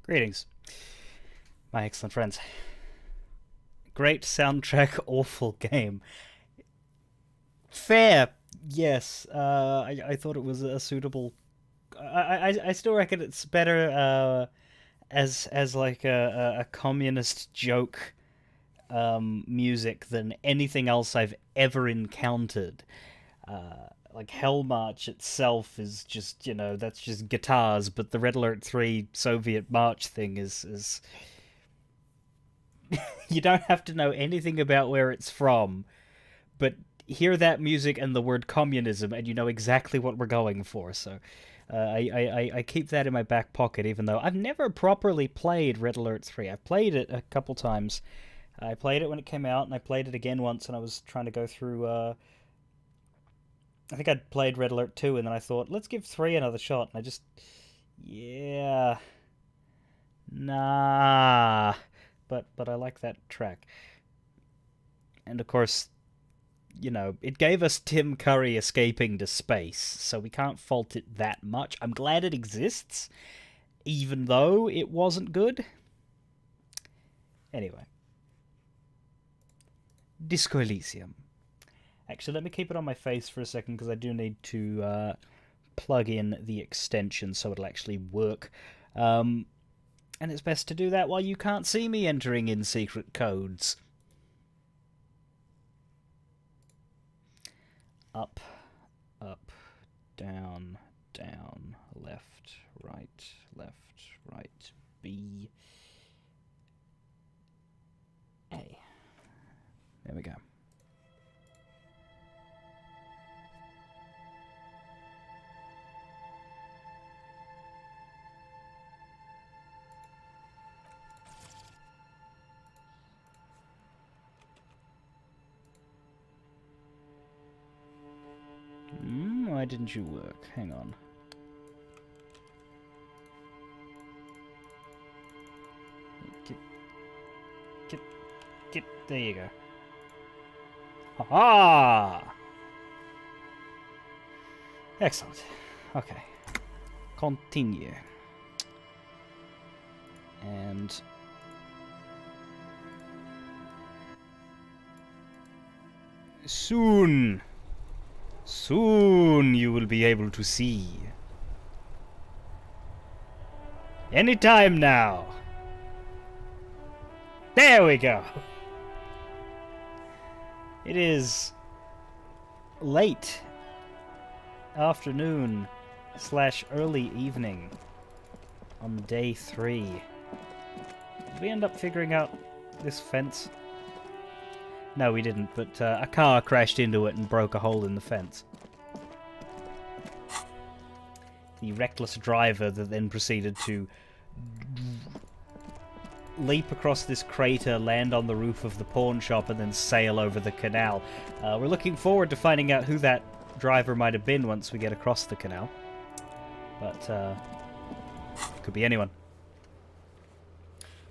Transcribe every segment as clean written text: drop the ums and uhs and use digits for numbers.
Greetings, my excellent friends. Great soundtrack, awful game. Fair, yes. I thought it was a suitable. I still reckon it's better as like a communist joke music than anything else I've ever encountered. Like Hell March itself is just, that's just guitars, but the Red Alert 3 Soviet March thing is you don't have to know anything about where it's from, but hear that music and the word communism, and you know exactly what we're going for. So I keep that in my back pocket, even though I've never properly played Red Alert 3. I've played it a couple times. I played it when it came out, and I played it again once, and I was trying to go through. I think I'd played Red Alert 2, and then I thought, let's give 3 another shot, and I just. Yeah. Nah. But I like that track. And of course, it gave us Tim Curry escaping to space, so we can't fault it that much. I'm glad it exists, even though it wasn't good. Anyway. Disco Elysium. Actually, let me keep it on my face for a second, because I do need to plug in the extension so it'll actually work. And it's best to do that while you can't see me entering in secret codes. Up, up, down, down, left, right, B, A. There we go. Why didn't you work? Hang on. Get, there you go. Ha-ha! Excellent. Okay. Continue. And... soon you will be able to see. Anytime now. There we go. It is late afternoon / early evening on day 3. Did we end up figuring out this fence? No, we didn't, but a car crashed into it and broke a hole in the fence. The reckless driver that then proceeded to leap across this crater, land on the roof of the pawn shop, and then sail over the canal. We're looking forward to finding out who that driver might have been once we get across the canal. But, could be anyone.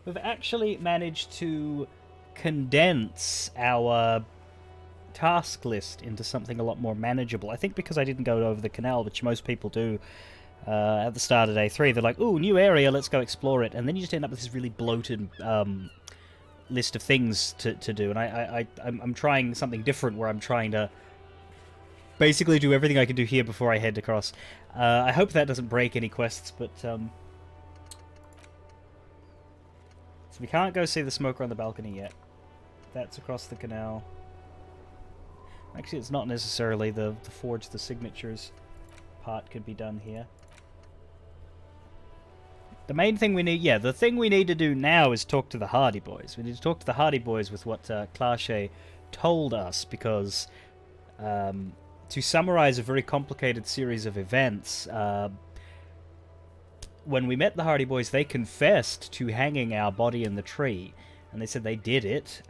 We've actually managed to condense our task list into something a lot more manageable. I think because I didn't go over the canal, which most people do at the start of day 3. They're like, ooh, new area, let's go explore it. And then you just end up with this really bloated list of things to do. And I'm trying something different, where I'm trying to basically do everything I can do here before I head across. I hope that doesn't break any quests, but... So we can't go see the smoker on the balcony yet. That's across the canal. Actually, it's not necessarily the forge the signatures part could be done here. The main thing we need, the thing we need to do now is talk to the Hardy Boys. We need to talk to the Hardy Boys with what Clache told us, because to summarize a very complicated series of events, when we met the Hardy Boys, they confessed to hanging our body in the tree, and they said they did it,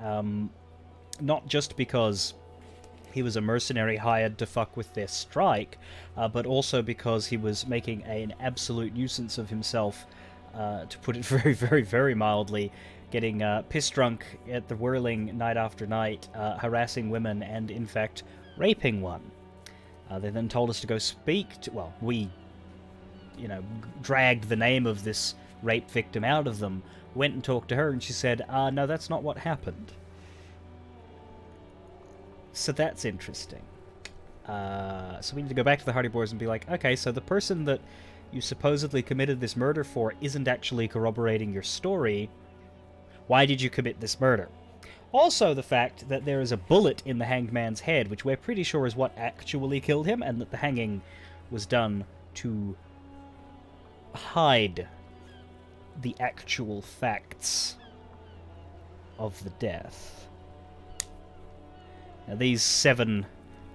not just because he was a mercenary hired to fuck with their strike, but also because he was making an absolute nuisance of himself, to put it very, very, very mildly, getting piss drunk at the whirling night after night, harassing women, and in fact raping one. They then told us to go speak to, well, we dragged the name of this rape victim out of them, went and talked to her, and she said, no, that's not what happened. So that's interesting. So we need to go back to the Hardy Boys and be like, okay, so the person that you supposedly committed this murder for isn't actually corroborating your story. Why did you commit this murder? Also, the fact that there is a bullet in the hanged man's head, which we're pretty sure is what actually killed him, and that the hanging was done to hide the actual facts of the death. Now, these 7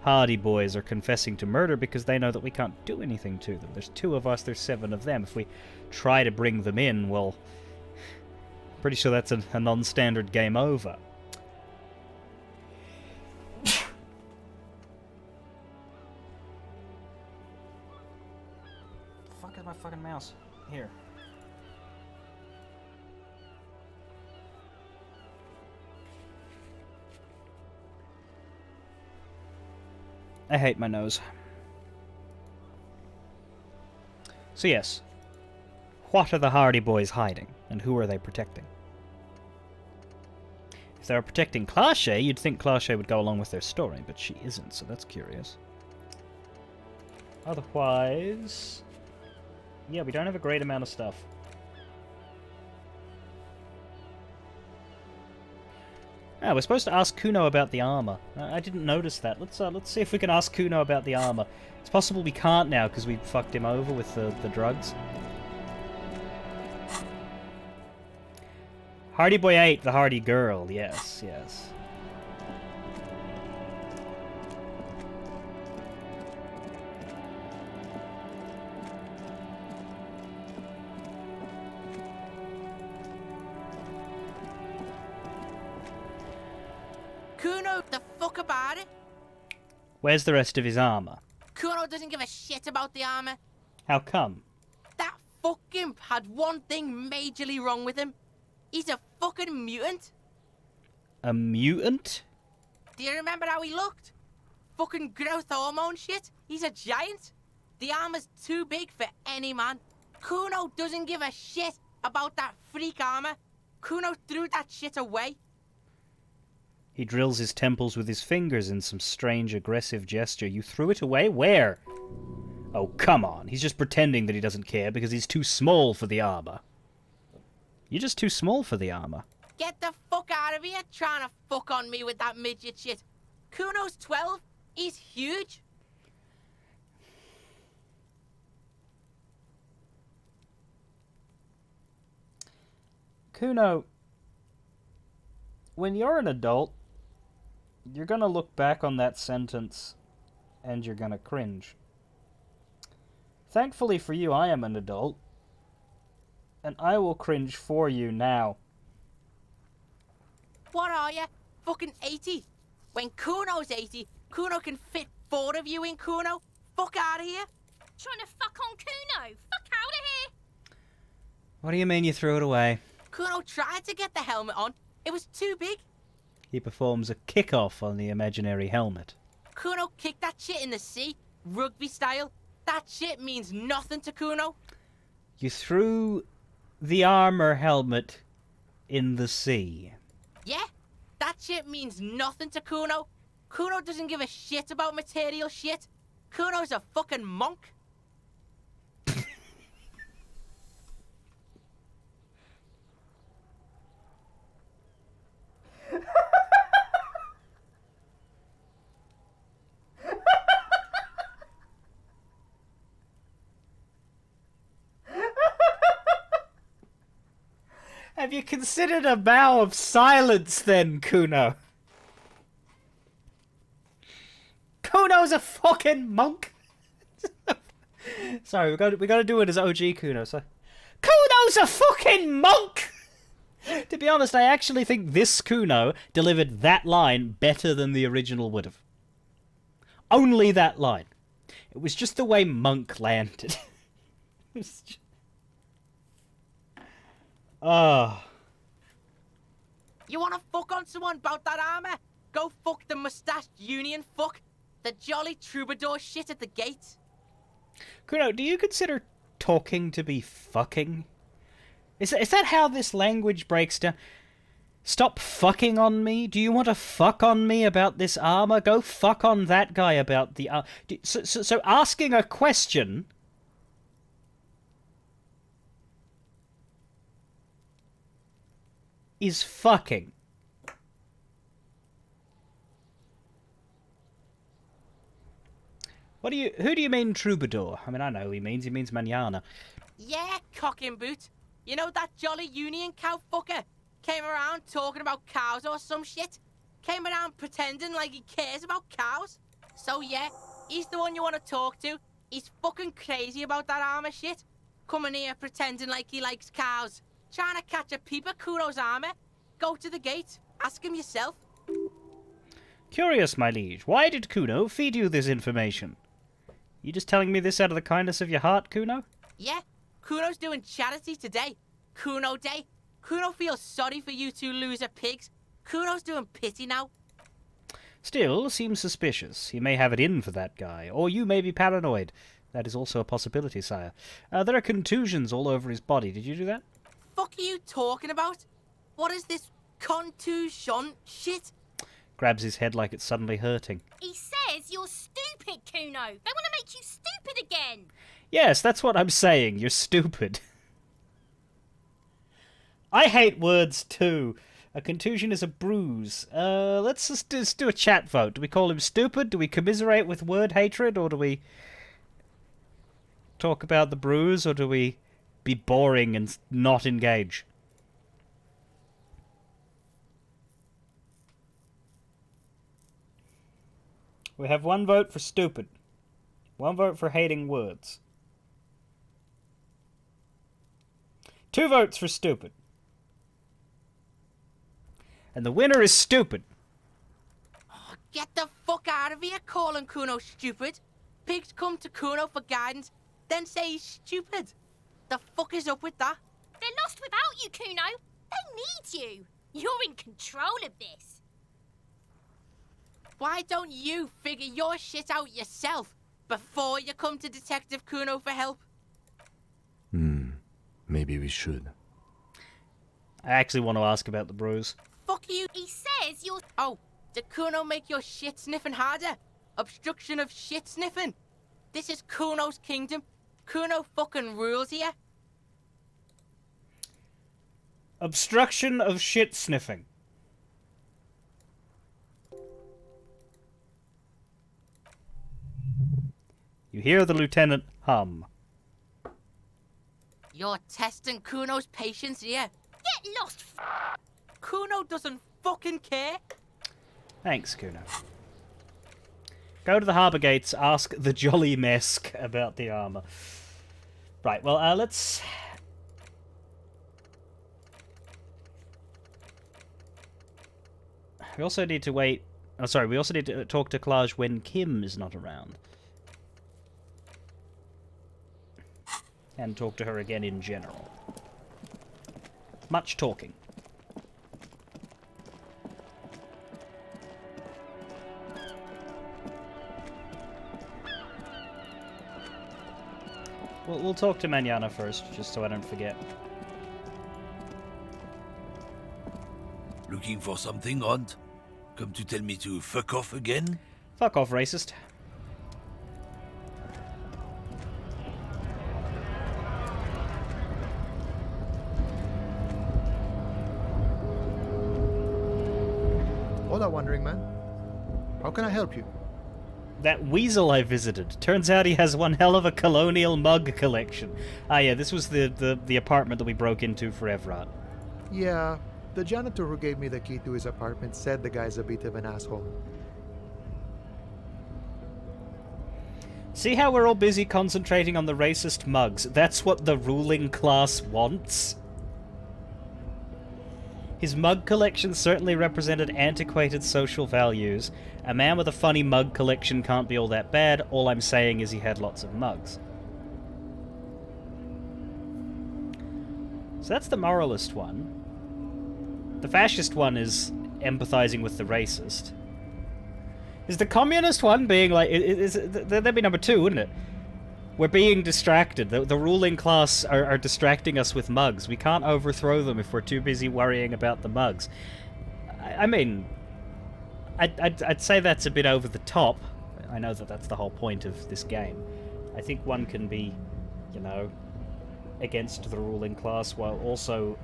Hardy Boys are confessing to murder because they know that we can't do anything to them. There's 2 of us, there's 7 of them. If we try to bring them in, well, pretty sure that's a non-standard game over. Fuck is my fucking mouse? Here. I hate my nose. So yes, what are the Hardy Boys hiding, and who are they protecting? If they were protecting Clache, you'd think Clache would go along with their story, but she isn't, so that's curious. Otherwise, yeah, we don't have a great amount of stuff. Ah, we're supposed to ask Kuno about the armor. I didn't notice that. Let's see if we can ask Kuno about the armor. It's possible we can't now because we fucked him over with the drugs. Hardy Boy 8, the Hardy Girl. Yes, yes. Kuno, the fuck about it? Where's the rest of his armor? Kuno doesn't give a shit about the armor. How come? That fuck imp had one thing majorly wrong with him. He's a fucking mutant. A mutant? Do you remember how he looked? Fucking growth hormone shit. He's a giant. The armor's too big for any man. Kuno doesn't give a shit about that freak armor. Kuno threw that shit away. He drills his temples with his fingers in some strange aggressive gesture. You threw it away? Where? Oh, come on. He's just pretending that he doesn't care because he's too small for the armor. You're just too small for the armor. Get the fuck out of here trying to fuck on me with that midget shit. Kuno's 12. He's huge. Kuno, when you're an adult, you're gonna look back on that sentence and you're gonna cringe. Thankfully for you, I am an adult, and I will cringe for you now. What are you? Fucking 80? When Kuno's 80, Kuno can fit 4 of you in Kuno. Fuck out of here. Trying to fuck on Kuno. Fuck out of here. What do you mean you threw it away? Kuno tried to get the helmet on. It was too big. He performs a kick-off on the imaginary helmet. Kuno kicked that shit in the sea, rugby style. That shit means nothing to Kuno. You threw the armor helmet in the sea. Yeah, that shit means nothing to Kuno. Kuno doesn't give a shit about material shit. Kuno's a fucking monk. Have you considered a vow of silence then, Kuno? Kuno's a fucking monk! Sorry, we gotta do it as OG Kuno, so... Kuno's a fucking monk! To be honest, I actually think this Kuno delivered that line better than the original would have. Only that line. It was just the way monk landed. It was just... You wanna fuck on someone about that armor? Go fuck the mustached union fuck. The jolly troubadour shit at the gate. Kuno, do you consider talking to be fucking? Is that how this language breaks down? Stop fucking on me? Do you want to fuck on me about this armor? Go fuck on that guy about the armor. So asking a question... is fucking. Who do you mean troubadour? I mean, I know who he means manana. Yeah, cock and boot. You know that jolly union cow fucker? Came around talking about cows or some shit? Came around pretending like he cares about cows? So yeah, he's the one you want to talk to. He's fucking crazy about that armor shit. Coming here pretending like he likes cows. Trying to catch a peep at Kuno's armor. Go to the gate. Ask him yourself. Curious, my liege. Why did Kuno feed you this information? You just telling me this out of the kindness of your heart, Kuno? Yeah, Kuno's doing charity today. Kuno Day. Kuno feels sorry for you two loser pigs. Kuno's doing pity now. Still, seems suspicious. He may have it in for that guy. Or you may be paranoid. That is also a possibility, sire. There are contusions all over his body. Did you do that? Fuck are you talking about? What is this contusion shit? Grabs his head like it's suddenly hurting. He says you're stupid, Kuno. They want to make you stupid again. Yes, that's what I'm saying. You're stupid. I hate words too. A contusion is a bruise. Let's just do a chat vote. Do we call him stupid? Do we commiserate with word hatred? Or do we talk about the bruise? Or do we be boring and not engage? We have one vote for stupid. One vote for hating words. 2 votes for stupid. And the winner is stupid. Oh, get the fuck out of here calling Kuno stupid. Pigs come to Kuno for guidance, then say he's stupid. The fuck is up with that? They're lost without you, Kuno. They need you. You're in control of this. Why don't you figure your shit out yourself before you come to Detective Kuno for help? Maybe we should. I actually want to ask about the bruise. Fuck you. He says you're... Oh, did Kuno make your shit sniffing harder? Obstruction of shit sniffing? This is Kuno's kingdom. Kuno fucking rules here. Obstruction of shit sniffing. You hear the lieutenant hum. You're testing Kuno's patience here. Get lost, Kuno doesn't fucking care. Thanks, Kuno. Go to the harbour gates, ask the Jolly Mesk about the armour. Right, well, let's... We also need to wait... Oh, sorry, we also need to talk to Klaj when Kim is not around. And talk to her again in general. Much talking. We'll talk to Manana first, just so I don't forget. Looking for something, Hunt? Come to tell me to fuck off again? Fuck off, racist. Hola, Wandering Man. How can I help you? That weasel I visited. Turns out he has one hell of a colonial mug collection. Ah yeah, this was the apartment that we broke into for Evrot. Yeah, the janitor who gave me the key to his apartment said the guy's a bit of an asshole. See how we're all busy concentrating on the racist mugs? That's what the ruling class wants. His mug collection certainly represented antiquated social values. A man with a funny mug collection can't be all that bad. All I'm saying is he had lots of mugs. So that's the moralist one. The fascist one is empathizing with the racist. Is the communist one being like... that'd be number 2, wouldn't it? We're being distracted. The ruling class are distracting us with mugs. We can't overthrow them if we're too busy worrying about the mugs. I mean, I'd say that's a bit over the top. I know that that's the whole point of this game. I think one can be, you know, against the ruling class while also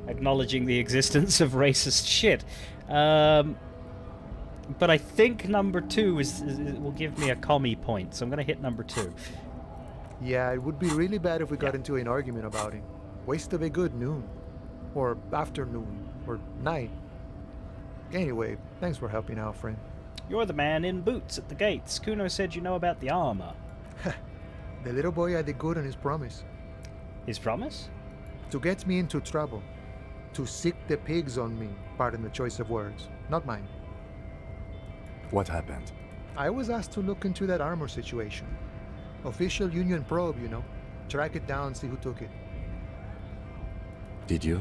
acknowledging the existence of racist shit. But I think number 2 will give me a commie point, so I'm going to hit number 2. Yeah, it would be really bad if we got into an argument about it. Waste of a good noon. Or afternoon. Or night. Anyway, thanks for helping out, friend. You're the man in boots at the gates. Kuno said you know about the armor. The little boy had the good on his promise. His promise? To get me into trouble. To sick the pigs on me. Pardon the choice of words. Not mine. What happened? I was asked to look into that armor situation. Official Union probe, you know. Track it down, see who took it. Did you?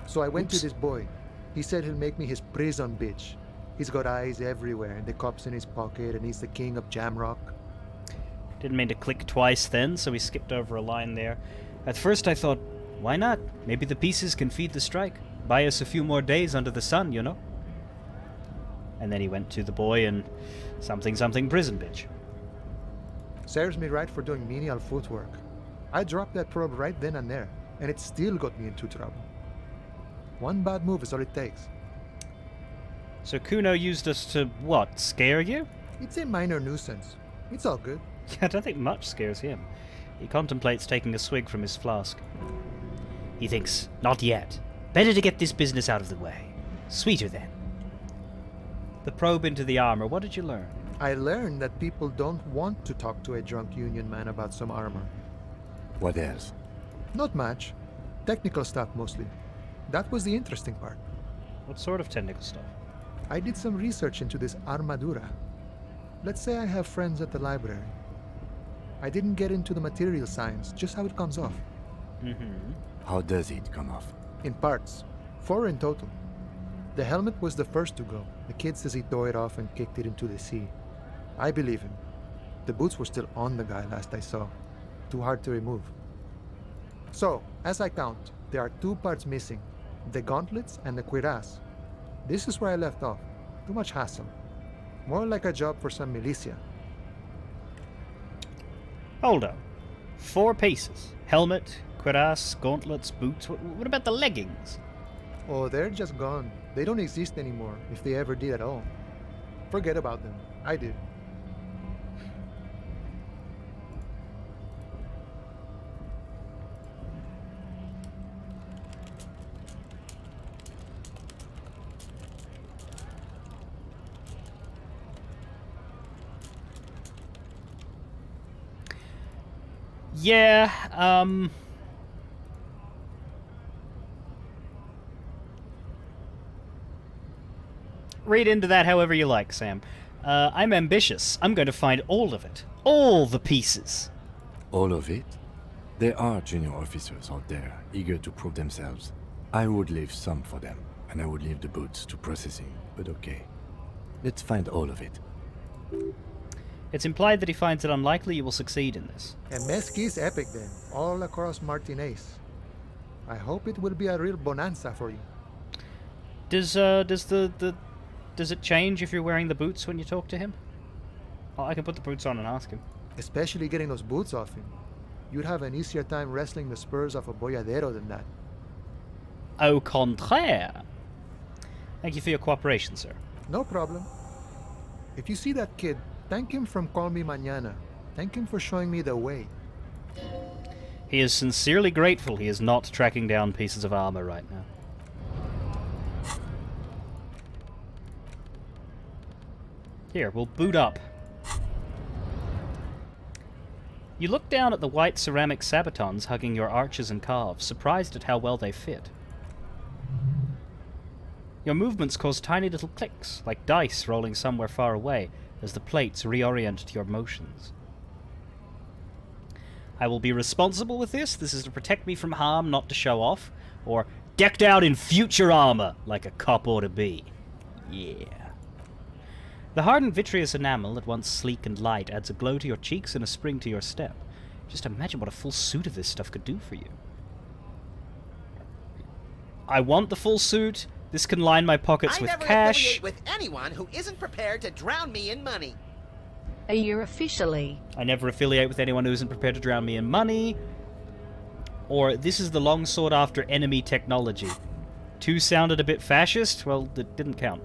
So I went to this boy. He said he'll make me his prison bitch. He's got eyes everywhere, and the cups in his pocket, and he's the king of Jamrock. Didn't mean to click twice then, so we skipped over a line there. At first I thought, why not? Maybe the pieces can feed the strike. Buy us a few more days under the sun, you know? And then he went to the boy and something prison bitch. Serves me right for doing menial footwork. I dropped that probe right then and there, and it still got me into trouble. One bad move is all it takes. So Kuno used us to, what, scare you? It's a minor nuisance. It's all good. I don't think much scares him. He contemplates taking a swig from his flask. He thinks, not yet. Better to get this business out of the way. Sweeter then. The probe into the armor, what did you learn? I learned that people don't want to talk to a drunk Union man about some armor. What else? Not much. Technical stuff mostly. That was the interesting part. What sort of technical stuff? I did some research into this armadura. Let's say I have friends at the library. I didn't get into the material science, just how it comes off. Mm-hmm. How does it come off? In parts. 4 in total. The helmet was the first to go. The kid says he tore it off and kicked it into the sea. I believe him. The boots were still on the guy last I saw. Too hard to remove. So, as I count, there are 2 parts missing. The gauntlets and the cuirass. This is where I left off. Too much hassle. More like a job for some militia. Hold on. 4 pieces. Helmet, cuirass, gauntlets, boots. What about the leggings? Oh, they're just gone. They don't exist anymore, if they ever did at all. Forget about them. I did. Yeah, read into that however you like, Sam. I'm ambitious. I'm going to find all of it. All the pieces. All of it? There are junior officers out there, eager to prove themselves. I would leave some for them, and I would leave the boots to processing, but okay. Let's find all of it. It's implied that he finds it unlikely you will succeed in this. And Mesqui's epic then, all across Martinez. I hope it will be a real bonanza for you. Does it change if you're wearing the boots when you talk to him? Oh, I can put the boots on and ask him. Especially getting those boots off him. You'd have an easier time wrestling the spurs off a boyadero than that. Au contraire. Thank you for your cooperation, sir. No problem. If you see that kid, thank him from Call Me Mañana. Thank him for showing me the way. He is sincerely grateful he is not tracking down pieces of armor right now. Here, we'll boot up. You look down at the white ceramic sabatons hugging your arches and calves, surprised at how well they fit. Your movements cause tiny little clicks, like dice rolling somewhere far away, as the plates reorient to your motions. I will be responsible with this. This is to protect me from harm, not to show off. Or decked out in future armor, like a cop ought to be. Yeah. The hardened vitreous enamel, at once sleek and light, adds a glow to your cheeks and a spring to your step. Just imagine what a full suit of this stuff could do for you. I want the full suit. This can line my pockets with I never cash. affiliate with anyone who isn't prepared to drown me in money. Are you officially? I never affiliate with anyone who isn't prepared to drown me in money. Or, this is the long sought after enemy technology. Two sounded a bit fascist? Well, it didn't count.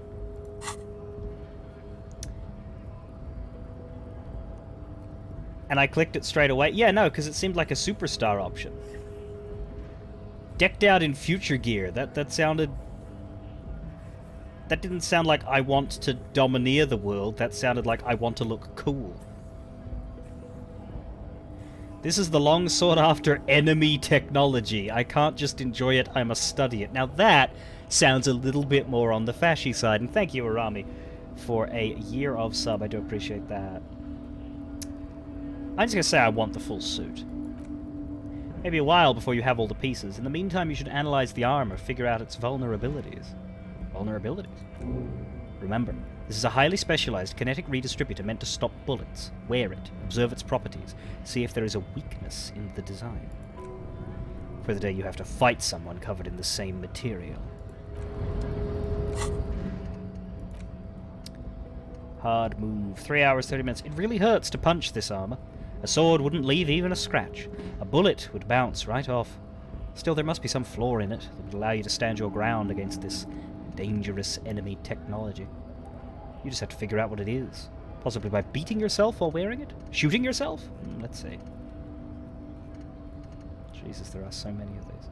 And I clicked it straight away. Yeah, no, because it seemed like a superstar option. Decked out in future gear. That sounded... That didn't sound like I want to domineer the world. That sounded like I want to look cool. This is the long sought after enemy technology. I can't just enjoy it, I must study it. Now that sounds a little bit more on the fashy side. And thank you, Arami, for a year of sub. I do appreciate that. I'm just going to say I want the full suit. Maybe a while before you have all the pieces. In the meantime, you should analyze the armor, figure out its vulnerabilities. Vulnerabilities? Remember, this is a highly specialized kinetic redistributor meant to stop bullets. Wear it, observe its properties, see if there is a weakness in the design. For the day you have to fight someone covered in the same material. Hard move. 3 hours, 30 minutes. It really hurts to punch this armor. A sword wouldn't leave even a scratch. A bullet would bounce right off. Still, there must be some flaw in it that would allow you to stand your ground against this dangerous enemy technology. You just have to figure out what it is. Possibly by beating yourself while wearing it? Shooting yourself? Let's see. Jesus, there are so many of these.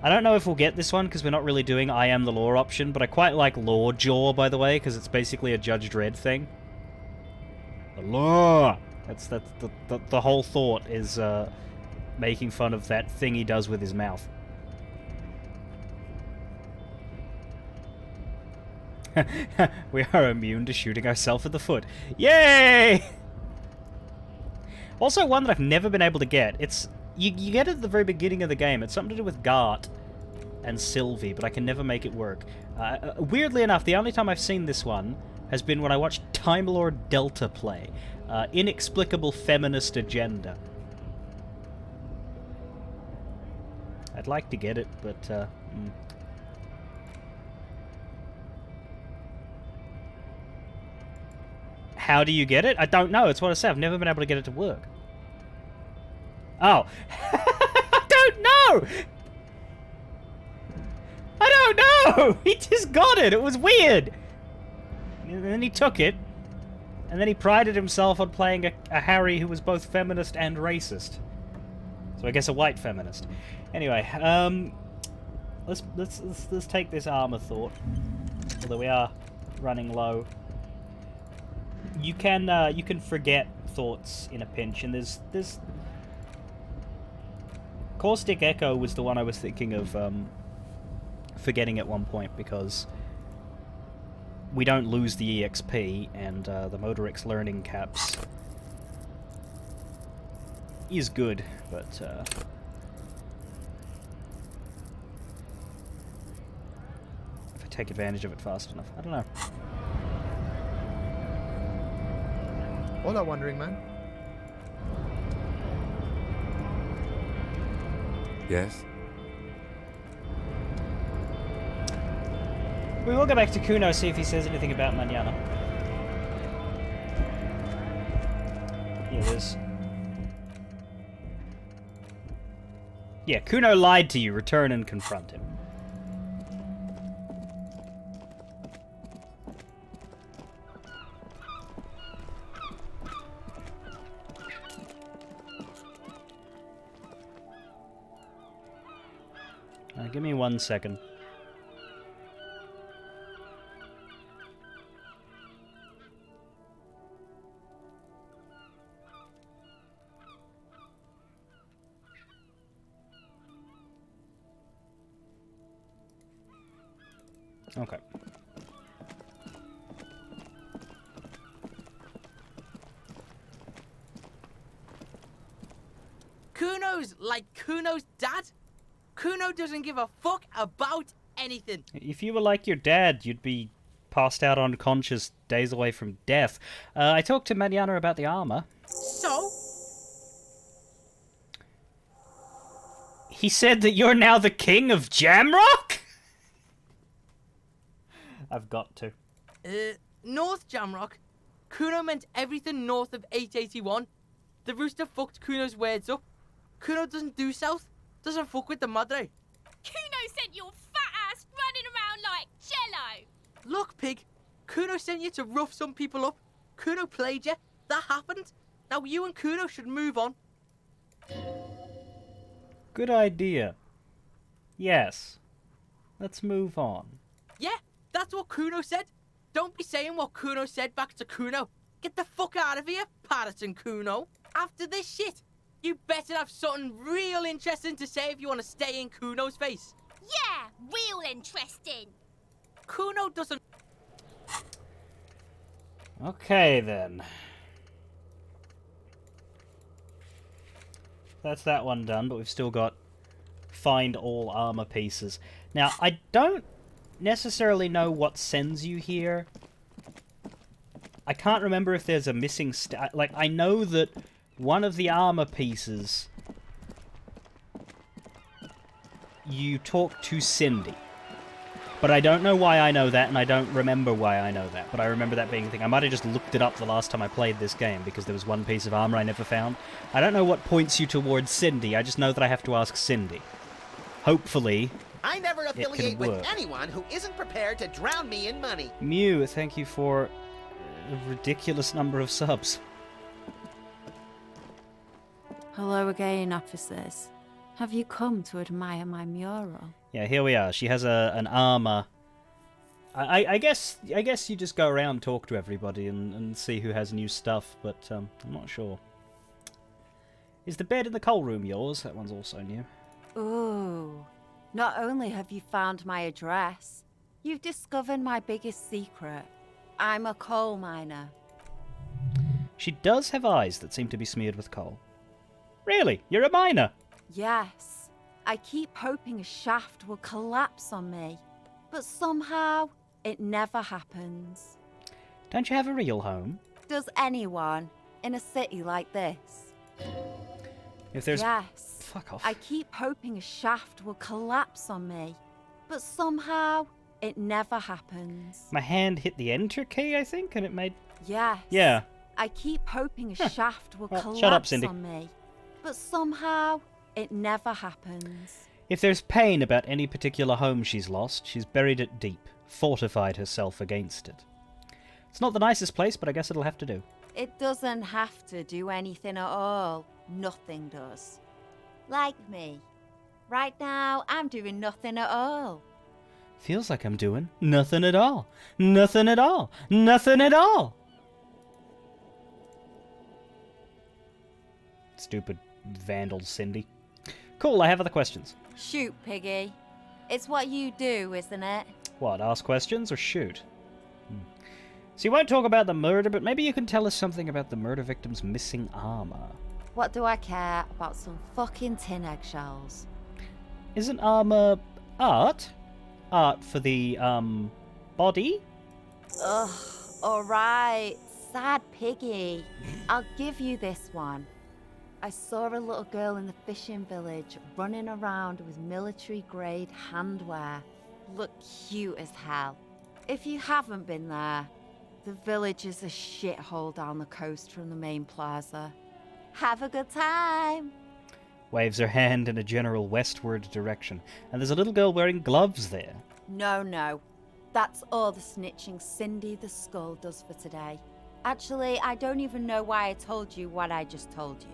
I don't know if we'll get this one because we're not really doing I Am the Law option, but I quite like Law Jaw, by the way, because it's basically a Judge Dredd thing. The law! That's the whole thought is making fun of that thing he does with his mouth. We are immune to shooting ourselves in the foot. Yay! Also, one that I've never been able to get. It's you get it at the very beginning of the game. It's something to do with Gart and Sylvie, but I can never make it work. Weirdly enough, the only time I've seen this one has been when I watched Time Lord Delta play. Inexplicable feminist agenda. I'd like to get it, but How do you get it? I don't know. It's what I say. I've never been able to get it to work. Oh. I don't know! I don't know! He just got it. It was weird. And then he took it. And then he prided himself on playing a Harry who was both feminist and racist. So I guess a white feminist. Anyway, let's take this armor thought. Although we are running low. You can forget thoughts in a pinch, and there's Caustic Echo was the one I was thinking of forgetting at one point, because we don't lose the EXP, and the Motorix learning caps is good, but if I take advantage of it fast enough, I don't know. Hola, Wandering Man. Yes? We will go back to Kuno, see if he says anything about Manana. Yeah, there's... Yeah, Kuno lied to you. Return and confront him. Give me 1 second. Okay. Kuno's like Kuno's dad. Kuno doesn't give a fuck about anything. If you were like your dad, you'd be passed out unconscious, days away from death. I talked to Mariana about the armor. So? He said that you're now the king of Jamrock? I've got to. North Jamrock. Kuno meant everything north of 881. The rooster fucked Kuno's words up. Kuno doesn't do south. Doesn't fuck with the madre. Kuno sent your fat ass running around like jello. Look, pig. Kuno sent you to rough some people up. Kuno played you. That happened. Now you and Kuno should move on. Good idea. Yes. Let's move on. Yeah, that's what Kuno said. Don't be saying what Kuno said back to Kuno. Get the fuck out of here, Patterson Kuno. After this shit, you better have something real interesting to say if you want to stay in Kuno's face. Yeah, real interesting. Kuno doesn't... Okay, then. That's that one done, but we've still got find all armor pieces. Now, I don't necessarily know what sends you here. I can't remember if there's a missing like, I know that one of the armor pieces you talk to Cindy. But I don't know why I know that, and I don't remember why I know that. But I remember that being a thing. I might have just looked it up the last time I played this game, because there was one piece of armor I never found. I don't know what points you towards Cindy, I just know that I have to ask Cindy. Hopefully, I never affiliate work. with anyone who isn't prepared to drown me in money. Mew, thank you for a ridiculous number of subs. Hello again, officers. Have you come to admire my mural? Yeah, here we are. She has an armor. I guess you just go around, talk to everybody, and see who has new stuff, but I'm not sure. Is the bed in the coal room yours? That one's also new. Ooh. Not only have you found my address, you've discovered my biggest secret. I'm a coal miner. She does have eyes that seem to be smeared with coal. Really? You're a miner? Yes. I keep hoping a shaft will collapse on me, but somehow it never happens. Don't you have a real home? Does anyone in a city like this? If there's... Yes. Fuck off. I keep hoping a shaft will collapse on me, but somehow it never happens. My hand hit the enter key, I think, and it made... Yes. Yeah. I keep hoping a shaft will collapse shut up, Cindy. on me, but somehow it never happens. If there's pain about any particular home she's lost, she's buried it deep, fortified herself against it. It's not the nicest place, but I guess it'll have to do. It doesn't have to do anything at all. Nothing does. Like me. Right now, I'm doing nothing at all. Feels like I'm doing nothing at all. Nothing at all. Nothing at all. Stupid vandal Cindy. Cool, I have other questions. Shoot, Piggy. It's what you do, isn't it? What, ask questions or shoot? So you won't talk about the murder, but maybe you can tell us something about the murder victim's missing armor. What do I care about some fucking tin eggshells? Isn't armor art? Art for the, body? Ugh, alright. Sad Piggy. I'll give you this one. I saw a little girl in the fishing village running around with military-grade handwear. Looked cute as hell. If you haven't been there, the village is a shithole down the coast from the main plaza. Have a good time! Waves her hand in a general westward direction, and there's a little girl wearing gloves there. No. That's all the snitching Cindy the Skull does for today. Actually, I don't even know why I told you what I just told you.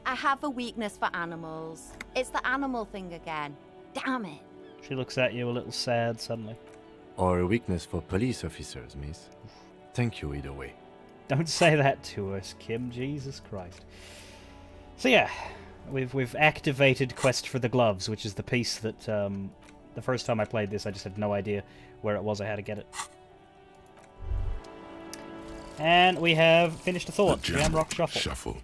I have a weakness for animals. It's the animal thing again. Damn it. She looks at you a little sad suddenly. Or a weakness for police officers, miss. Thank you either way. Don't say that to us, Kim. Jesus Christ. So yeah, we've activated Quest for the Gloves, which is the piece that the first time I played this I just had no idea where it was or how to get it. And we have finished a thought. Jamrock Shuffle.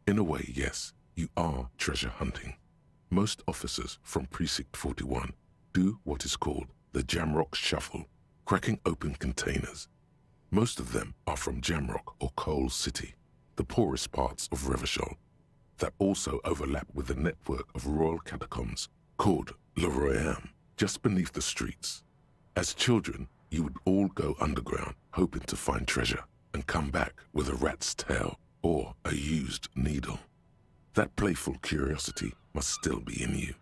In a way, yes, you are treasure hunting. Most officers from Precinct 41 do what is called the Jamrock Shuffle, cracking open containers. Most of them are from Jamrock or Coal City, the poorest parts of Revachol, that also overlap with the network of royal catacombs called Le Royaume, just beneath the streets. As children, you would all go underground, hoping to find treasure, and come back with a rat's tail or a used needle. That playful curiosity must still be in you.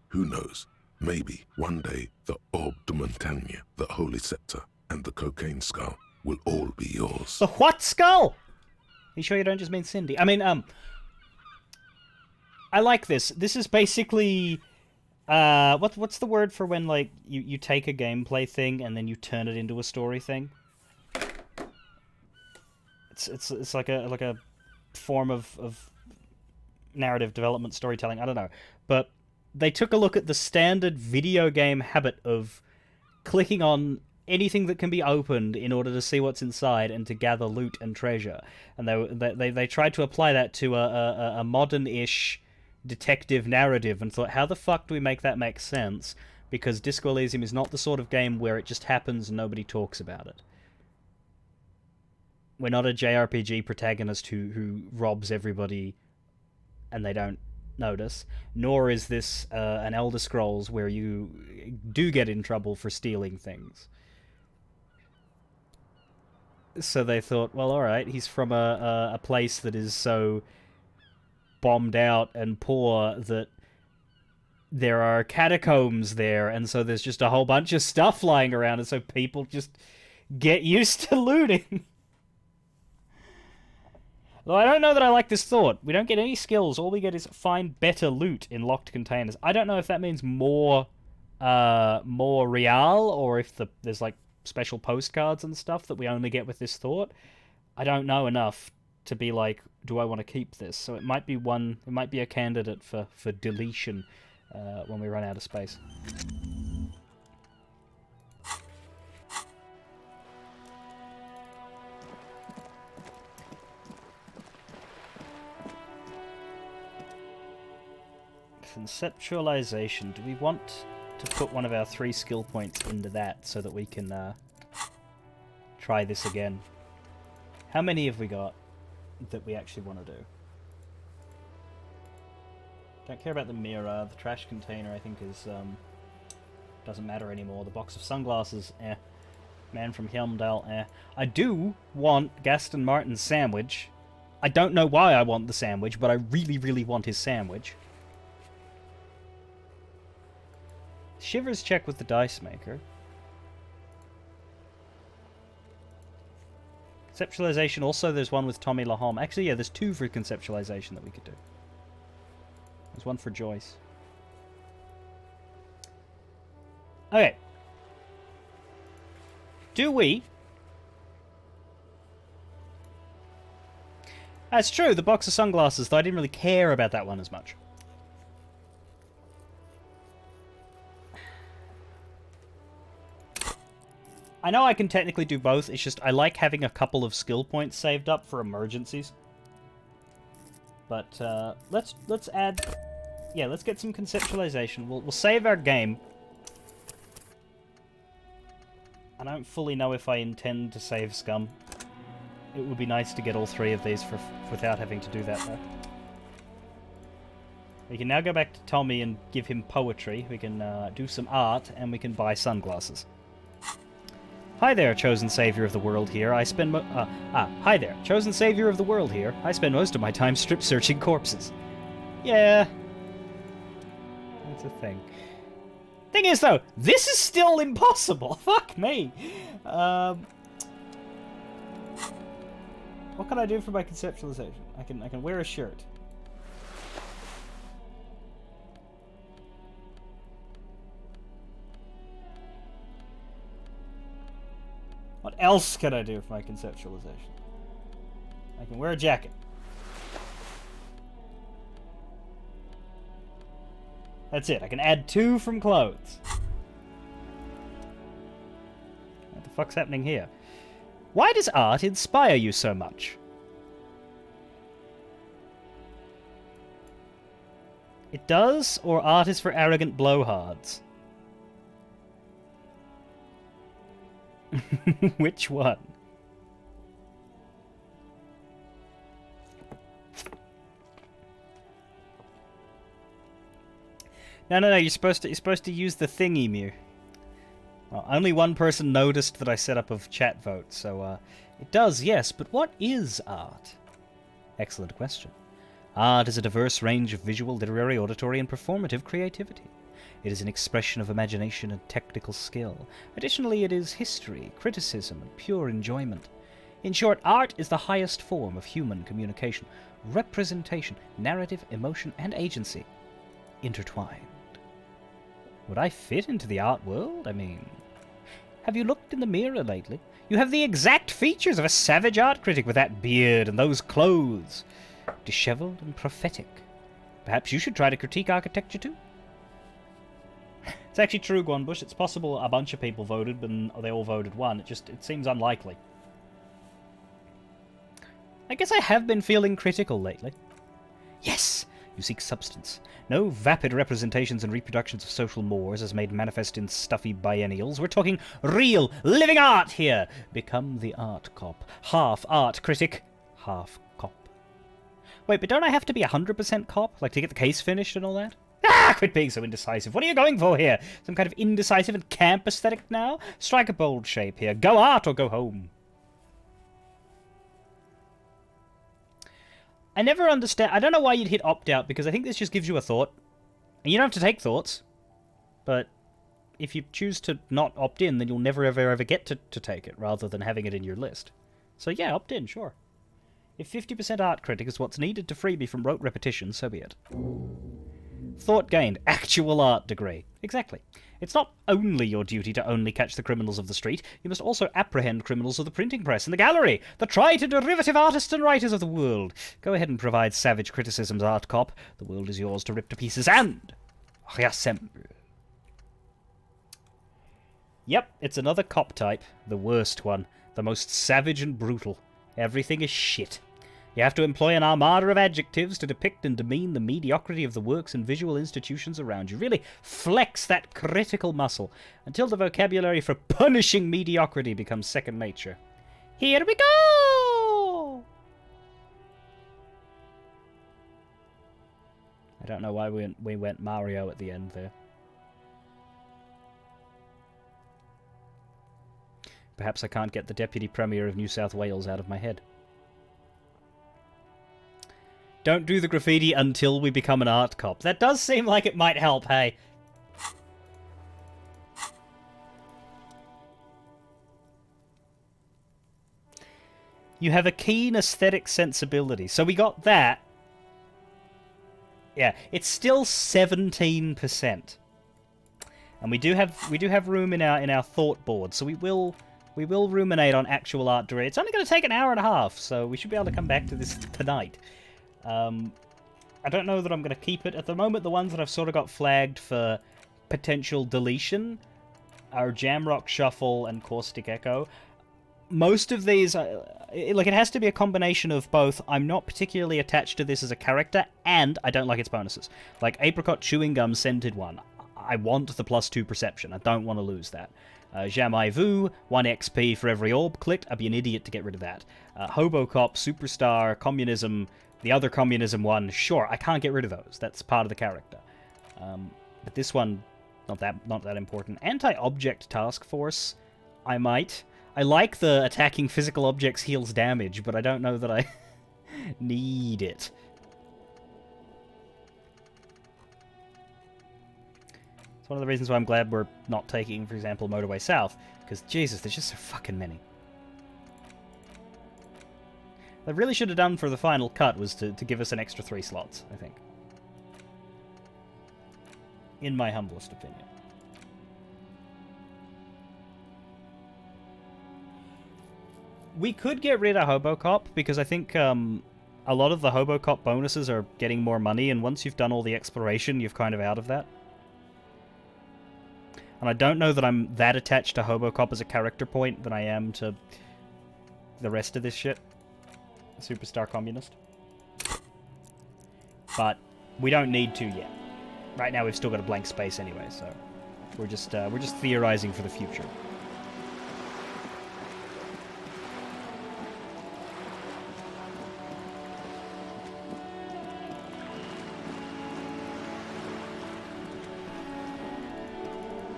Who knows, maybe one day the Orbe de Montagne, the Holy Scepter, and the Cocaine Skull will all be yours. The what skull? Are you sure you don't just mean Cindy? I mean, I like this. This is basically... what's the word for when, like, you take a gameplay thing and then you turn it into a story thing? It's like a form of narrative development storytelling. I don't know. But they took a look at the standard video game habit of clicking on anything that can be opened in order to see what's inside and to gather loot and treasure. And they tried to apply that to a modern-ish detective narrative and thought, how the fuck do we make that make sense? Because Disco Elysium is not the sort of game where it just happens and nobody talks about it. We're not a JRPG protagonist who robs everybody and they don't notice, nor is this an Elder Scrolls where you do get in trouble for stealing things. So they thought, well, alright, he's from a place that is so bombed out and poor that there are catacombs there, and so there's just a whole bunch of stuff lying around, and so people just get used to looting. Though I don't know that I like this thought. We don't get any skills. All we get is find better loot in locked containers. I don't know if that means more real, or if there's like special postcards and stuff that we only get with this thought. I don't know enough to be like, do I want to keep this? So it might be a candidate for deletion when we run out of space. Conceptualization. Do we want to put one of our 3 skill points into that so that we can try this again? How many have we got that we actually want to do? Don't care about the mirror. The trash container, I think, is doesn't matter anymore. The box of sunglasses, eh. Man from Helmdale, eh. I do want Gaston Martin's sandwich. I don't know why I want the sandwich, but I really, really want his sandwich. Shivers check with the dice maker. Conceptualization, also there's one with Tommy Lahome. Actually, yeah, there's 2 for conceptualization that we could do. There's one for Joyce. Okay. Do we... That's true, the box of sunglasses, though I didn't really care about that one as much. I know I can technically do both, it's just I like having a couple of skill points saved up for emergencies. But let's add... Yeah, let's get some conceptualization. We'll save our game. I don't fully know if I intend to save Scum. It would be nice to get all 3 of these without having to do that, though. We can now go back to Tommy and give him poetry. We can do some art, and we can buy sunglasses. Hi there, chosen savior of the world here. I spend hi there, chosen savior of the world here. I spend most of my time strip searching corpses. Yeah. That's a thing. Thing is, though, this is still impossible. Fuck me. What can I do for my conceptualization? I can wear a shirt. What else can I do for my conceptualization? I can wear a jacket. That's it. I can add 2 from clothes. What the fuck's happening here? Why does art inspire you so much? It does, or art is for arrogant blowhards? Which one? No, you're supposed to use the thingy, Mew. Well, only one person noticed that I set up a chat vote, so it does, yes, but what is art? Excellent question. Art is a diverse range of visual, literary, auditory, and performative creativity. It is an expression of imagination and technical skill. Additionally, it is history, criticism, and pure enjoyment. In short, art is the highest form of human communication, representation, narrative, emotion, and agency intertwined. Would I fit into the art world? I mean, have you looked in the mirror lately? You have the exact features of a savage art critic with that beard and those clothes. Disheveled and prophetic. Perhaps you should try to critique architecture too? It's actually true, Guanbush. It's possible a bunch of people voted, but they all voted one. It seems unlikely. I guess I have been feeling critical lately. Yes! You seek substance. No vapid representations and reproductions of social mores as made manifest in stuffy biennials. We're talking real, living art here! Become the art cop. Half art critic, half cop. Wait, but don't I have to be 100% cop? Like, to get the case finished and all that? Ah, quit being so indecisive. What are you going for here? Some kind of indecisive and camp aesthetic now? Strike a bold shape here. Go art or go home. I never understand. I don't know why you'd hit opt-out, because I think this just gives you a thought. And you don't have to take thoughts. But if you choose to not opt in, then you'll never ever get to take it, rather than having it in your list. So yeah, opt in, sure. If 50% art critic is what's needed to free me from rote repetition, so be it. Thought gained. Actual art degree. Exactly. It's not only your duty to only catch the criminals of the street, you must also apprehend criminals of the printing press and the gallery, the tried and derivative artists and writers of the world. Go ahead and provide savage criticisms, art cop. The world is yours to rip to pieces and reassemble. Yep, it's another cop type. The worst one. The most savage and brutal. Everything is shit. You have to employ an armada of adjectives to depict and demean the mediocrity of the works and visual institutions around you. Really flex that critical muscle until the vocabulary for punishing mediocrity becomes second nature. Here we go! I don't know why we went Mario at the end there. Perhaps I can't get the Deputy Premier of New South Wales out of my head. Don't do the graffiti until we become an art cop. That does seem like it might help, hey. You have a keen aesthetic sensibility. So we got that. Yeah, it's still 17%. And we do have room in our thought board, so we will ruminate on actual art degree. It's only going to take an hour and a half, so we should be able to come back to this tonight. I don't know that I'm going to keep it. At the moment, the ones that I've sort of got flagged for potential deletion are Jamrock Shuffle and Caustic Echo. Most of these, it has to be a combination of both. I'm not particularly attached to this as a character, and I don't like its bonuses. Like Apricot Chewing Gum Scented one. I want the +2 perception. I don't want to lose that. Jamais Vu, 1 XP for every orb clicked. I'd be an idiot to get rid of that. Hobocop, Superstar, Communism, the other Communism one, sure, I can't get rid of those. That's part of the character. But this one, not that important. Anti-Object Task Force, I might. I like the attacking physical objects heals damage, but I don't know that I need it. It's one of the reasons why I'm glad we're not taking, for example, Motorway South, because, Jesus, there's just so fucking many. What they really should have done for the final cut was to give us an extra 3 slots, I think. In my humblest opinion. We could get rid of Hobocop, because I think a lot of the Hobocop bonuses are getting more money, and once you've done all the exploration, you're kind of out of that. And I don't know that I'm that attached to Hobocop as a character point than I am to the rest of this shit. Superstar Communist. But we don't need to yet. right now we've still got a blank space anyway, so we're just theorizing for the future.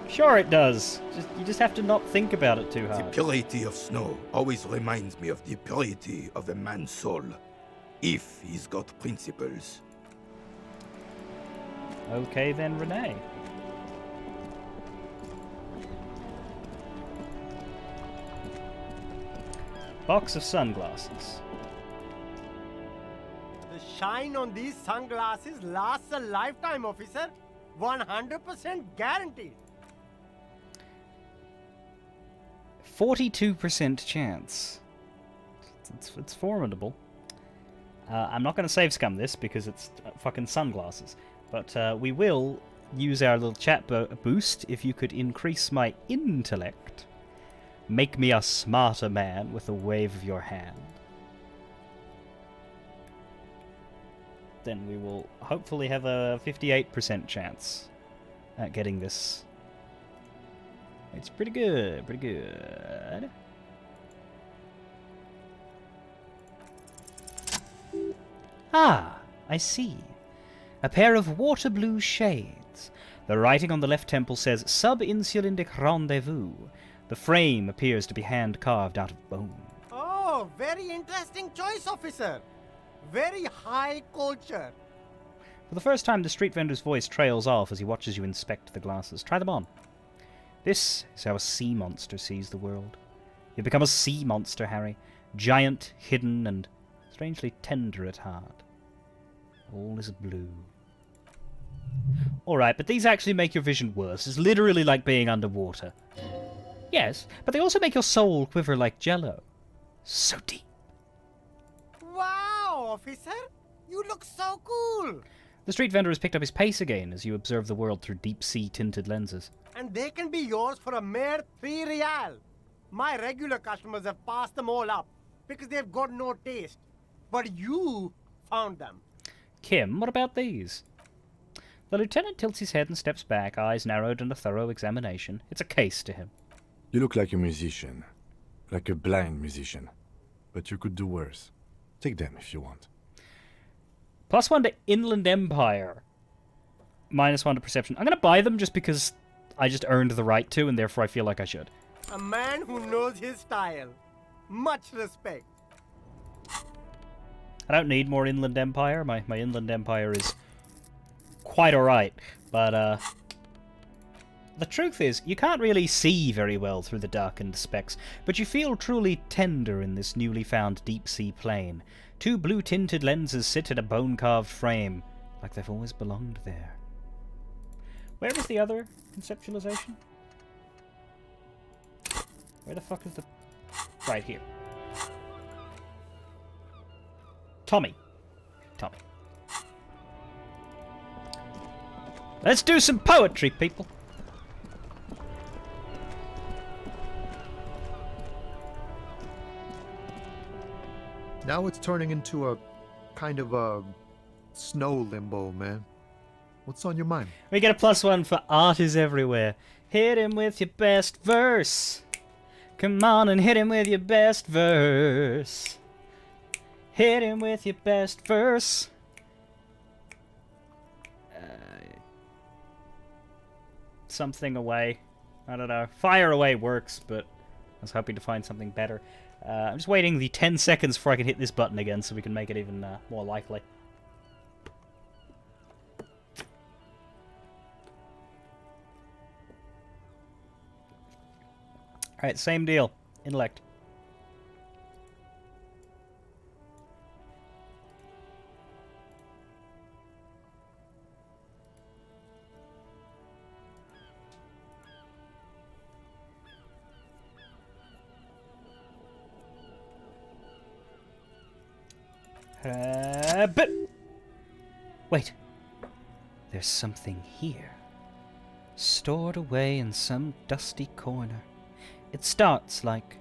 Sure it does. You just have to not think about it too hard. The purity of snow always reminds me of the purity of a man's soul, if he's got principles. Okay then, Renee. Box of sunglasses. The shine on these sunglasses lasts a lifetime, officer. 100% guaranteed. 42% chance. It's formidable. I'm not going to save scum this because it's fucking sunglasses. But we will use our little chat boost. If you could increase my intellect, make me a smarter man with a wave of your hand. Then we will hopefully have a 58% chance at getting this. It's pretty good, pretty good. Ah, I see. A pair of water blue shades. The writing on the left temple says Sub-Insulindic Rendezvous. The frame appears to be hand-carved out of bone. Oh, very interesting choice, officer. Very high culture. For the first time, the street vendor's voice trails off as he watches you inspect the glasses. Try them on. This is how a sea monster sees the world. You've become a sea monster, Harry. Giant, hidden, and strangely tender at heart. All is blue. Alright, but these actually make your vision worse. It's literally like being underwater. Yes, but they also make your soul quiver like jello. So deep. Wow, officer. You look so cool. The street vendor has picked up his pace again as you observe the world through deep-sea tinted lenses. And they can be yours for a mere 3 real. My regular customers have passed them all up because they've got no taste. But you found them. Kim, what about these? The lieutenant tilts his head and steps back, eyes narrowed in a thorough examination. It's a case to him. You look like a musician. Like a blind musician. But you could do worse. Take them if you want. +1 to Inland Empire. -1 to Perception. I'm going to buy them just because I just earned the right to, and therefore I feel like I should. A man who knows his style. Much respect. I don't need more Inland Empire. My Inland Empire is quite alright. But, the truth is, you can't really see very well through the darkened specks, but you feel truly tender in this newly found deep-sea plane. 2 blue-tinted lenses sit in a bone-carved frame, like they've always belonged there. Where was the other conceptualization? Where the fuck is the... Right here. Tommy. Let's do some poetry, people. Now it's turning into a kind of a snow limbo, man. What's on your mind? We get a +1 for art is everywhere. Hit him with your best verse. Come on and hit him with your best verse. Hit him with your best verse. Something away. I don't know. Fire away works, but I was hoping to find something better. I'm just waiting the 10 seconds before I can hit this button again so we can make it even more likely. Alright, same deal. Intellect. But wait, there's something here, stored away in some dusty corner. It starts like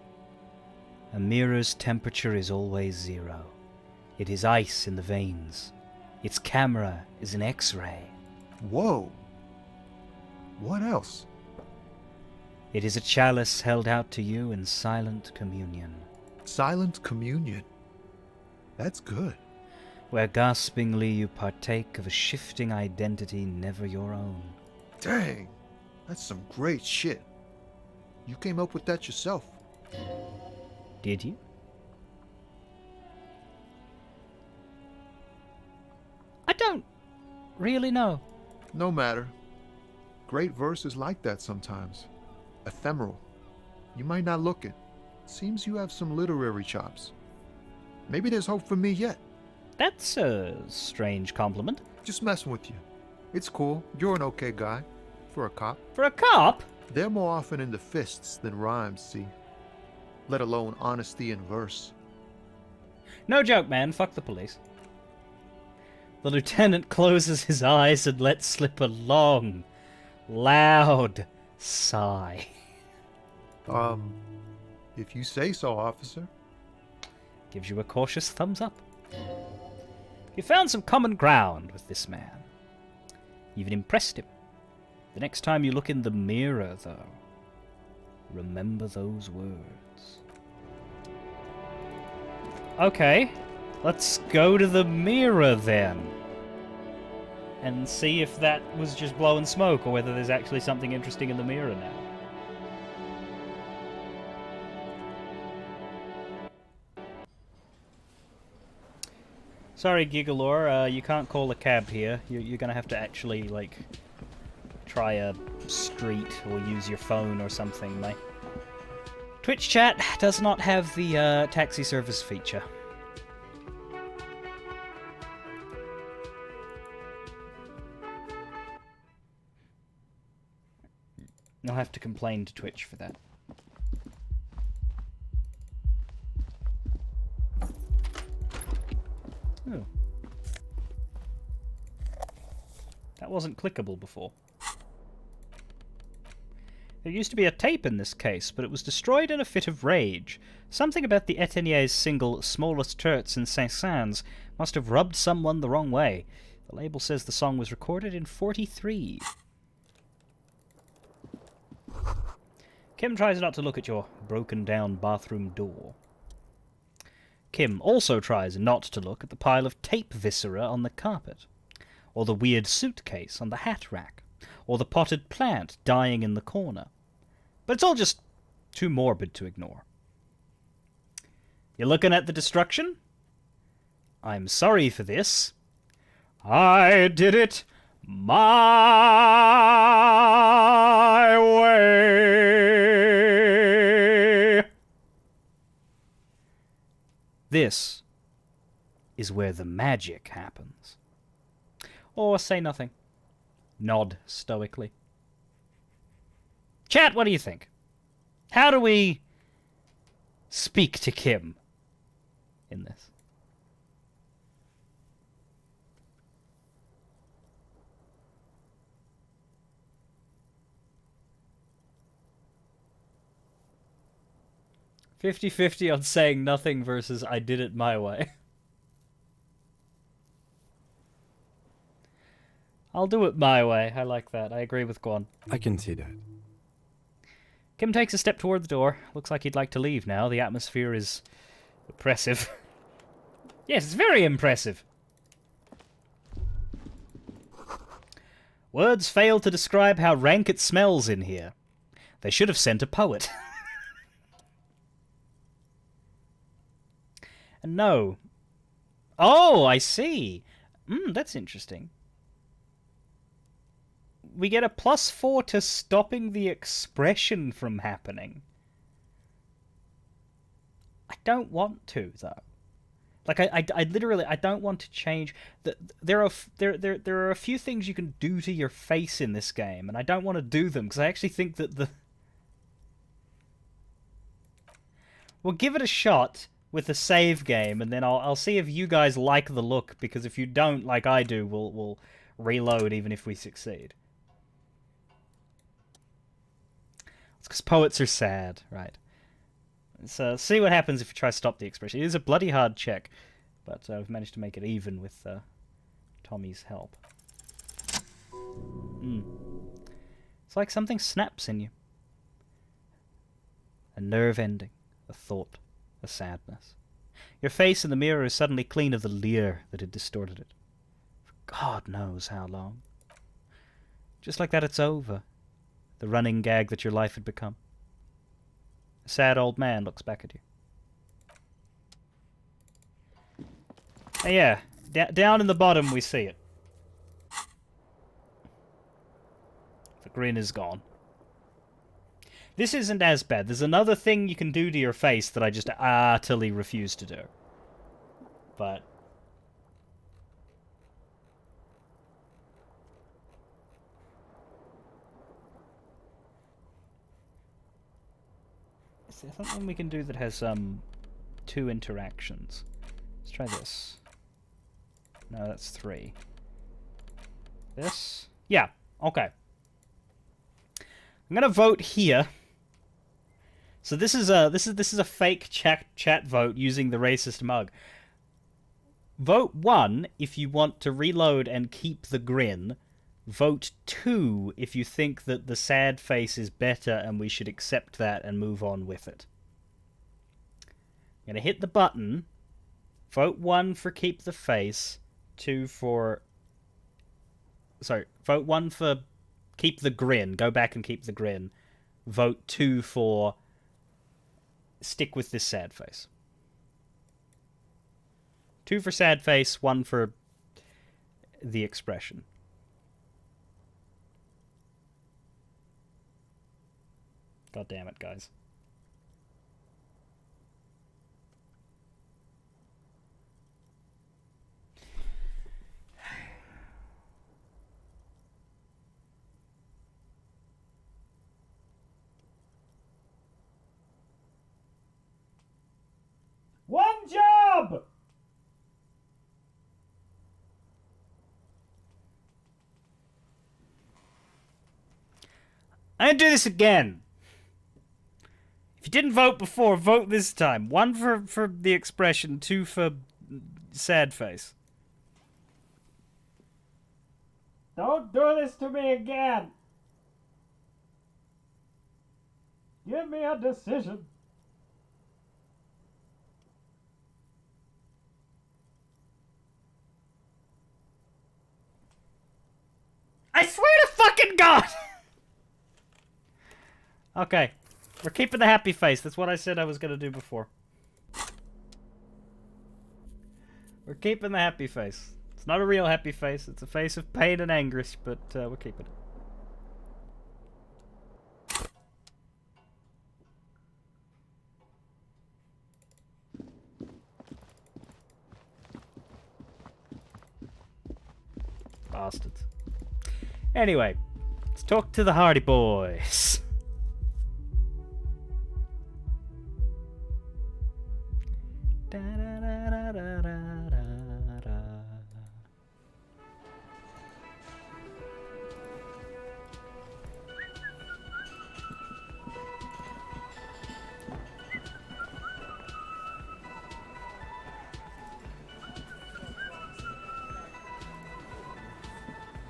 a mirror's temperature is always 0. It is ice in the veins. Its camera is an X-ray. Whoa. What else? It is a chalice held out to you in silent communion. Silent communion. That's good. Where gaspingly you partake of a shifting identity never your own. Dang, that's some great shit. You came up with that yourself. Did you? I don't really know. No matter. Great verse is like that sometimes. Ephemeral. You might not look it. Seems you have some literary chops. Maybe there's hope for me yet. That's a strange compliment. Just messing with you. It's cool. You're an okay guy. For a cop. For a cop? They're more often into fists than rhymes, see? Let alone honesty in verse. No joke, man. Fuck the police. The lieutenant closes his eyes and lets slip a long, loud sigh. If you say so, officer. Gives you a cautious thumbs up. You found some common ground with this man. You even impressed him. The next time you look in the mirror, though, remember those words. Okay, let's go to the mirror then. And see if that was just blowing smoke or whether there's actually something interesting in the mirror now. Sorry, Gigalore, you can't call a cab here. You're gonna have to actually, like, try a street or use your phone or something, mate. Twitch chat does not have the taxi service feature. I'll have to complain to Twitch for that. Oh. That wasn't clickable before. There used to be a tape in this case, but it was destroyed in a fit of rage. Something about the Etenier's single Smallest Turts in Saint-Saëns must have rubbed someone the wrong way. The label says the song was recorded in '43. Kim tries not to look at your broken-down bathroom door. Kim also tries not to look at the pile of tape viscera on the carpet, or the weird suitcase on the hat rack, or the potted plant dying in the corner. But it's all just too morbid to ignore. You're looking at the destruction? I'm sorry for this. I did it my way. This is where the magic happens. Or say nothing. Nod stoically. Chat, what do you think? How do we speak to Kim in this? "50-50 on saying nothing versus I did it my way." I'll do it my way. I like that. I agree with Guan. I can see that. Kim takes a step toward the door. Looks like he'd like to leave now. The atmosphere is oppressive. Yes, it's very impressive. Words fail to describe how rank it smells in here. They should have sent a poet. And no. Oh, I see. That's interesting. We get a +4 to stopping the expression from happening. I don't want to, though. Like, I literally, I don't want to change. There are a few things you can do to your face in this game, and I don't want to do them, because I actually think that the... We'll give it a shot with a save game, and then I'll see if you guys like the look, because if you don't, like I do, we'll reload even if we succeed. It's because poets are sad, right? So see what happens if you try to stop the expression. It is a bloody hard check, but we've managed to make it even with Tommy's help. It's like something snaps in you. A nerve ending, a thought, a sadness. Your face in the mirror is suddenly clean of the leer that had distorted it. For God knows how long. Just like that, it's over. The running gag that your life had become. A sad old man looks back at you. And yeah, down in the bottom we see it. The grin is gone. This isn't as bad. There's another thing you can do to your face that I just utterly refuse to do. But... is there something we can do that has, 2 interactions? Let's try this. No, that's 3. This? Yeah, okay. I'm gonna vote here. So this is a fake chat vote using the racist mug. Vote 1 if you want to reload and keep the grin. Vote 2 if you think that the sad face is better and we should accept that and move on with it. I'm gonna hit the button. Vote 1 for keep the face. 2 for... sorry, vote 1 for keep the grin. Go back and keep the grin. Vote 2 for stick with this sad face. 2 for sad face, 1 for the expression. God damn it, guys. One job! I'm gonna do this again. If you didn't vote before, vote this time. 1 for the expression, 2 for sad face. Don't do this to me again. Give me a decision. I swear to fucking God! Okay. We're keeping the happy face. That's what I said I was going to do before. We're keeping the happy face. It's not a real happy face. It's a face of pain and anguish, but we're keeping it. Bastards. Anyway, let's talk to the Hardy Boys.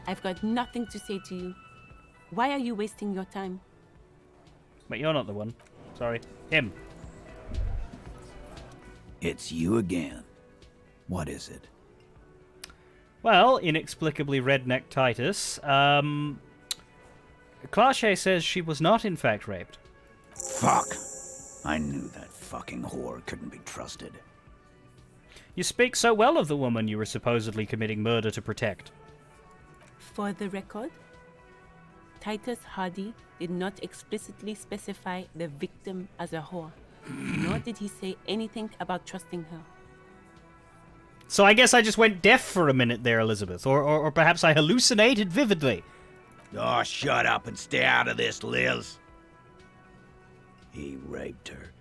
I've got nothing to say to you. Why are you wasting your time? But you're not the one. Sorry. Him. It's you again. What is it? Well, inexplicably redneck Titus, Clache says she was not in fact raped. Fuck! I knew that fucking whore couldn't be trusted. You speak so well of the woman you were supposedly committing murder to protect. For the record, Titus Hardy did not explicitly specify the victim as a whore, nor did he say anything about trusting her. So I guess I just went deaf for a minute there, Elizabeth, or perhaps I hallucinated vividly. Oh, shut up and stay out of this, Liz. He raped her.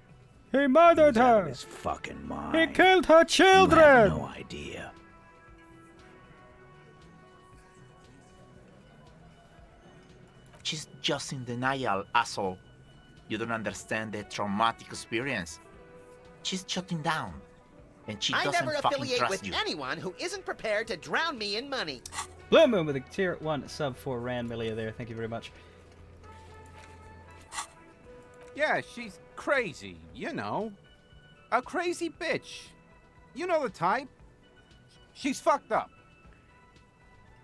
He murdered He's out of her. his fucking mind. He killed her children. You have no idea. She's just in denial, asshole. You don't understand the traumatic experience. She's shutting down. and she I doesn't never fucking affiliate trust with you. anyone who isn't prepared to drown me in money. Blue Moon with a tier 1 sub for Rand Millia there. Thank you very much. Yeah, she's crazy, you know. A crazy bitch. You know the type. She's fucked up.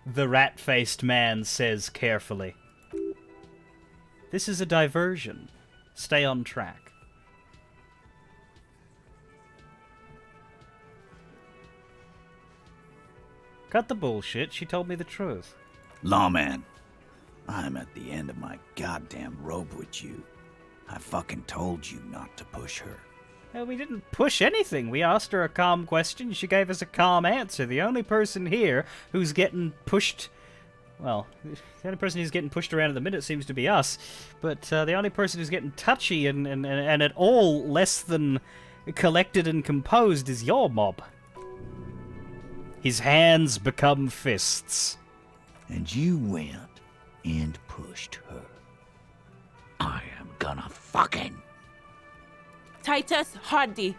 The rat-faced man says carefully. This is a diversion. Stay on track. Cut the bullshit. She told me the truth. Lawman, I'm at the end of my goddamn rope with you. I fucking told you not to push her. We didn't push anything. We asked her a calm question. She gave us a calm answer. The only person here who's getting pushed... Well, the only person who's getting pushed around at the minute seems to be us. But the only person who's getting touchy and at all less than collected and composed is your mob. His hands become fists. And you went and pushed her. I am gonna fucking... Titus Hardy.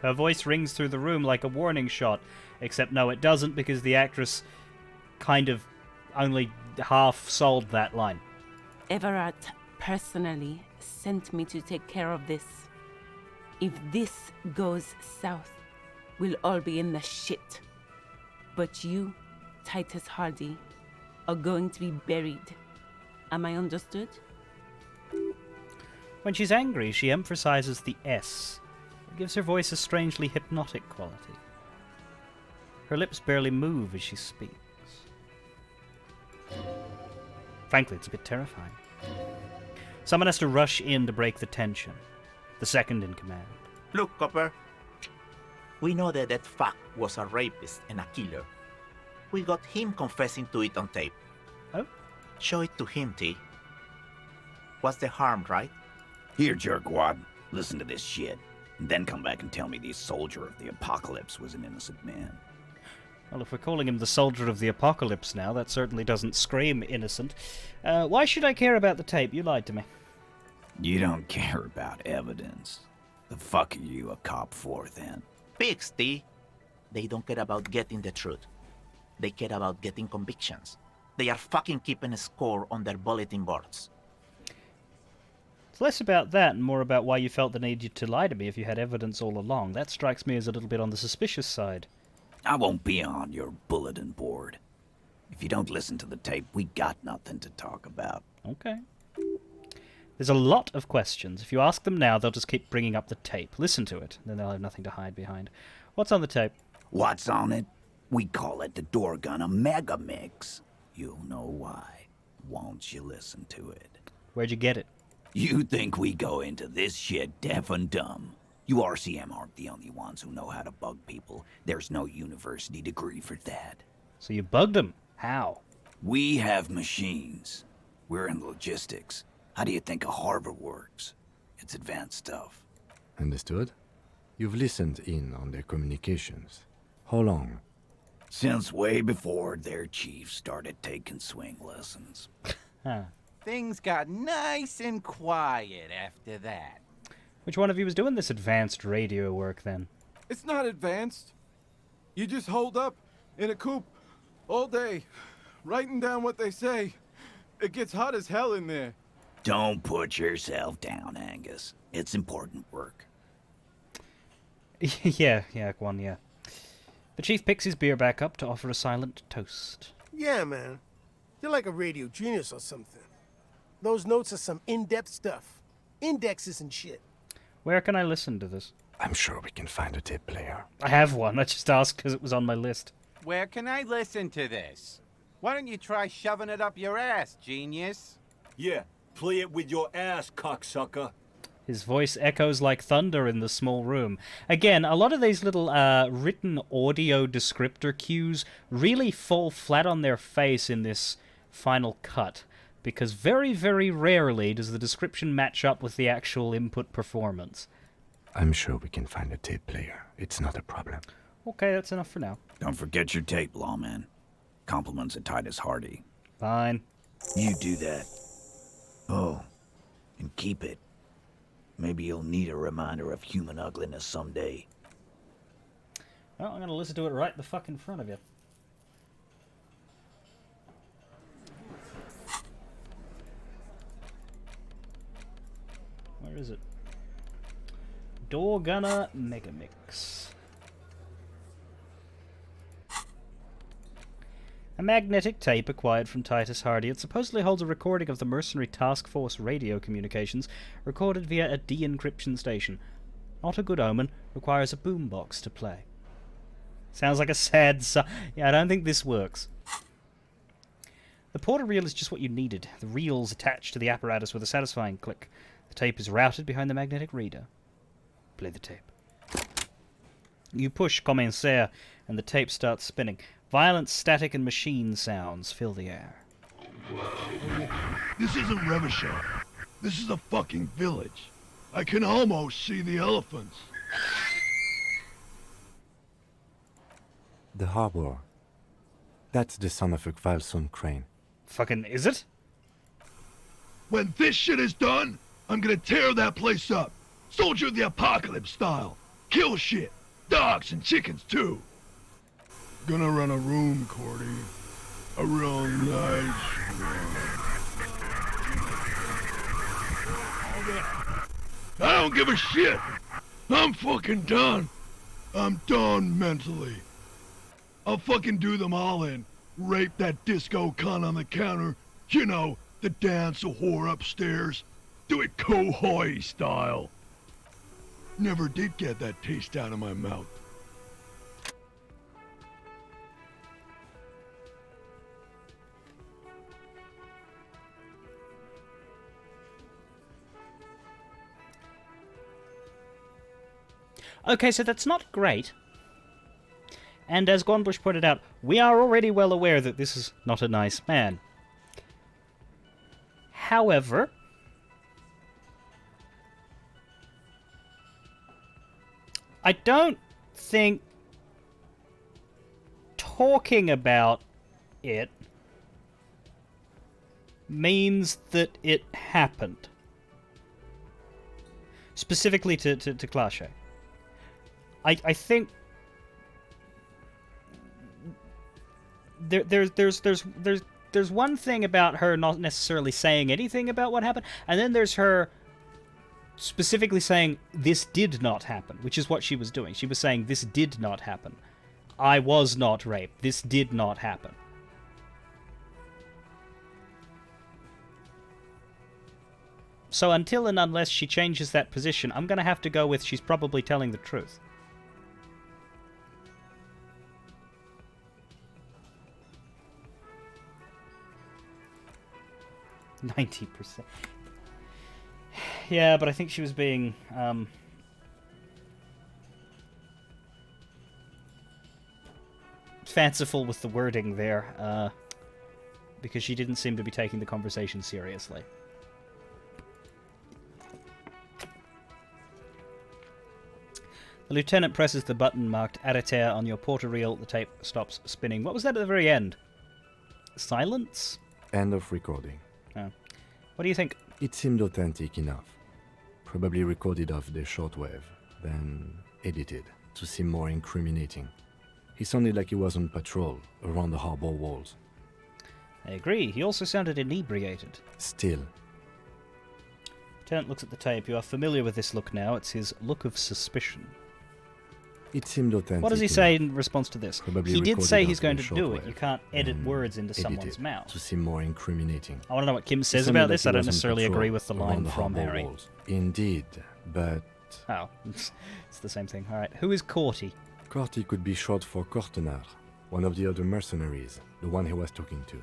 Her voice rings through the room like a warning shot. Except no, it doesn't, because the actress kind of only half sold that line. Everett personally sent me to take care of this. If this goes south, we'll all be in the shit. But you, Titus Hardy, are going to be buried. Am I understood? When she's angry, she emphasizes the S. It gives her voice a strangely hypnotic quality. Her lips barely move as she speaks. Frankly, it's a bit terrifying. Someone has to rush in to break the tension. The second in command. Look, Copper. We know that fuck was a rapist and a killer. We got him confessing to it on tape. Oh? Show it to him, T. What's the harm, right? Here, jerkwad, listen to this shit, and then come back and tell me the soldier of the apocalypse was an innocent man. Well, if we're calling him the soldier of the apocalypse now, that certainly doesn't scream innocent. Why should I care about the tape? You lied to me. You don't care about evidence. The fuck are you a cop for, then? Pigs, T. They don't care about getting the truth. They care about getting convictions. They are fucking keeping a score on their bulletin boards. It's less about that and more about why you felt the need to lie to me if you had evidence all along. That strikes me as a little bit on the suspicious side. I won't be on your bulletin board. If you don't listen to the tape, we got nothing to talk about. Okay. There's a lot of questions. If you ask them now, they'll just keep bringing up the tape. Listen to it, then they'll have nothing to hide behind. What's on the tape? What's on it? We call it the door gun a mega mix. You'll know why once you listen to it. Where'd you get it? You think we go into this shit deaf and dumb? You RCM aren't the only ones who know how to bug people. There's no university degree for that. So you bugged them? How? We have machines. We're in logistics. How do you think a harbor works? It's advanced stuff. Understood? You've listened in on their communications. How long? Since way before their chief started taking swing lessons. Huh. Things got nice and quiet after that. Which one of you was doing this advanced radio work, then? It's not advanced. You just hold up in a coop all day, writing down what they say. It gets hot as hell in there. Don't put yourself down, Angus. It's important work. yeah, Kwan, yeah. The chief picks his beer back up to offer a silent toast. Yeah, man. You're like a radio genius or something. Those notes are some in-depth stuff. Indexes and shit. Where can I listen to this? I'm sure we can find a tape player. I have one. I just asked because it was on my list. Where can I listen to this? Why don't you try shoving it up your ass, genius? Yeah, play it with your ass, cocksucker. His voice echoes like thunder in the small room. Again, a lot of these little written audio descriptor cues really fall flat on their face in this final cut, because very, very rarely does the description match up with the actual input performance. I'm sure we can find a tape player. It's not a problem. Okay, that's enough for now. Don't forget your tape, lawman. Compliments of Titus Hardy. Fine. You do that. Oh, and keep it. Maybe you'll need a reminder of human ugliness someday. Oh, I'm going to listen to it right the fuck in front of you. Where is it? Door Gunner Megamix. A magnetic tape acquired from Titus Hardy. It supposedly holds a recording of the Mercenary Task Force radio communications, recorded via a de-encryption station. Not a good omen. Requires a boombox to play. Sounds like a sad yeah, I don't think this works. The portal reel is just what you needed. The reels attached to the apparatus with a satisfying click. The tape is routed behind the magnetic reader. Play the tape. You push Commencer, and the tape starts spinning. Violent static and machine sounds fill the air. This isn't Revachol. This is a fucking village. I can almost see the elephants. The harbor. That's the son of a Kvalson crane. Fucking is it? When this shit is done, I'm gonna tear that place up. Soldier of the Apocalypse style. Kill shit. Dogs and chickens too. Gonna run a room, Cordy. A real nice one. I don't give a shit. I'm fucking done. I'm done mentally. I'll fucking do them all in. Rape that disco cunt on the counter. You know, the dance a whore upstairs. Do it Kohoi style. Never did get that taste out of my mouth. Okay, so that's not great. And as Gonbush pointed out, we are already well aware that this is not a nice man. However, I don't think talking about it means that it happened. Specifically to Clache. I think there's one thing about her not necessarily saying anything about what happened, and then there's her specifically saying this did not happen, which is what she was doing. She was saying this did not happen. I was not raped. This did not happen. So until and unless she changes that position, I'm going to have to go with she's probably telling the truth. 90%. Yeah, but I think she was being fanciful with the wording there, because she didn't seem to be taking the conversation seriously. The lieutenant presses the button marked Arrêter on your porter reel. The tape stops spinning. What was that at the very end? Silence? End of recording. Oh. What do you think? It seemed authentic enough. Probably recorded off the shortwave, then edited to seem more incriminating. He sounded like he was on patrol around the harbor walls. I agree. He also sounded inebriated. Still. Lieutenant looks at the tape. You are familiar with this look now. It's his look of suspicion. It seemed authentic. What does he say in response to this? Probably he did say he's going the to do it. shortwave, You can't edit words into someone's mouth. To seem more incriminating. I want to know what Kim says It about sounded this. like I he don't was on necessarily patrol agree with the line around the from harbor Harry. walls. Indeed, but... Oh, it's the same thing. Alright, who is Corty? Corty could be short for Cortenard, one of the other mercenaries, the one he was talking to.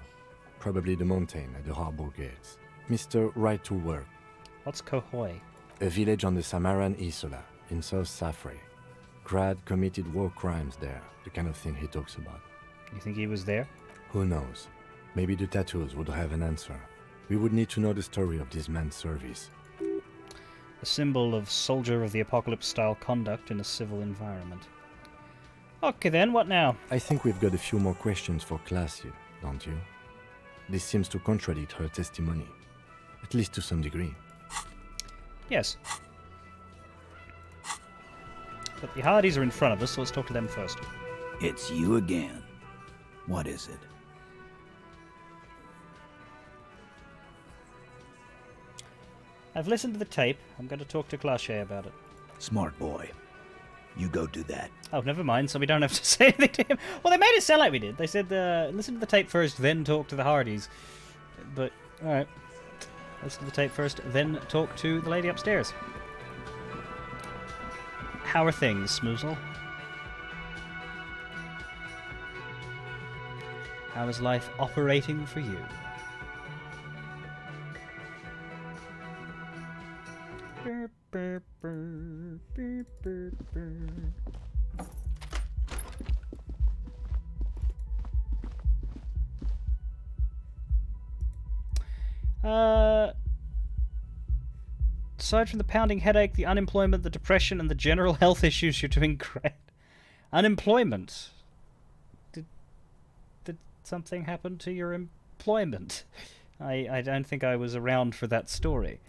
Probably the mountain at the harbor gates. Mr. Right to Work. What's Kohoi? A village on the Samaran Isola, in South Safre. Grad committed war crimes there, the kind of thing he talks about. You think he was there? Who knows? Maybe the tattoos would have an answer. We would need to know the story of this man's service. A symbol of soldier of the apocalypse-style conduct in a civil environment. Okay then, what now? I think we've got a few more questions for Claudia, don't you? This seems to contradict her testimony, at least to some degree. Yes. But the Hardys are in front of us, so let's talk to them first. It's you again. What is it? I've listened to the tape. I'm going to talk to Clache about it. Smart boy. You go do that. Oh, never mind, so we don't have to say anything to him. Well, they made it sound like we did. They said, listen to the tape first, then talk to the Hardys. But, alright. Listen to the tape first, then talk to the lady upstairs. How are things, Smoozle? How is life operating for you? Aside from the pounding headache, the unemployment, the depression, and the general health issues, you're doing great. Unemployment? Did something happen to your employment? I don't think I was around for that story.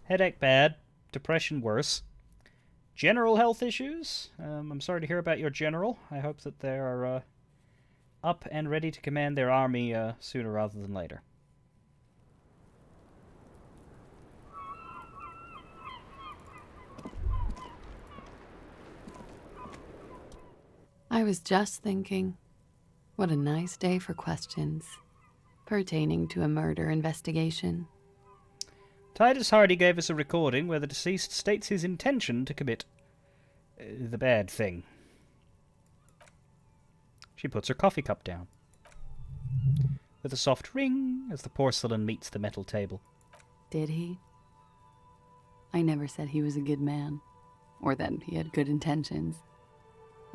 Headache bad, depression worse. General health issues? I'm sorry to hear about your general. I hope that they are up and ready to command their army sooner rather than later. I was just thinking, what a nice day for questions pertaining to a murder investigation. Titus Hardy gave us a recording where the deceased states his intention to commit the bad thing. She puts her coffee cup down, with a soft ring as the porcelain meets the metal table. Did he? I never said he was a good man, or that he had good intentions.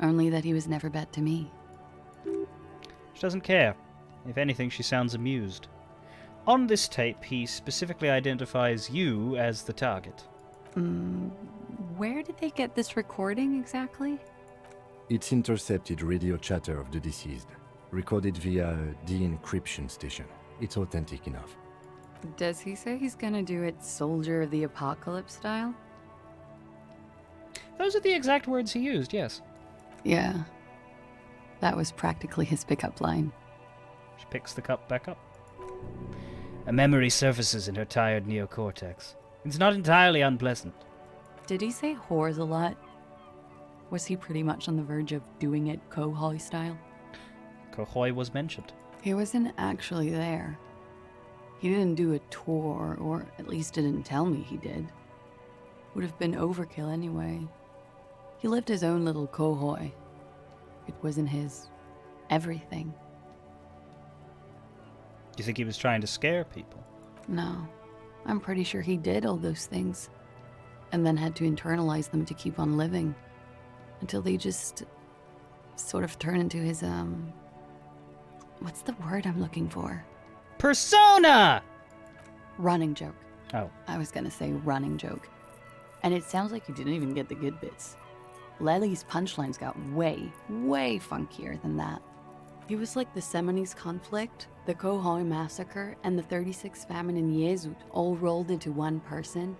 Only that he was never bad to me. She doesn't care. If anything, she sounds amused. On this tape, he specifically identifies you as the target. Where did they get this recording exactly? It's intercepted radio chatter of the deceased, recorded via a de-encryption station. It's authentic enough. Does he say he's gonna do it Soldier of the Apocalypse style? Those are the exact words he used, yes. Yeah. That was practically his pickup line. She picks the cup back up. A memory surfaces in her tired neocortex. It's not entirely unpleasant. Did he say whores a lot? Was he pretty much on the verge of doing it Kohoi style? Kohoi was mentioned. He wasn't actually there. He didn't do a tour, or at least didn't tell me he did. Would have been overkill anyway. He lived his own little Kohoi. It wasn't his everything. Do you think he was trying to scare people? No. I'm pretty sure he did all those things. And then had to internalize them to keep on living. Until they just sort of turn into his, what's the word I'm looking for? Persona! Running joke. Oh. I was gonna say running joke. And it sounds like you didn't even get the good bits. Lely's punchlines got way, way funkier than that. He was like the Seminoles conflict, the Kohoi massacre, and the 36 famine in Yezut all rolled into one person,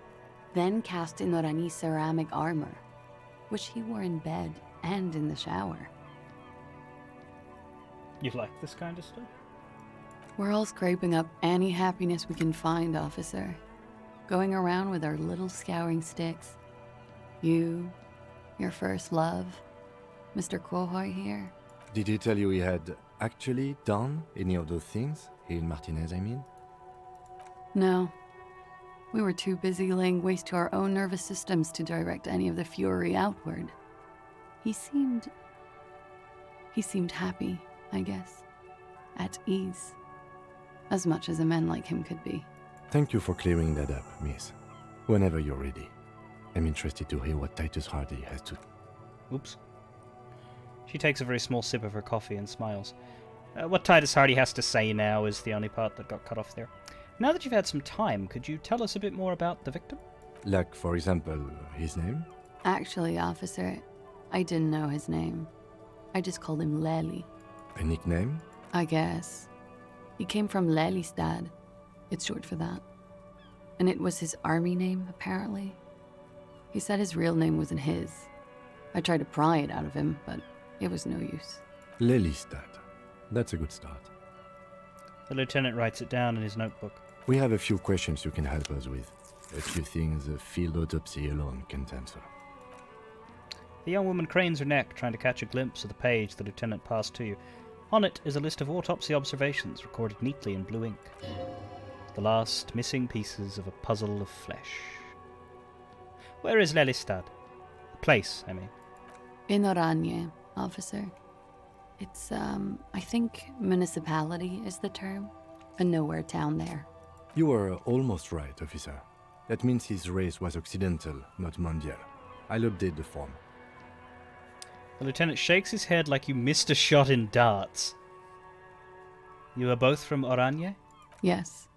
then cast in Norani ceramic armor, which he wore in bed and in the shower. You like this kind of stuff? We're all scraping up any happiness we can find, officer. Going around with our little scouring sticks. You, your first love, Mr. Kohoi here. Did he tell you he had actually done any of those things? He and Martinez, I mean? No. We were too busy laying waste to our own nervous systems to direct any of the fury outward. He seemed happy, I guess. At ease. As much as a man like him could be. Thank you for clearing that up, miss. Whenever you're ready. I'm interested to hear what Titus Hardy has to... Oops. She takes a very small sip of her coffee and smiles. What Titus Hardy has to say now is the only part that got cut off there. Now that you've had some time, could you tell us a bit more about the victim? Like, for example, his name? Actually, officer, I didn't know his name. I just called him Lely. A nickname? I guess. He came from Lelystad. It's short for that. And it was his army name, apparently. He said his real name wasn't his. I tried to pry it out of him, but it was no use. Lelystad. That's a good start. The lieutenant writes it down in his notebook. We have a few questions you can help us with. A few things a field autopsy alone can't answer. The young woman cranes her neck, trying to catch a glimpse of the page the lieutenant passed to you. On it is a list of autopsy observations, recorded neatly in blue ink. The last missing pieces of a puzzle of flesh. Where is Lelystad? The place, I mean. In Oranje, officer. It's, I think municipality is the term. A nowhere town there. You were almost right, officer. That means his race was occidental, not mondial. I'll update the form. The lieutenant shakes his head like you missed a shot in darts. You are both from Oranje? Yes.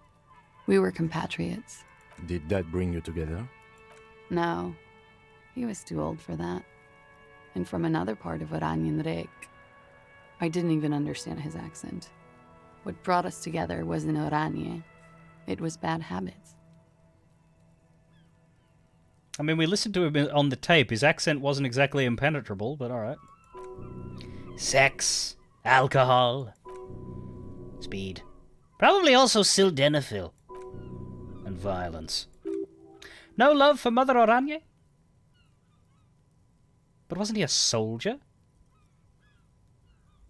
We were compatriots. Did that bring you together? No. He was too old for that. And from another part of Oranjenrijk. I didn't even understand his accent. What brought us together wasn't Oranje. It was bad habits. I mean, we listened to him on the tape. His accent wasn't exactly impenetrable, but alright. Sex, alcohol, speed. Probably also sildenafil. And violence. No love for Mother Oranje? But wasn't he a soldier?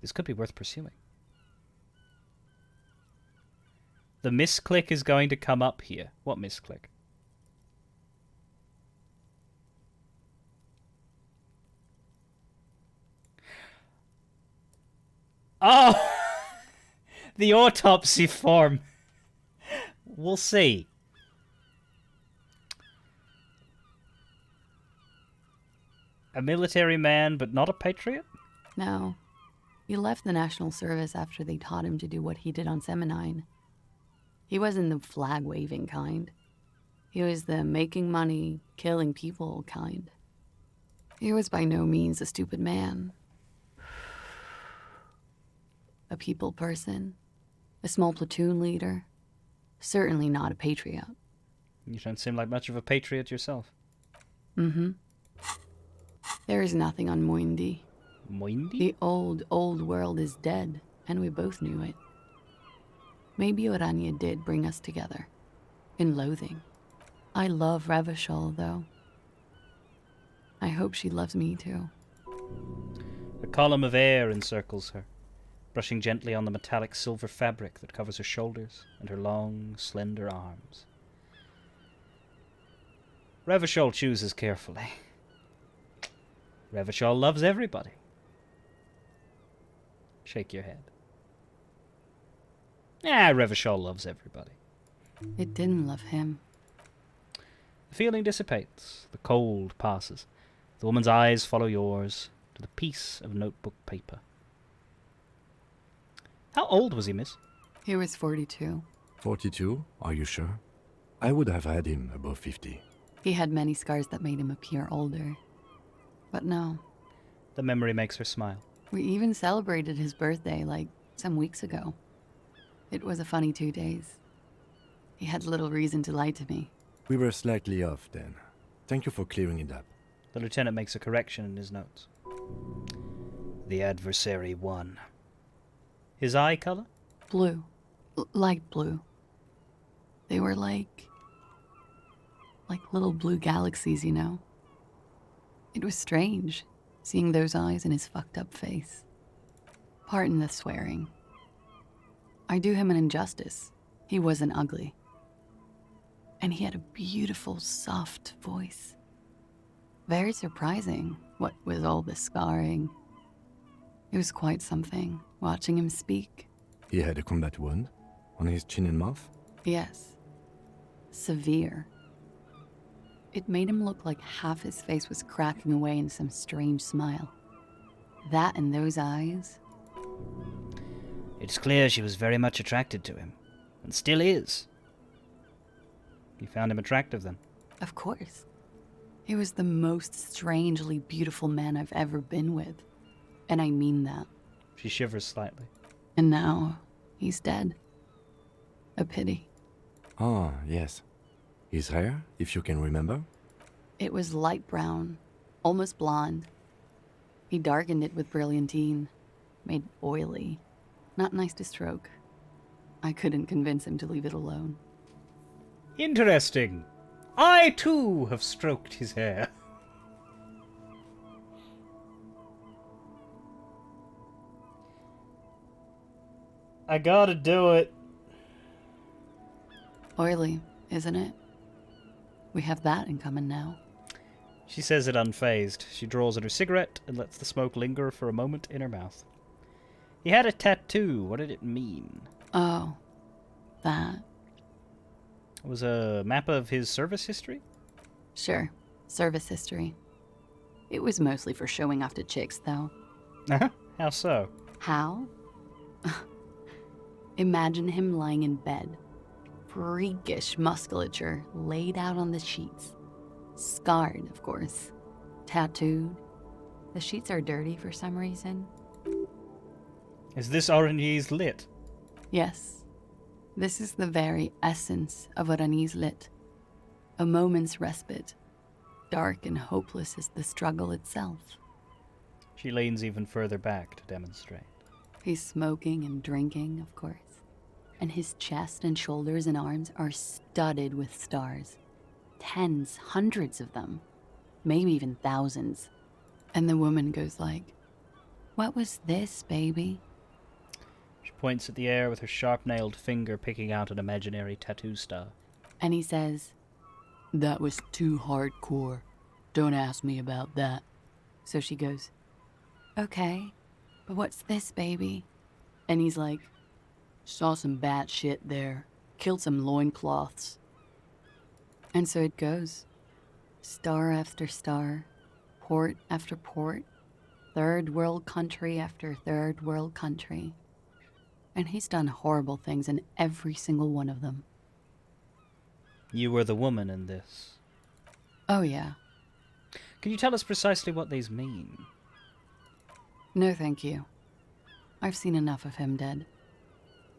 This could be worth pursuing. The misclick is going to come up here. What misclick? Oh! The autopsy form. We'll see. A military man, but not a patriot? No. He left the National Service after they taught him to do what he did on Seminine. He wasn't the flag-waving kind. He was the making money, killing people kind. He was by no means a stupid man. A people person. A small platoon leader. Certainly not a patriot. You don't seem like much of a patriot yourself. Mm-hmm. There is nothing on Moindi. Moindi? The old world is dead, and we both knew it. Maybe Oranje did bring us together. In loathing. I love Revachol, though. I hope she loves me, too. A column of air encircles her, brushing gently on the metallic silver fabric that covers her shoulders and her long, slender arms. Revachol chooses carefully. Revachol loves everybody. Shake your head. Revachol loves everybody. It didn't love him. The feeling dissipates. The cold passes. The woman's eyes follow yours to the piece of notebook paper. How old was he, miss? He was 42. 42? Are you sure? I would have had him above 50. He had many scars that made him appear older. But no. The memory makes her smile. We even celebrated his birthday, like, some weeks ago. It was a funny 2 days. He had little reason to lie to me. We were slightly off then. Thank you for clearing it up. The lieutenant makes a correction in his notes. The adversary won. His eye color? Blue. Light blue. They were like little blue galaxies, you know? It was strange, seeing those eyes in his fucked up face. Pardon the swearing. I do him an injustice. He wasn't ugly. And he had a beautiful, soft voice. Very surprising, what with all the scarring. It was quite something, watching him speak. He had a combat wound on his chin and mouth? Yes. Severe. It made him look like half his face was cracking away in some strange smile. That and those eyes. It's clear she was very much attracted to him, and still is. You found him attractive, then? Of course. He was the most strangely beautiful man I've ever been with. And I mean that. She shivers slightly. And now, he's dead. A pity. Ah, yes. His hair, if you can remember? It was light brown, almost blonde. He darkened it with brilliantine, made oily. Not nice to stroke. I couldn't convince him to leave it alone. Interesting. I, too, have stroked his hair. I gotta do it. Oily, isn't it? We have that in common now. She says it unfazed. She draws on her cigarette and lets the smoke linger for a moment in her mouth. He had a tattoo. What did it mean? Oh, that. It was a map of his service history? Sure, service history. It was mostly for showing off to chicks, though. Uh-huh. How so? How? Imagine him lying in bed. Freakish musculature laid out on the sheets. Scarred, of course. Tattooed. The sheets are dirty for some reason. Is this Orange's lit? Yes. This is the very essence of Orange's lit. A moment's respite. Dark and hopeless as the struggle itself. She leans even further back to demonstrate. He's smoking and drinking, of course. And his chest and shoulders and arms are studded with stars. Tens, hundreds of them. Maybe even thousands. And the woman goes like, "What was this, baby?" She points at the air with her sharp-nailed finger picking out an imaginary tattoo star. And he says, "That was too hardcore. Don't ask me about that." So she goes, "Okay, but what's this, baby?" And he's like, "Saw some bat shit there. Killed some loincloths." And so it goes. Star after star, port after port, third world country after third world country. And he's done horrible things in every single one of them. You were the woman in this. Oh, yeah. Can you tell us precisely what these mean? No, thank you. I've seen enough of him dead.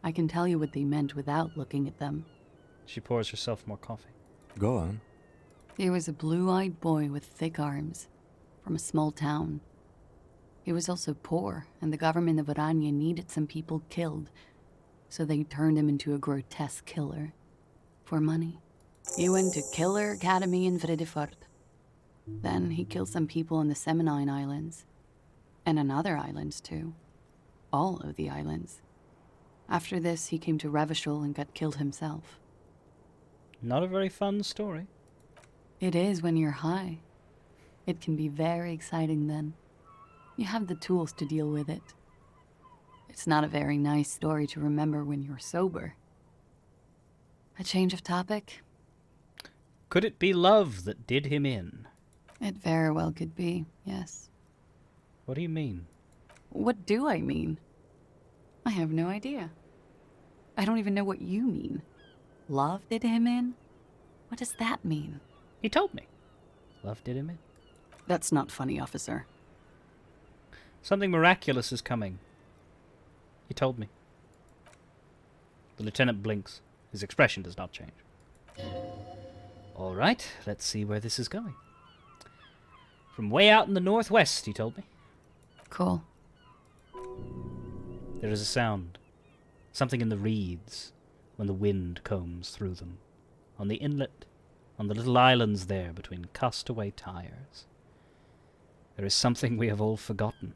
I can tell you what they meant without looking at them. She pours herself more coffee. Go on. He was a blue-eyed boy with thick arms, from a small town. He was also poor, and the government of Oranje needed some people killed, so they turned him into a grotesque killer. For money. He went to Killer Academy in Vredefort. Then he killed some people in the Semenine Islands. And on other islands, too. All of the islands. After this, he came to Revachol and got killed himself. Not a very fun story. It is when you're high. It can be very exciting then. You have the tools to deal with it. It's not a very nice story to remember when you're sober. A change of topic? Could it be love that did him in? It very well could be, yes. What do you mean? What do I mean? I have no idea. I don't even know what you mean. Love did him in? What does that mean? He told me. Love did him in. That's not funny, officer. Something miraculous is coming. He told me. The lieutenant blinks. His expression does not change. All right, let's see where this is going. From way out in the northwest, he told me. Cool. There is a sound. Something in the reeds when the wind combs through them. On the inlet, on the little islands there between castaway tires. There is something we have all forgotten.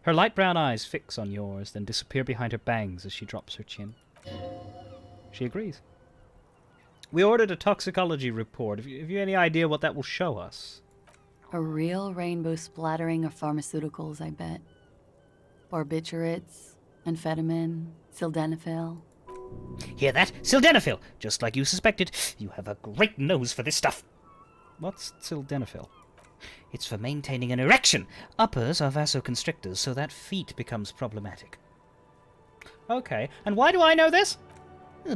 Her light brown eyes fix on yours, then disappear behind her bangs as she drops her chin. She agrees. We ordered a toxicology report. Have you any idea what that will show us? A real rainbow splattering of pharmaceuticals, I bet. Barbiturates, amphetamine, sildenafil. Hear that? Sildenafil! Just like you suspected. You have a great nose for this stuff. What's sildenafil? It's for maintaining an erection. Uppers are vasoconstrictors, so that feet becomes problematic. Okay, and why do I know this?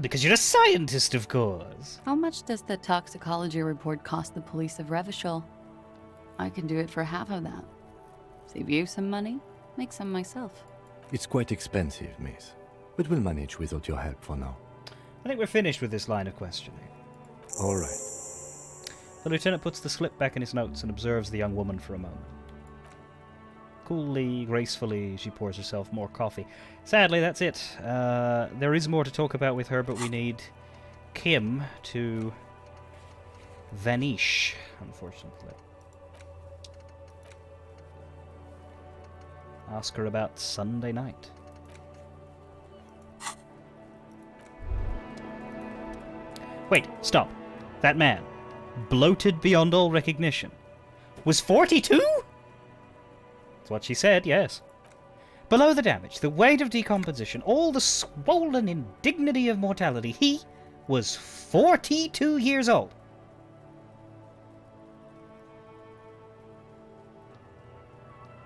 Because you're a scientist, of course. How much does the toxicology report cost the police of Revachol? I can do it for half of that. Save you some money, make some myself. It's quite expensive, miss. But we'll manage without your help for now. I think we're finished with this line of questioning. All right. The lieutenant puts the slip back in his notes and observes the young woman for a moment. Coolly, gracefully, she pours herself more coffee. Sadly, that's it. There is more to talk about with her, but we need Kim to vanish, unfortunately. Ask her about Sunday night. Wait, stop. That man, bloated beyond all recognition, was 42? That's what she said, yes. Below the damage, the weight of decomposition, all the swollen indignity of mortality, he was 42 years old.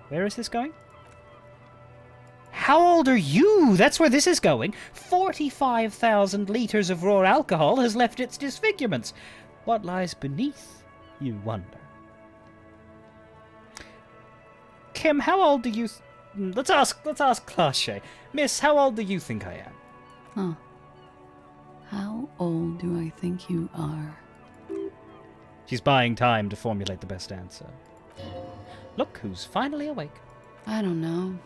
Where is this going? How old are you? That's where this is going. 45,000 litres of raw alcohol has left its disfigurements. What lies beneath, you wonder? Kim, how old do you... Let's ask Clache. Miss, how old do you think I am? Huh. How old do I think you are? She's buying time to formulate the best answer. Look who's finally awake. I don't know.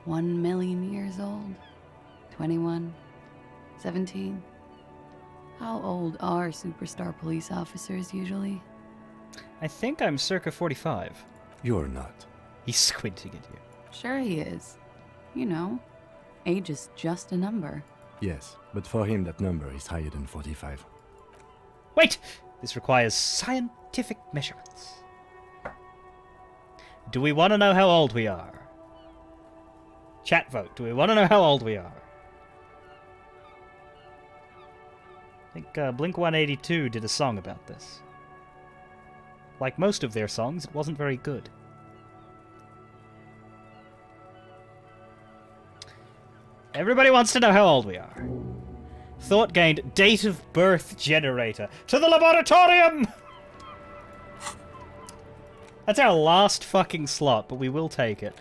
1 million years old? 21? 17? How old are superstar police officers usually? I think I'm circa 45. You're not. He's squinting at you. Sure he is. You know, age is just a number. Yes, but for him that number is higher than 45. Wait! This requires scientific measurements. Do we want to know how old we are? Chat vote. Do we want to know how old we are? I think Blink-182 did a song about this. Like most of their songs, it wasn't very good. Everybody wants to know how old we are. Thought gained date of birth generator. To the laboratorium! That's our last fucking slot, but we will take it.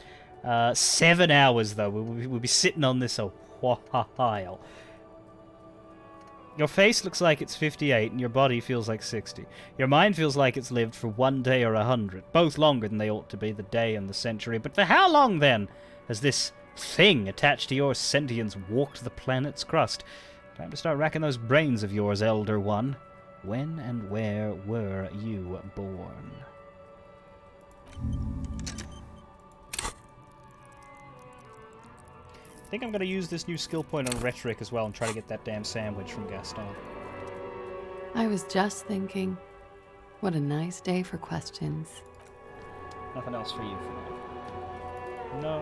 7 hours, though. We'll be sitting on this a while. Your face looks like it's 58, and your body feels like 60. Your mind feels like it's lived for 1 day or 100. Both longer than they ought to be, the day and the century. But for how long, then, has this thing attached to your sentience walked the planet's crust? Time to start racking those brains of yours, Elder One. When and where were you born? I think I'm going to use this new skill point on rhetoric as well and try to get that damn sandwich from Gaston. I was just thinking, what a nice day for questions. Nothing else for you for now. No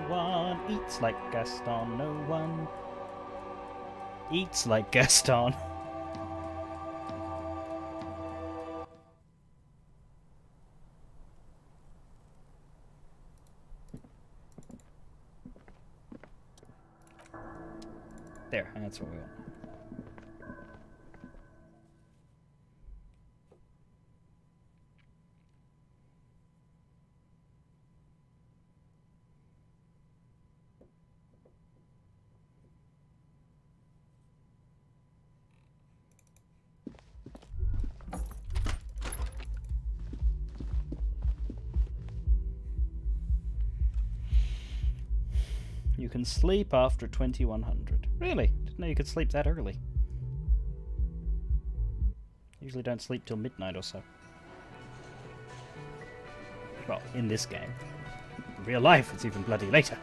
one eats like Gaston. No one eats like Gaston. There, that's what we want. You can sleep after 2100. Really? Didn't know you could sleep that early. Usually don't sleep till midnight or so. Well, in this game. In real life, it's even bloody later.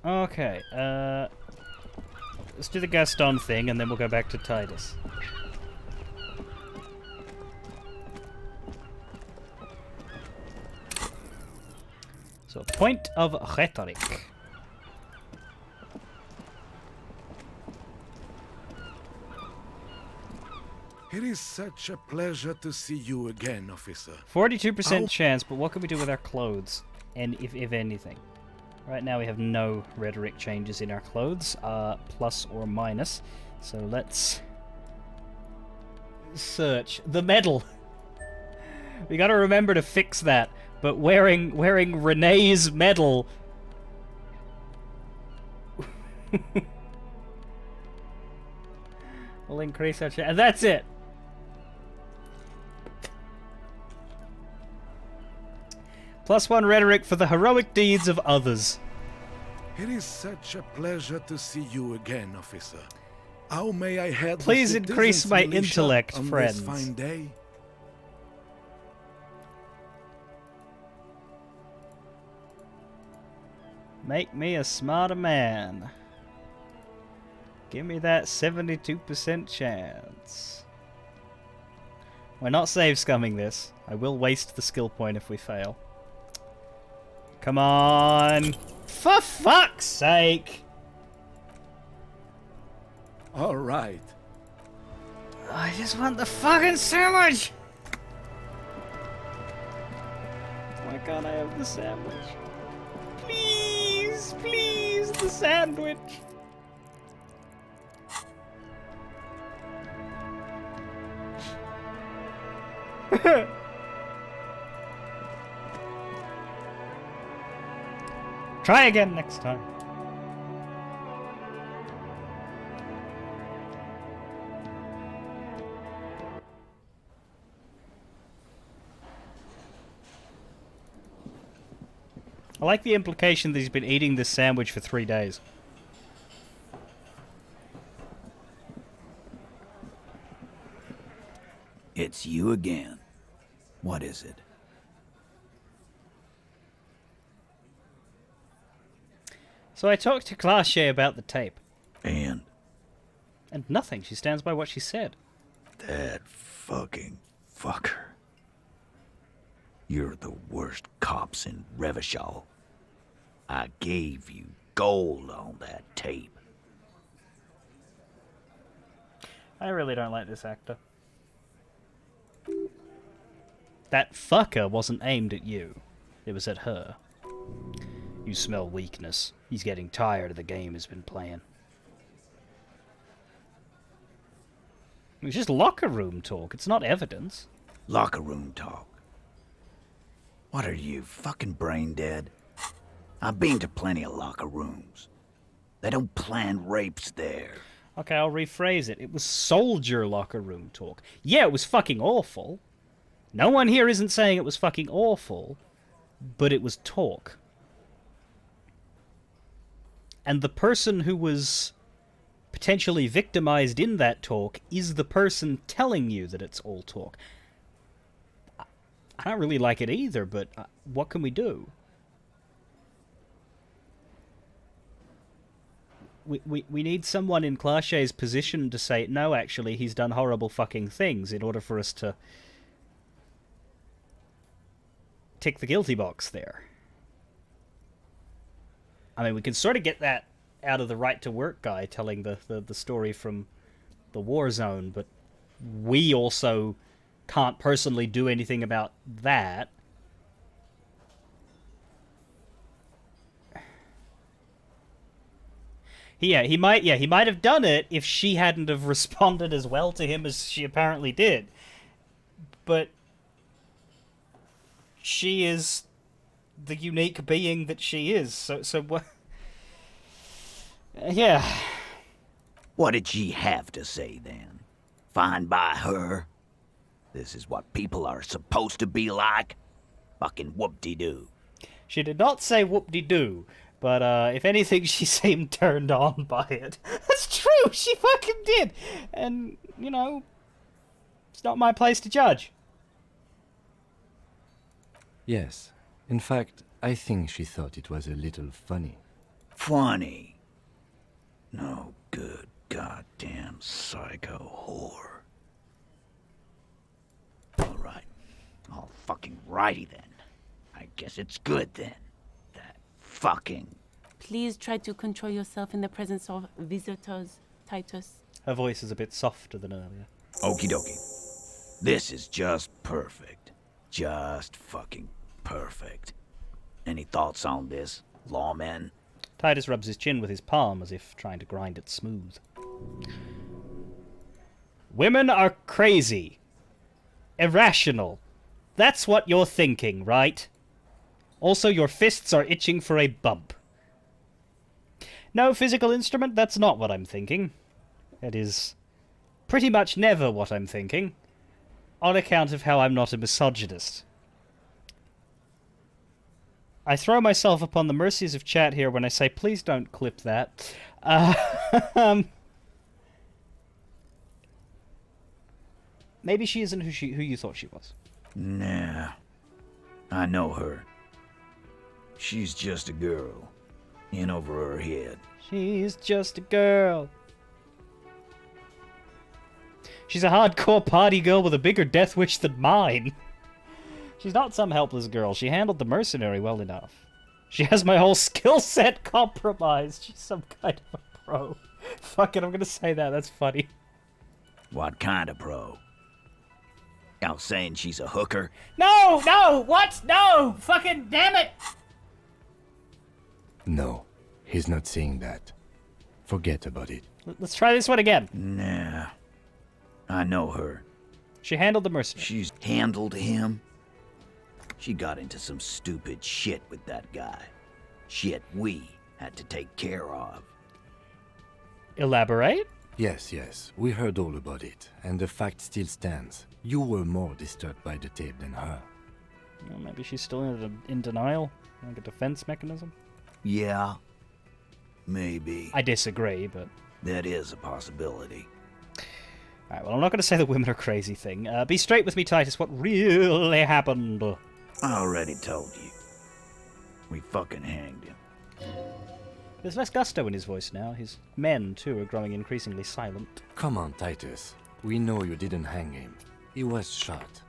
Okay, let's do the Gaston thing and then we'll go back to Titus. So, point of rhetoric. It is such a pleasure to see you again, officer. 42% chance, but what can we do with our clothes? And if anything? Right now we have no rhetoric changes in our clothes, plus or minus. So let's search the medal. We gotta remember to fix that. But wearing Renee's medal will increase our chance. And that's it. +1 rhetoric for the heroic deeds of others. It is such a pleasure to see you again, officer. How may I help? Please the increase citizens' my militia intellect, on friends. This fine day? Make me a smarter man. Give me that 72% chance. We're not save scumming this. I will waste the skill point if we fail. Come on! For fuck's sake! All right. I just want the fucking sandwich! Why can't I have the sandwich? Please, please, the sandwich! Try again next time. I like the implication that he's been eating this sandwich for 3 days. It's you again. What is it? So I talked to Clache about the tape. And? And nothing. She stands by what she said. That fucking fucker. You're the worst cops in Revachol. I gave you gold on that tape. I really don't like this actor. That fucker wasn't aimed at you. It was at her. You smell weakness. He's getting tired of the game he's been playing. It's just locker room talk. It's not evidence. Locker room talk. What are you, fucking brain dead? I've been to plenty of locker rooms. They don't plan rapes there. Okay, I'll rephrase it. It was soldier locker room talk. Yeah, it was fucking awful. No one here isn't saying it was fucking awful, but it was talk. And the person who was potentially victimized in that talk is the person telling you that it's all talk. I don't really like it either, but what can we do? We need someone in Clache's position to say, no, actually, he's done horrible fucking things in order for us to tick the guilty box there. I mean, we can sort of get that out of the right to work guy telling the story from the war zone, but we also can't personally do anything about that. He might have done it if she hadn't have responded as well to him as she apparently did. But she is the unique being that she is. So what? Yeah. What did she have to say then? Fine by her? This is what people are supposed to be like? Fucking whoop-de-doo. She did not say whoop-de-doo, but if anything, she seemed turned on by it. That's true, she fucking did! And, you know, it's not my place to judge. Yes. In fact, I think she thought it was a little funny. Funny? No good goddamn psycho whore. Alright. All fucking righty then. I guess it's good then. That fucking... Please try to control yourself in the presence of visitors, Titus. Her voice is a bit softer than earlier. Okie dokie. This is just perfect. Just fucking perfect. Any thoughts on this? lawmen. Titus rubs his chin with his palm as if trying to grind it smooth. Women are crazy. Irrational. That's what you're thinking, right? Also, your fists are itching for a bump. No physical instrument, that's not what I'm thinking. It is pretty much never what I'm thinking, on account of how I'm not a misogynist. I throw myself upon the mercies of chat here when I say, please don't clip that. Maybe she isn't who you thought she was. Nah. I know her. She's just a girl. In over her head. She's just a girl. She's a hardcore party girl with a bigger death wish than mine. She's not some helpless girl. She handled the mercenary well enough. She has my whole skill set compromised. She's some kind of a pro. Fuck it, I'm gonna say that. That's funny. What kind of pro? Y'all saying she's a hooker? No! No! What? No! Fucking damn it! No, he's not saying that. Forget about it. Let's try this one again. Nah. I know her. She handled the mercenary. She's handled him? She got into some stupid shit with that guy. Shit we had to take care of. Elaborate? Yes, we heard all about it, and the fact still stands. You were more disturbed by the tape than her. Well, maybe she's still in denial, like a defense mechanism. Yeah, maybe. I disagree, but... That is a possibility. Alright, well, I'm not going to say the women are crazy thing. Be straight with me, Titus. What really happened? I already told you. We fucking hanged him. There's less gusto in his voice now. His men, too, are growing increasingly silent. Come on, Titus. We know you didn't hang him. He was shot.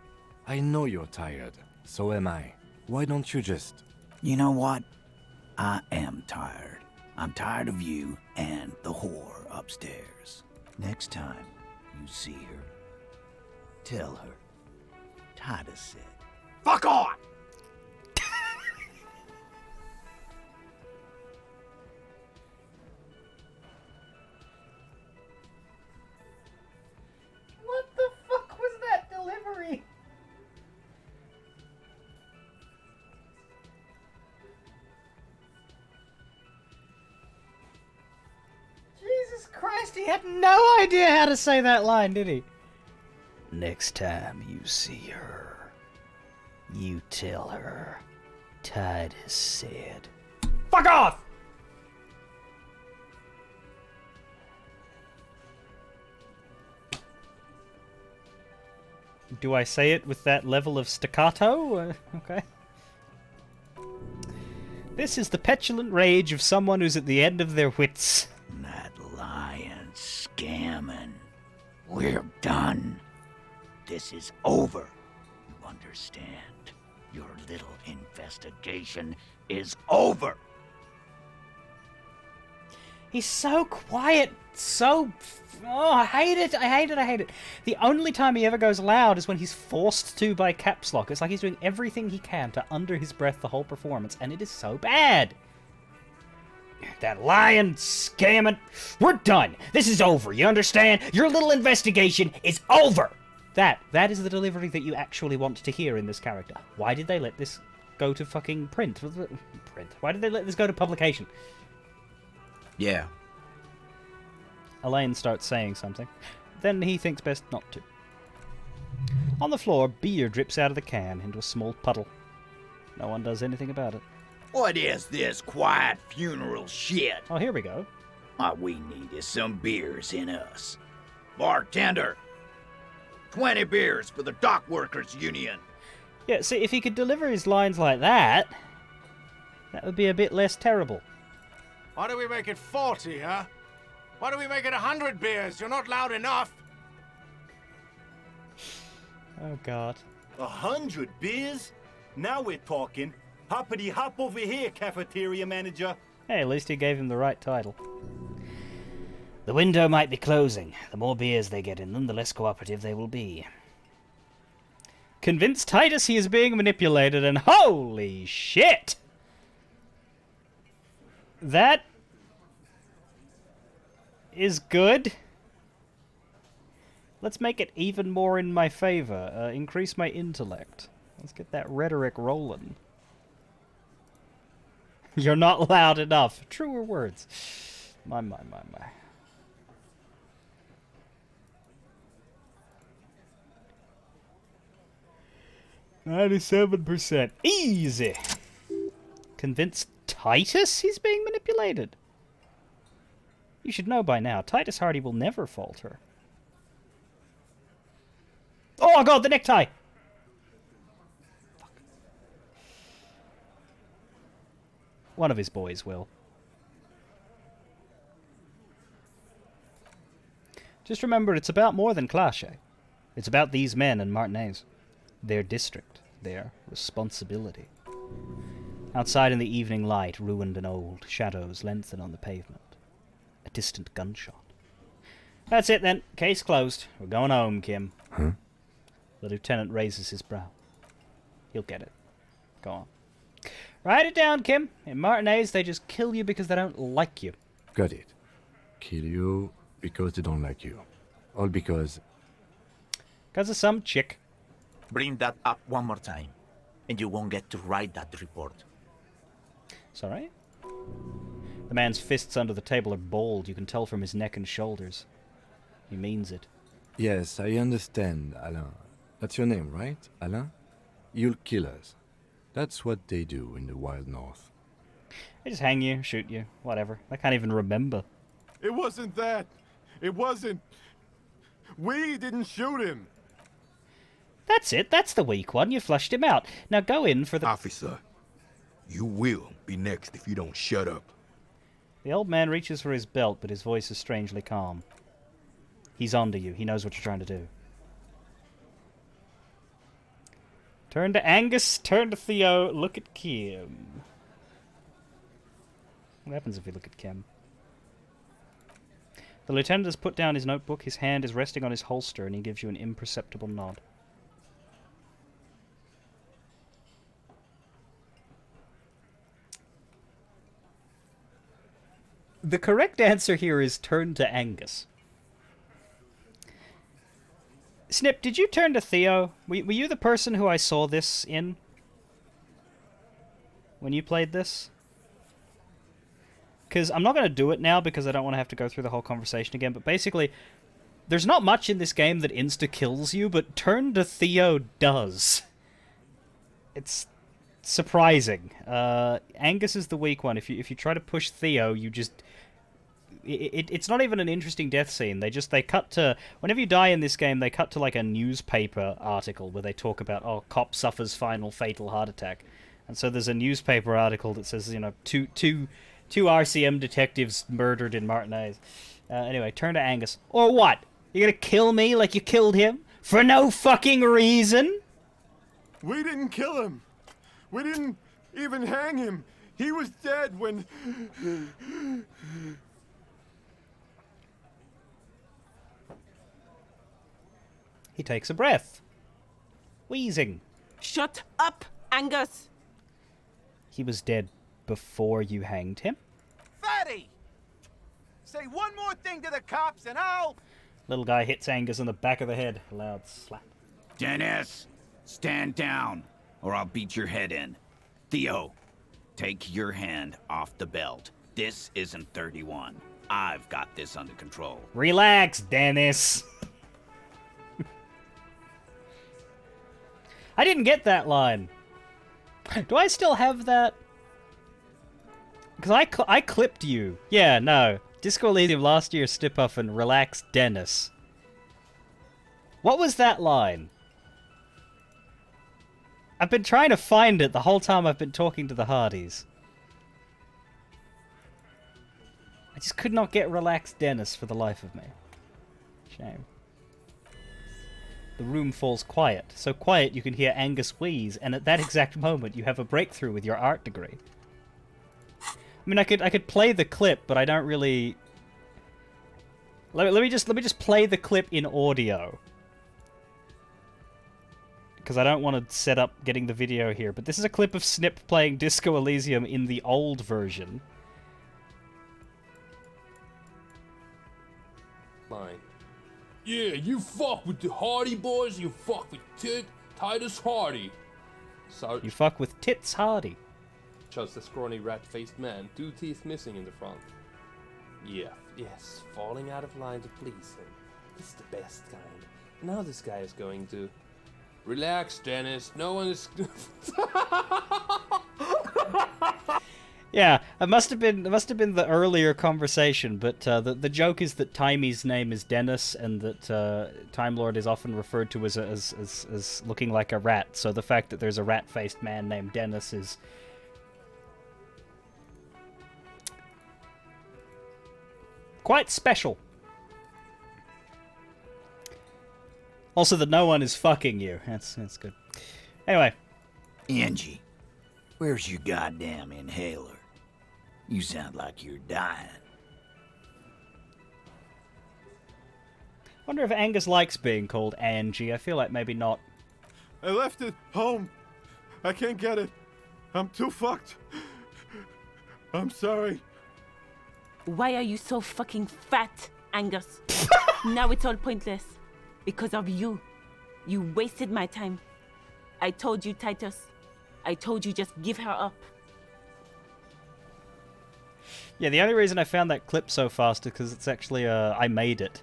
I know you're tired. So am I. Why don't you just... You know what? I am tired. I'm tired of you and the whore upstairs. Next time you see her, tell her Titus said, "Fuck off!" What the fuck was that delivery? Jesus Christ, he had no idea how to say that line, did he? Next time you see her, you tell her Titus said, "Fuck off!" Do I say it with that level of staccato? Okay. This is the petulant rage of someone who's at the end of their wits. That lying, scamming. We're done. This is over. You understand? Your little investigation is over. He's so quiet, so... Oh, I hate it, I hate it, I hate it. The only time he ever goes loud is when he's forced to by caps lock. It's like he's doing everything he can to under his breath the whole performance, and it is so bad. That lying, scamming... We're done. This is over, you understand? Your little investigation is over. That is the delivery that you actually want to hear in this character. Why did they let this go to fucking print? Why did they let this go to publication? Yeah. Elaine starts saying something. Then he thinks best not to. On the floor, beer drips out of the can into a small puddle. No one does anything about it. What is this quiet funeral shit? Oh, here we go. All we need is some beers in us. Bartender, 20 beers for the Dock Workers Union. Yeah, see, if he could deliver his lines like that, that would be a bit less terrible. Why do we make it 40, huh? Why do we make it 100 beers? You're not loud enough. Oh, God. 100 beers? Now we're talking. Hoppity hop over here, cafeteria manager. Hey, at least he gave him the right title. The window might be closing. The more beers they get in them, the less cooperative they will be. Convince Titus he is being manipulated, and holy shit! That is good. Let's make it even more in my favor. Increase my intellect. Let's get that rhetoric rolling. You're not loud enough. Truer words. My. 97%. Easy. Convince Titus he's being manipulated? You should know by now, Titus Hardy will never falter. Oh god, the necktie! Fuck. One of his boys will. Just remember, it's about more than Clache. It's about these men and Martinez. Their district. Their responsibility. Outside in the evening light, ruined and old, shadows lengthen on the pavement. A distant gunshot. That's it then. Case closed. We're going home, Kim. Huh? The lieutenant raises his brow. He'll get it. Go on. Write it down, Kim. In Martinez, they just kill you because they don't like you. Got it. Kill you because they don't like you. All because... Because of some chick. Bring that up one more time, and you won't get to write that report. It's alright. The man's fists under the table are bald. You can tell from his neck and shoulders. He means it. Yes, I understand, Alain. That's your name, right, Alain? You'll kill us. That's what they do in the wild north. They just hang you, shoot you, whatever. They can't even remember. It wasn't that. It wasn't. We didn't shoot him. That's it. That's the weak one. You flushed him out. Now go in for the... Officer, you will be next if you don't shut up. The old man reaches for his belt, but his voice is strangely calm. He's onto you. He knows what you're trying to do. Turn to Angus, turn to Theo, look at Kim. What happens if you look at Kim? The lieutenant has put down his notebook, his hand is resting on his holster, and he gives you an imperceptible nod. The correct answer here is turn to Angus. Snip, did you turn to Theo? Were you the person who I saw this in? When you played this? Because I'm not going to do it now because I don't want to have to go through the whole conversation again, but basically, there's not much in this game that insta-kills you, but turn to Theo does. It's surprising. Angus is the weak one. If you try to push Theo, you just... It's not even an interesting death scene. They cut to... Whenever you die in this game, they cut to like a newspaper article where they talk about, oh, cop suffers final fatal heart attack. And so there's a newspaper article that says, you know, two RCM detectives murdered in Martinez. Anyway, turn to Angus. Or what? You gonna kill me like you killed him? For no fucking reason? We didn't kill him. We didn't even hang him. He was dead when... He takes a breath. Wheezing. Shut up, Angus! He was dead before you hanged him? Fatty! Say one more thing to the cops and I'll... Little guy hits Angus in the back of the head. A loud slap. Dennis, stand down, or I'll beat your head in. Theo, take your hand off the belt. This isn't 31. I've got this under control. Relax, Dennis. I didn't get that line. Do I still have that? Because I clipped you. Yeah, no. Disco Elysium last year, Stipuff and Relax, Dennis. What was that line? I've been trying to find it the whole time I've been talking to the Hardys. I just could not get Relax, Dennis for the life of me. Shame. The room falls quiet. So quiet you can hear Angus wheeze, and at that exact moment you have a breakthrough with your art degree. I mean, I could play the clip, but I don't really... Let me just play the clip in audio. Because I don't want to set up getting the video here, but this is a clip of Snip playing Disco Elysium in the old version. Yeah, you fuck with the Hardy boys, you fuck with Titus Hardy. So You fuck with Tits Hardy. shows the scrawny rat-faced man, 2 teeth missing in the front. Yeah, yes, falling out of line to please him. He's the best kind. Now this guy is going to... Relax, Dennis. No one is... Yeah, it must have been the earlier conversation, but the joke is that Timey's name is Dennis, and that Time Lord is often referred to as looking like a rat. So the fact that there's a rat-faced man named Dennis is quite special. Also, that no one is fucking you. That's good. Anyway, Angie, where's your goddamn inhaler? You sound like you're dying. wonder if Angus likes being called Angie. I feel like maybe not. I left it home. I can't get it. I'm too fucked. I'm sorry. Why are you so fucking fat, Angus? Now it's all pointless. Because of you. You wasted my time. I told you, Titus. I told you just give her up. Yeah, the only reason I found that clip so fast is because it's actually, I made it.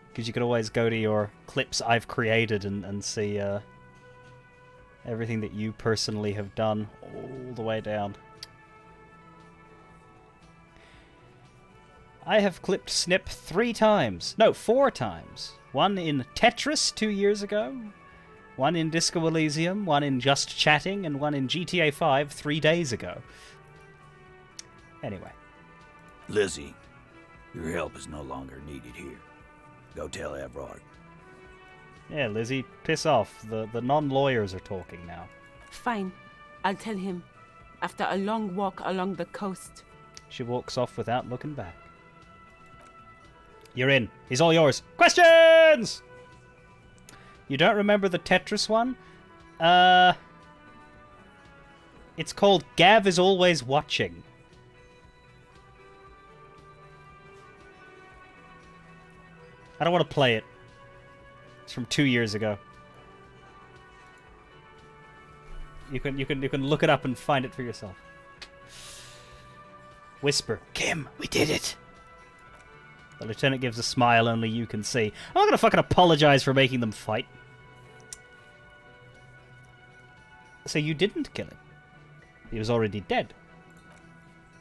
Because you could always go to your clips I've created and see everything that you personally have done all the way down. I have clipped Snip 3 times. No, 4 times. One in Tetris 2 years ago, one in Disco Elysium, one in Just Chatting, and one in GTA 5 3 days ago. Anyway. Lizzie, your help is no longer needed here. Go tell Everard. Yeah, Lizzie, piss off. The non-lawyers are talking now. Fine. I'll tell him. After a long walk along the coast. She walks off without looking back. You're in. He's all yours. Questions! You don't remember the Tetris one? It's called Gav is Always Watching. I don't want to play it. It's from 2 years ago. You can look it up and find it for yourself. Whisper, Kim, we did it. The lieutenant gives a smile only you can see. I'm not gonna fucking apologize for making them fight. So you didn't kill him. He was already dead.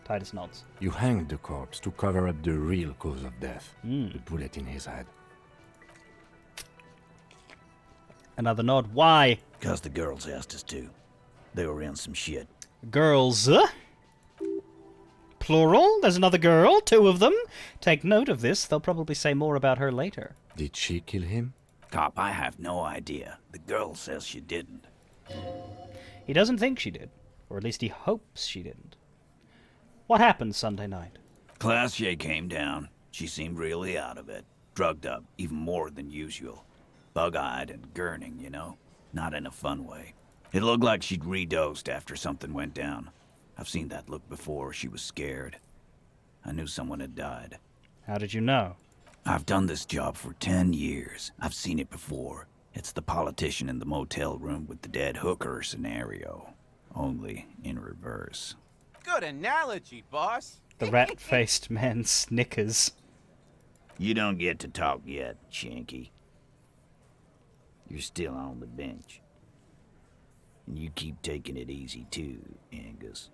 Titus nods. You hanged the corpse to cover up the real cause of death. Mm. The bullet in his head. Another nod. Why? Because the girls asked us to. They were in some shit. Girls? Plural? There's another girl? 2 of them? Take note of this. They'll probably say more about her later. Did she kill him? Cop, I have no idea. The girl says she didn't. He doesn't think she did. Or at least he hopes she didn't. What happened Sunday night? Classier came down. She seemed really out of it. Drugged up, even more than usual. Bug-eyed and gurning, you know? Not in a fun way. It looked like she'd redosed after something went down. I've seen that look before. She was scared. I knew someone had died. How did you know? I've done this job for 10 years. I've seen it before. It's the politician in the motel room with the dead hooker scenario. Only in reverse. Good analogy, boss. The rat-faced man snickers. You don't get to talk yet, Shanky. You're still on the bench. And you keep taking it easy too, Angus.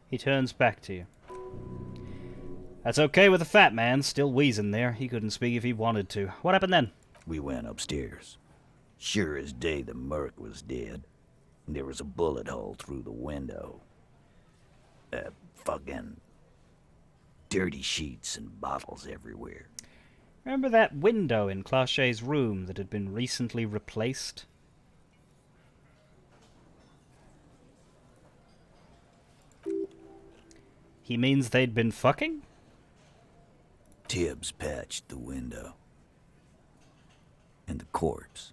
He turns back to you. That's okay with the fat man, still wheezing there. He couldn't speak if he wanted to. What happened then? We went upstairs. Sure as day the merc was dead. And there was a bullet hole through the window. Fucking dirty sheets and bottles everywhere. Remember that window in Clachet's room that had been recently replaced? He means they'd been fucking? Tibbs patched the window. And the corpse.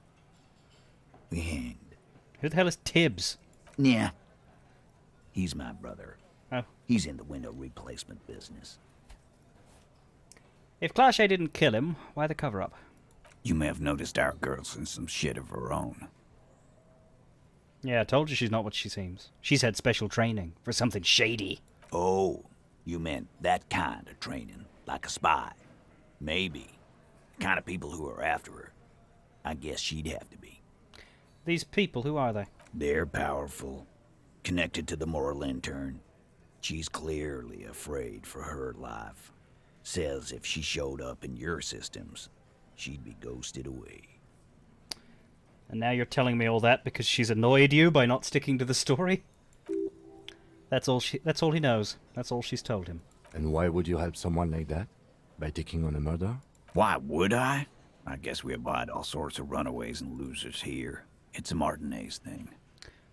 We hanged. Who the hell is Tibbs? Yeah. He's my brother. Oh. He's in the window replacement business. If Clachet didn't kill him, why the cover-up? You may have noticed our girl's in some shit of her own. Yeah, I told you she's not what she seems. She's had special training for something shady. Oh, you meant that kind of training, like a spy. Maybe. The kind of people who are after her. I guess she'd have to be. These people, who are they? They're powerful, connected to the moral intern. She's clearly afraid for her life. Says if she showed up in your systems, she'd be ghosted away. And now you're telling me all that because she's annoyed you by not sticking to the story? That's all he knows. That's all she's told him. And why would you help someone like that? By taking on a murder? Why would I? I guess we abide all sorts of runaways and losers here. It's a Martinez thing.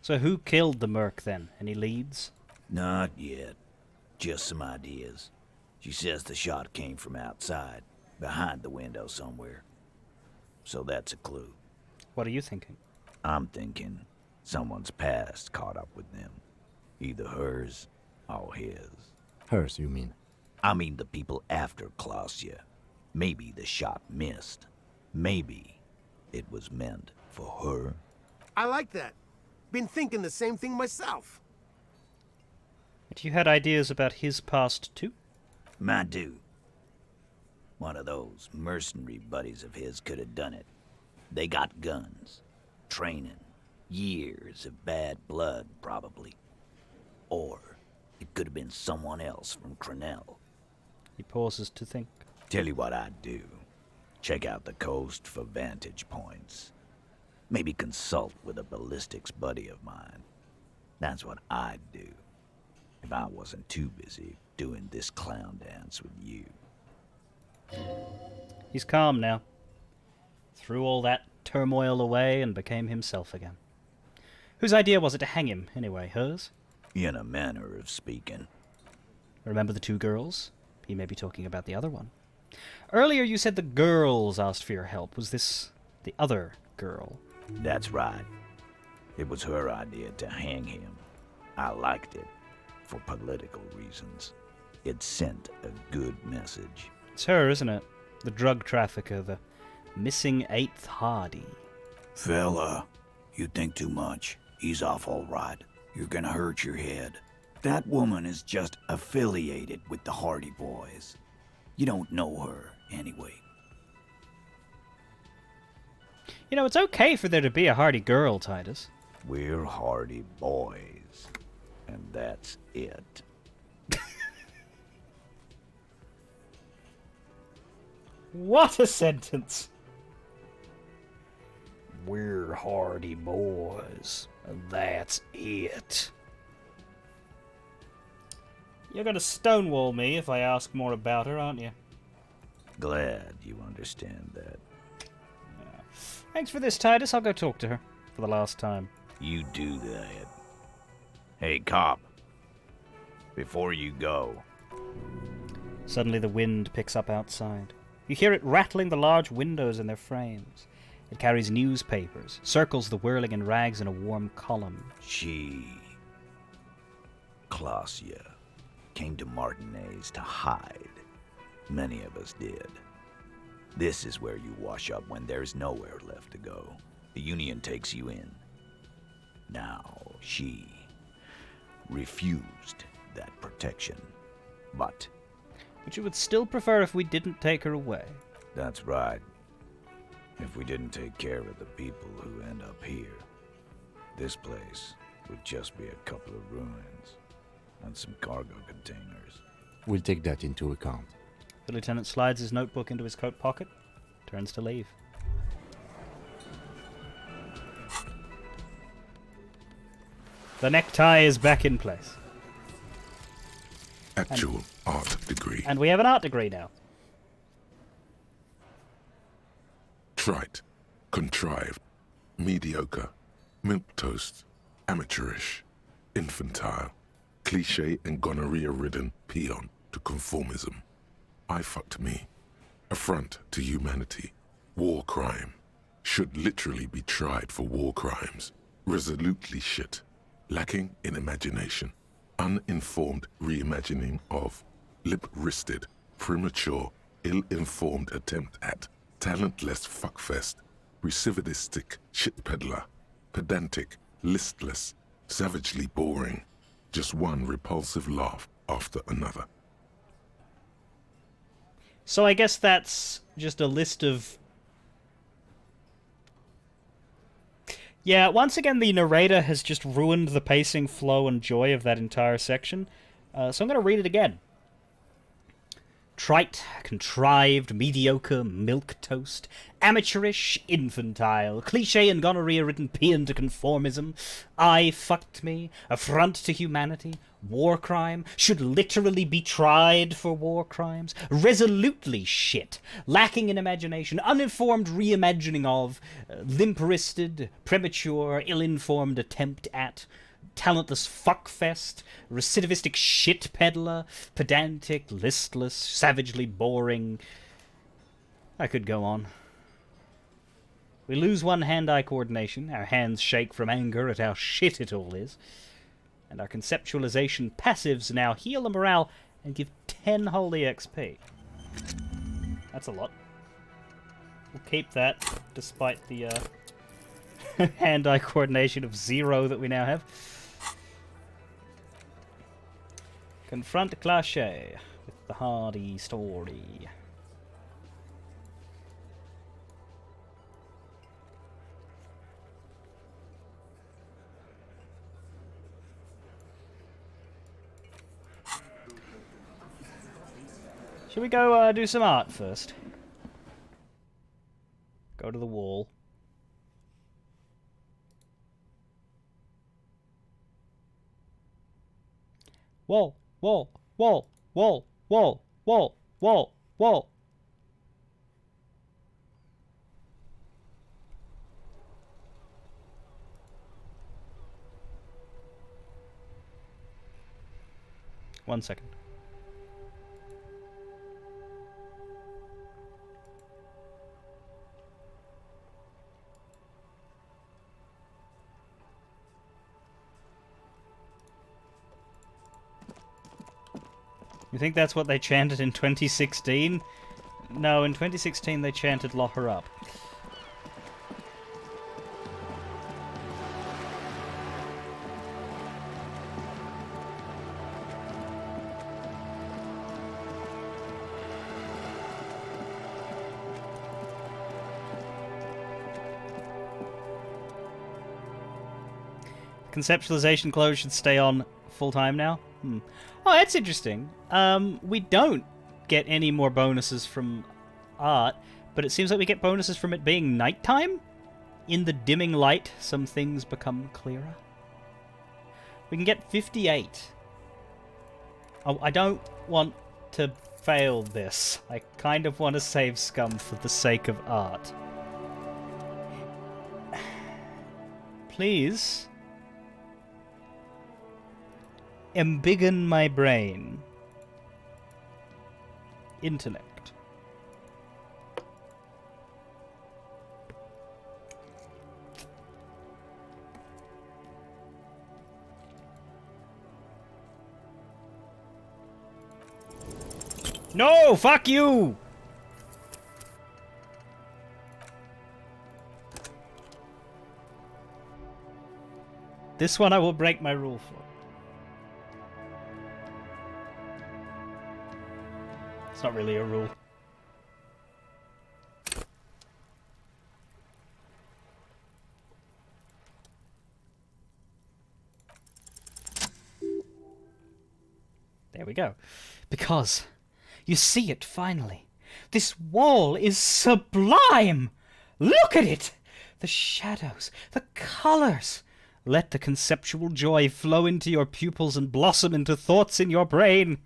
So who killed the merc then? Any leads? Not yet. Just some ideas. She says the shot came from outside, behind the window somewhere. So that's a clue. What are you thinking? I'm thinking someone's past caught up with them. Either hers or his. Hers, you mean? I mean the people after Klausya. Maybe the shot missed. Maybe it was meant for her. I like that. Been thinking the same thing myself. But you had ideas about his past too? I do. One of those mercenary buddies of his could have done it. They got guns, training, years of bad blood, probably. Or it could have been someone else from Crenell. He pauses to think. Tell you what I'd do. Check out the coast for vantage points. Maybe consult with a ballistics buddy of mine. That's what I'd do. If I wasn't too busy doing this clown dance with you. He's calm now. Threw all that turmoil away and became himself again. Whose idea was it to hang him, anyway? Hers? In a manner of speaking. Remember the two girls? He may be talking about the other one. Earlier you said the girls asked for your help. Was this the other girl? That's right. It was her idea to hang him. I liked it. For political reasons. It sent a good message. It's her, isn't it? The drug trafficker, the missing 8th Hardy. Fella, you think too much. He's off all right. You're gonna hurt your head. That woman is just affiliated with the Hardy Boys. You don't know her, anyway. You know, it's okay for there to be a Hardy girl, Titus. We're Hardy Boys. And that's it. What a sentence! We're Hardy Boys, and that's it. You're gonna stonewall me if I ask more about her, aren't you? Glad you understand that. Yeah. Thanks for this, Titus. I'll go talk to her for the last time. You do that. Hey, cop. Before you go. Suddenly the wind picks up outside. You hear it rattling the large windows in their frames. It carries newspapers, circles the whirling in rags in a warm column. Klausya, came to Martinez to hide. Many of us did. This is where you wash up when there's nowhere left to go. The Union takes you in. Now, she refused that protection. But you would still prefer if we didn't take her away. That's right. If we didn't take care of the people who end up here, this place would just be a couple of ruins and some cargo containers. We'll take that into account. The lieutenant slides his notebook into his coat pocket, turns to leave. The necktie is back in place. Actual art degree. And we have an art degree now. Trite, contrived, mediocre, milquetoast, amateurish, infantile, cliché and gonorrhea-ridden peon to conformism. I fucked me. Affront to humanity. War crime. Should literally be tried for war crimes. Resolutely shit. Lacking in imagination. Uninformed reimagining of. Lip-wristed, premature, ill-informed attempt at talentless fuckfest, recidivistic shit peddler, pedantic, listless, savagely boring. Just one repulsive laugh after another. So I guess that's just a list of... Yeah, once again, the narrator has just ruined the pacing, flow, and joy of that entire section. So I'm going to read it again. Trite, contrived, mediocre, milquetoast, amateurish, infantile, cliché and gonorrhea-ridden paean to conformism, I fucked me, affront to humanity, war crime, should literally be tried for war crimes, resolutely shit, lacking in imagination, uninformed reimagining of, limp-wristed, premature, ill-informed attempt at, talentless fuckfest, recidivistic shit peddler, pedantic, listless, savagely boring. I could go on. We lose one hand-eye coordination, our hands shake from anger at how shit it all is, and our conceptualization passives now heal the morale and give 10 holy XP. That's a lot. We'll keep that, despite the hand-eye coordination of 0 that we now have. Confront Cliché with the Hardy story. Should we go do some art first? Go to the wall. Wall, wall, wall, wall, wall, wall, wall, wall. One second. You think that's what they chanted in 2016? No, in 2016 they chanted "Lock her up." Conceptualization close should stay on full time now. Oh, that's interesting. We don't get any more bonuses from art, but it seems like we get bonuses from it being nighttime. In the dimming light, some things become clearer. We can get 58. Oh, I don't want to fail this. I kind of want to save scum for the sake of art. Please embiggen my brain. Intellect. No, fuck you! This one I will break my rule for. It's not really a rule. There we go. Because you see it finally. This wall is sublime! Look at it! The shadows, the colors. Let the conceptual joy flow into your pupils and blossom into thoughts in your brain.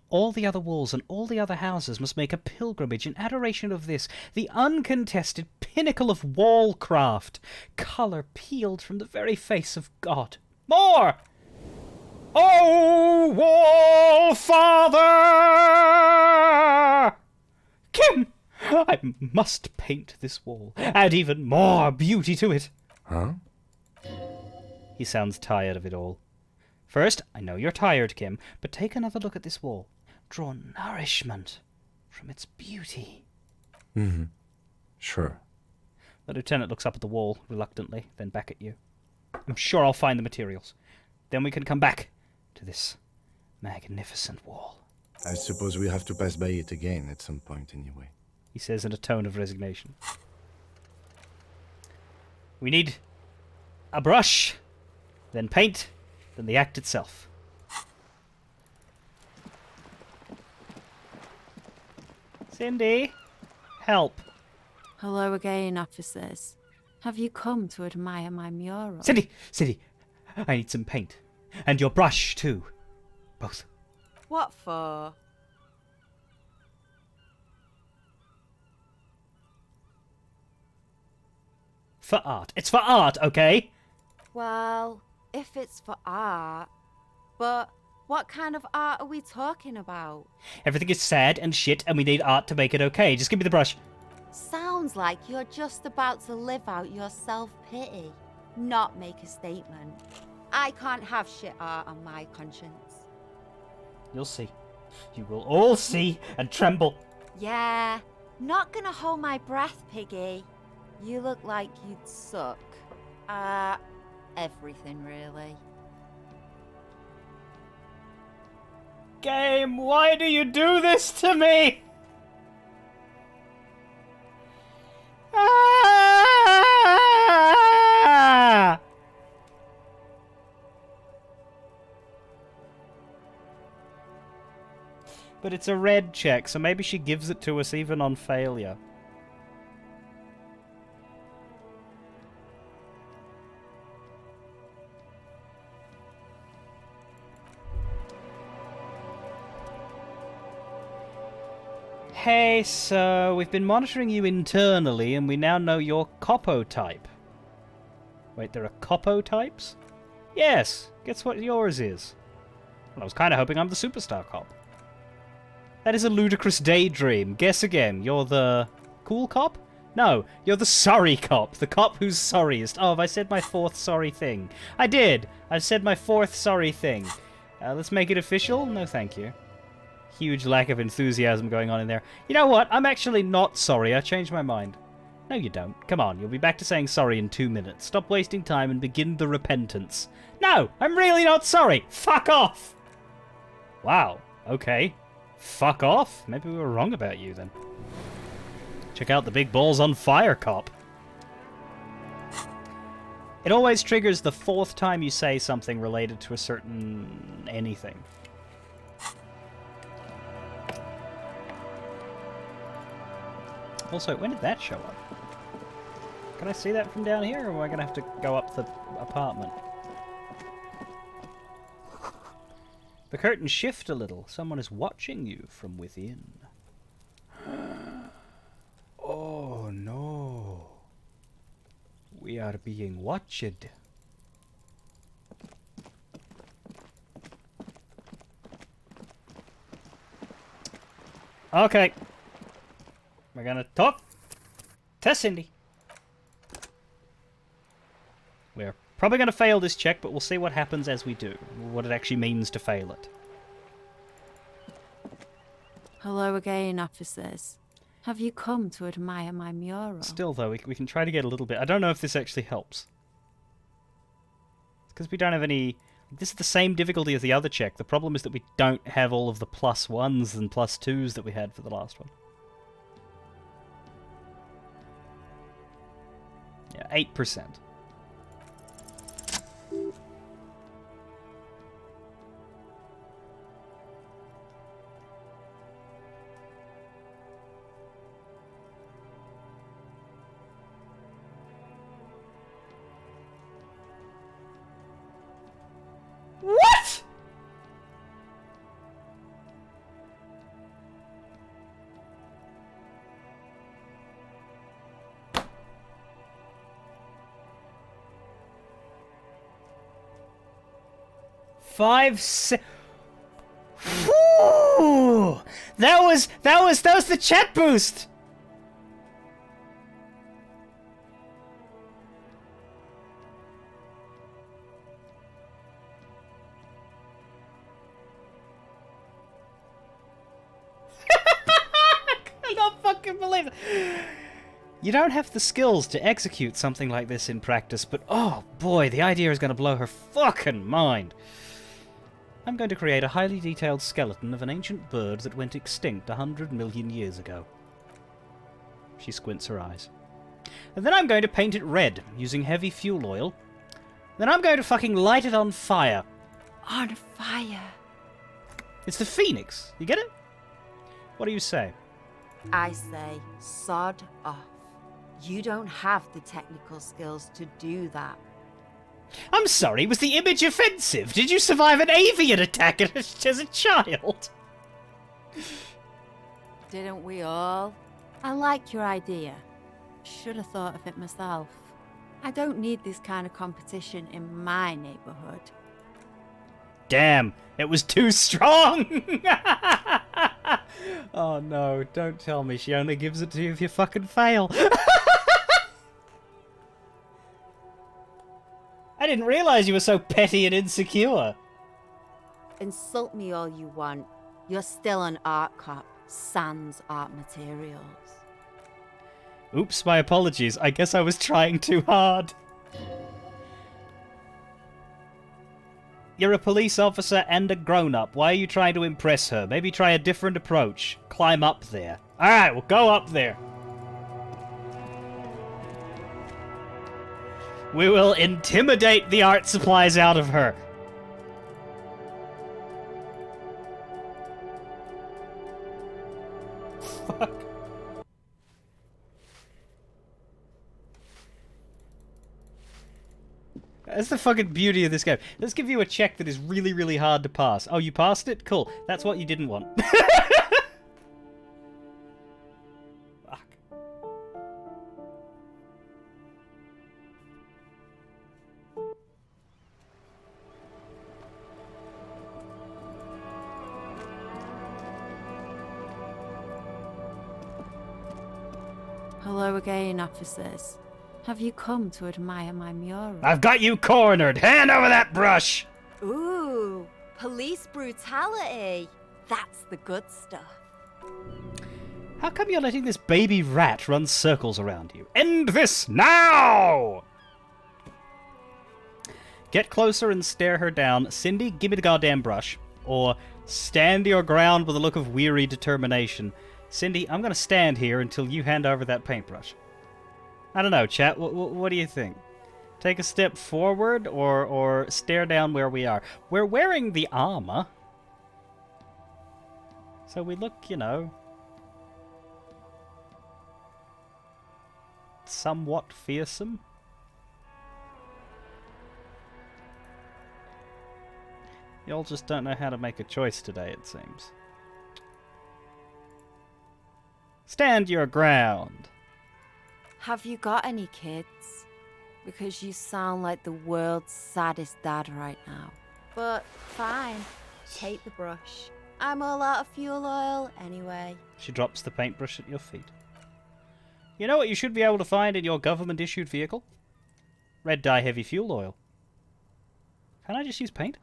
All the other walls and all the other houses must make a pilgrimage in adoration of this, the uncontested pinnacle of wallcraft, colour peeled from the very face of God. More! Oh, Wall Father! Kim! I must paint this wall, add even more beauty to it. Huh? He sounds tired of it all. First, I know you're tired, Kim, but take another look at this wall. Draw nourishment from its beauty. Mm-hmm. Sure. The lieutenant looks up at the wall reluctantly, then back at you. I'm sure I'll find the materials. Then we can come back to this magnificent wall. I suppose we have to pass by it again at some point anyway. He says in a tone of resignation. We need a brush, then paint, then the act itself. Cindy, help. Hello again, officers. Have you come to admire my mural? Cindy, I need some paint. And your brush, too. Both. What for? For art. It's for art, okay? Well, if it's for art. But what kind of art are we talking about? Everything is sad and shit, and we need art to make it okay. Just give me the brush. Sounds like you're just about to live out your self-pity, not make a statement. I can't have shit art on my conscience. You'll see. You will all see and tremble. Yeah, not gonna hold my breath, Piggy. You look like you'd suck. Everything really. Game, why do you do this to me? Ah! But it's a red check, so maybe she gives it to us even on failure. Hey, so we've been monitoring you internally, and we now know your Copo type. Wait, there are Copo types? Yes, guess what yours is? Well, I was kind of hoping I'm the superstar cop. That is a ludicrous daydream. Guess again, you're the cool cop? No, you're the sorry cop. The cop who's sorriest. Oh, have I said my fourth sorry thing? I did! I said my fourth sorry thing. Let's make it official? No, thank you. Huge lack of enthusiasm going on in there. You know what? I'm actually not sorry. I changed my mind. No, you don't. Come on, you'll be back to saying sorry in 2 minutes. Stop wasting time and begin the repentance. No, I'm really not sorry. Fuck off! Wow, okay. Fuck off? Maybe we were wrong about you then. Check out the big balls on fire, cop. It always triggers the 4th time you say something related to a certain anything. Also, when did that show up? Can I see that from down here, or am I going to have to go up the apartment? The curtains shift a little. Someone is watching you from within. Oh no. We are being watched. Okay. We're gonna talk to Cindy. We're probably gonna fail this check, but we'll see what happens as we do. What it actually means to fail it. Hello again, officers. Have you come to admire my mural? Still, though, we can try to get a little bit. I don't know if this actually helps. It's because we don't have any... This is the same difficulty as the other check. The problem is that we don't have all of the +1s and +2s that we had for the last one. Yeah, 8%. What? Whew! That was the chat boost. I don't fucking believe it. You don't have the skills to execute something like this in practice, but oh boy, the idea is going to blow her fucking mind. I'm going to create a highly detailed skeleton of an ancient bird that went extinct 100 million years ago. She squints her eyes. And then I'm going to paint it red, using heavy fuel oil. Then I'm going to fucking light it on fire. On fire. It's the Phoenix. You get it? What do you say? I say, sod off. You don't have the technical skills to do that. I'm sorry, was the image offensive? Did you survive an avian attack as a child? Didn't we all? I like your idea. Should have thought of it myself. I don't need this kind of competition in my neighborhood. Damn, it was too strong! Oh no, don't tell me she only gives it to you if you fucking fail. I didn't realize you were so petty and insecure. Insult me all you want. You're still an art cop, sans art materials. Oops, my apologies. I guess I was trying too hard. You're a police officer and a grown-up. Why are you trying to impress her? Maybe try a different approach. Climb up there. Alright, we'll go up there. We will intimidate the art supplies out of her. Fuck. That's the fucking beauty of this game. Let's give you a check that is really, really hard to pass. Oh, you passed it? Cool. That's what you didn't want. Fuck. Hello again, officers. Have you come to admire my mural? I've got you cornered. Hand over that brush. Ooh, police brutality. That's the good stuff. How come you're letting this baby rat run circles around you? End this now! Get closer and stare her down. Cindy, give me the goddamn brush. Or stand your ground with a look of weary determination. Cindy, I'm going to stand here until you hand over that paintbrush. I don't know, chat. What do you think? Take a step forward or stare down where we are? We're wearing the armor. So we look, you know, somewhat fearsome. Y'all just don't know how to make a choice today, it seems. Stand your ground. Have you got any kids? Because you sound like the world's saddest dad right now. But fine, take the brush. I'm all out of fuel oil anyway. She drops the paintbrush at your feet. You know what you should be able to find in your government-issued vehicle? Red dye heavy fuel oil. Can I just use paint?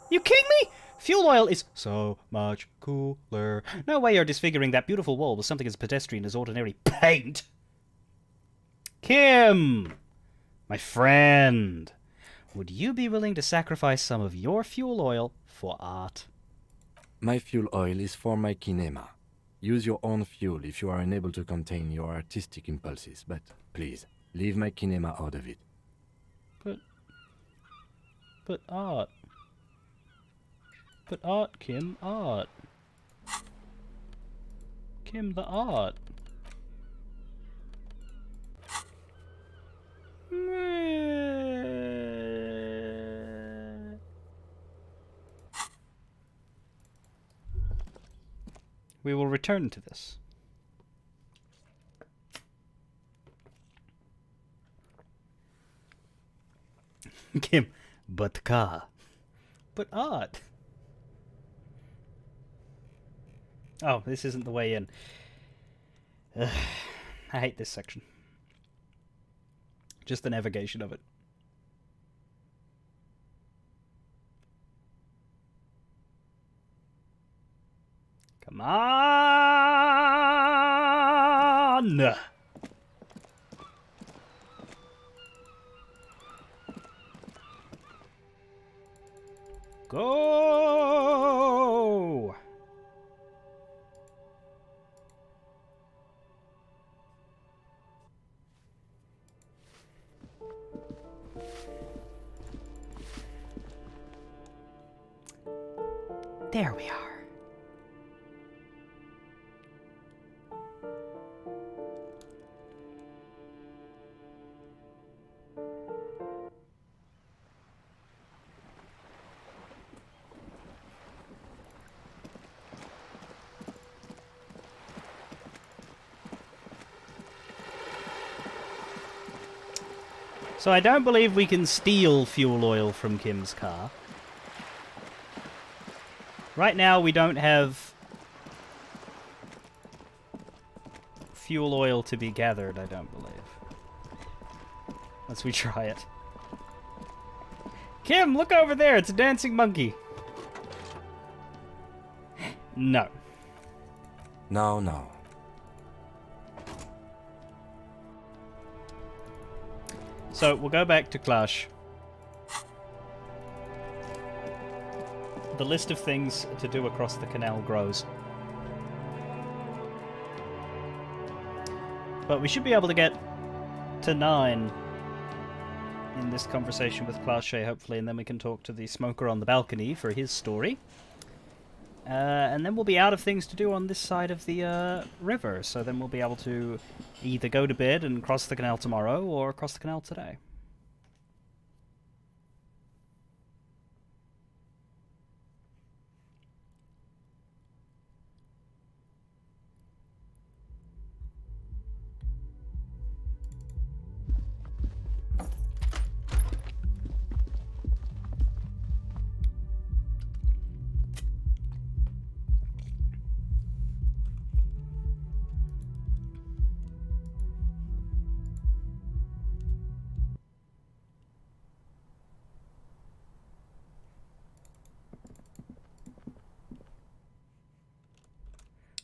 You kidding me? Fuel oil is so much cooler. No way you're disfiguring that beautiful wall with something as pedestrian as ordinary paint. Kim! My friend. Would you be willing to sacrifice some of your fuel oil for art? My fuel oil is for my kinema. Use your own fuel if you are unable to contain your artistic impulses, but please, leave my kinema out of it. But art. But art, Kim, art. Kim, the art. We will return to this. Kim, but car. But art. Oh, this isn't the way in. Ugh, I hate this section. Just the navigation of it. Come on! Go! There we are. So I don't believe we can steal fuel oil from Kim's car. Right now we don't have fuel oil to be gathered, I don't believe. Unless we try it. Kim, look over there, it's a dancing monkey. No. No. So we'll go back to Clash. The list of things to do across the canal grows. But we should be able to get to 9 in this conversation with Clash, hopefully, and then we can talk to the smoker on the balcony for his story. And then we'll be out of things to do on this side of the river, so then we'll be able to either go to bed and cross the canal tomorrow, or cross the canal today.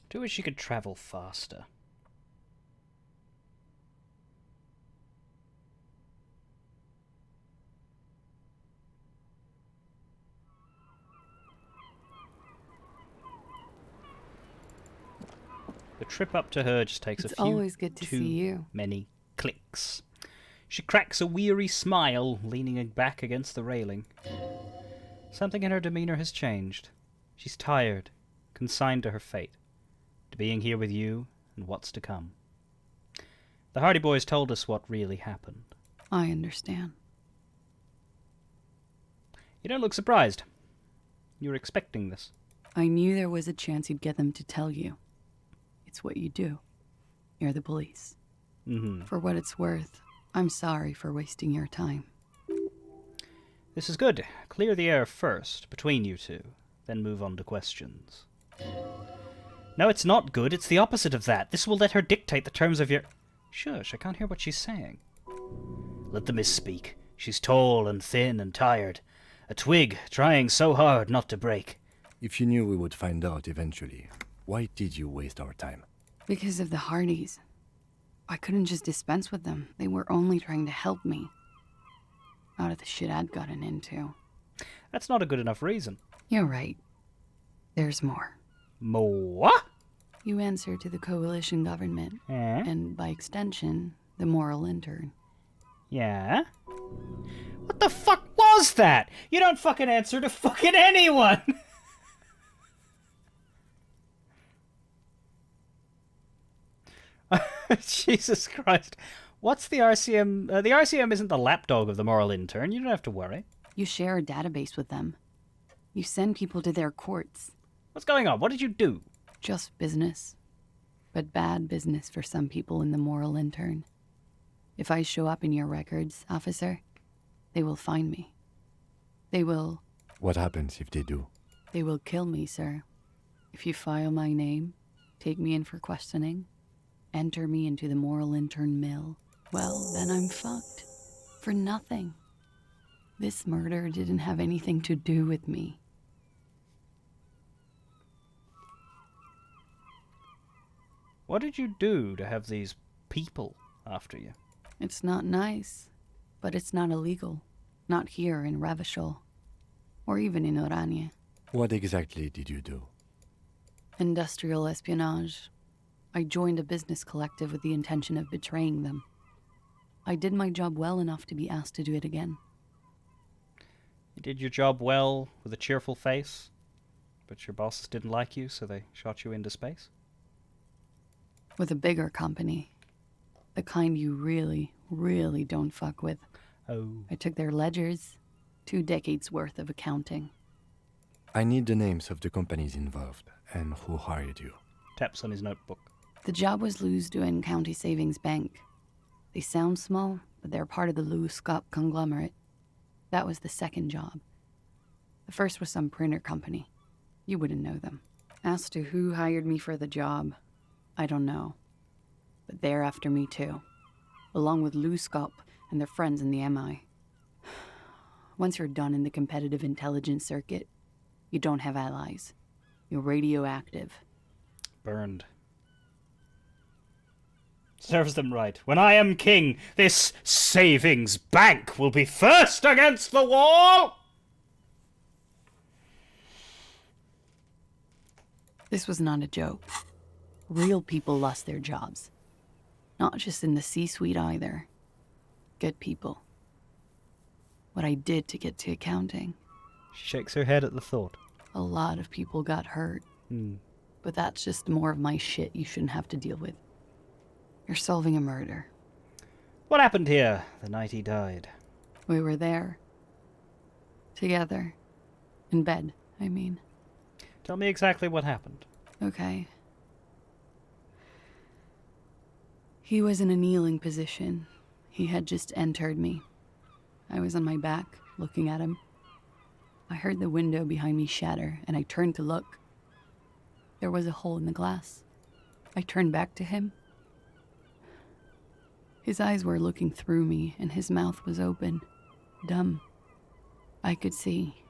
Do wish you could travel faster. The trip up to her just takes It's a few always good to too see you. many clicks. She cracks a weary smile, leaning back against the railing. Something in her demeanor has changed. She's tired, consigned to her fate, to being here with you and what's to come. The Hardy Boys told us what really happened. I understand. You don't look surprised. You were expecting this. I knew there was a chance you'd get them to tell you. It's what you do. You're the police. Mm-hmm. For what it's worth, I'm sorry for wasting your time. This is good. Clear the air first, between you two, then move on to questions. No, it's not good. It's the opposite of that. This will let her dictate the terms of your... Shush, I can't hear what she's saying. Let the miss speak. She's tall and thin and tired. A twig, trying so hard not to break. If you knew we would find out eventually, why did you waste our time? Because of the Hardys. I couldn't just dispense with them. They were only trying to help me. Out of the shit I'd gotten into. That's not a good enough reason. You're right. There's more. More? You answer to the coalition government. And by extension, the moral intern. Yeah? What the fuck was that? You don't fucking answer to fucking anyone! Jesus Christ. What's the RCM? The RCM isn't the lapdog of the moral intern. You don't have to worry. You share a database with them. You send people to their courts. What's going on? What did you do? Just business. But bad business for some people in the moral intern. If I show up in your records, officer, they will find me. They will... What happens if they do? They will kill me, sir. If you file my name, take me in for questioning, enter me into the moral intern mill, well, then I'm fucked. For nothing. This murder didn't have anything to do with me. What did you do to have these people after you? It's not nice, but it's not illegal. Not here in Ravishal. or even in Orania. What exactly did you do? Industrial espionage. I joined a business collective with the intention of betraying them. I did my job well enough to be asked to do it again. You did your job well with a cheerful face, but your bosses didn't like you, so they shot you into space? With a bigger company. The kind you really, really don't fuck with. Oh. I took their ledgers, 2 decades worth of accounting. I need the names of the companies involved and who hired you. Taps on his notebook. The job was Lou's County Savings Bank. They sound small, but they're part of the Lou Scott conglomerate. That was the second job. The first was some printer company. You wouldn't know them. As to who hired me for the job, I don't know. But they're after me too, along with Lou Scott and their friends in the MI. Once you're done in the competitive intelligence circuit, you don't have allies. You're radioactive. Burned. Serves them right. When I am king, this savings bank will be first against the wall! This was not a joke. Real people lost their jobs. Not just in the C-suite either. Good people. What I did to get to accounting. She shakes her head at the thought. A lot of people got hurt. But that's just more of my shit you shouldn't have to deal with. You're solving a murder. What happened here the night he died? We were there. Together. In bed, I mean. Tell me exactly what happened. Okay. He was in a kneeling position. He had just entered me. I was on my back, looking at him. I heard the window behind me shatter, and I turned to look. There was a hole in the glass. I turned back to him. His eyes were looking through me, and his mouth was open. Dumb. I could see.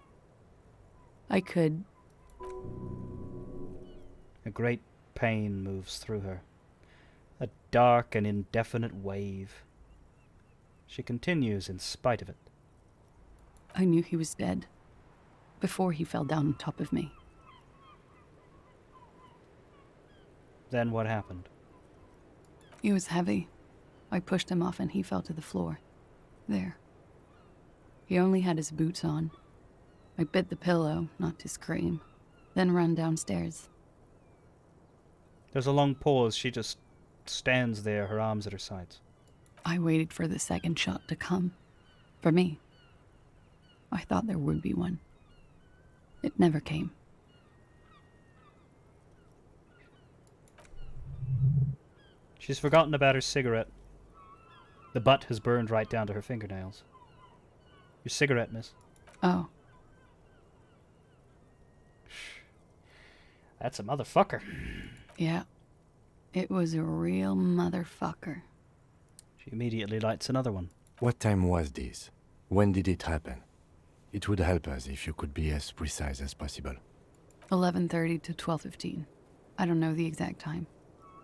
I could. A great pain moves through her. A dark and indefinite wave. She continues in spite of it. I knew he was dead. Before he fell down on top of me. Then what happened? He was heavy. I pushed him off and he fell to the floor. There. He only had his boots on. I bit the pillow, not to scream, then ran downstairs. There's a long pause. She just stands there, her arms at her sides. I waited for the second shot to come. For me. I thought there would be one. It never came. She's forgotten about her cigarette. The butt has burned right down to her fingernails. Your cigarette, miss. Oh. That's a motherfucker. Yeah. It was a real motherfucker. She immediately lights another one. What time was this? When did it happen? It would help us if you could be as precise as possible. 11:30 to 12:15. I don't know the exact time.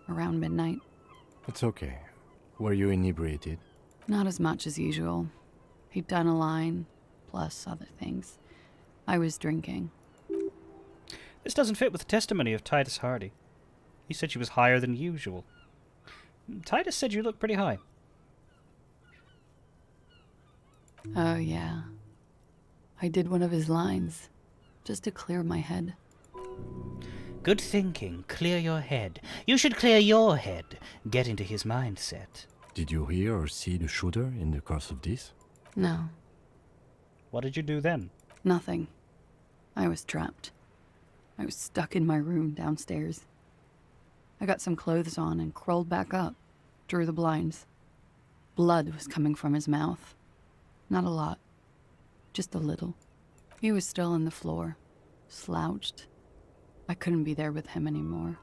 Around midnight. It's okay. Were you inebriated? Not as much as usual. He'd done a line, plus other things. I was drinking. This doesn't fit with the testimony of Titus Hardy. He said she was higher than usual. Titus said you looked pretty high. Oh, yeah. I did one of his lines, just to clear my head. Good thinking. Clear your head. You should clear your head. Get into his mindset. Did you hear or see the shooter in the course of this? No. What did you do then? Nothing. I was trapped. I was stuck in my room downstairs. I got some clothes on and crawled back up, drew the blinds. Blood was coming from his mouth. Not a lot. Just a little. He was still on the floor, slouched. I couldn't be there with him anymore,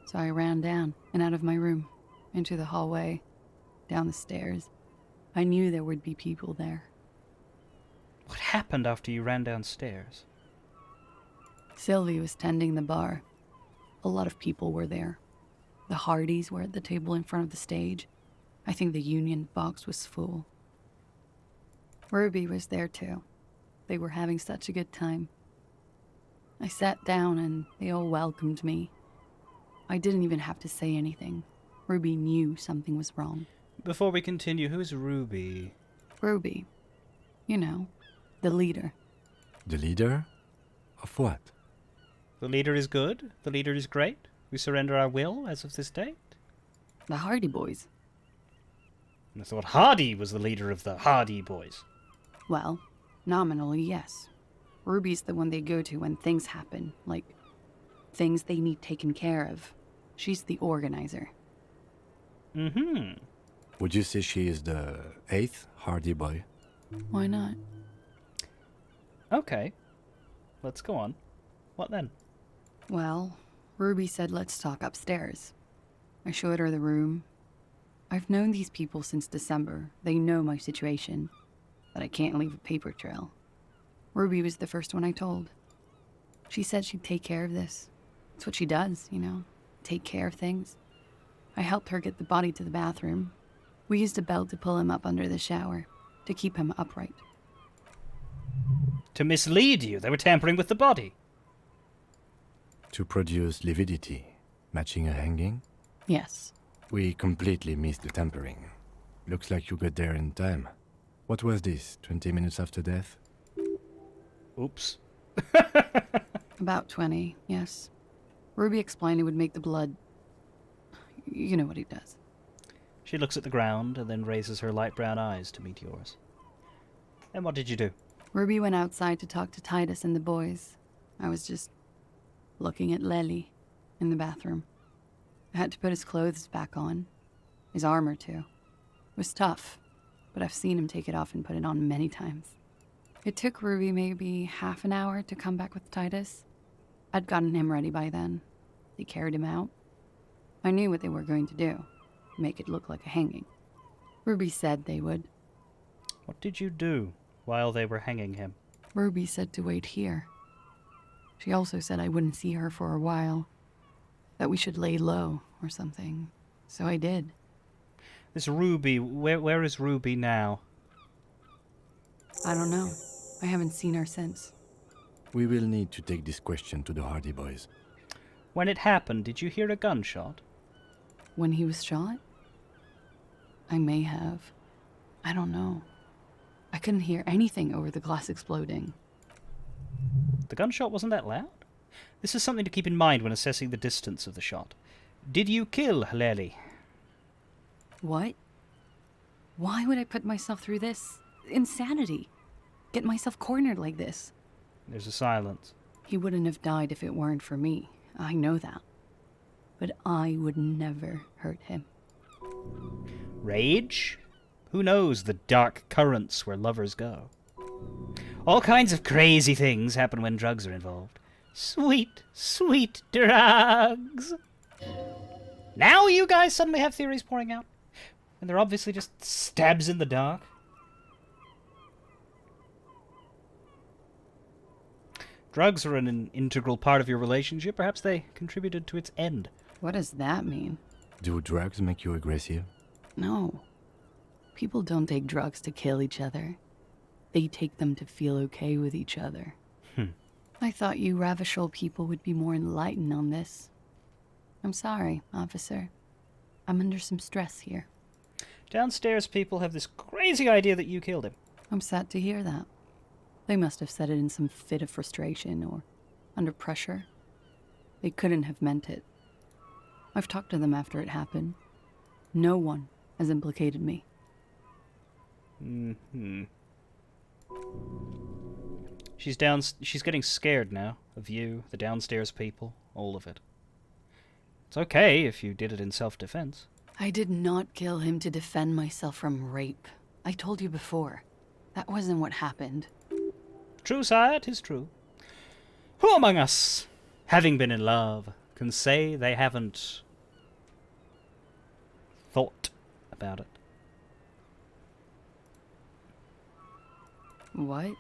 so I ran down and out of my room, into the hallway, down the stairs. I knew there would be people there. What happened after you ran downstairs? Sylvie was tending the bar. A lot of people were there. The Hardys were at the table in front of the stage. I think the Union box was full. Ruby was there too. They were having such a good time. I sat down and they all welcomed me. I didn't even have to say anything. Ruby knew something was wrong. Before we continue, who is Ruby? Ruby. You know, the leader. The leader? Of what? The leader is good. The leader is great. We surrender our will as of this date. The Hardy Boys. I thought Hardy was the leader of the Hardy Boys. Well, nominally, yes. Ruby's the one they go to when things happen, like things they need taken care of. She's the organizer. Mm-hmm. Would you say she is the 8th Hardy Boy? Why not? Okay. Let's go on. What then? Well, Ruby said let's talk upstairs. I showed her the room. I've known these people since December. They know my situation, that I can't leave a paper trail. Ruby was the first one I told. She said she'd take care of this. It's what she does, you know, take care of things. I helped her get the body to the bathroom. We used a belt to pull him up under the shower, to keep him upright. To mislead you, they were tampering with the body. To produce lividity, matching a hanging? Yes. We completely missed the tampering. Looks like you got there in time. What was this, 20 minutes after death? Oops. About 20, yes. Ruby explained it would make the blood... You know what he does. She looks at the ground and then raises her light brown eyes to meet yours. And what did you do? Ruby went outside to talk to Titus and the boys. I was just looking at Lely in the bathroom. I had to put his clothes back on. His armor, too. It was tough, but I've seen him take it off and put it on many times. It took Ruby maybe half an hour to come back with Titus. I'd gotten him ready by then. They carried him out. I knew what they were going to do. Make it look like a hanging. Ruby said they would. What did you do while they were hanging him? Ruby said to wait here. She also said I wouldn't see her for a while. That we should lay low or something. So I did. This Ruby, where is Ruby now? I don't know. I haven't seen her since. We will need to take this question to the Hardy Boys. When it happened, did you hear a gunshot? When he was shot? I may have. I don't know. I couldn't hear anything over the glass exploding. The gunshot wasn't that loud? This is something to keep in mind when assessing the distance of the shot. Did you kill Lely? What? Why would I put myself through this? Insanity. Get myself cornered like this. There's a silence. He wouldn't have died if it weren't for me. I know that. But I would never hurt him. Rage? Who knows the dark currents where lovers go? All kinds of crazy things happen when drugs are involved. Sweet, sweet drugs. Now you guys suddenly have theories pouring out? And they're obviously just stabs in the dark? Drugs are an integral part of your relationship. Perhaps they contributed to its end. What does that mean? Do drugs make you aggressive? No. People don't take drugs to kill each other. They take them to feel okay with each other. I thought you Ravishol people would be more enlightened on this. I'm sorry, officer. I'm under some stress here. Downstairs people have this crazy idea that you killed him. I'm sad to hear that. They must have said it in some fit of frustration or under pressure. They couldn't have meant it. I've talked to them after it happened. No one has implicated me. Mm-hmm. She's getting scared now of you, the downstairs people, all of it. It's okay if you did it in self-defense. I did not kill him to defend myself from rape. I told you before. That wasn't what happened. True, sire, 'tis true. Who among us, having been in love, can say they haven't thought about it? What?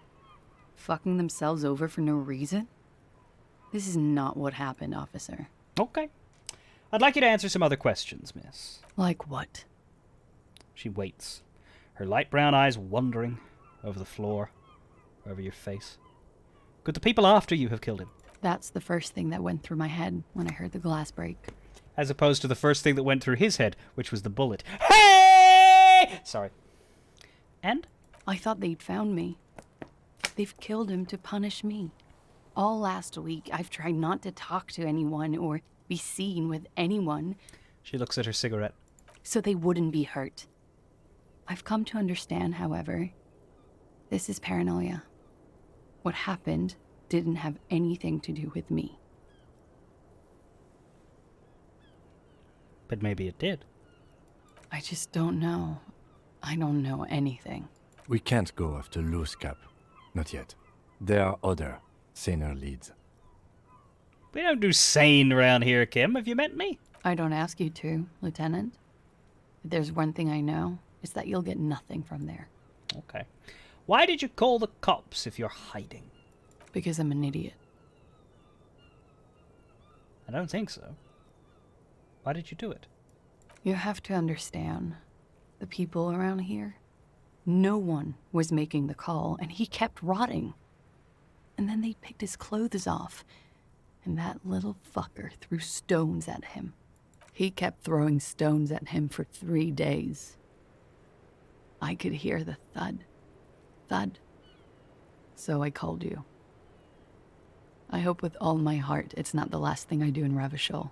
Fucking themselves over for no reason? This is not what happened, officer. Okay. I'd like you to answer some other questions, miss. Like what? She waits, her light brown eyes wandering over the floor. over your face. Could the people after you have killed him? That's the first thing that went through my head when I heard the glass break. As opposed to the first thing that went through his head, which was the bullet. Hey! Sorry. And? I thought they'd found me. They've killed him to punish me. All last week, I've tried not to talk to anyone or be seen with anyone. She looks at her cigarette. So they wouldn't be hurt. I've come to understand, however, this is paranoia. What happened didn't have anything to do with me. But maybe it did. I just don't know. I don't know anything. We can't go after Loose Cap. Not yet. There are other, saner leads. We don't do sane around here, Kim. Have you met me? I don't ask you to, Lieutenant. If there's one thing I know, it's that you'll get nothing from there. Okay. Why did you call the cops if you're hiding? Because I'm an idiot. I don't think so. Why did you do it? You have to understand, the people around here, no one was making the call, and he kept rotting. And then they picked his clothes off, and that little fucker threw stones at him. He kept throwing stones at him for 3 days. I could hear the thud, thud. So I called you. I hope with all my heart it's not the last thing I do in Ravishol.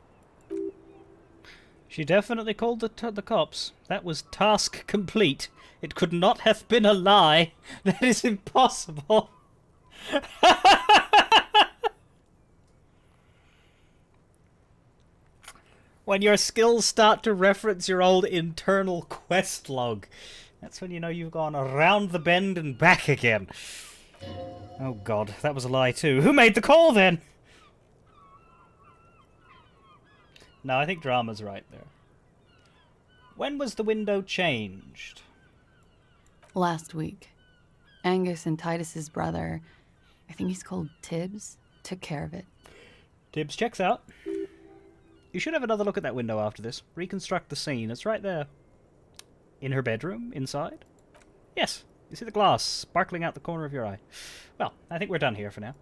She definitely called the cops. That was task complete. It could not have been a lie. That is impossible. When your skills start to reference your old internal quest log, that's when you know you've gone around the bend and back again. Oh god, that was a lie too. Who made the call then? No, I think Drama's right there. When was the window changed? Last week. Angus and Titus's brother, I think he's called Tibbs, took care of it. Tibbs checks out. You should have another look at that window after this. Reconstruct the scene. It's right there. In her bedroom? Inside? Yes. You see the glass sparkling out the corner of your eye. Well, I think we're done here for now.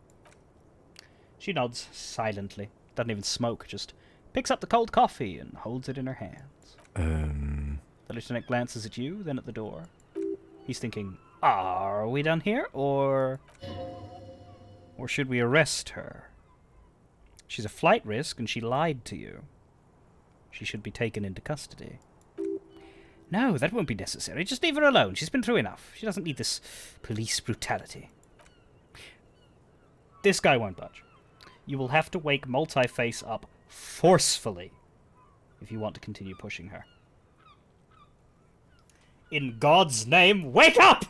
She nods silently. Doesn't even smoke, just picks up the cold coffee and holds it in her hands. The lieutenant glances at you, then at the door. He's thinking, are we done here? Or should we arrest her? She's a flight risk and she lied to you. She should be taken into custody. No, that won't be necessary. Just leave her alone. She's been through enough. She doesn't need this police brutality. This guy won't budge. You will have to wake Multi-Face up forcefully if you want to continue pushing her. In God's name, wake up!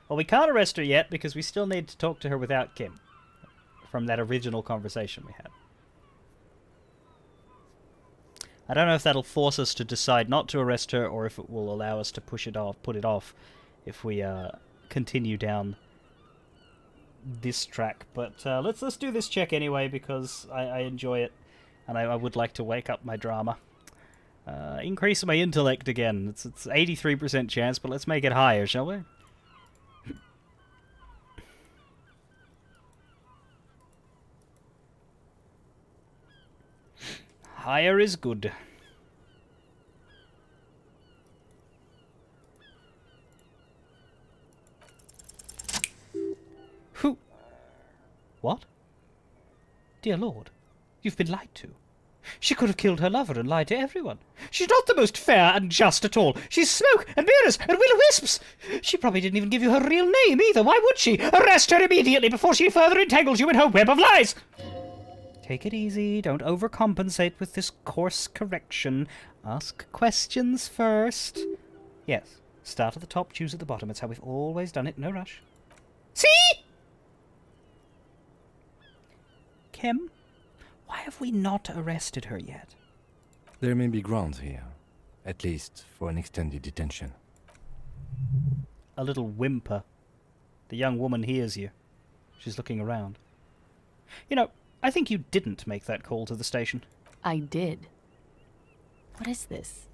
Well, we can't arrest her yet because we still need to talk to her without Kim. From that original conversation we had. I don't know if that'll force us to decide not to arrest her or if it will allow us to put it off if we continue down this track. But let's do this check anyway because I enjoy it and I would like to wake up my drama. Increase my intellect again. It's 83% chance, but let's make it higher, shall we? Higher is good. Who? What? Dear Lord, you've been lied to. She could have killed her lover and lied to everyone. She's not the most fair and just at all. She's smoke and mirrors and will-o-wisps. She probably didn't even give you her real name either. Why would she? Arrest her immediately before she further entangles you in her web of lies. Take it easy. Don't overcompensate with this course correction. Ask questions first. Yes. Start at the top, choose at the bottom. It's how we've always done it. No rush. See? Kim? Why have we not arrested her yet? There may be grounds here. At least for an extended detention. A little whimper. The young woman hears you. She's looking around. You know, I think you didn't make that call to the station. I did. What is this?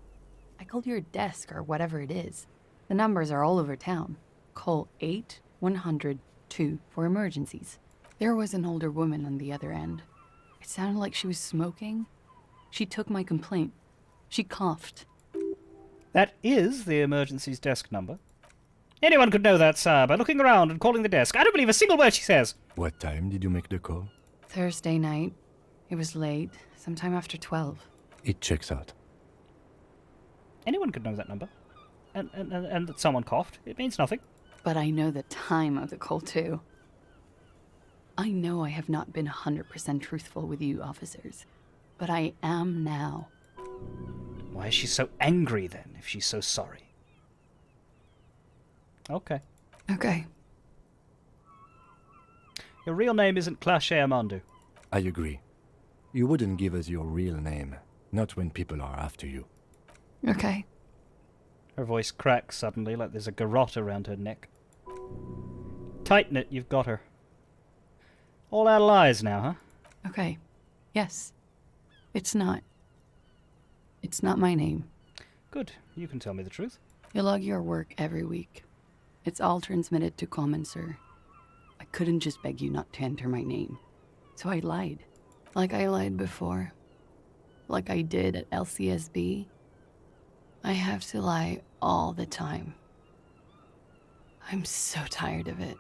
I called your desk or whatever it is. The numbers are all over town. Call 8-100-2 for emergencies. There was an older woman on the other end. It sounded like she was smoking. She took my complaint. She coughed. That is the emergencies desk number. Anyone could know that, sir, by looking around and calling the desk. I don't believe a single word she says. What time did you make the call? Thursday night. It was late, sometime after 12. It checks out. Anyone could know that number. And that someone coughed. It means nothing. But I know the time of the call, too. I know I have not been 100% truthful with you, officers. But I am now. Why is she so angry, then, if she's so sorry? Okay. Okay. Your real name isn't Clache Amandu. I agree. You wouldn't give us your real name, not when people are after you. Okay. Her voice cracks suddenly, like there's a garrote around her neck. Tighten it, you've got her. All our lies now, huh? Okay. Yes. It's not my name. Good. You can tell me the truth. You log your work every week. It's all transmitted to Common, sir. I couldn't just beg you not to enter my name. So I lied. Like I lied before. Like I did at LCSB. I have to lie all the time. I'm so tired of it.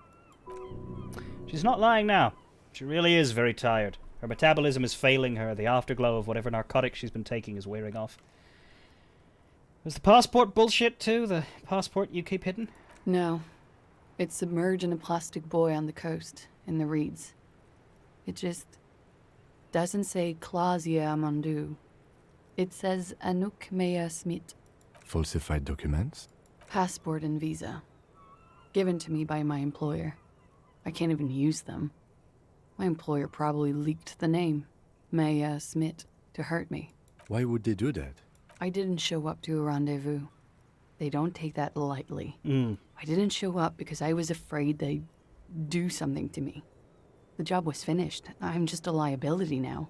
She's not lying now. She really is very tired. Her metabolism is failing her. The afterglow of whatever narcotic she's been taking is wearing off. Was the passport bullshit too? The passport you keep hidden? No. It's submerged in a plastic buoy on the coast, in the reeds. It just doesn't say Claudia Amandu. It says Anouk Mea Smith. Falsified documents? Passport and visa. Given to me by my employer. I can't even use them. My employer probably leaked the name, Mea Smith, to hurt me. Why would they do that? I didn't show up to a rendezvous. They don't take that lightly. I didn't show up because I was afraid they'd do something to me. The job was finished. I'm just a liability now.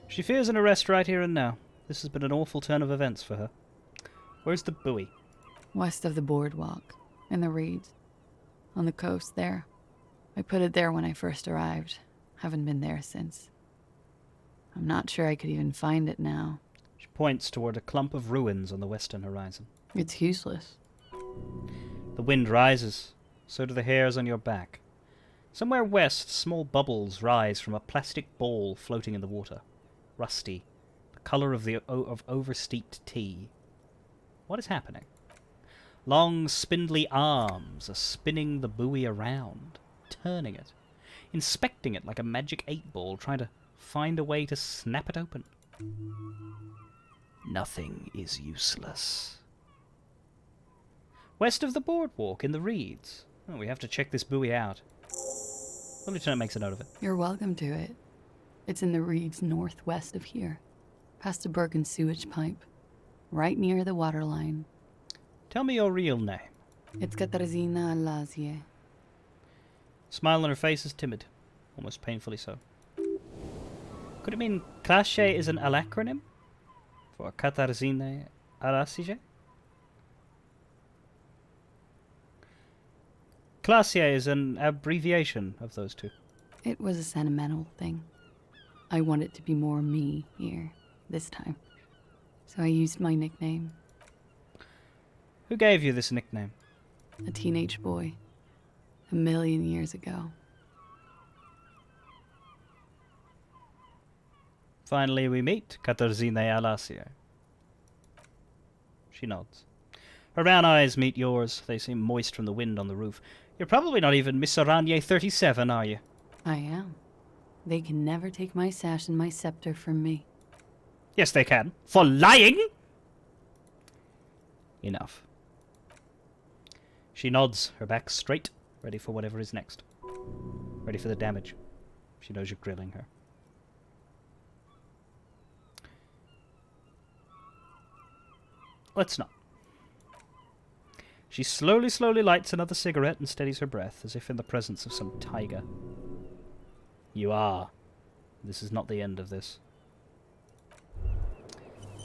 She fears an arrest right here and now. This has been an awful turn of events for her. Where's the buoy? West of the boardwalk, in the reeds. On the coast there. I put it there when I first arrived. Haven't been there since. I'm not sure I could even find it now. She points toward a clump of ruins on the western horizon. It's useless. The wind rises. So do the hairs on your back. Somewhere west, small bubbles rise from a plastic ball floating in the water. Rusty. The colour of oversteeped tea. What is happening? Long, spindly arms are spinning the buoy around, turning it, inspecting it like a magic 8-ball, trying to find a way to snap it open. Nothing is useless. West of the boardwalk, in the reeds. Oh, we have to check this buoy out. The lieutenant makes a note of it. You're welcome to it. It's in the reeds northwest of here, past a broken sewage pipe, right near the waterline. Tell me your real name. It's Katarzyna Lazie. Smile on her face is timid, almost painfully so. Could it mean Clache is an acronym for Katarzyna Arasije? Classe is an abbreviation of those two. It was a sentimental thing. I wanted to be more me here, this time. So I used my nickname. Who gave you this nickname? A teenage boy. 1,000,000 years ago. Finally we meet Katarzyna Alasia. She nods. Her brown eyes meet yours. They seem moist from the wind on the roof. You're probably not even Miss Aranye 37, are you? I am. They can never take my sash and my scepter from me. Yes, they can. For lying! Enough. She nods, her back straight, ready for whatever is next. Ready for the damage. She knows you're grilling her. Let's not. She slowly lights another cigarette and steadies her breath, as if in the presence of some tiger. You are. This is not the end of this.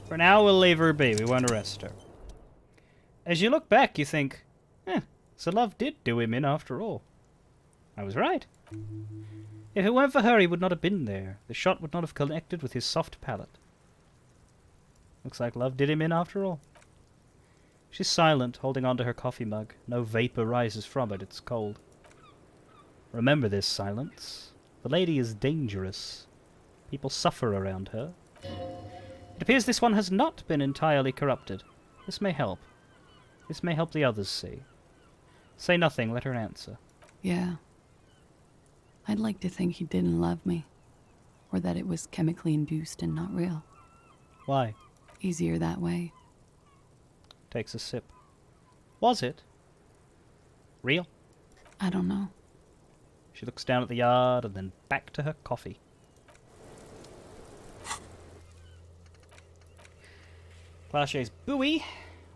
For now, we'll leave her be. We won't arrest her. As you look back, you think, so love did do him in after all. I was right. If it weren't for her, he would not have been there. The shot would not have connected with his soft palate. Looks like love did him in after all. She's silent, holding on to her coffee mug. No vapor rises from it, it's cold. Remember this, Silence. The lady is dangerous. People suffer around her. It appears this one has not been entirely corrupted. This may help. This may help the others see. Say nothing, let her answer. Yeah. I'd like to think he didn't love me. Or that it was chemically induced and not real. Why? Easier that way. Takes a sip. Was it? Real? I don't know. She looks down at the yard and then back to her coffee. Clash's buoy,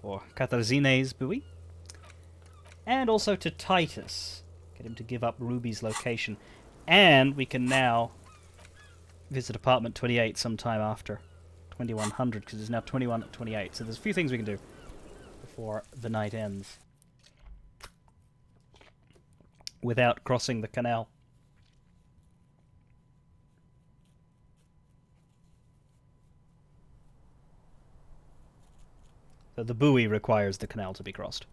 or Katarzyne's buoy. And also to Titus. Get him to give up Ruby's location. And we can now visit apartment 28 sometime after 2100, because it's now 21 at 28. So there's a few things we can do before the night ends without crossing the canal. So the buoy requires the canal to be crossed.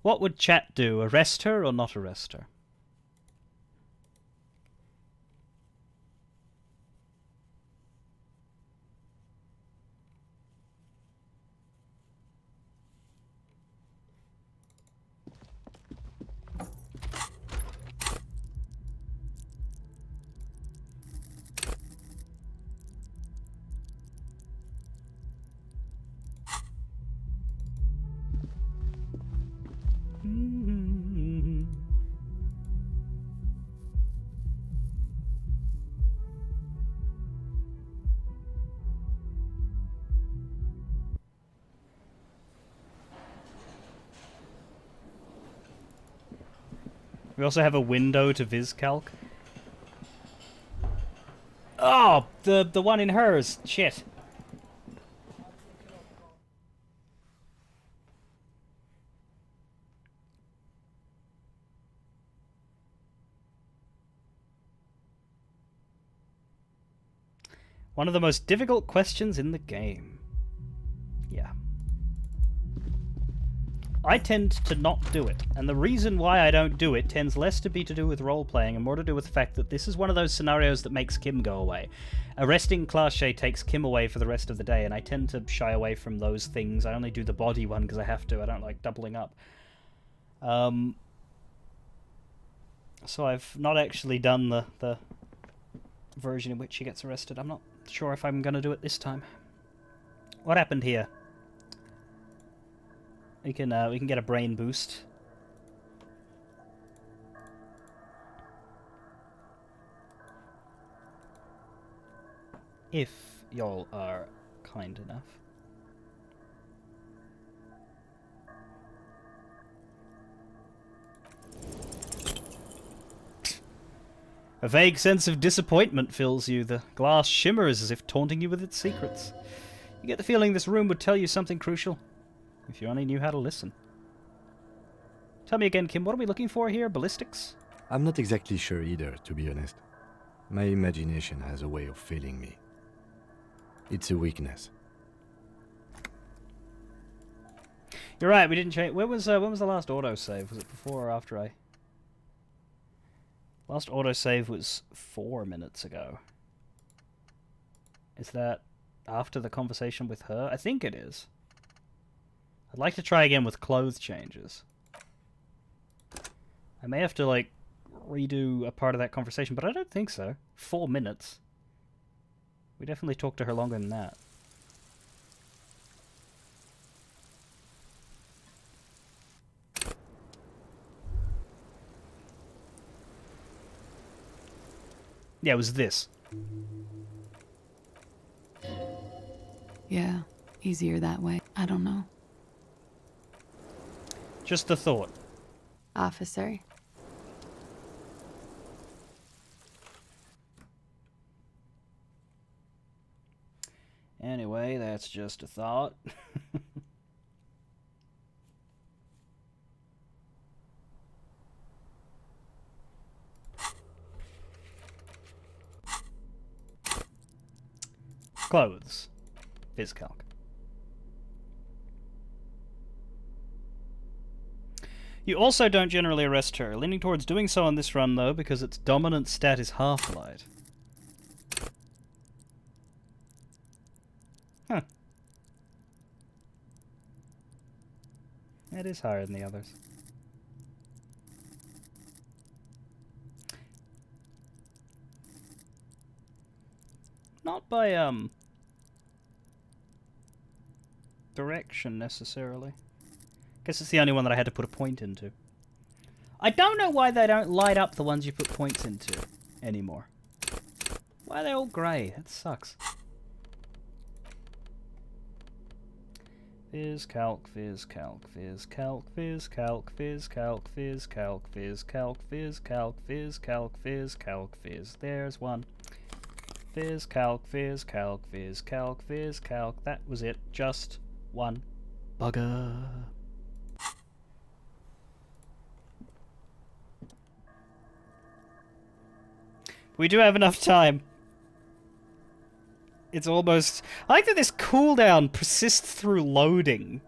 What would chat do? Arrest her or not arrest her? We also have a window to VisCalc. Oh, the one in hers. Shit. One of the most difficult questions in the game. Yeah. I tend to not do it, and the reason why I don't do it tends less to be to do with role-playing and more to do with the fact that this is one of those scenarios that makes Kim go away. Arresting Clache takes Kim away for the rest of the day, and I tend to shy away from those things. I only do the body one because I have to. I don't like doubling up. So I've not actually done the version in which she gets arrested. I'm not sure if I'm going to do it this time. What happened here? We can get a brain boost. If y'all are kind enough. A vague sense of disappointment fills you. The glass shimmers as if taunting you with its secrets. You get the feeling this room would tell you something crucial, if you only knew how to listen. Tell me again, Kim, what are we looking for here? Ballistics? I'm not exactly sure either, to be honest. My imagination has a way of failing me. It's a weakness. You're right, we didn't change. When was the last autosave? Was it before or after I... Last autosave was 4 minutes ago. Is that after the conversation with her? I think it is. I'd like to try again with clothes changes. I may have to, like, redo a part of that conversation, but I don't think so. 4 minutes. We definitely talked to her longer than that. Yeah, it was this. Yeah, easier that way. I don't know. Just the thought. Officer. Anyway, that's just a thought. Clothes. Viscalc. You also don't generally arrest her, leaning towards doing so on this run though, because its dominant stat is Half-Light. Huh. It is higher than the others. Not by, direction, necessarily. Guess it's the only one that I had to put a point into. I don't know why they don't light up the ones you put points into anymore. Why are they all grey? That sucks. Viscalc, Viscalc, Viscalc, Viscalc, Viscalc, Viscalc, Viscalc, Viscalc, Viscalc, Viscalc, Viz. There's one. Viscalc, Viscalc, Viscalc, Viscalc. That was it. Just one. Bugger. We do have enough time. It's almost... I like that this cooldown persists through loading.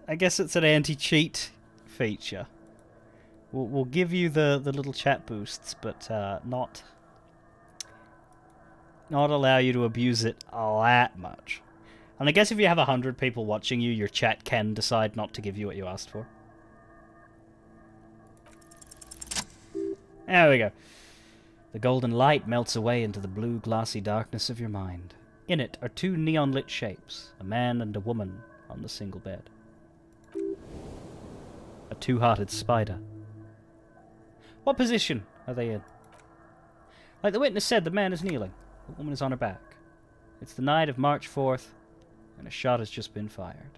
I guess it's an anti-cheat feature. We'll give you the little chat boosts, but not allow you to abuse it that much. And I guess if you have 100 people watching you, your chat can decide not to give you what you asked for. There we go. The golden light melts away into the blue glassy darkness of your mind. In it are two neon-lit shapes, a man and a woman on the single bed. A two-hearted spider. What position are they in? Like the witness said, the man is kneeling. The woman is on her back. It's the night of March 4th, and a shot has just been fired.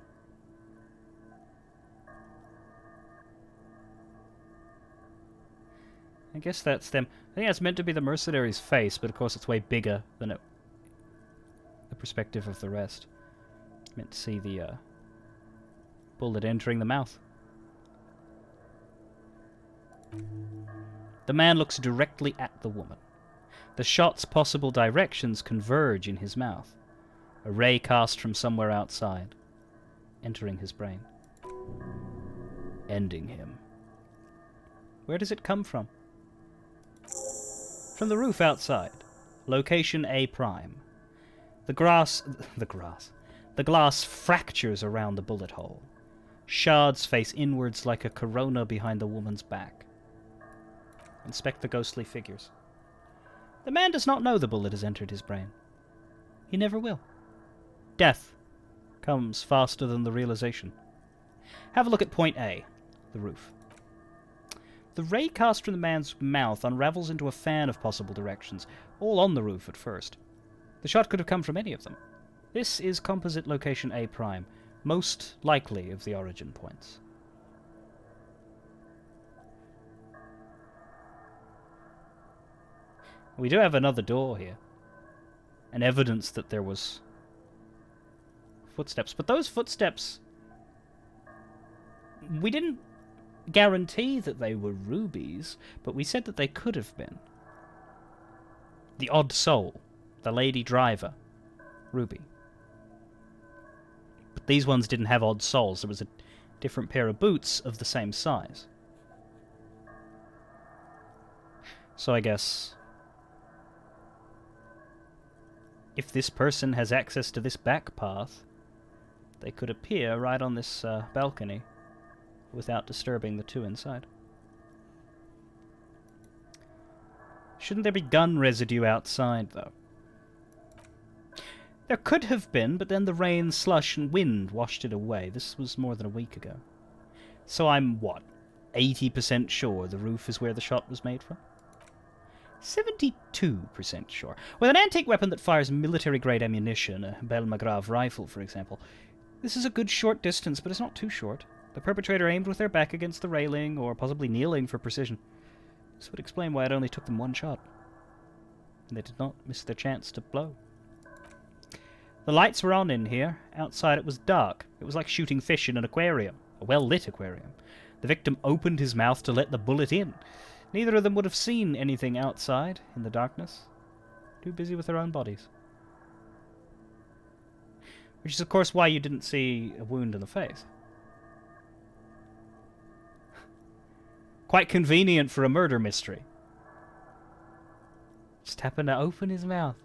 I guess that's them. I think that's meant to be the mercenary's face, but of course it's way bigger than the perspective of the rest. Meant to see the bullet entering the mouth. The man looks directly at the woman. The shot's possible directions converge in his mouth. A ray cast from somewhere outside, entering his brain. Ending him. Where does it come from? From the roof outside. Location A prime. The glass fractures around the bullet hole. Shards face inwards like a corona behind the woman's back. Inspect the ghostly figures. The man does not know the bullet has entered his brain. He never will. Death comes faster than the realization. Have a look at point A, the roof. The ray cast from the man's mouth unravels into a fan of possible directions, all on the roof at first. The shot could have come from any of them. This is composite location A prime, most likely of the origin points. We do have another door here, and evidence that there was footsteps. But those footsteps, we didn't guarantee that they were rubies, but we said that they could have been. The odd soul, the lady driver, ruby. But these ones didn't have odd souls. There was a different pair of boots of the same size. So I guess if this person has access to this back path, they could appear right on this balcony without disturbing the two inside. Shouldn't there be gun residue outside, though? There could have been, but then the rain, slush, and wind washed it away. This was more than a week ago. So I'm, what, 80% sure the roof is where the shot was made from? 72% sure. With an antique weapon that fires military-grade ammunition, a Belle Magrave rifle, for example, this is a good short distance, but it's not too short. The perpetrator aimed with their back against the railing, or possibly kneeling for precision. This would explain why it only took them one shot. They did not miss their chance to blow. The lights were on in here. Outside it was dark. It was like shooting fish in an aquarium, a well-lit aquarium. The victim opened his mouth to let the bullet in. Neither of them would have seen anything outside in the darkness. Too busy with their own bodies. Which is, of course, why you didn't see a wound in the face. Quite convenient for a murder mystery. Just happened to open his mouth.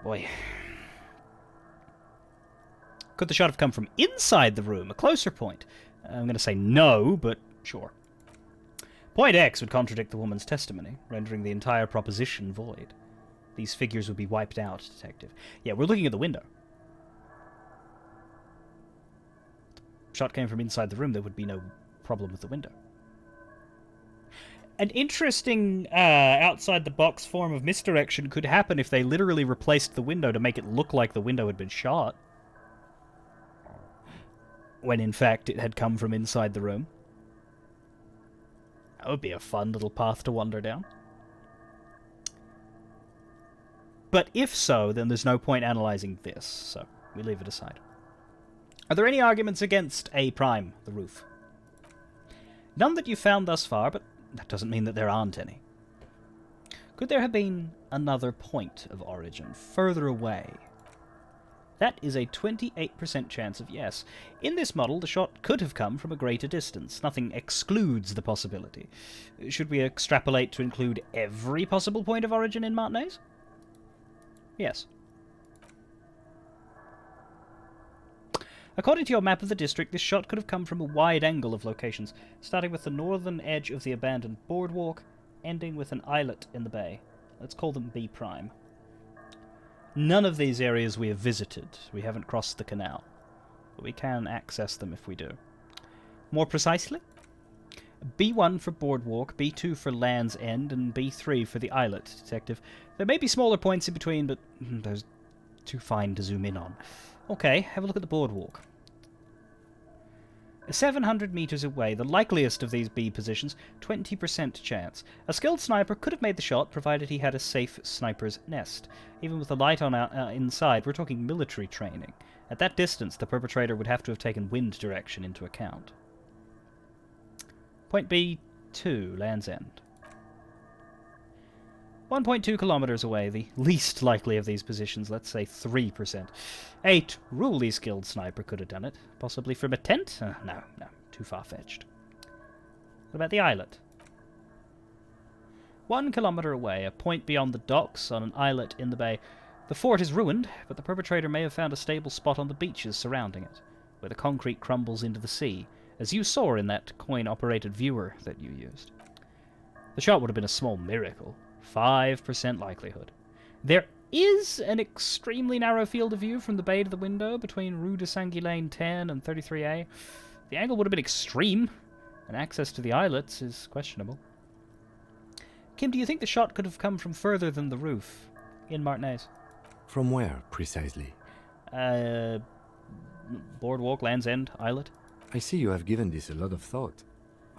Boy. Could the shot have come from inside the room? A closer point. I'm going to say no, but sure. Point X would contradict the woman's testimony, rendering the entire proposition void. These figures would be wiped out, Detective. Yeah, we're looking at the window. Shot came from inside the room, there would be no problem with the window. An interesting outside-the-box form of misdirection could happen if they literally replaced the window to make it look like the window had been shot, when in fact it had come from inside the room. That would be a fun little path to wander down. But if so, then there's no point analyzing this, so we leave it aside. Are there any arguments against A prime, the roof? None that you've found thus far, but that doesn't mean that there aren't any. Could there have been another point of origin, further away? That is a 28% chance of yes. In this model, the shot could have come from a greater distance. Nothing excludes the possibility. Should we extrapolate to include every possible point of origin in Martinez? Yes. According to your map of the district, this shot could have come from a wide angle of locations, starting with the northern edge of the abandoned boardwalk, ending with an islet in the bay. Let's call them B prime. None of these areas we have visited. We haven't crossed the canal, but we can access them if we do. More precisely, B1 for boardwalk, B2 for Land's End, and B3 for the islet, Detective. There may be smaller points in between, but those too fine to zoom in on. Okay, have a look at the boardwalk. 700 meters away, the likeliest of these B positions, 20% chance. A skilled sniper could have made the shot, provided he had a safe sniper's nest. Even with the light on inside, we're talking military training. At that distance, the perpetrator would have to have taken wind direction into account. Point B2, Land's End. 1.2 kilometers away, the least likely of these positions, let's say 3%. A truly skilled sniper could have done it. Possibly from a tent? No, too far-fetched. What about the islet? 1 kilometer away, a point beyond the docks on an islet in the bay. The fort is ruined, but the perpetrator may have found a stable spot on the beaches surrounding it, where the concrete crumbles into the sea, as you saw in that coin-operated viewer that you used. The shot would have been a small miracle. 5% likelihood. There is an extremely narrow field of view from the bay to the window between Rue de Saint-Guilain 10 and 33A. The angle would have been extreme, and access to the islets is questionable. Kim, do you think the shot could have come from further than the roof in Martinez? From where, precisely? Boardwalk, Land's End, islet. I see you have given this a lot of thought.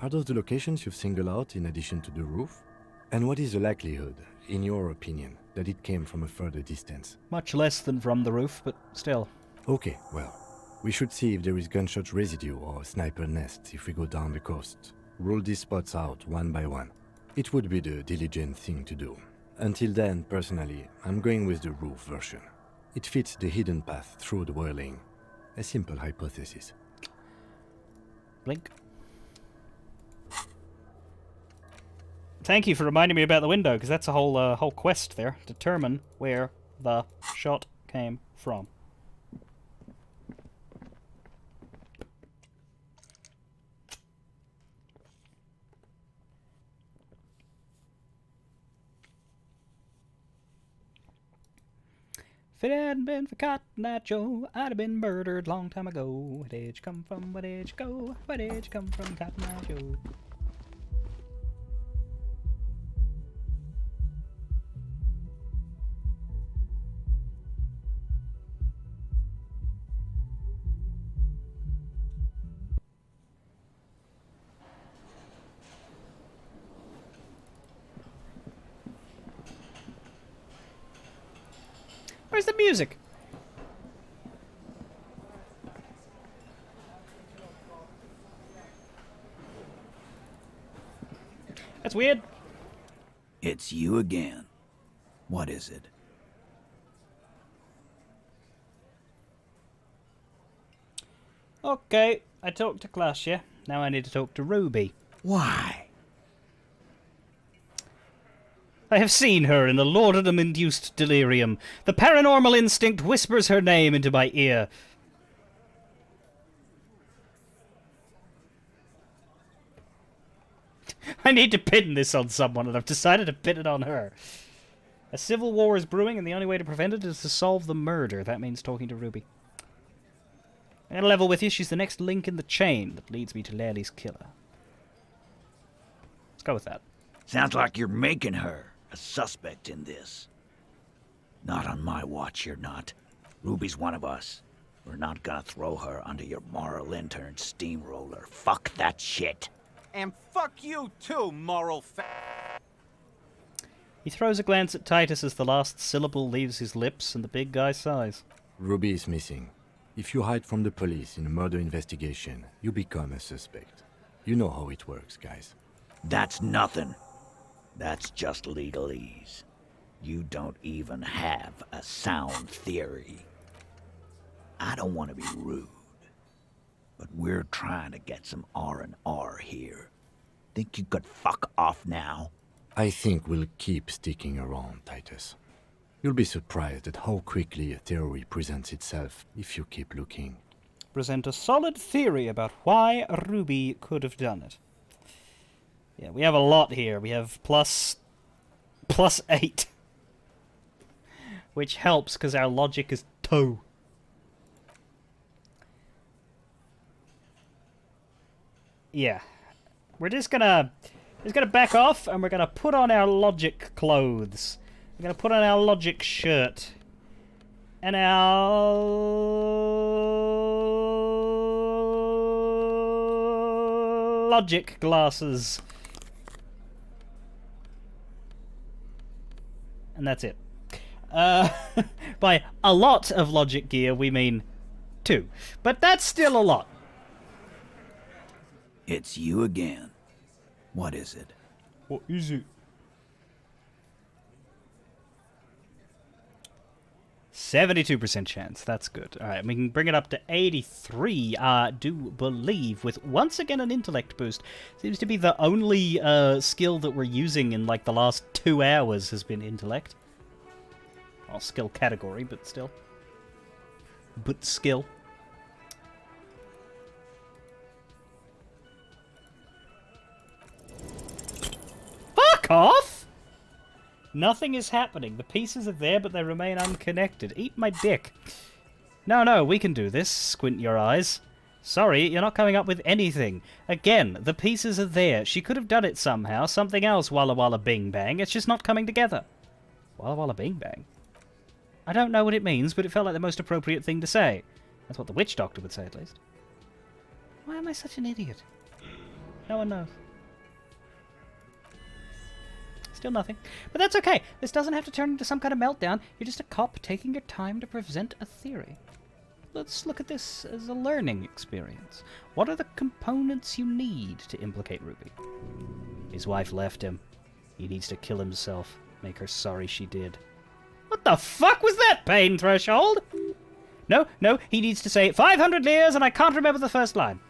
Are those the locations you've singled out in addition to the roof? And what is the likelihood, in your opinion, that it came from a further distance? Much less than from the roof, but still. Okay, well, we should see if there is gunshot residue or sniper nest if we go down the coast. Rule these spots out one by one. It would be the diligent thing to do. Until then, personally, I'm going with the roof version. It fits the hidden path through the whirling. A simple hypothesis. Blink. Thank you for reminding me about the window, because that's a whole quest there. Determine where the shot came from. If it hadn't been for Cotton Eye Joe, I'd have been murdered long time ago. Where did you come from? Where did you go? Where did you come from, Cotton Eye Joe? Where's the music? That's weird. It's you again. What is it? Okay, I talked to Klaasje. Now I need to talk to Ruby. Why? I have seen her in the laudanum-induced delirium. The paranormal instinct whispers her name into my ear. I need to pin this on someone, and I've decided to pin it on her. A civil war is brewing, and the only way to prevent it is to solve the murder. That means talking to Ruby. I'm gonna level with you. She's the next link in the chain that leads me to Lerly's killer. Let's go with that. Sounds like you're making her a suspect in this. Not on my watch, you're not. Ruby's one of us. We're not gonna throw her under your moral intern steamroller. Fuck that shit. And fuck you too, moral He throws a glance at Titus as the last syllable leaves his lips, and the big guy sighs. Ruby is missing. If you hide from the police in a murder investigation, you become a suspect. You know how it works, guys. That's nothing. That's just legalese. You don't even have a sound theory. I don't want to be rude, but we're trying to get some R&R here. Think you could fuck off now? I think we'll keep sticking around, Titus. You'll be surprised at how quickly a theory presents itself if you keep looking. Present a solid theory about why Ruby could have done it. Yeah, we have a lot here. We have plus 8. Which helps, because our logic is 2. Yeah. We're just gonna back off, and we're gonna put on our logic clothes. We're gonna put on our logic shirt. And our logic glasses. And that's it. By a lot of logic gear, we mean 2. But that's still a lot. It's you again. What is it? What is it? 72% chance. That's good. Alright, we can bring it up to 83, I do believe, with once again an intellect boost. Seems to be the only skill that we're using in like the last 2 hours has been intellect. Well, skill category, but still. But skill. Fuck off! Nothing is happening. The pieces are there, but they remain unconnected. Eat my dick. No, we can do this. Squint your eyes. Sorry, you're not coming up with anything. Again, the pieces are there. She could have done it somehow. Something else, Walla Walla Bing Bang. It's just not coming together. Walla Walla Bing Bang? I don't know what it means, but it felt like the most appropriate thing to say. That's what the witch doctor would say, at least. Why am I such an idiot? No one knows. Still nothing. But that's okay. This doesn't have to turn into some kind of meltdown. You're just a cop taking your time to present a theory. Let's look at this as a learning experience. What are the components you need to implicate Ruby? His wife left him. He needs to kill himself. Make her sorry she did. What the fuck was that, pain threshold? No, he needs to say 500 years and I can't remember the first line.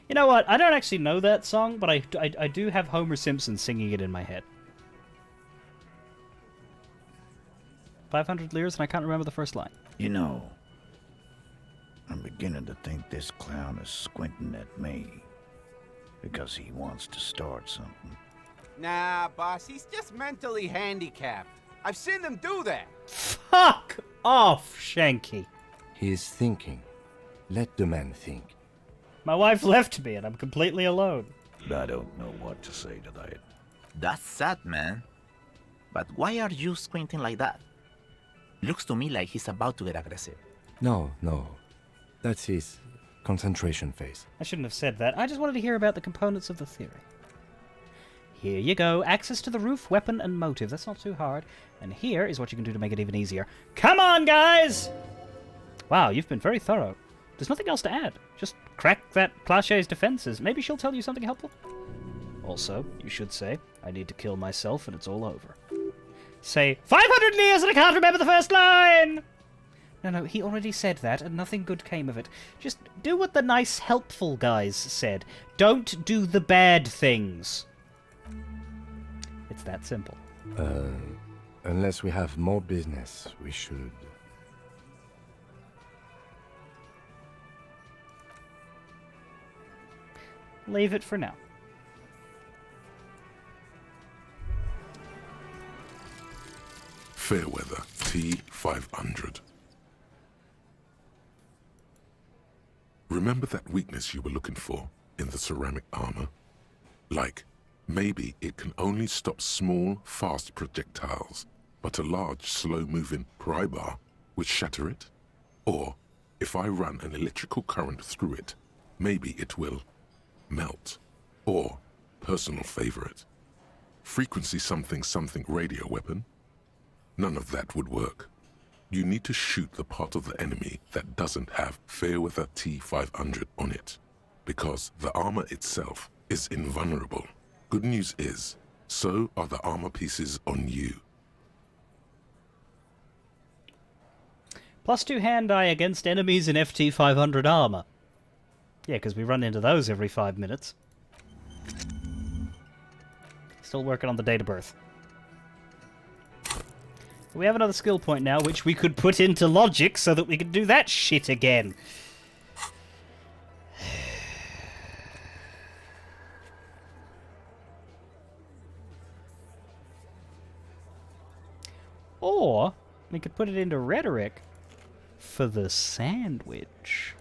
You know what? I don't actually know that song, but I do have Homer Simpson singing it in my head. 500 years and I can't remember the first line. You know, I'm beginning to think this clown is squinting at me because he wants to start something. Nah, boss, he's just mentally handicapped. I've seen him do that. Fuck off, Shanky. He is thinking. Let the man think. My wife left me and I'm completely alone. I don't know what to say to that. That's sad, man. But why are you squinting like that? Looks to me like he's about to get aggressive. No. That's his concentration phase. I shouldn't have said that. I just wanted to hear about the components of the theory. Here you go. Access to the roof, weapon, and motive. That's not too hard. And here is what you can do to make it even easier. Come on, guys! Wow, you've been very thorough. There's nothing else to add. Just crack that Plache's defenses. Maybe she'll tell you something helpful. Also, you should say, I need to kill myself and it's all over. Say, 500 years and I can't remember the first line! No, he already said that and nothing good came of it. Just do what the nice, helpful guys said. Don't do the bad things. It's that simple. Unless we have more business, we should. Leave it for now. Fairweather T500. Remember that weakness you were looking for in the ceramic armor? Like, maybe it can only stop small, fast projectiles, but a large, slow-moving pry bar would shatter it? Or, if I run an electrical current through it, maybe it will melt. Or, personal favorite, frequency something something radio weapon? None of that would work. You need to shoot the part of the enemy that doesn't have Fairweather T500 on it, because the armor itself is invulnerable. Good news is, so are the armor pieces on you. +2 hand-eye against enemies in FT500 armor. Yeah, because we run into those every 5 minutes. Still working on the date of birth. We have another skill point now, which we could put into logic so that we could do that shit again. Or we could put it into rhetoric for the sandwich.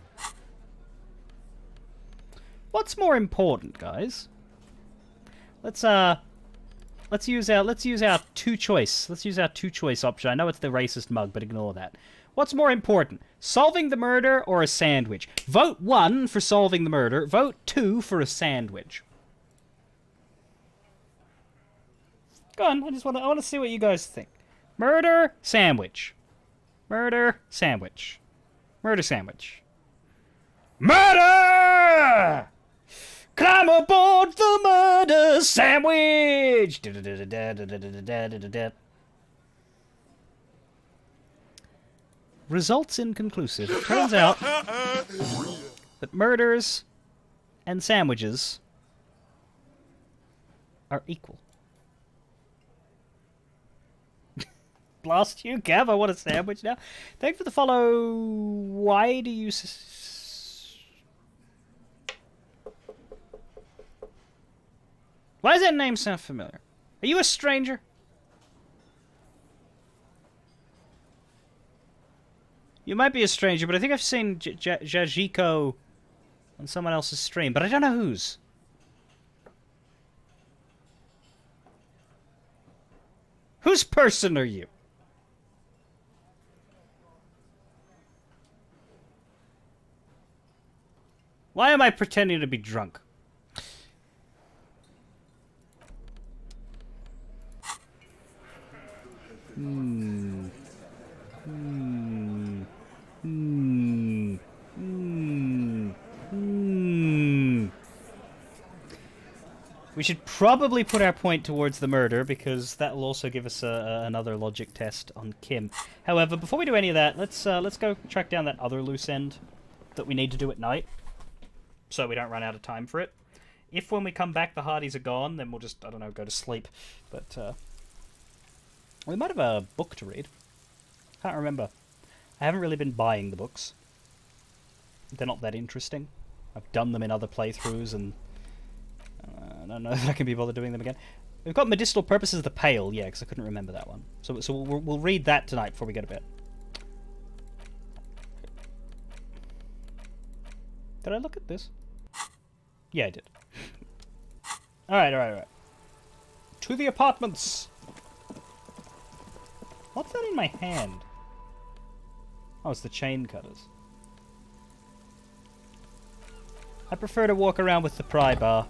What's more important, guys? Let's use our two choice option. I know it's the racist mug, but ignore that. What's more important? Solving the murder or a sandwich? Vote 1 for solving the murder, vote 2 for a sandwich. Go on, I want to see what you guys think. Murder, sandwich. Murder, sandwich. Murder, sandwich. Murder! Climb aboard the murder sandwich! Results inconclusive. It turns out that murders and sandwiches are equal. Blast you, Gav. I want a sandwich now. Thanks for the follow. Why do you... Why does that name sound familiar? Are you a stranger? You might be a stranger, but I think I've seen Jajiko on someone else's stream, but I don't know whose. Whose person are you? Why am I pretending to be drunk? We should probably put our point towards the murder, because that will also give us another logic test on Kim. However, before we do any of that, let's go track down that other loose end that we need to do at night, so we don't run out of time for it. If when we come back the Hardys are gone, then we'll just, I don't know, go to sleep. But we might have a book to read. Can't remember. I haven't really been buying the books. They're not that interesting. I've done them in other playthroughs, and I don't know if I can be bothered doing them again. We've got Medicinal Purposes of the Pale, yeah, because I couldn't remember that one. So we'll read that tonight before we go to bed. Did I look at this? Yeah, I did. Alright. To the apartments! What's that in my hand? Oh, it's the chain cutters. I prefer to walk around with the pry bar.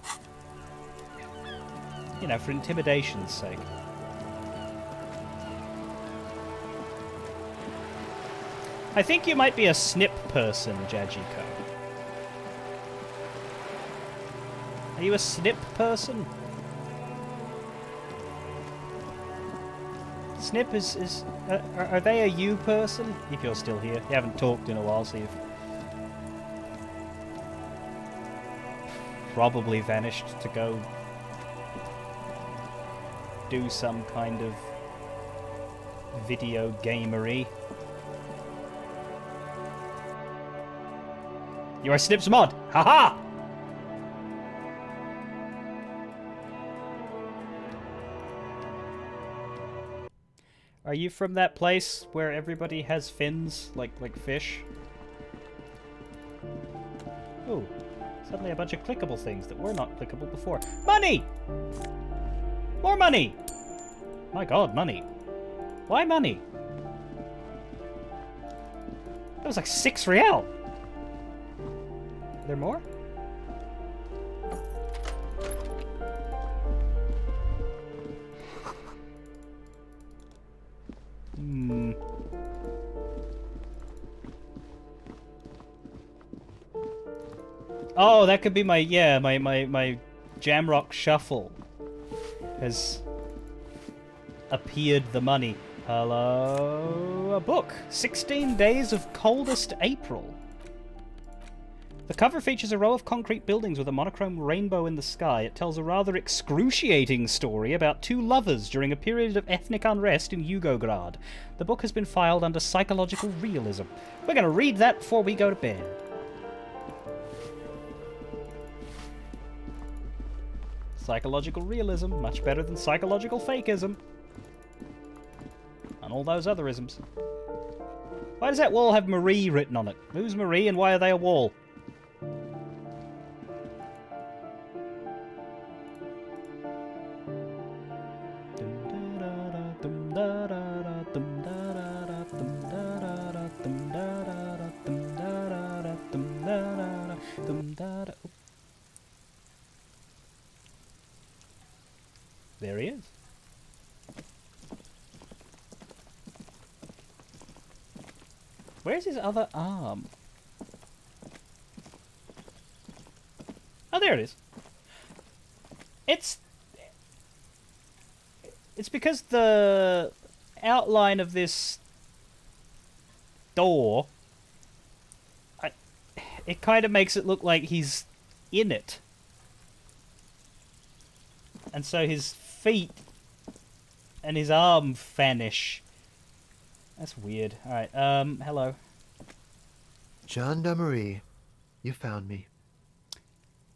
You know, for intimidation's sake. I think you might be a snip person, Jajiko. Are you a snip person? Snip is are they a you person? If you're still here. You haven't talked in a while, so you've probably vanished to go do some kind of video gamery. You are Snip's mod! Haha! Are you from that place where everybody has fins, like fish? Ooh, suddenly a bunch of clickable things that were not clickable before. Money! More money! My god, money. Why money? That was like 6 real. Are there more? Hmm. Oh, that could be my my Jamrock Shuffle has appeared the money. Hello, a book. 16 Days of Coldest April. The cover features a row of concrete buildings with a monochrome rainbow in the sky. It tells a rather excruciating story about 2 lovers during a period of ethnic unrest in Yugograd. The book has been filed under psychological realism. We're going to read that before we go to bed. Psychological realism, much better than psychological fakeism. And all those other isms. Why does that wall have Marie written on it? Who's Marie and why are they a wall? There he is. Where's his other arm? Oh, there it is. It's because the outline of this door, it kind of makes it look like he's in it. And so his feet and his arm vanish. That's weird. Alright, hello. John Marie, you found me.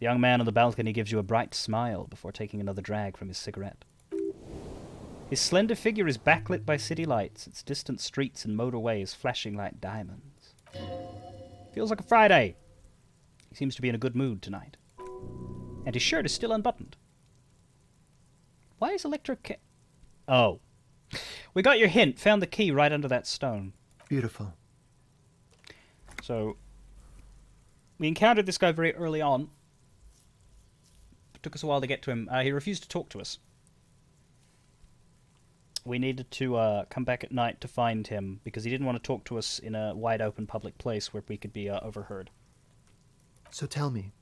The young man on the balcony gives you a bright smile before taking another drag from his cigarette. His slender figure is backlit by city lights, its distant streets and motorways flashing like diamonds. Feels like a Friday. He seems to be in a good mood tonight. And his shirt is still unbuttoned. Why is electric... Oh. We got your hint. Found the key right under that stone. Beautiful. So, we encountered this guy very early on. It took us a while to get to him. He refused to talk to us. We needed to come back at night to find him because he didn't want to talk to us in a wide open public place where we could be overheard. So tell me,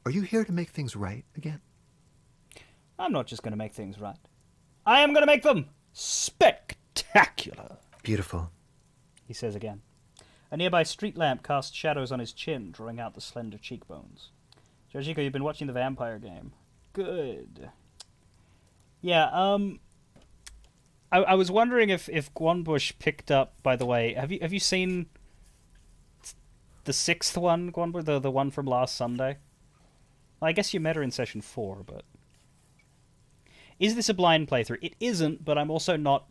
are you here to make things right again? I'm not just going to make things right. I am going to make them spectacular. Beautiful, he says again. A nearby street lamp casts shadows on his chin, drawing out the slender cheekbones. Jojiko, you've been watching the vampire game. Good. Yeah, I was wondering if Guanbush picked up, by the way, have you seen the 6th one, Guanbush, the one from last Sunday? Well, I guess you met her in session 4, but... Is this a blind playthrough? It isn't, but I'm also not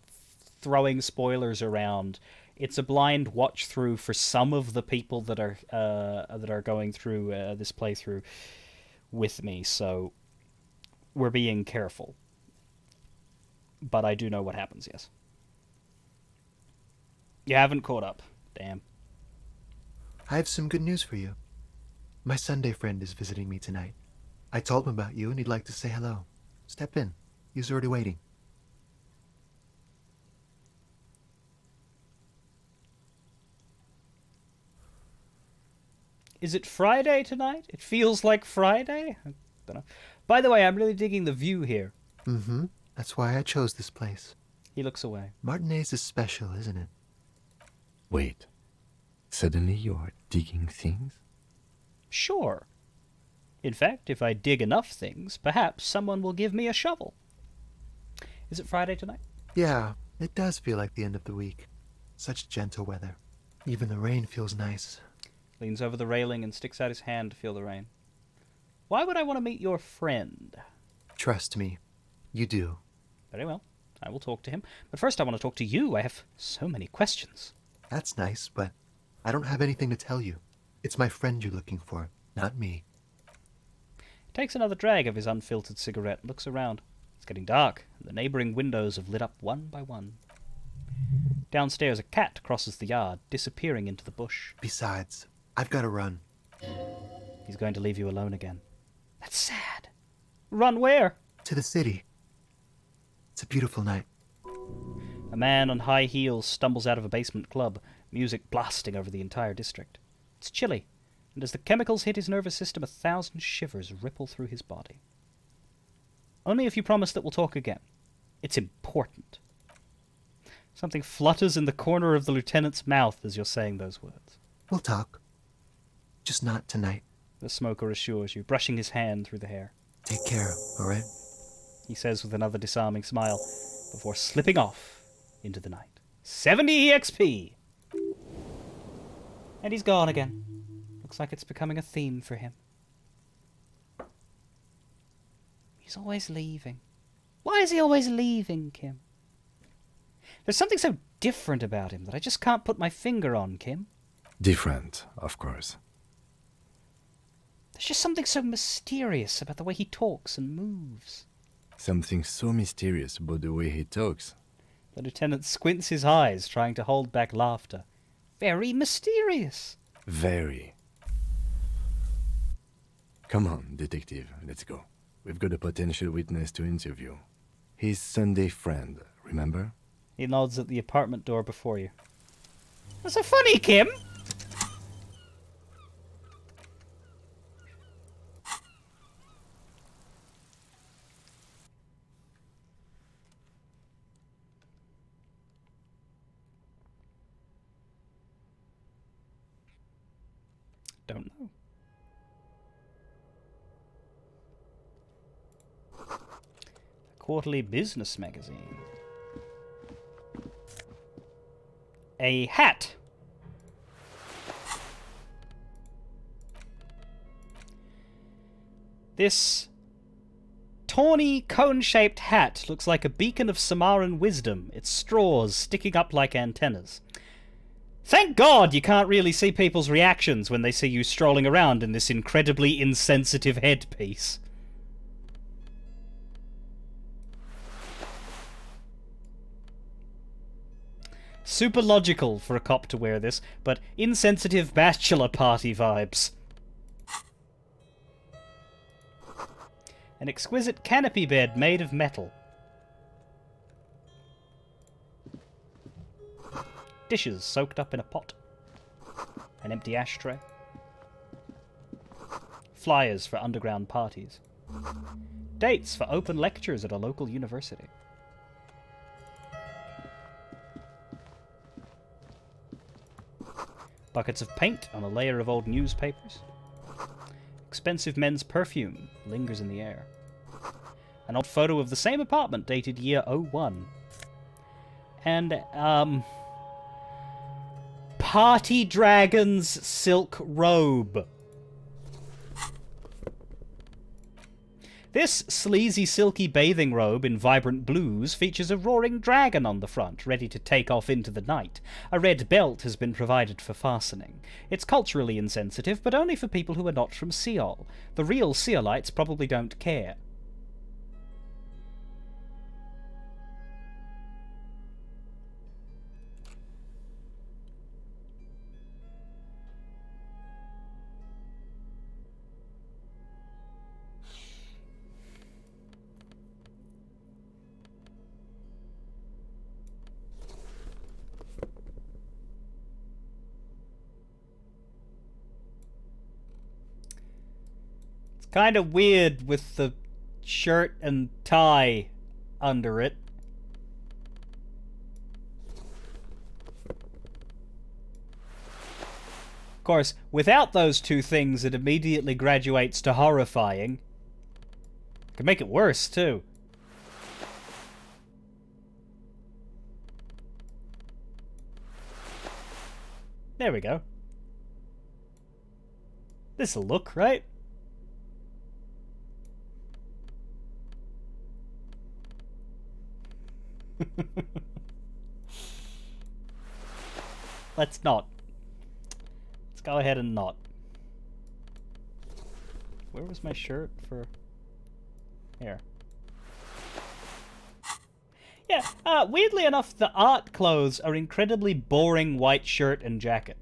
throwing spoilers around. It's a blind watch through for some of the people that are going through this playthrough with me, so we're being careful. But I do know what happens, yes. You haven't caught up. Damn. I have some good news for you. My Sunday friend is visiting me tonight. I told him about you and he'd like to say hello. Step in. He's already waiting. Is it Friday tonight? It feels like Friday? I don't know. By the way, I'm really digging the view here. Mm-hmm. That's why I chose this place. He looks away. Martinez is special, isn't it? Wait. Suddenly you are digging things? Sure. In fact, if I dig enough things, perhaps someone will give me a shovel. Is it Friday tonight? Yeah, it does feel like the end of the week. Such gentle weather. Even the rain feels nice. Leans over the railing and sticks out his hand to feel the rain. Why would I want to meet your friend? Trust me, you do. Very well. I will talk to him. But first I want to talk to you. I have so many questions. That's nice, but I don't have anything to tell you. It's my friend you're looking for, not me. He takes another drag of his unfiltered cigarette and looks around. It's getting dark, and the neighboring windows have lit up one by one. Downstairs, a cat crosses the yard, disappearing into the bush. Besides, I've got to run. He's going to leave you alone again. That's sad. Run where? To the city. It's a beautiful night. A man on high heels stumbles out of a basement club, music blasting over the entire district. It's chilly, and as the chemicals hit his nervous system, 1,000 shivers ripple through his body. Only if you promise that we'll talk again. It's important. Something flutters in the corner of the lieutenant's mouth as you're saying those words. We'll talk. Just not tonight. The smoker assures you, brushing his hand through the hair. Take care, all right? He says with another disarming smile, before slipping off into the night. 70 EXP! And he's gone again. Looks like it's becoming a theme for him. He's always leaving. Why is he always leaving, Kim? There's something so different about him that I just can't put my finger on, Kim. Different, of course. There's just something so mysterious about the way he talks and moves. Something so mysterious about the way he talks. The lieutenant squints his eyes, trying to hold back laughter. Very mysterious. Very. Come on, detective, let's go. We've got a potential witness to interview. His Sunday friend, remember? He nods at the apartment door before you. What's so funny, Kim? Don't know. A quarterly business magazine. A hat. This tawny, cone-shaped hat looks like a beacon of Samaran wisdom, its straws sticking up like antennas. Thank God you can't really see people's reactions when they see you strolling around in this incredibly insensitive headpiece. Super logical for a cop to wear this, but insensitive bachelor party vibes. An exquisite canopy bed made of metal. Dishes soaked up in a pot. An empty ashtray. Flyers for underground parties. Dates for open lectures at a local university. Buckets of paint on a layer of old newspapers. Expensive men's perfume lingers in the air. An old photo of the same apartment dated year 01. And, Party Dragon's silk robe. This sleazy, silky bathing robe in vibrant blues features a roaring dragon on the front, ready to take off into the night. A red belt has been provided for fastening. It's culturally insensitive, but only for people who are not from Seol. The real Seolites probably don't care. Kind of weird with the shirt and tie under it. Of course, without those two things, it immediately graduates to horrifying. Could make it worse, too. There we go. This'll look, right? Let's not. Let's go ahead and not. Where was my shirt for... Here. Yeah, weirdly enough, the art clothes are incredibly boring white shirt and jacket.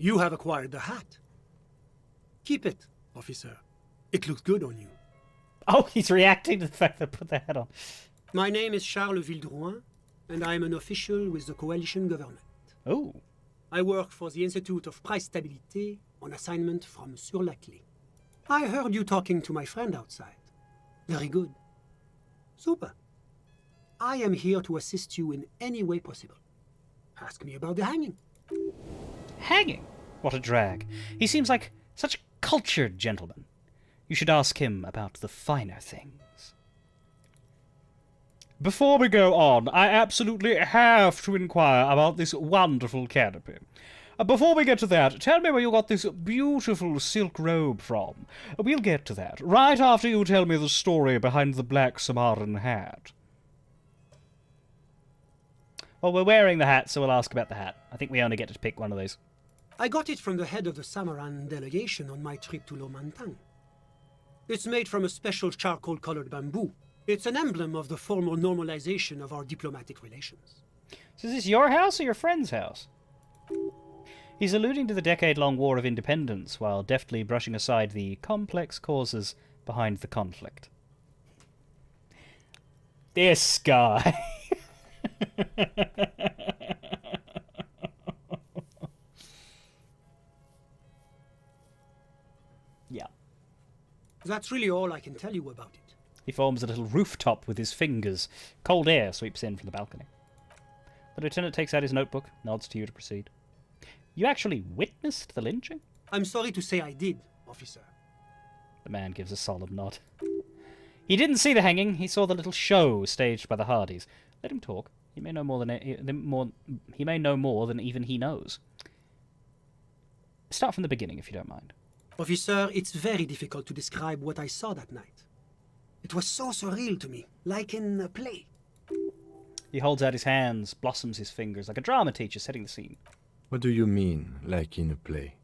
You have acquired the hat. Keep it, officer. It looks good on you. Oh, he's reacting to the fact that I put the hat on. My name is Charles Vildrouin, and I am an official with the coalition government. Oh. I work for the Institute of Price Stabilité on assignment from Sur la Clé. I heard you talking to my friend outside. Very good. Super. I am here to assist you in any way possible. Ask me about the hanging. Hanging? What a drag. He seems like such a cultured gentleman. You should ask him about the finer things. Before we go on, I absolutely have to inquire about this wonderful canopy. Before we get to that, tell me where you got this beautiful silk robe from. We'll get to that, right after you tell me the story behind the black Samaran hat. Well, we're wearing the hat, so we'll ask about the hat. I think we only get to pick one of these. I got it from the head of the Samaran delegation on my trip to Lomantang. It's made from a special charcoal-colored bamboo. It's an emblem of the formal normalization of our diplomatic relations. So is this your house or your friend's house? He's alluding to the decade-long War of Independence while deftly brushing aside the complex causes behind the conflict. This guy. Yeah. That's really all I can tell you about it. He forms a little rooftop with his fingers. Cold air sweeps in from the balcony. The lieutenant takes out his notebook, nods to you to proceed. You actually witnessed the lynching? I'm sorry to say I did, officer. The man gives a solemn nod. He didn't see the hanging, he saw the little show staged by the Hardys. Let him talk. He may know more than even he knows. Start from the beginning, if you don't mind. Officer, it's very difficult to describe what I saw that night. It was so surreal to me, like in a play. He holds out his hands, blossoms his fingers, like a drama teacher setting the scene. What do you mean, like in a play?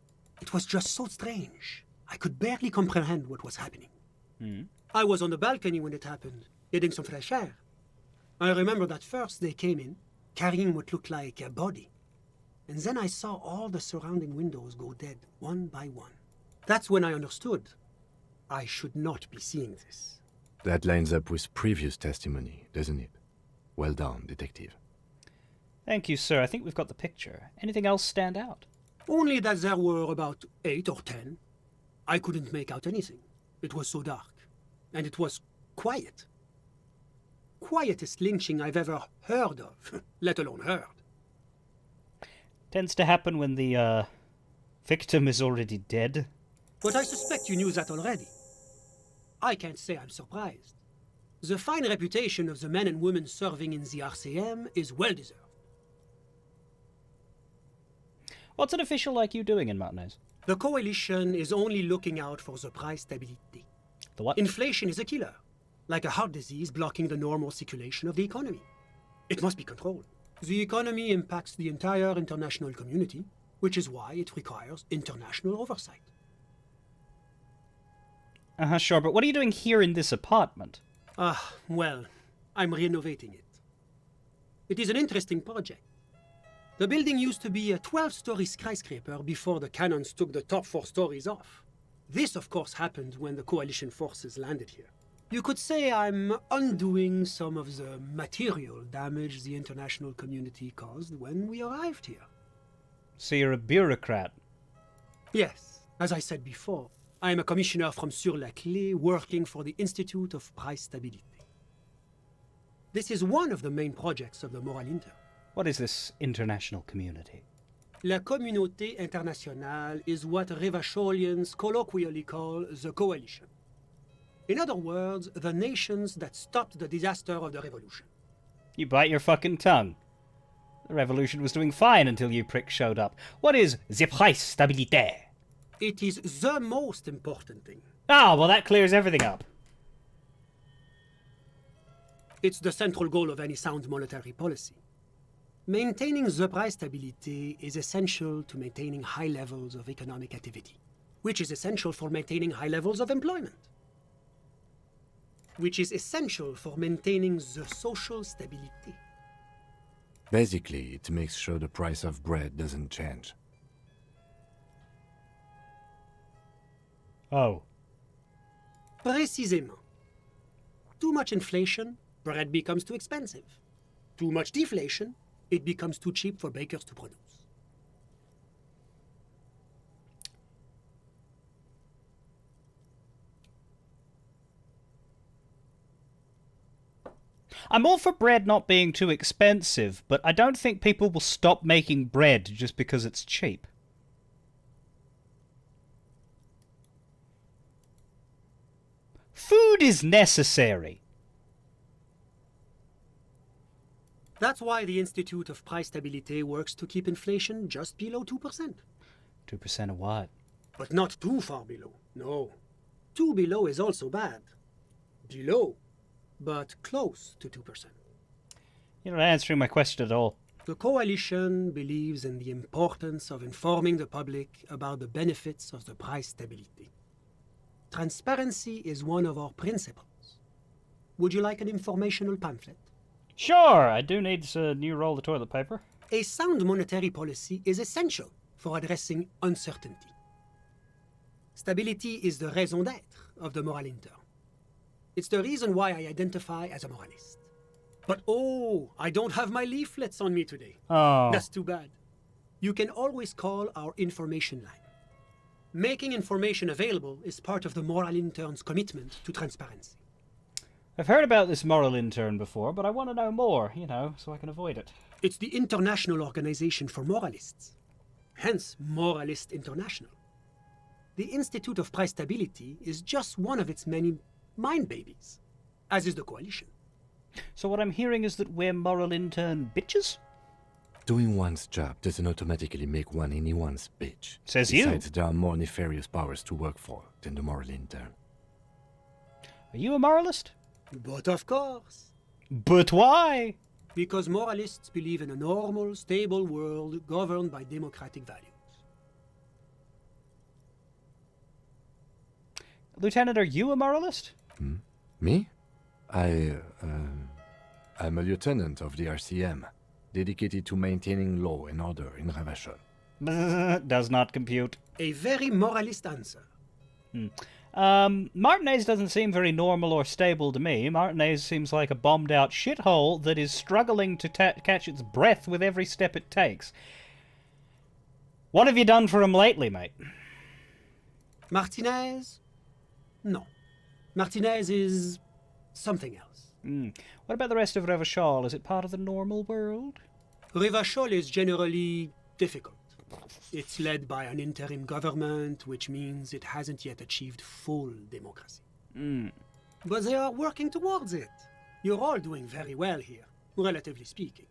It was just so strange. I could barely comprehend what was happening. Hmm. I was on the balcony when it happened, getting some fresh air. I remember that first they came in, carrying what looked like a body. And then I saw all the surrounding windows go dead, one by one. That's when I understood. I should not be seeing this. That lines up with previous testimony, doesn't it? Well done, detective. Thank you, sir. I think we've got the picture. Anything else stand out? Only that there were about 8 or 10. I couldn't make out anything. It was so dark. And it was quiet. Quietest lynching I've ever heard of, let alone heard. Tends to happen when the victim is already dead. But I suspect you knew that already. I can't say I'm surprised. The fine reputation of the men and women serving in the RCM is well deserved. What's an official like you doing in Martinez? The coalition is only looking out for the price stability. The what? Inflation is a killer, like a heart disease blocking the normal circulation of the economy. It must be controlled. The economy impacts the entire international community, which is why it requires international oversight. Sure, but what are you doing here in this apartment? Well, I'm renovating it. It is an interesting project. The building used to be a 12-story skyscraper before the cannons took the top 4 stories off. This, of course, happened when the coalition forces landed here. You could say I'm undoing some of the material damage the international community caused when we arrived here. So you're a bureaucrat? Yes, as I said before, I am a commissioner from Sur-la-Clé working for the Institute of Price Stabilité. This is one of the main projects of the Moral Inter. What is this international community? La Communauté Internationale is what Revacholians colloquially call the Coalition. In other words, the nations that stopped the disaster of the revolution. You bite your fucking tongue. The revolution was doing fine until you pricks showed up. What is the price stabilité? It is the most important thing. Ah, well that clears everything up. It's the central goal of any sound monetary policy. Maintaining the price stability is essential to maintaining high levels of economic activity, which is essential for maintaining high levels of employment, which is essential for maintaining the social stability. Basically, it makes sure the price of bread doesn't change. Oh. Précisément. Too much inflation, bread becomes too expensive. Too much deflation, it becomes too cheap for bakers to produce. I'm all for bread not being too expensive, but I don't think people will stop making bread just because it's cheap. Food is necessary. That's why the Institute of Price Stabilité works to keep inflation just below 2%. 2% of what? But not too far below, no. Too below is also bad. Below, but close to 2%. You're not answering my question at all. The Coalition believes in the importance of informing the public about the benefits of the price stability. Transparency is one of our principles. Would you like an informational pamphlet? Sure, I do need a new roll of toilet paper. A sound monetary policy is essential for addressing uncertainty. Stability is the raison d'être of the Moral Inter. It's the reason why I identify as a moralist. But oh, I don't have my leaflets on me today. Oh. That's too bad. You can always call our information line. Making information available is part of the Moral Intern's commitment to transparency. I've heard about this moral intern before, but I want to know more, so I can avoid it. It's the International Organization for Moralists. Hence, Moralist International. The Institute of Price Stability is just one of its many mind babies, as is the Coalition. So what I'm hearing is that we're moral intern bitches? Doing one's job doesn't automatically make one anyone's bitch. Says you. Besides, there are more nefarious powers to work for than the moral intern. Are you a moralist? But of course. But why? Because moralists believe in a normal, stable world governed by democratic values. Lieutenant, are you a moralist? Me? I'm a lieutenant of the RCM, dedicated to maintaining law and order in Ravachol. Does not compute. A very moralist answer. Martinez doesn't seem very normal or stable to me. Martinez seems like a bombed-out shithole that is struggling to catch its breath with every step it takes. What have you done for him lately, mate? Martinez? No. Martinez is something else. What about the rest of Revachol? Is it part of the normal world? Revachol is generally difficult. It's led by an interim government, which means it hasn't yet achieved full democracy. But they are working towards it. You're all doing very well here, relatively speaking.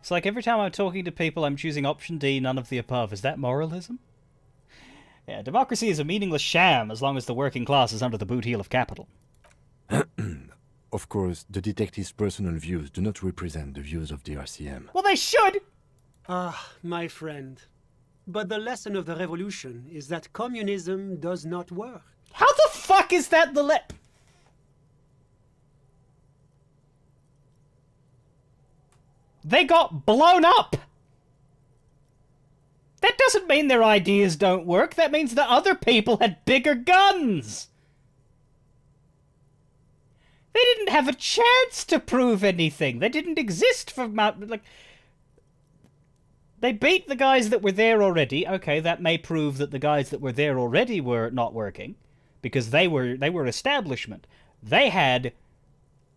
It's like every time I'm talking to people, I'm choosing option D, none of the above. Is that moralism? Yeah, democracy is a meaningless sham as long as the working class is under the boot heel of capital. Of course, the detective's personal views do not represent the views of the RCM. Well, they should! Ah, my friend. But the lesson of the revolution is that communism does not work. How the fuck is that the They got blown up! That doesn't mean their ideas don't work. That means that other people had bigger guns. They didn't have a chance to prove anything. They didn't exist for like. They beat the guys that were there already. Okay, that may prove that the guys that were there already were not working, because they were establishment. They had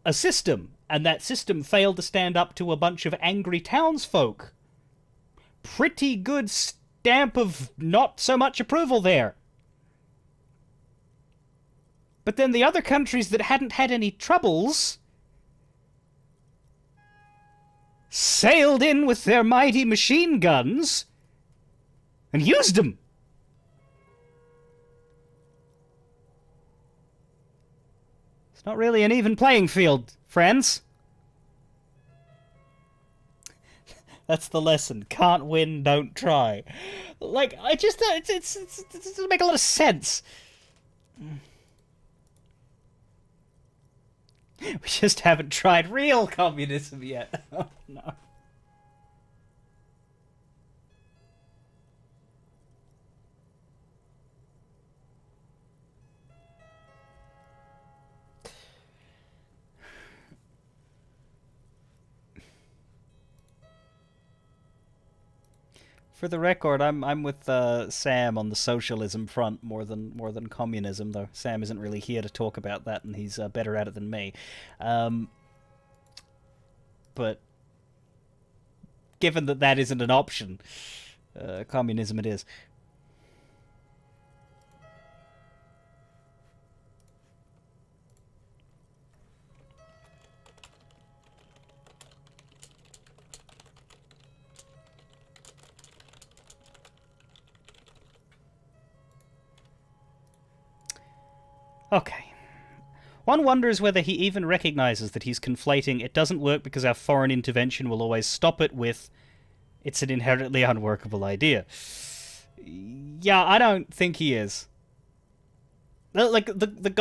a system, and that system failed to stand up to a bunch of angry townsfolk. Pretty good stamp of not so much approval there. But then the other countries that hadn't had any troubles sailed in with their mighty machine guns and used them. It's not really an even playing field, friends. That's the lesson. Can't win, don't try. Like, I just... it doesn't make a lot of sense. We just haven't tried real communism yet. Oh, no. For the record, I'm with Sam on the socialism front more than communism, though Sam isn't really here to talk about that, and he's better at it than me. But given that that isn't an option, communism it is. Okay. One wonders whether he even recognizes that he's conflating "it doesn't work because our foreign intervention will always stop it" with "it's an inherently unworkable idea." Yeah, I don't think he is. Like, the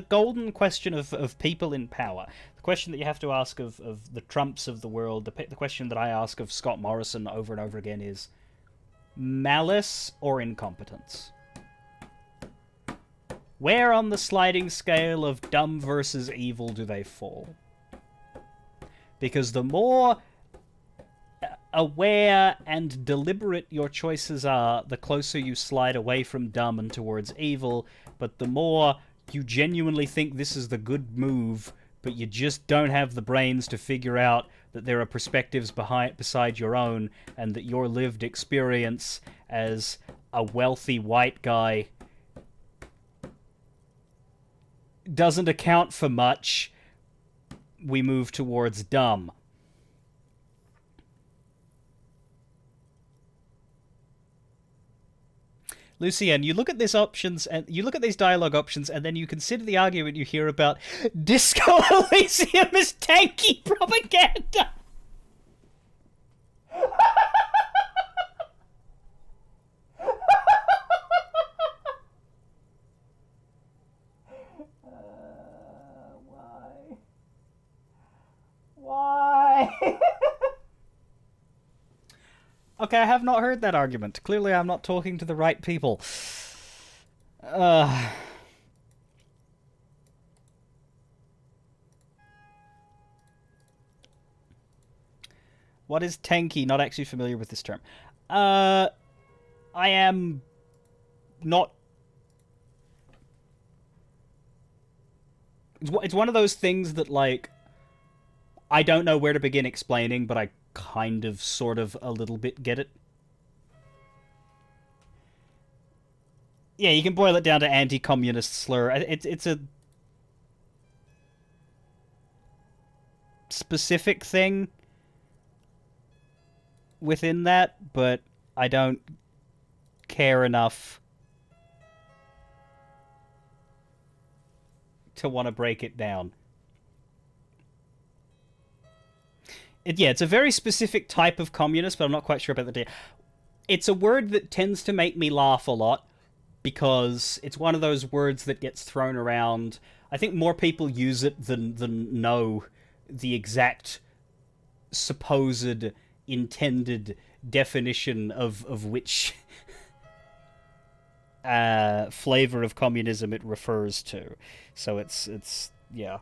golden question of people in power, the question that you have to ask of the Trumps of the world, the question that I ask of Scott Morrison over and over again is malice or incompetence? Where on the sliding scale of dumb versus evil do they fall? Because the more aware and deliberate your choices are, the closer you slide away from dumb and towards evil, but the more you genuinely think this is the good move, but you just don't have the brains to figure out that there are perspectives beside your own, and that your lived experience as a wealthy white guy doesn't account for much, we move towards dumb. Lucienne, you look at these options, and you look at these dialogue options, and then you consider the argument you hear about Disco Elysium as tanky propaganda. Why? Okay, I have not heard that argument. Clearly I'm not talking to the right people. What is tanky? Not actually familiar with this term. I am not... It's one of those things that, like, I don't know where to begin explaining, but I kind of, sort of, a little bit get it. Yeah, you can boil it down to anti-communist slur. It's a specific thing within that, but I don't care enough to want to break it down. It's a very specific type of communist, but I'm not quite sure about the data. It's a word that tends to make me laugh a lot, because it's one of those words that gets thrown around. I think more people use it than know the exact supposed intended definition of which flavor of communism it refers to. So it's yeah.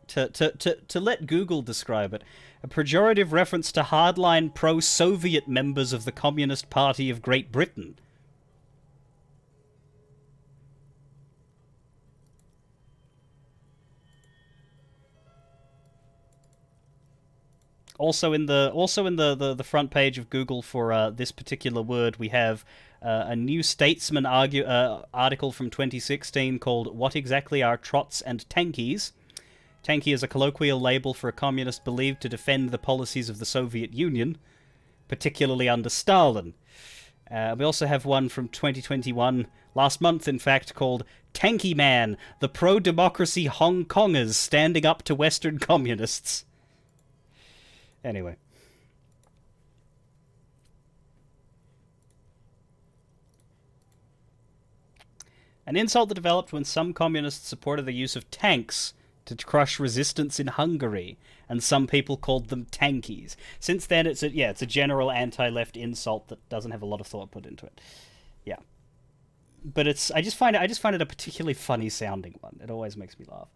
To let Google describe it, a pejorative reference to hardline pro-Soviet members of the Communist Party of Great Britain. Also in the front page of Google for this particular word, we have a New Statesman article from 2016 called "What Exactly Are Trots and Tankies?" Tanky is a colloquial label for a communist believed to defend the policies of the Soviet Union, particularly under Stalin. We also have one from 2021, last month in fact, called "Tanky Man, the pro-democracy Hong Kongers standing up to Western communists." Anyway. An insult that developed when some communists supported the use of tanks to crush resistance in Hungary, and some people called them tankies. Since then, it's a general anti-left insult that doesn't have a lot of thought put into it. Yeah, but I just find it a particularly funny sounding one. It always makes me laugh.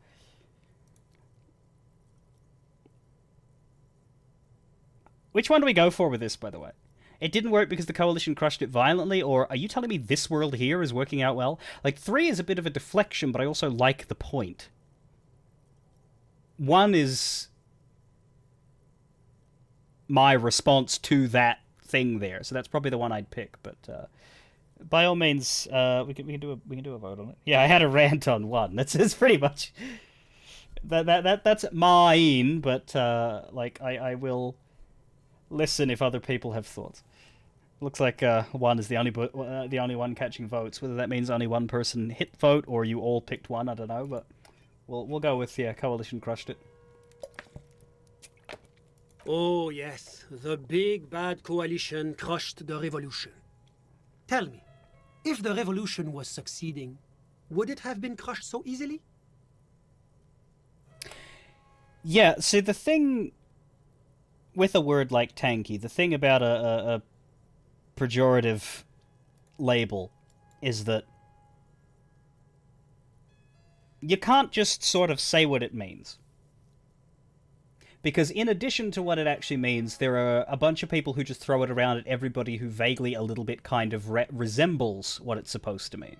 Which one do we go for with this, by the way? It didn't work because the Coalition crushed it violently, or are you telling me this world here is working out well? Like, 3 is a bit of a deflection, but I also like the point. 1 is my response to that thing there, so that's probably the one I'd pick. But by all means, we can do a vote on it. Yeah, I had a rant on 1. It's pretty much that's mine. But like I will listen if other people have thoughts. Looks like 1 is the only one catching votes. Whether that means only one person hit vote or you all picked 1, I don't know, but. We'll go with, Coalition crushed it. Oh, yes. The big bad coalition crushed the revolution. Tell me, if the revolution was succeeding, would it have been crushed so easily? Yeah, see, the thing with a word like tanky, the thing about a pejorative label is that you can't just sort of say what it means. Because in addition to what it actually means, there are a bunch of people who just throw it around at everybody who vaguely a little bit kind of resembles what it's supposed to mean.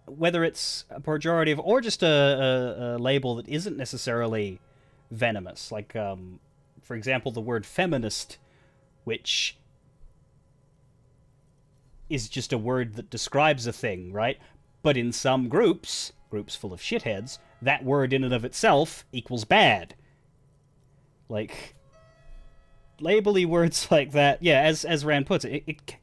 Whether it's a pejorative or just a label that isn't necessarily venomous. Like, for example, the word feminist, which is just a word that describes a thing, right? But in some groups full of shitheads, that word in and of itself equals bad. Like, label-y words like that, yeah, as Rand puts it,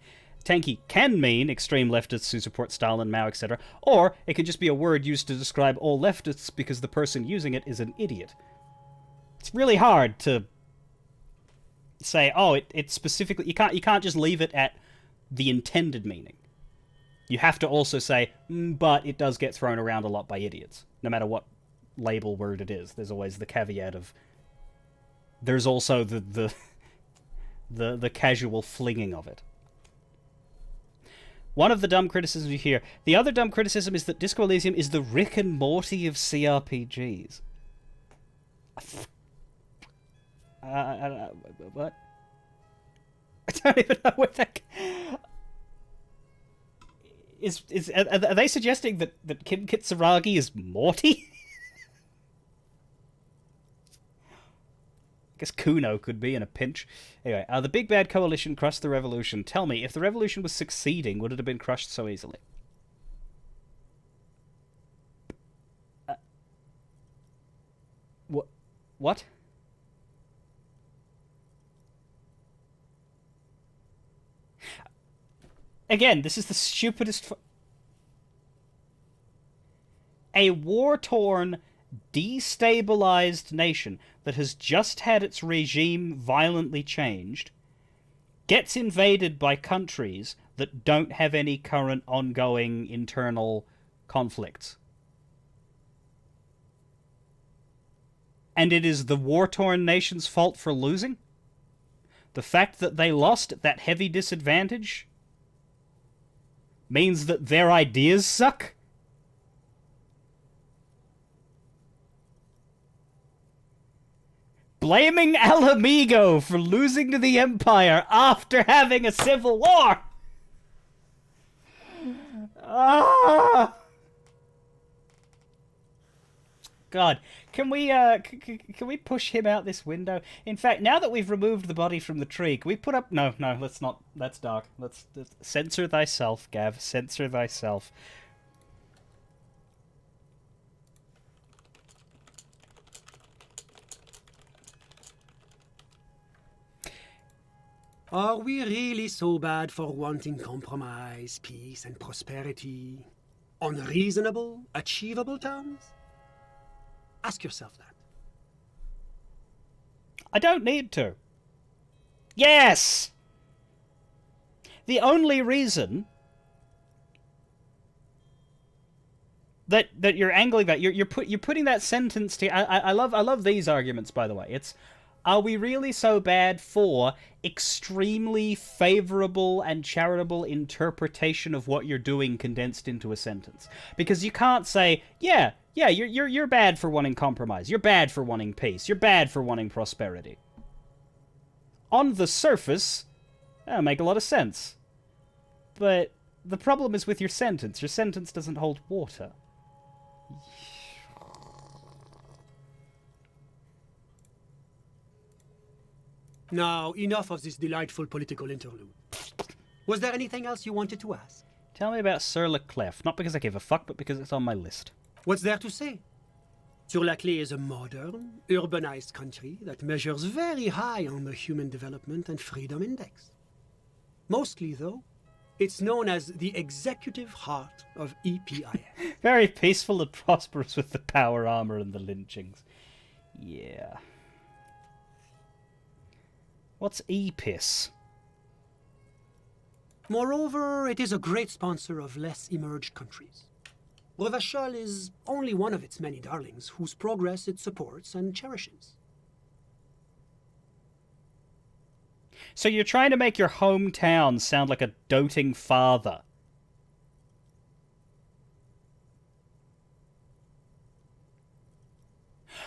tanky can mean extreme leftists who support Stalin, Mao, etc., or it could just be a word used to describe all leftists because the person using it is an idiot. It's really hard to say, oh, it specifically, you can't just leave it at the intended meaning. You have to also say, but it does get thrown around a lot by idiots. No matter what label word it is, there's always the caveat of there's also the casual flinging of it. One of the dumb criticisms you hear. The other dumb criticism is that Disco Elysium is the Rick and Morty of CRPGs. What? I don't even know what that... Are they suggesting that Kim Kitsuragi is Morty? I guess Kuno could be in a pinch. Anyway, the big bad coalition crushed the revolution. Tell me, if the revolution was succeeding, would it have been crushed so easily? What? Again, this is the stupidest... A war-torn, destabilized nation that has just had its regime violently changed gets invaded by countries that don't have any current ongoing internal conflicts. And it is the war-torn nation's fault for losing? The fact that they lost at that heavy disadvantage means that their ideas suck? Blaming Alamigo for losing to the Empire after having a civil war! Ah! God, can we push him out this window? In fact, now that we've removed the body from the tree, can we put up... No, let's not. That's dark. Let's censor thyself, Gav. Censor thyself. Are we really so bad for wanting compromise, peace, and prosperity on reasonable, achievable terms? Ask yourself that. I don't need to. Yes! The only reason that you're angling that you're putting that sentence to I love these arguments, by the way. It's, are we really so bad for extremely favorable and charitable interpretation of what you're doing condensed into a sentence? Because you can't say, yeah, you're bad for wanting compromise. You're bad for wanting peace. You're bad for wanting prosperity. On the surface, that'll make a lot of sense. But the problem is with your sentence. Your sentence doesn't hold water. Now, enough of this delightful political interlude. Was there anything else you wanted to ask? Tell me about Sur-le-Clef. Not because I give a fuck, but because it's on my list. What's there to say? Sur-la-Clef is a modern, urbanized country that measures very high on the Human Development and Freedom Index. Mostly, though, it's known as the executive heart of EPIS. Very peaceful and prosperous with the power armor and the lynchings. Yeah. What's EPIS? Moreover, it is a great sponsor of less emerged countries. Revachol is only one of its many darlings whose progress it supports and cherishes. So you're trying to make your hometown sound like a doting father.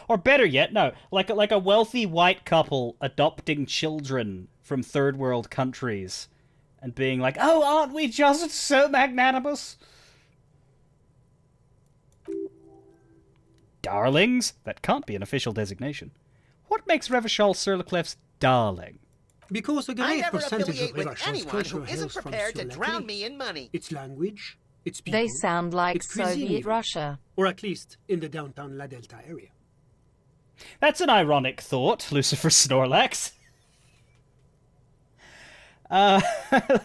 Or better yet, no, like a wealthy white couple adopting children from third world countries and being like, oh, aren't we just so magnanimous? Darlings? That can't be an official designation. What makes Revachol Sur-le-Clef's darling? Because a I great never percentage of affiliate with Revachol's anyone culture who isn't hails from prepared to Sur-la-Clef. drown me in money. Its language, its people, They sound like its cuisine Soviet even, Russia. or at least in the downtown La Delta area. That's an ironic thought, Lucifer Snorlax. I'm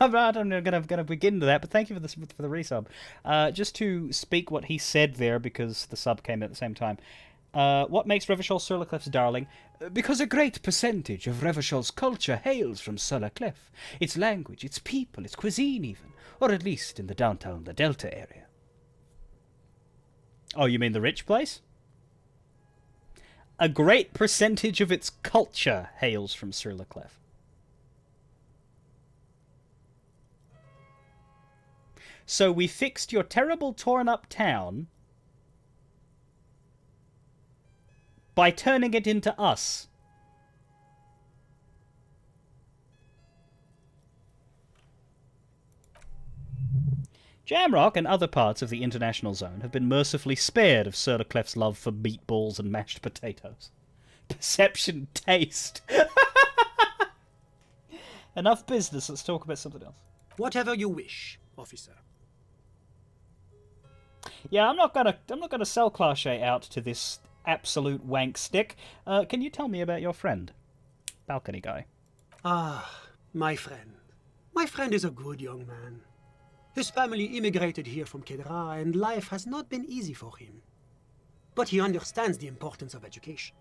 not gonna begin to that, but thank you for the resub. Just to speak what he said there, because the sub came at the same time. What makes Revachol Sur-le-Clef's darling? Because a great percentage of Revachol's culture hails from Sur-le-Clef. Its language, its people, its cuisine even. Or at least in the downtown La Delta area. Oh, you mean the rich place? A great percentage of its culture hails from Sur-le-Clef. So we fixed your terrible torn-up town by turning it into us. Jamrock and other parts of the international zone have been mercifully spared of Sur-le-Clef's love for meatballs and mashed potatoes. Perception taste. Enough business, let's talk about something else. Whatever you wish, officer. Yeah, I'm not gonna sell Clache out to this absolute wank stick. Can you tell me about your friend? Balcony guy. Ah, my friend. My friend is a good young man. His family immigrated here from Kedra, and life has not been easy for him. But he understands the importance of education.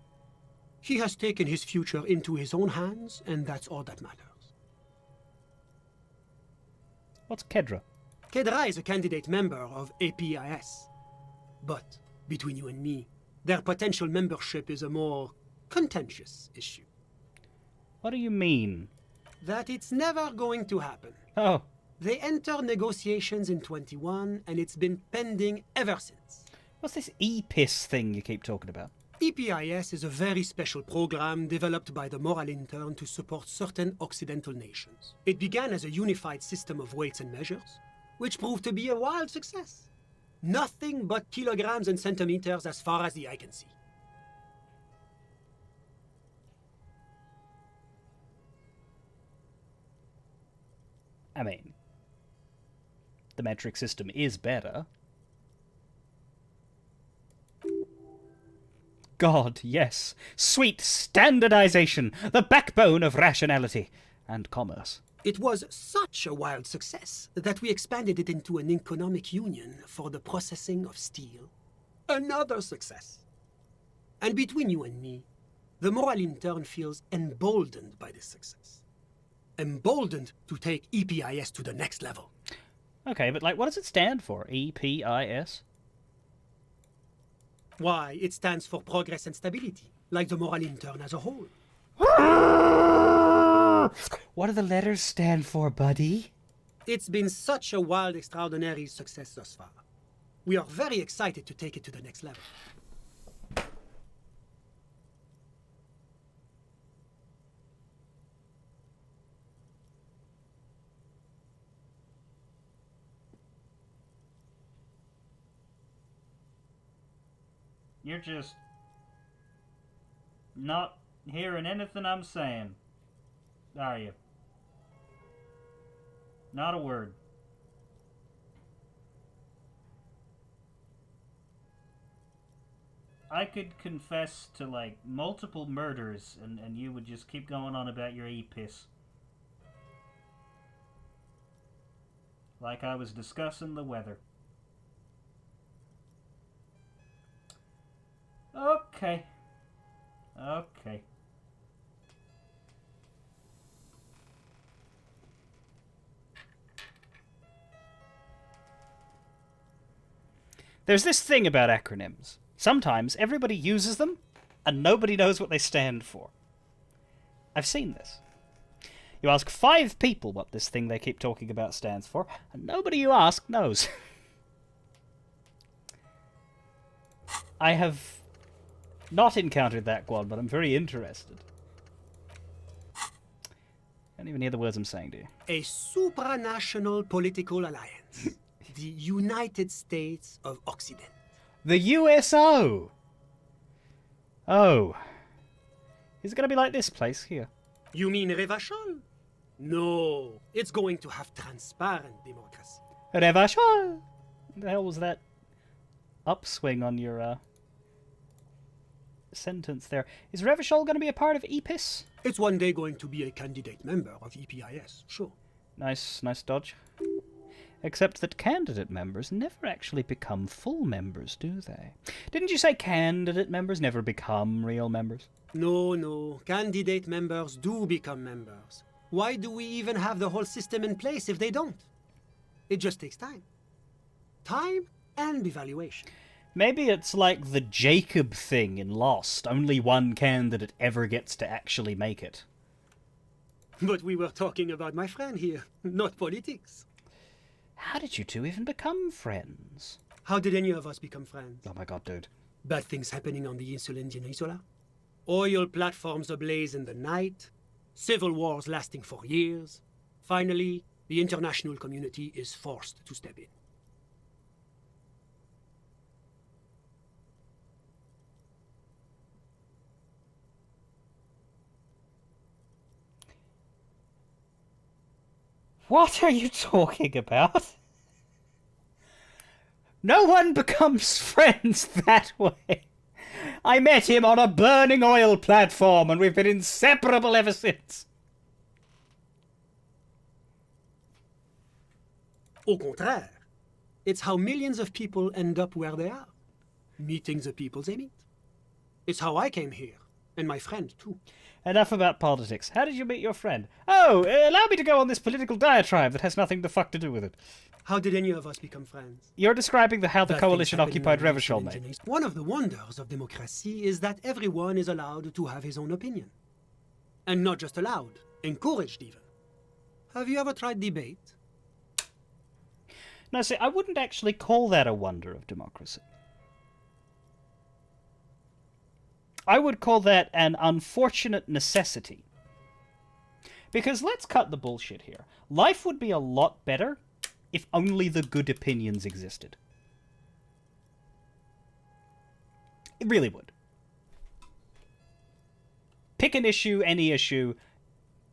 He has taken his future into his own hands, and that's all that matters. What's Kedra? Kedra is a candidate member of APIS. But, between you and me, Their potential membership is a more contentious issue. What do you mean? That it's never going to happen. Oh. They entered negotiations in 21, and it's been pending ever since. What's this EPIS thing you keep talking about? EPIS is a very special program developed by the Moral Intern to support certain Occidental nations. It began as a unified system of weights and measures, which proved to be a wild success. Nothing but kilograms and centimeters as far as the eye can see. I mean, the metric system is better. God, yes. Sweet standardization, the backbone of rationality and commerce. It was such a wild success that we expanded it into an economic union for the processing of steel. Another success. And between you and me, the Moral Intern feels emboldened by this success. Emboldened to take EPIS to the next level. Okay, but like, what does it stand for? EPIS? Why, it stands for progress and stability, like the Moral Intern as a whole. What do the letters stand for, buddy? It's been such a wild, extraordinary success thus far. We are very excited to take it to the next level. You're just not hearing anything I'm saying, are you? Not a word. I could confess to, like, multiple murders, and you would just keep going on about your EPIS. Like I was discussing the weather. Okay. Okay. There's this thing about acronyms. Sometimes everybody uses them, and nobody knows what they stand for. I've seen this. You ask 5 people what this thing they keep talking about stands for, and nobody you ask knows. I have not encountered that one, but I'm very interested. Can't even hear the words I'm saying, do you? A supranational political alliance. The United States of Occident. The USO! Oh. Is it going to be like this place here? You mean Revachol? No, it's going to have transparent democracy. Revachol! What the hell was that upswing on your sentence there? Is Revachol going to be a part of EPIS? It's one day going to be a candidate member of EPIS, sure. Nice dodge. Except that candidate members never actually become full members, do they? Didn't you say candidate members never become real members? No. Candidate members do become members. Why do we even have the whole system in place if they don't? It just takes time. Time and evaluation. Maybe it's like the Jacob thing in Lost. Only one candidate ever gets to actually make it. But we were talking about my friend here, not politics. How did you two even become friends? How did any of us become friends? Oh my god, dude. Bad things happening on the Insulindian Isola. Oil platforms ablaze in the night. Civil wars lasting for years. Finally, the international community is forced to step in. What are you talking about? No one becomes friends that way. I met him on a burning oil platform, and we've been inseparable ever since. Au contraire, it's how millions of people end up where they are, meeting the people they meet. It's how I came here, And my friend, too. Enough about politics. How did you meet your friend? Oh, allow me to go on this political diatribe that has nothing to do with it. How did any of us become friends? You're describing how the That coalition things happen occupied in Revachol, mate. engineering. One of the wonders of democracy is that everyone is allowed to have his own opinion. And not just allowed, encouraged even. Have you ever tried debate? No, see, I wouldn't actually call that a wonder of democracy. I would call that an unfortunate necessity. Because let's cut the bullshit here. Life would be a lot better if only the good opinions existed. It really would. Pick an issue, any issue.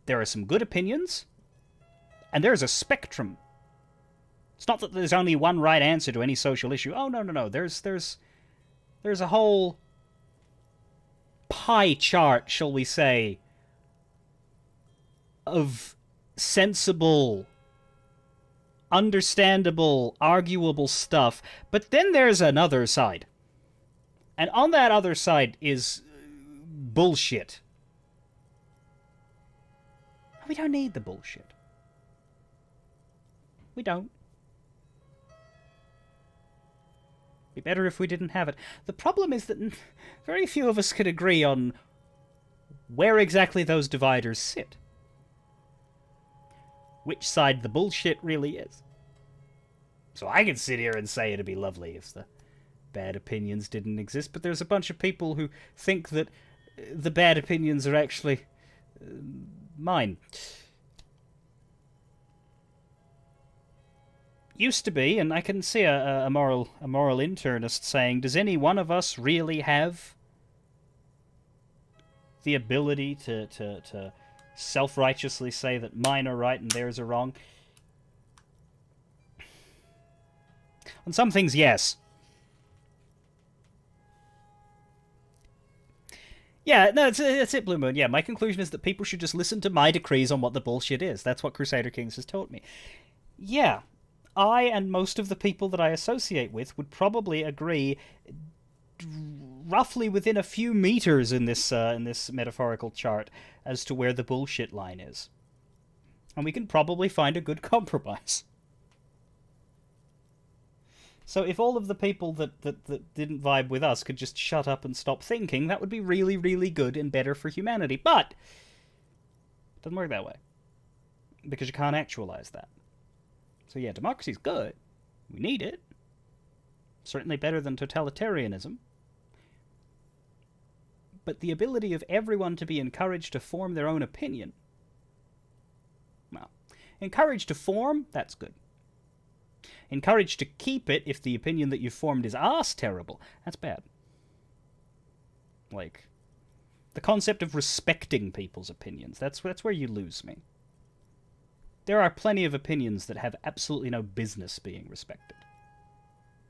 There are some good opinions, and there's a spectrum. It's not that there's only one right answer to any social issue. Oh, no. There's a whole pie chart, shall we say, of sensible, understandable, arguable stuff. But then there's another side. And on that other side is bullshit. We don't need the bullshit. We don't. Be better if we didn't have it. The problem is that very few of us could agree on where exactly those dividers sit. Which side the bullshit really is. So I can sit here and say it'd be lovely if the bad opinions didn't exist, but there's a bunch of people who think that the bad opinions are actually mine. Used to be, and I can see a moral internist saying, does any one of us really have the ability to self-righteously say that mine are right and theirs are wrong? On some things, yes. Yeah, no, it's it, Blue Moon. Yeah, my conclusion is that people should just listen to my decrees on what the bullshit is. That's what Crusader Kings has taught me. Yeah, I and most of the people that I associate with would probably agree roughly within a few meters in this metaphorical chart as to where the bullshit line is. And we can probably find a good compromise. So if all of the people that didn't vibe with us could just shut up and stop thinking, that would be really, really good and better for humanity. But it doesn't work that way. Because you can't actualize that. So yeah, democracy's good. We need it. Certainly better than totalitarianism. But the ability of everyone to be encouraged to form their own opinion, well, encouraged to form, that's good. Encouraged to keep it if the opinion that you've formed is arse terrible, that's bad. Like, the concept of respecting people's opinions, that's where you lose me. There are plenty of opinions that have absolutely no business being respected.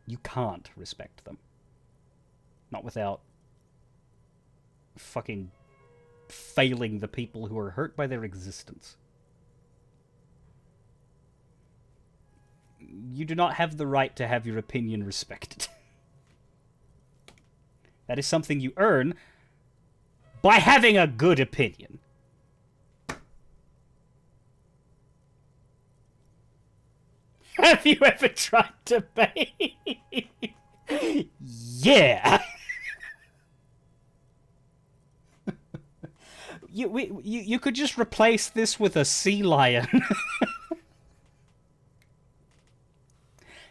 You can't respect them. Not without fucking failing the people who are hurt by their existence. You do not have the right to have your opinion respected. That is something you earn by having a good opinion. Have you ever tried to pay? Yeah. You could just replace this with a sea lion.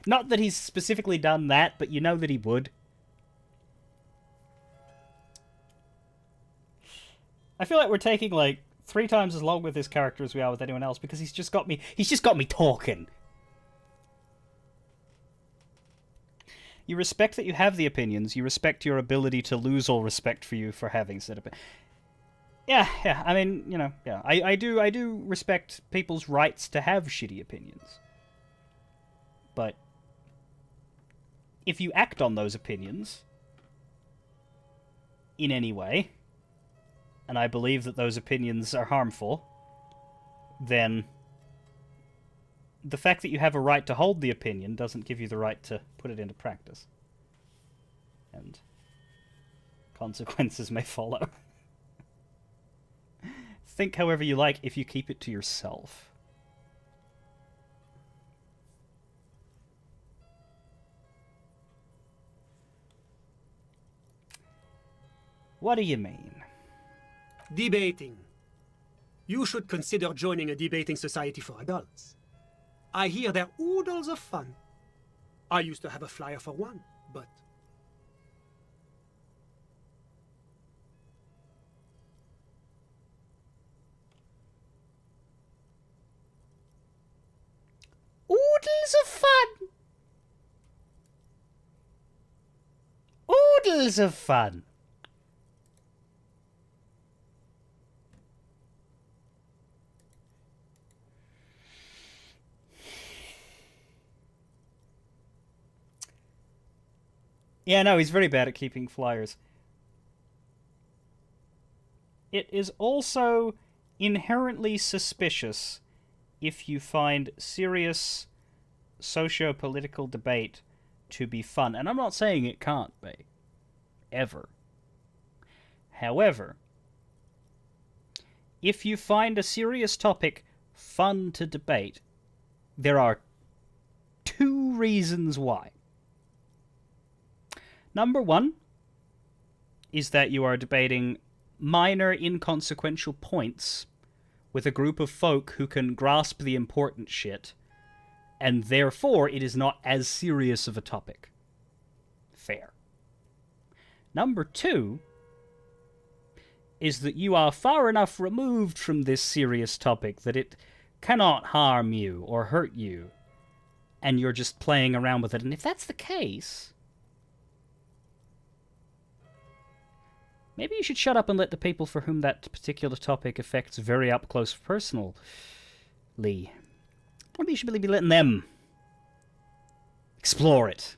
Not that he's specifically done that, but you know that he would. I feel like we're taking like 3 times as long with this character as we are with anyone else because he's just got me talking. You respect that you have the opinions, you respect your ability to lose all respect for you for having said opinions. Yeah, I mean, you know, yeah. I do respect people's rights to have shitty opinions. But if you act on those opinions in any way, and I believe that those opinions are harmful, then the fact that you have a right to hold the opinion doesn't give you the right to put it into practice. And consequences may follow. think however you like if you keep it to yourself. What do you mean? Debating. You should consider joining a debating society for adults. I hear they're oodles of fun. I used to have a flyer for one, but... Oodles of fun! Oodles of fun! Yeah, no, he's very bad at keeping flyers. It is also inherently suspicious if you find serious socio-political debate to be fun. And I'm not saying it can't be. Ever. However, if you find a serious topic fun to debate, there are 2 reasons why. Number 1 is that you are debating minor, inconsequential points with a group of folk who can grasp the important shit, and therefore it is not as serious of a topic. Fair. Number 2 is that you are far enough removed from this serious topic that it cannot harm you or hurt you, and you're just playing around with it. And if that's the case, maybe you should shut up and let the people for whom that particular topic affects very up close personally. Maybe you should really be letting them explore it.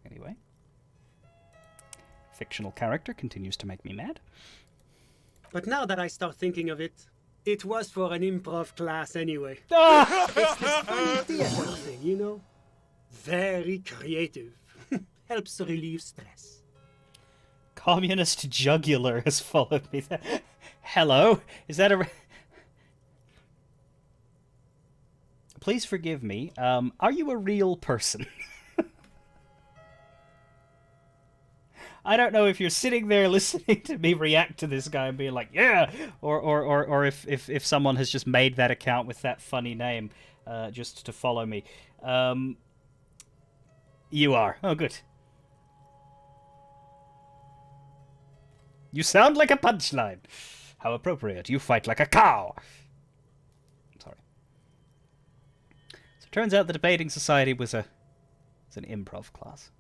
Anyway. Fictional character continues to make me mad. But now that I start thinking of it, it was for an improv class anyway. Ah! It's this funny theater thing, you know? Very creative. Helps relieve stress. Communist jugular has followed me. Hello? Is that a... Please forgive me. Are you a real person? I don't know if you're sitting there listening to me react to this guy and being like, yeah! Or if someone has just made that account with that funny name just to follow me. You are. Oh, good. You sound like a punchline. How appropriate. You fight like a cow. Sorry. So it turns out the debating society was an improv class.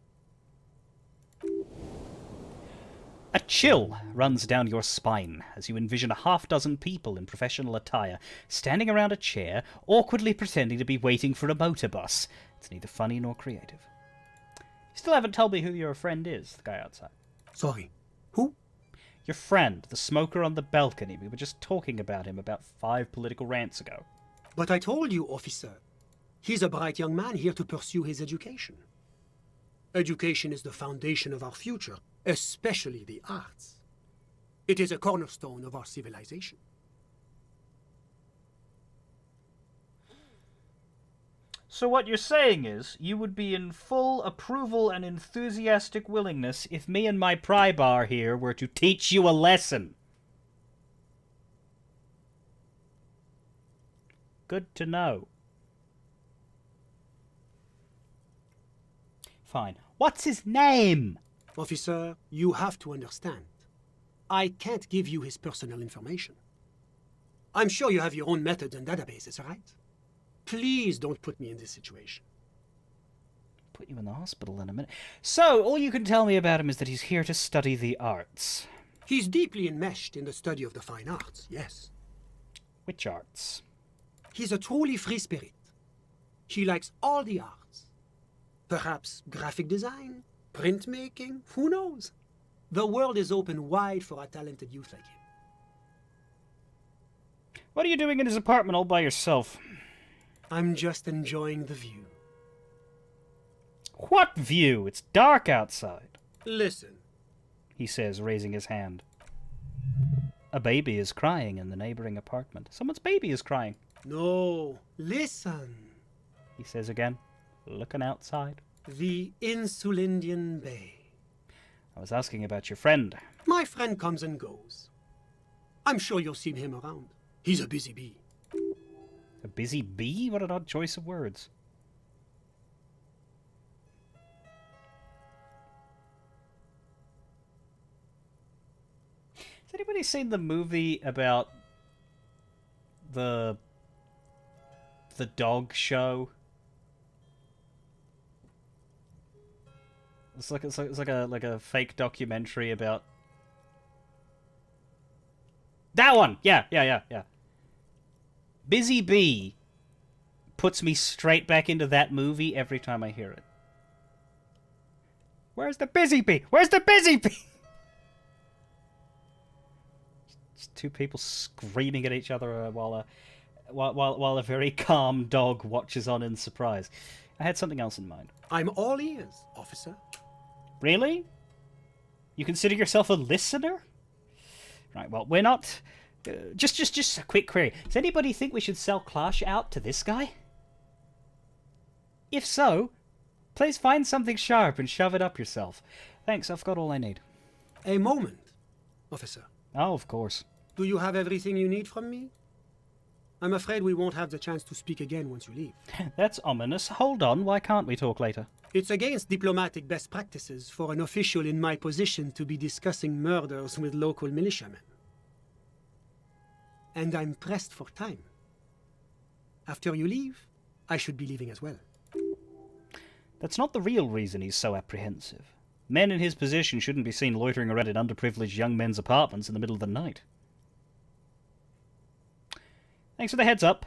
A chill runs down your spine as you envision a half-dozen people in professional attire standing around a chair, awkwardly pretending to be waiting for a motor bus. It's neither funny nor creative. You still haven't told me who your friend is, the guy outside. Sorry. Who? Your friend, the smoker on the balcony. We were just talking about him about 5 political rants ago. But I told you, officer. He's a bright young man here to pursue his education. Education is the foundation of our future, especially the arts. It is a cornerstone of our civilization. So what you're saying is, you would be in full approval and enthusiastic willingness if me and my pry bar here were to teach you a lesson. Good to know. Fine. What's his name? Officer, you have to understand. I can't give you his personal information. I'm sure you have your own methods and databases, right? Please don't put me in this situation. Put you in the hospital in a minute. So, all you can tell me about him is that he's here to study the arts. He's deeply enmeshed in the study of the fine arts, yes. Which arts? He's a truly free spirit. He likes all the arts. Perhaps graphic design, printmaking, who knows? The world is open wide for a talented youth like him. What are you doing in his apartment all by yourself? I'm just enjoying the view. What view? It's dark outside. Listen, he says, raising his hand. A baby is crying in the neighboring apartment. Someone's baby is crying. No, listen. He says again, looking outside. The Insulindian Bay. I was asking about your friend. My friend comes and goes. I'm sure you'll see him around. He's a busy bee. A busy bee? What an odd choice of words. Has anybody seen the movie about the dog show? It's like a fake documentary about that one. Yeah. Busy Bee puts me straight back into that movie every time I hear it. Where's the busy bee? Where's the busy bee? Just two people screaming at each other while a very calm dog watches on in surprise. I had something else in mind. I'm all ears, officer. Really? You consider yourself a listener? Right, well, we're not... just a quick query. Does anybody think we should sell Clash out to this guy? If so, please find something sharp and shove it up yourself. Thanks, I've got all I need. A moment, officer. Oh, of course. Do you have everything you need from me? I'm afraid we won't have the chance to speak again once you leave. That's ominous. Hold on, why can't we talk later? It's against diplomatic best practices for an official in my position to be discussing murders with local militiamen. And I'm pressed for time. After you leave, I should be leaving as well. That's not the real reason he's so apprehensive. Men in his position shouldn't be seen loitering around in underprivileged young men's apartments in the middle of the night. Thanks for the heads up,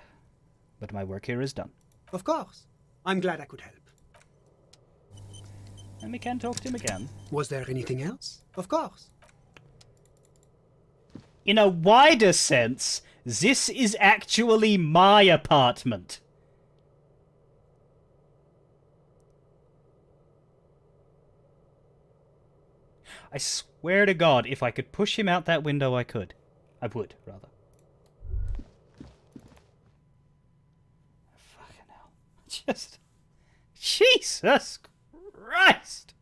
but my work here is done. Of course. I'm glad I could help. And we can talk to him again. Was there anything else? Of course. In a wider sense, this is actually my apartment. I swear to God, if I could push him out that window, I could. I would, rather. Fucking hell. Just... Jesus Christ!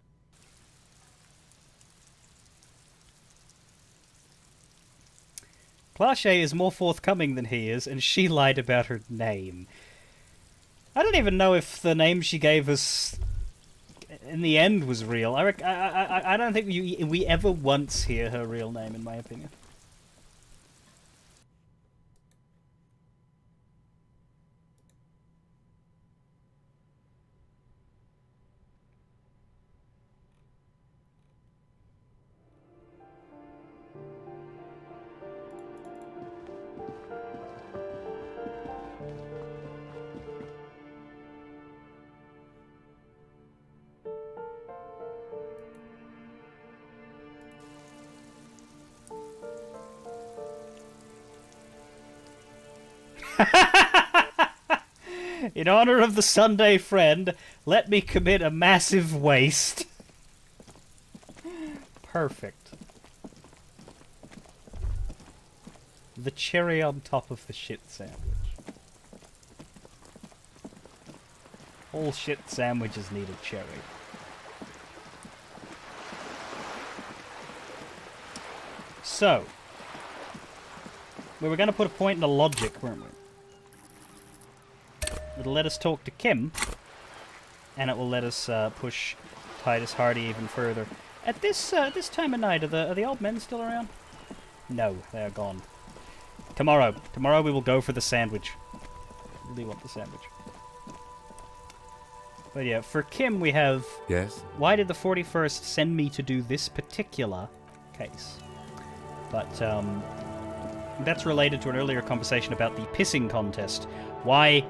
Clache is more forthcoming than he is, and she lied about her name. I don't even know if the name she gave us in the end was real. I don't think we ever once hear her real name, in my opinion. In honor of the Sunday friend, let me commit a massive waste. Perfect. The cherry on top of the shit sandwich. All shit sandwiches need a cherry. So, we were going to put a point in the logic, weren't we? It'll let us talk to Kim, and it will let us push Titus Hardy even further. At this time of night, are the old men still around? No, they are gone. Tomorrow we will go for the sandwich. Really want the sandwich. But yeah, for Kim we have... Yes? Why did the 41st send me to do this particular case? But that's related to an earlier conversation about the pissing contest. Why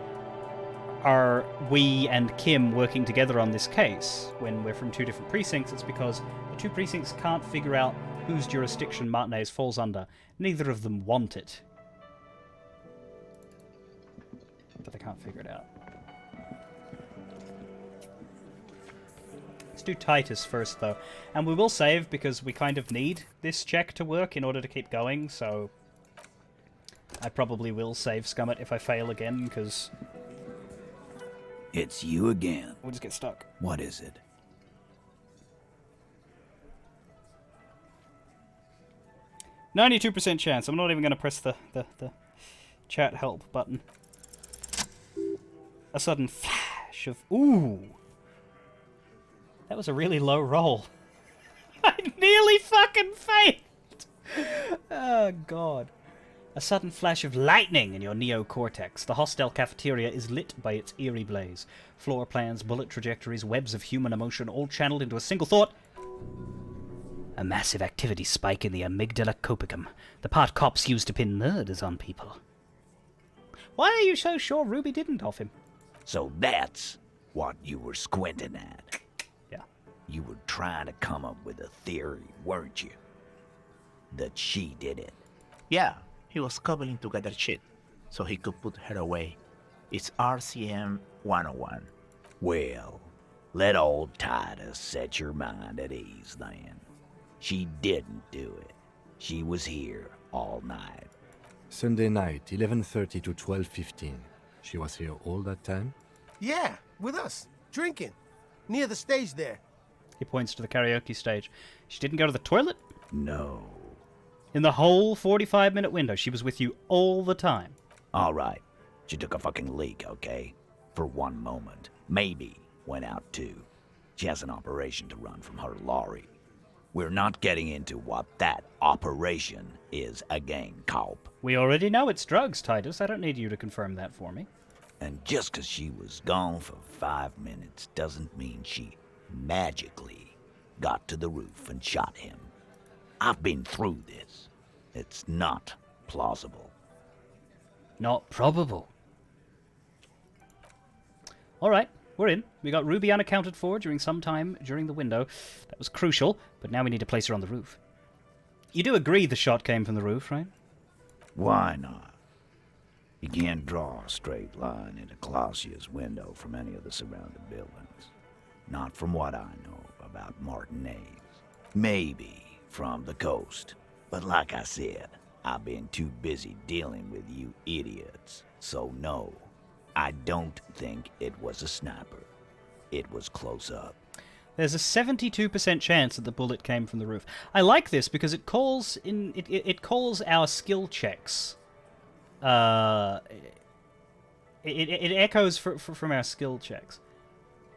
are we and Kim working together on this case when we're from two different precincts? It's because the two precincts can't figure out whose jurisdiction Martinez falls under. Neither of them want it. But they can't figure it out. Let's do Titus first, though. And we will save, because we kind of need this check to work in order to keep going, so... I probably will save Scummit if I fail again, because... It's you again. We'll just get stuck. What is it? %92% chance. I'm not even going to press the chat help button. A sudden flash of... Ooh! That was a really low roll. I nearly fucking failed! Oh, God. A sudden flash of lightning in your neocortex. The hostel cafeteria is lit by its eerie blaze. Floor plans, bullet trajectories, webs of human emotion, all channeled into a single thought. A massive activity spike in the amygdala copicum, the part cops use to pin murders on people. Why are you so sure Ruby didn't off him? So that's what you were squinting at. Yeah. You were trying to come up with a theory, weren't you? That she did it. Yeah, he was cobbling together shit so he could put her away. It's RCM 101. Well, let old Titus set your mind at ease then. She didn't do it. She was here all night. Sunday night, 11:30 to 12:15. She was here all that time? Yeah, with us, drinking, near the stage there. He points to the karaoke stage. She didn't go to the toilet? No. In the whole 45-minute window, she was with you all the time. All right. She took a fucking leak, okay? For one moment. Maybe went out too. She has an operation to run from her lorry. We're not getting into what that operation is again, Cop. We already know it's drugs, Titus. I don't need you to confirm that for me. And just because she was gone for 5 minutes doesn't mean she magically got to the roof and shot him. I've been through this. It's not plausible. Not probable. All right, we're in. We got Ruby unaccounted for during some time during the window. That was crucial, but now we need to place her on the roof. You do agree the shot came from the roof, right? Why not? You can't draw a straight line into Clausia's window from any of the surrounding buildings. Not from what I know about Martinez. Maybe from the coast. But like I said, I've been too busy dealing with you idiots. So no, I don't think it was a sniper. It was close up. There's a 72% chance that the bullet came from the roof. I like this because it calls in it calls our skill checks. It echoes from our skill checks.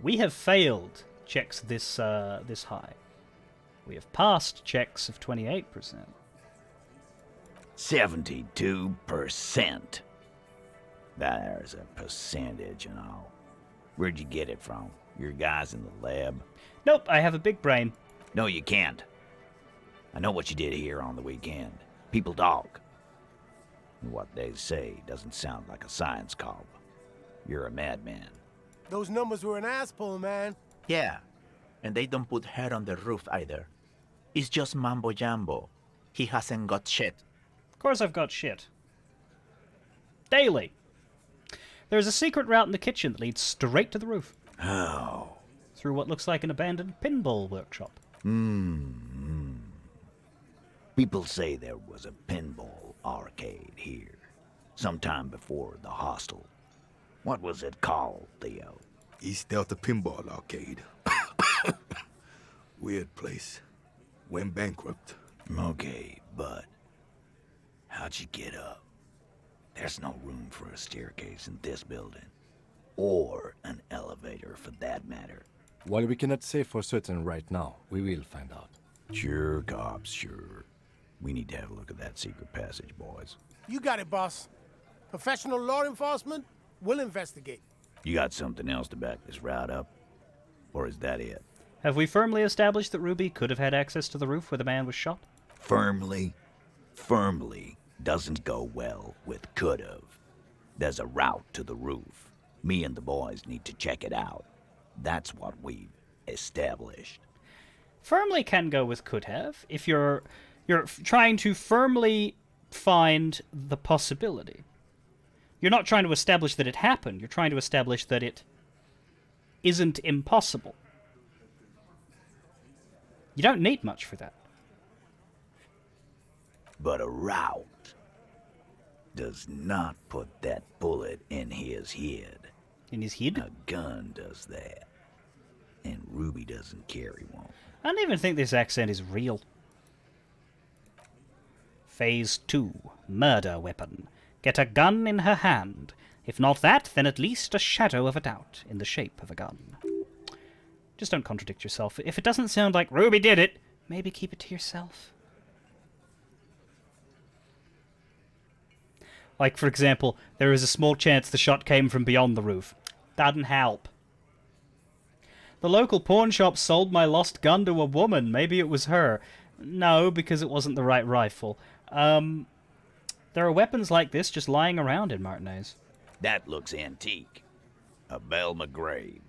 We have failed checks this high. We have passed checks of 28%. 72%. There's a percentage and all. Where'd you get it from? Your guys in the lab? Nope, I have a big brain. No, you can't. I know what you did here on the weekend. People talk. And what they say doesn't sound like a science cop. You're a madman. Those numbers were an asshole, man. Yeah, and they don't put her on the roof either. It's just mambo jumbo. He hasn't got shit. Of course I've got shit. Daily. There's a secret route in the kitchen that leads straight to the roof. How? Through what looks like an abandoned pinball workshop. People say there was a pinball arcade here, sometime before the hostel. What was it called, Theo? East Delta Pinball Arcade. Weird place. Went bankrupt. Okay, but how'd you get up? There's no room for a staircase in this building. Or an elevator, for that matter. While we cannot say for certain right now, we will find out. Sure, cops, sure. We need to have a look at that secret passage, boys. You got it, boss. Professional law enforcement will investigate. You got something else to back this route up? Or is that it? Have we firmly established that Ruby could have had access to the roof where the man was shot? Firmly? Firmly doesn't go well with could've. There's a route to the roof. Me and the boys need to check it out. That's what we've established. Firmly can go with could have if you're trying to firmly find the possibility. You're not trying to establish that it happened. You're trying to establish that it isn't impossible. You don't need much for that. But a route does not put that bullet in his head. In his head? A gun does that. And Ruby doesn't carry one. I don't even think this accent is real. Phase 2. Murder weapon. Get a gun in her hand. If not that, then at least a shadow of a doubt in the shape of a gun. Just don't contradict yourself. If it doesn't sound like Ruby did it, maybe keep it to yourself. Like, for example, there is a small chance the shot came from beyond the roof. Doesn't help. The local pawn shop sold my lost gun to a woman. Maybe it was her. No, because it wasn't the right rifle. There are weapons like this just lying around in Martinez. That looks antique. A Belle McGrave.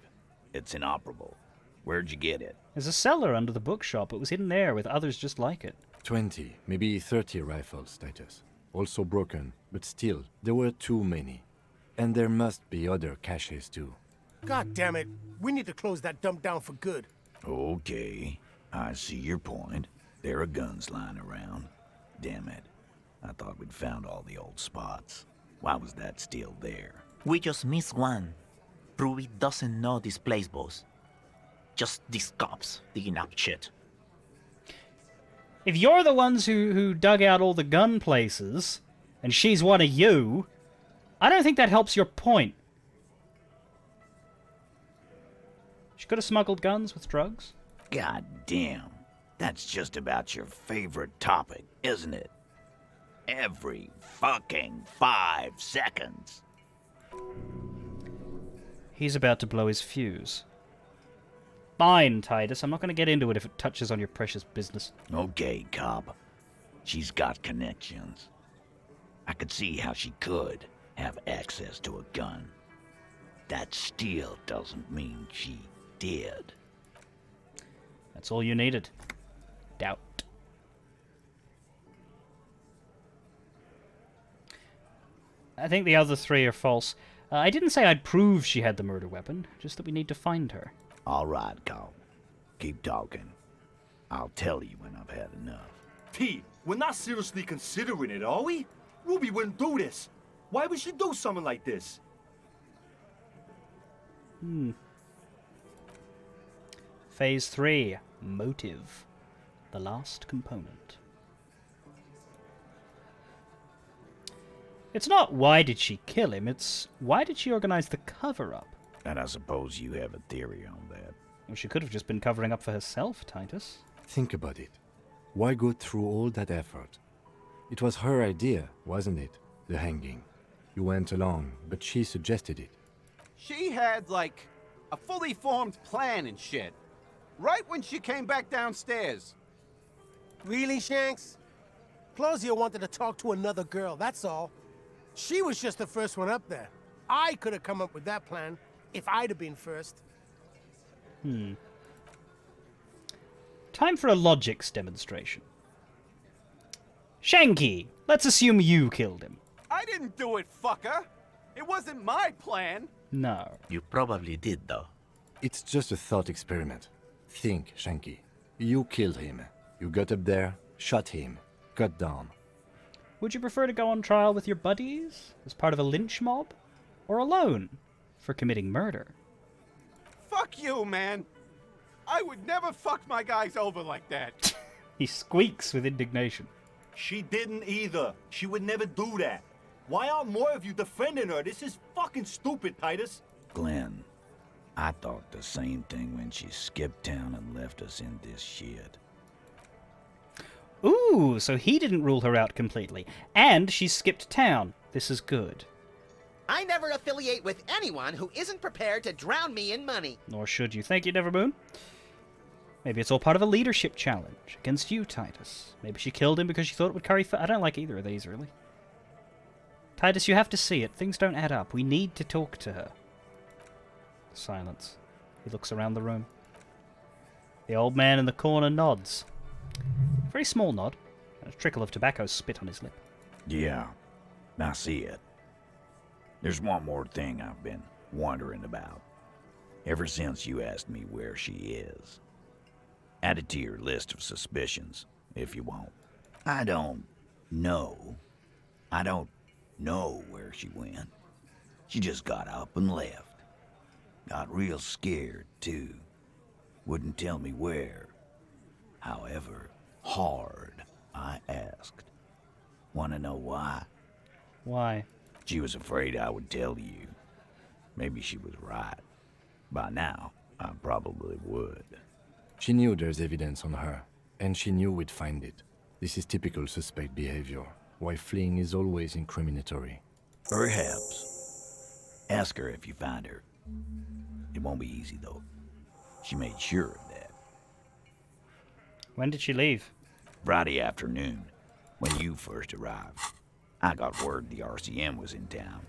It's inoperable. Where'd you get it? There's a cellar under the bookshop. It was hidden there with others just like it. 20, maybe 30 rifles, Titus. Also broken, but still, there were too many. And there must be other caches too. God damn it. We need to close that dump down for good. Okay, I see your point. There are guns lying around. Damn it. I thought we'd found all the old spots. Why was that still there? We just missed one. Ruby doesn't know this place, boss. Just these cops digging up shit. If you're the ones who dug out all the gun places, and she's one of you, I don't think that helps your point. She could have smuggled guns with drugs. God damn. That's just about your favorite topic, isn't it? Every fucking 5 seconds. He's about to blow his fuse. Fine, Titus. I'm not going to get into it if it touches on your precious business. Okay, cop. She's got connections. I could see how she could have access to a gun. That still doesn't mean she did. That's all you needed. Doubt. I think the other three are false. I didn't say I'd prove she had the murder weapon, just that we need to find her. All right, cop. Keep talking. I'll tell you when I've had enough. T, we're not seriously considering it, are we? Ruby wouldn't do this. Why would she do something like this? Phase 3. Motive. The last component. It's not why did she kill him, it's why did she organize the cover-up? And I suppose you have a theory on that. Well, she could have just been covering up for herself, Titus. Think about it. Why go through all that effort? It was her idea, wasn't it? The hanging. You went along, but she suggested it. She had, like, a fully formed plan and shit. Right when she came back downstairs. Really, Shanks? Claudia wanted to talk to another girl, that's all. She was just the first one up there. I could have come up with that plan if I'd have been first. Time for a logics demonstration. Shanky, let's assume you killed him. I didn't do it, fucker. It wasn't my plan. No. You probably did, though. It's just a thought experiment. Think, Shanky. You killed him. You got up there, shot him, got down. Would you prefer to go on trial with your buddies, as part of a lynch mob, or alone, for committing murder? Fuck you, man. I would never fuck my guys over like that. He squeaks with indignation. She didn't either. She would never do that. Why aren't more of you defending her? This is fucking stupid, Titus. Glenn, I thought the same thing when she skipped town and left us in this shit. Ooh, so he didn't rule her out completely. And she skipped town. This is good. I never affiliate with anyone who isn't prepared to drown me in money. Nor should you. Thank you, Nevermoon. Maybe it's all part of a leadership challenge against you, Titus. Maybe she killed him because she thought it would carry... I don't like either of these, really. Titus, you have to see it. Things don't add up. We need to talk to her. Silence. He looks around the room. The old man in the corner nods. A very small nod. And a trickle of tobacco spit on his lip. Yeah, I see it. There's one more thing I've been wondering about. Ever since you asked me where she is. Add it to your list of suspicions, if you want. I don't know. I don't know where she went. She just got up and left. Got real scared, too. Wouldn't tell me where. However hard I asked. Want to know why? Why? She was afraid I would tell you. Maybe she was right. By now, I probably would. She knew there's evidence on her, and she knew we'd find it. This is typical suspect behavior, why fleeing is always incriminatory. Perhaps. Ask her if you find her. It won't be easy, though. She made sure of that. When did she leave? Friday afternoon, when you first arrived. I got word the RCM was in town.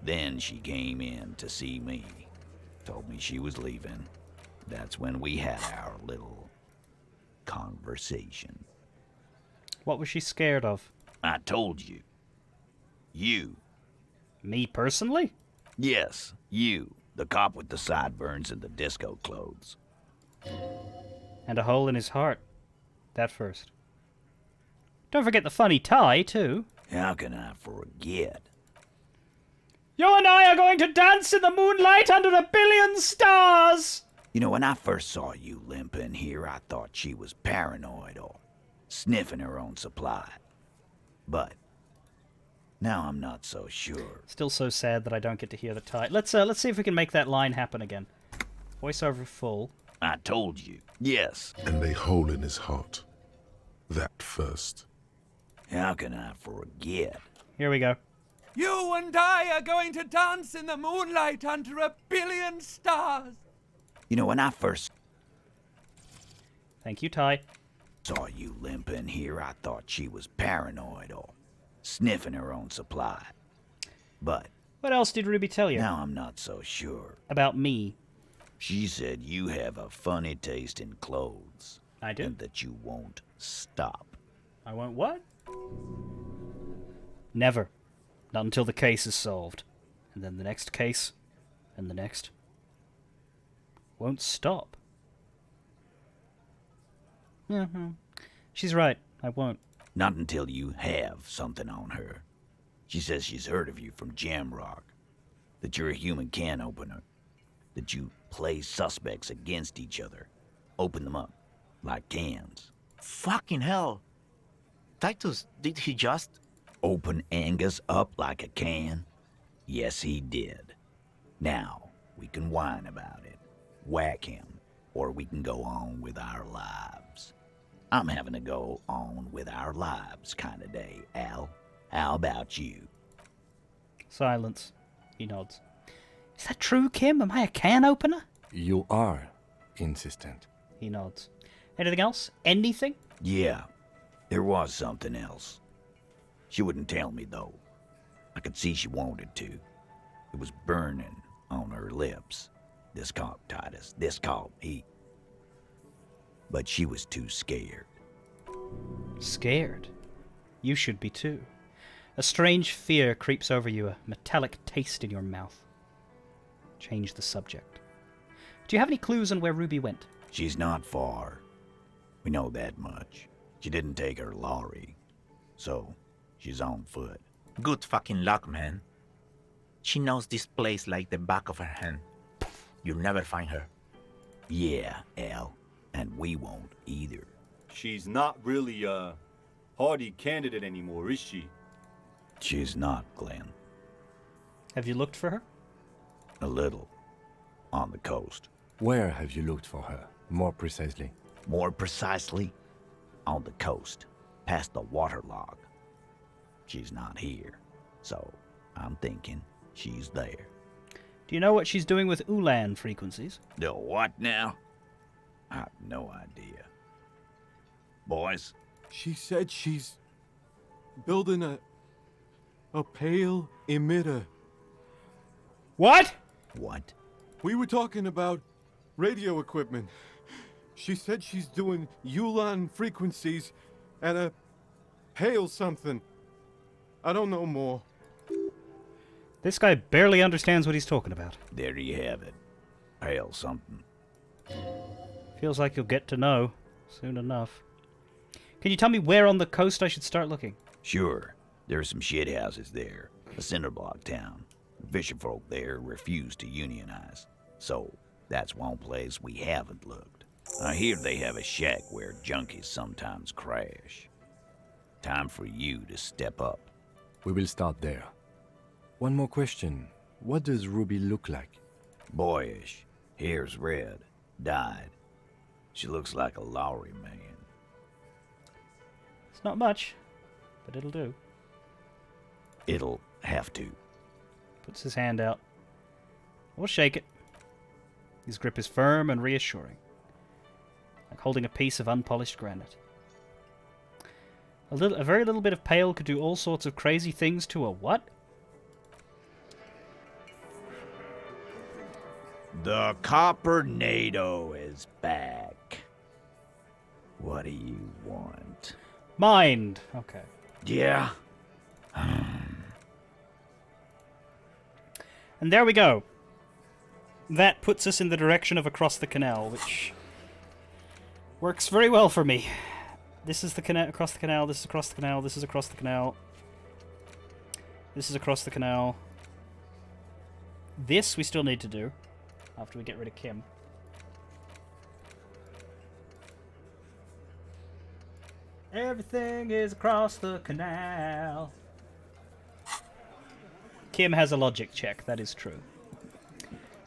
Then she came in to see me. Told me she was leaving. That's when we had our little conversation. What was she scared of? I told you. You. Me personally? Yes, you. The cop with the sideburns and the disco clothes. And a hole in his heart. That first. Don't forget the funny tie, too. How can I forget? You and I are going to dance in the moonlight under a billion stars! You know, when I first saw you limping here, I thought she was paranoid or sniffing her own supply. But now I'm not so sure. Still so sad that I don't get to hear the tie. Let's see if we can make that line happen again. Voiceover full. I told you. Yes. And a hole in his heart. That first. How can I forget? Here we go. You and I are going to dance in the moonlight under a billion stars. You know, when I first Thank you, Ty. saw you limping here, I thought she was paranoid or sniffing her own supply. But what else did Ruby tell you? Now I'm not so sure. About me. She said you have a funny taste in clothes. I do. And that you won't stop. I won't what? Never. Not until the case is solved. And then the next case. And the next. Won't stop. Mm-hmm. She's right. I won't. Not until you have something on her. She says she's heard of you from Jamrock. That you're a human can opener. That you play suspects against each other. Open them up. Like cans. Fucking hell. Titus, did he just open Angus up like a can? Yes, he did. Now, we can whine about it. Whack him. Or we can go on with our lives. I'm having a go on with our lives kind of day, Al. How about you? Silence. He nods. Is that true, Kim? Am I a can opener? You are insistent. He nods. Anything else? Anything? Yeah, there was something else. She wouldn't tell me, though. I could see she wanted to. It was burning on her lips. This cop, Titus. This cop, he... But she was too scared. Scared? You should be too. A strange fear creeps over you, a metallic taste in your mouth. Change the subject. Do you have any clues on where Ruby went? She's not far. We know that much. She didn't take her lorry. So, she's on foot. Good fucking luck, man. She knows this place like the back of her hand. You'll never find her. Yeah, Al. And we won't either. She's not really a hardy candidate anymore, is she? She's not, Glenn. Have you looked for her? A little. On the coast. Where have you looked for her, more precisely? More precisely, on the coast, past the waterlog. She's not here, so I'm thinking she's there. Do you know what she's doing with Ulan frequencies? The what now? I have no idea. Boys? She said she's building a pale emitter. What? What? We were talking about radio equipment. She said she's doing Ulan frequencies at a pale something. I don't know more. This guy barely understands what he's talking about. There you have it. Pale something. Feels like you'll get to know. Soon enough. Can you tell me where on the coast I should start looking? Sure. There are some shit houses there. A cinder block town. The fisherfolk there refuse to unionize. So, that's one place we haven't looked. I hear they have a shack where junkies sometimes crash. Time for you to step up. We will start there. One more question. What does Ruby look like? Boyish. Hair's red. Dyed. She looks like a Lowry man. It's not much, but it'll do. It'll have to. Puts his hand out. Or shake it. His grip is firm and reassuring, like holding a piece of unpolished granite. A very little bit of pale could do all sorts of crazy things to a what? The Copper-nado is back. What do you want? Mind. Okay. Yeah? And there we go. That puts us in the direction of across the canal, which works very well for me. This is the canal, across the canal, this is across the canal, this is across the canal. This is across the canal. This we still need to do after we get rid of Kim. Everything is across the canal. Kim has a logic check, that is true.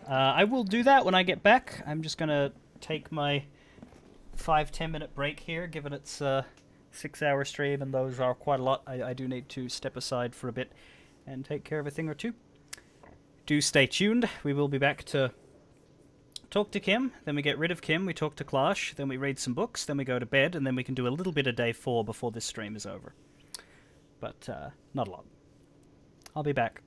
I will do that when I get back. I'm just going to take my 5-10 minute break here, given it's a 6-hour stream, and those are quite a lot. I do need to step aside for a bit and take care of a thing or two. Do stay tuned. We will be back to talk to Kim, then we get rid of Kim, we talk to Clash, then we read some books, then we go to bed, and then we can do a little bit of day 4 before this stream is over. But, not a lot. I'll be back.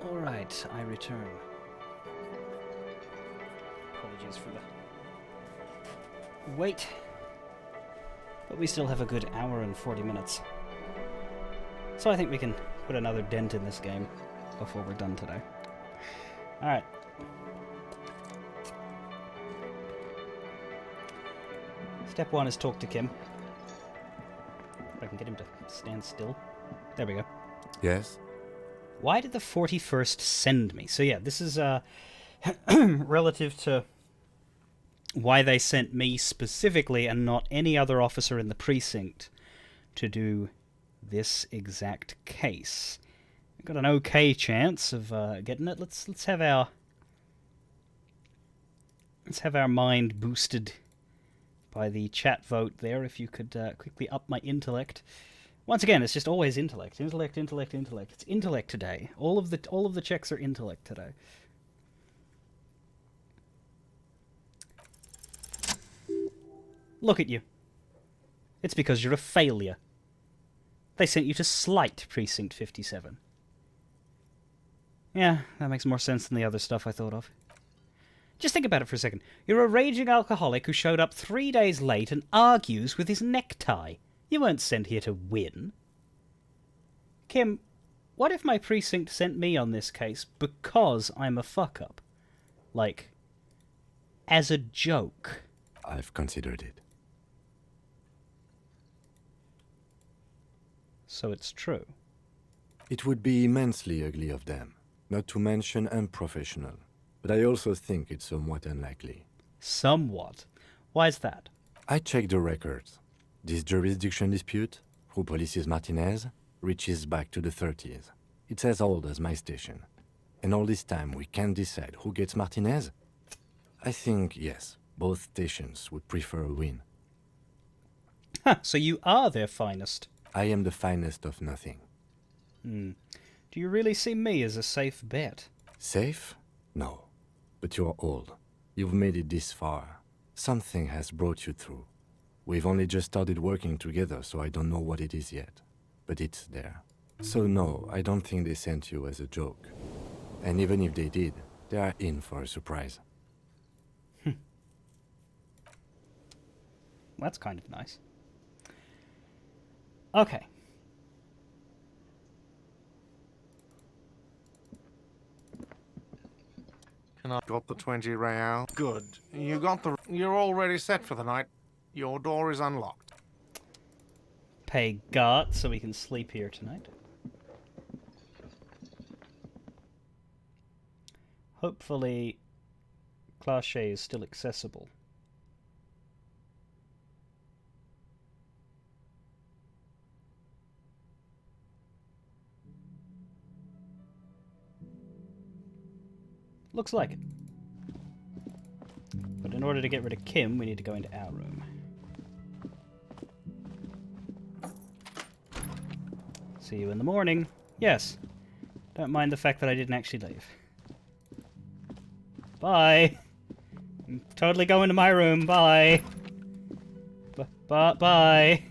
Alright, I return. Apologies for the wait. But we still have a good hour and 40 minutes. So I think we can put another dent in this game before we're done today. Alright. Step 1 is talk to Kim. If I can get him to stand still. There we go. Yes? Why did the 41st send me? So yeah, this is relative to why they sent me specifically and not any other officer in the precinct to do this exact case. We've got an okay chance of getting it. Let's have our mind boosted by the chat vote there. If you could quickly up my intellect. Once again, it's just always intellect. Intellect, intellect, intellect. It's intellect today. All of the checks are intellect today. Look at you. It's because you're a failure. They sent you to slight Precinct 57. Yeah, that makes more sense than the other stuff I thought of. Just think about it for a second. You're a raging alcoholic who showed up 3 days late and argues with his necktie. You weren't sent here to win. Kim, what if my precinct sent me on this case because I'm a fuck-up? Like, as a joke? I've considered it. So it's true. It would be immensely ugly of them, not to mention unprofessional. But I also think it's somewhat unlikely. Somewhat? Why is that? I checked the records. This jurisdiction dispute, who polices Martinez, reaches back to the 30s. It's as old as my station. And all this time we can't decide who gets Martinez? I think, yes, both stations would prefer a win. Huh, so you are their finest. I am the finest of nothing. Do you really see me as a safe bet? Safe? No. But you're old. You've made it this far. Something has brought you through. We've only just started working together, so I don't know what it is yet. But it's there. So no, I don't think they sent you as a joke. And even if they did, they are in for a surprise. That's kind of nice. Okay. Can I got the 20 real? Good. You're already set for the night. Your door is unlocked. Pay Gart so we can sleep here tonight. Hopefully, Clache is still accessible. Looks like it. But in order to get rid of Kim, we need to go into our room. See you in the morning. Yes. Don't mind the fact that I didn't actually leave. Bye. I'm totally going to my room. Bye. Bye.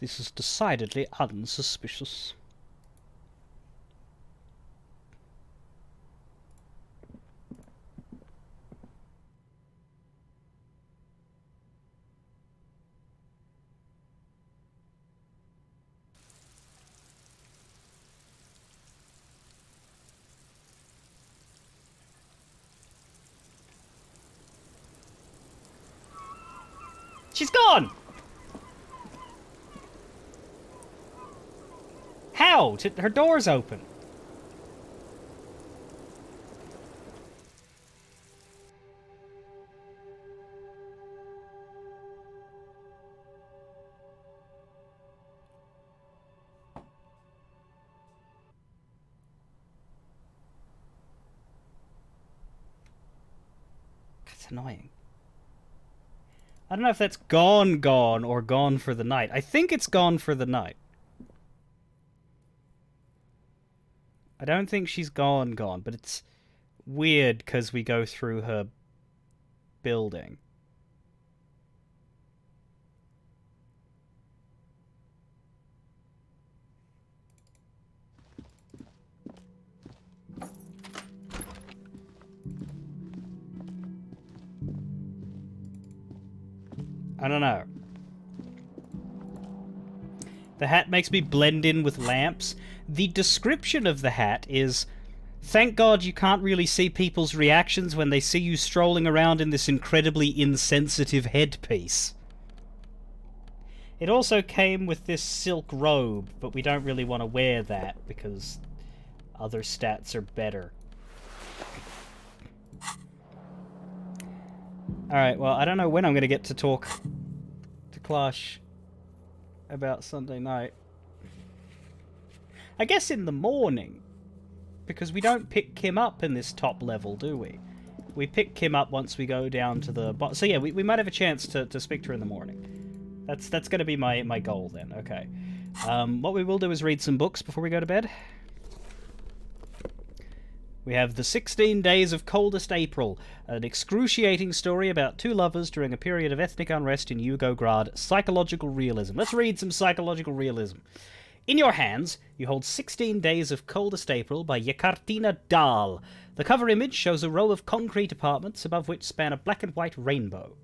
This is decidedly unsuspicious. She's gone! How? Her door's open. That's annoying. I don't know if that's gone or gone for the night. I think it's gone for the night. I don't think she's gone, but it's weird because we go through her building. I don't know. The hat makes me blend in with lamps. The description of the hat is, thank God you can't really see people's reactions when they see you strolling around in this incredibly insensitive headpiece. It also came with this silk robe, but we don't really want to wear that because other stats are better. Alright, well, I don't know when I'm going to get to talk to Clash about Sunday night. I guess in the morning, because we don't pick Kim up in this top level, do we? We pick Kim up once we go down to the bottom. So yeah, we might have a chance to speak to her in the morning. That's going to be my goal then, okay. What we will do is read some books before we go to bed. We have The 16 Days of Coldest April, an excruciating story about two lovers during a period of ethnic unrest in Yugograd. Psychological realism. Let's read some psychological realism. In your hands, you hold 16 Days of Coldest April by Yekartina Dahl. The cover image shows a row of concrete apartments above which span a black and white rainbow.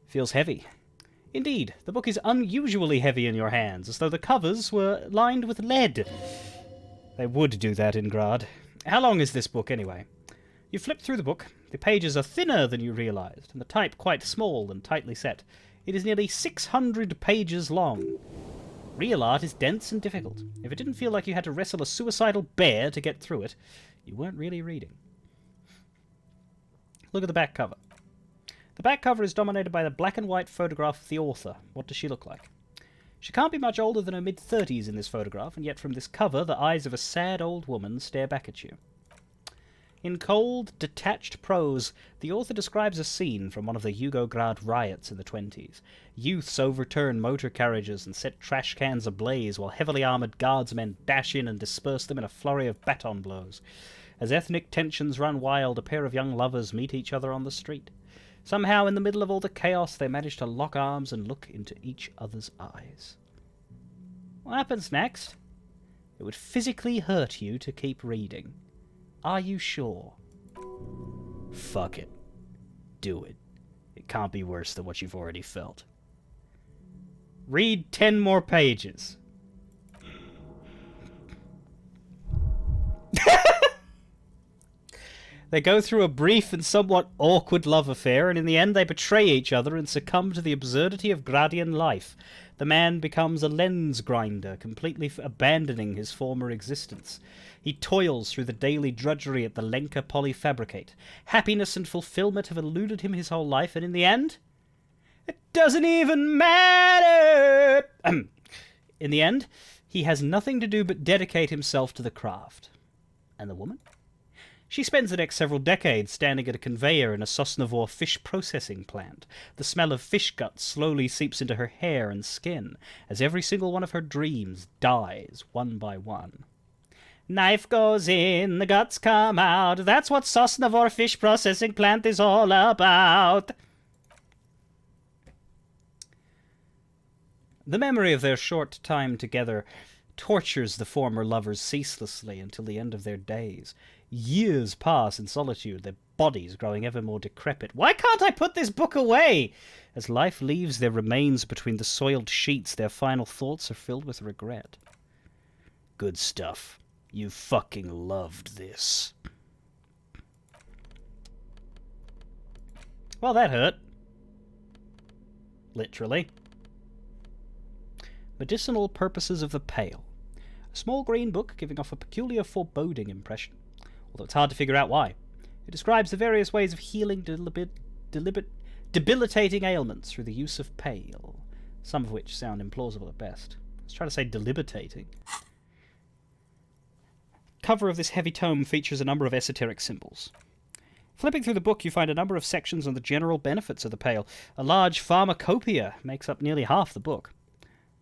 Feels heavy. Indeed, the book is unusually heavy in your hands, as though the covers were lined with lead. They would do that in Grad. How long is this book, anyway? You flip through the book. The pages are thinner than you realized, and the type quite small and tightly set. It is nearly 600 pages long. Real art is dense and difficult. If it didn't feel like you had to wrestle a suicidal bear to get through it, you weren't really reading. Look at the back cover. The back cover is dominated by the black and white photograph of the author. What does she look like? She can't be much older than her mid-30s in this photograph, and yet from this cover, the eyes of a sad old woman stare back at you. In cold, detached prose, the author describes a scene from one of the Yugograd riots in the 20s. Youths overturn motor carriages and set trash cans ablaze, while heavily armoured guardsmen dash in and disperse them in a flurry of baton blows. As ethnic tensions run wild, a pair of young lovers meet each other on the street. Somehow, in the middle of all the chaos, they manage to lock arms and look into each other's eyes. What happens next? It would physically hurt you to keep reading. Are you sure? Fuck it. Do it. It can't be worse than what you've already felt. Read 10 more pages. They go through a brief and somewhat awkward love affair, and in the end they betray each other and succumb to the absurdity of Gradian life. The man becomes a lens grinder, completely abandoning his former existence. He toils through the daily drudgery at the Lenka Polyfabricate. Happiness and fulfillment have eluded him his whole life, and in the end, it doesn't even matter! In the end, he has nothing to do but dedicate himself to the craft. And the woman? She spends the next several decades standing at a conveyor in a Sosnovor fish processing plant. The smell of fish guts slowly seeps into her hair and skin, as every single one of her dreams dies one by one. Knife goes in, the guts come out. That's what Sosnovor fish processing plant is all about. The memory of their short time together tortures the former lovers ceaselessly until the end of their days. Years pass in solitude, their bodies growing ever more decrepit. Why can't I put this book away? As life leaves their remains between the soiled sheets, their final thoughts are filled with regret. Good stuff. You fucking loved this. Well, that hurt. Literally. Medicinal Purposes of the Pale. A small green book giving off a peculiar foreboding impression, although it's hard to figure out why. It describes the various ways of healing debilitating ailments through the use of pale, some of which sound implausible at best. Let's try to say debilitating. Cover of this heavy tome features a number of esoteric symbols. Flipping through the book, you find a number of sections on the general benefits of the pale. A large pharmacopoeia makes up nearly half the book.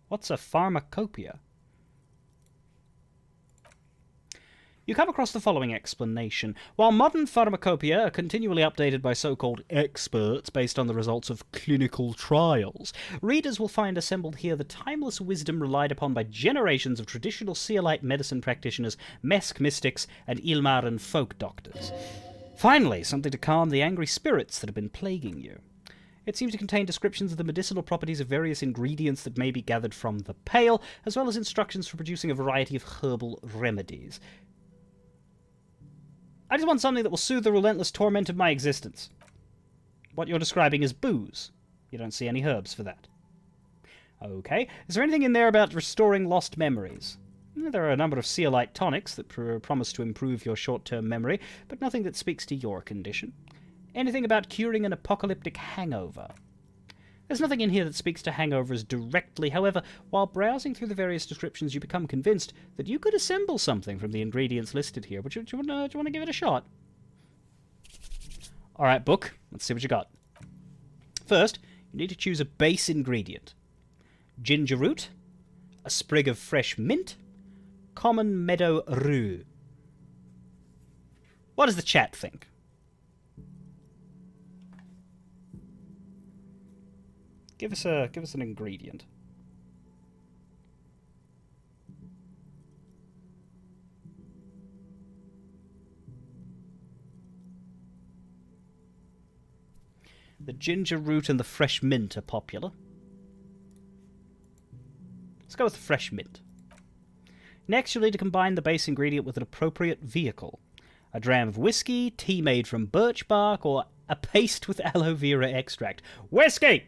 What's a pharmacopoeia? You come across the following explanation. While modern pharmacopoeia are continually updated by so-called experts based on the results of clinical trials, readers will find assembled here the timeless wisdom relied upon by generations of traditional Seolite medicine practitioners, Mesk mystics, and Ilmaran folk doctors. Finally, something to calm the angry spirits that have been plaguing you. It seems to contain descriptions of the medicinal properties of various ingredients that may be gathered from the Pale, as well as instructions for producing a variety of herbal remedies. I just want something that will soothe the relentless torment of my existence. What you're describing is booze. You don't see any herbs for that. Okay. Is there anything in there about restoring lost memories? There are a number of Seolite tonics that promise to improve your short-term memory, but nothing that speaks to your condition. Anything about curing an apocalyptic hangover? There's nothing in here that speaks to hangovers directly. However, while browsing through the various descriptions, you become convinced that you could assemble something from the ingredients listed here. Do you want to give it a shot? Alright, book. Let's see what you got. First, you need to choose a base ingredient. Ginger root, a sprig of fresh mint, common meadow rue. What does the chat think? Give us an ingredient. The ginger root and the fresh mint are popular. Let's go with the fresh mint. Next, you'll need to combine the base ingredient with an appropriate vehicle. A dram of whiskey, tea made from birch bark, or a paste with aloe vera extract. Whiskey!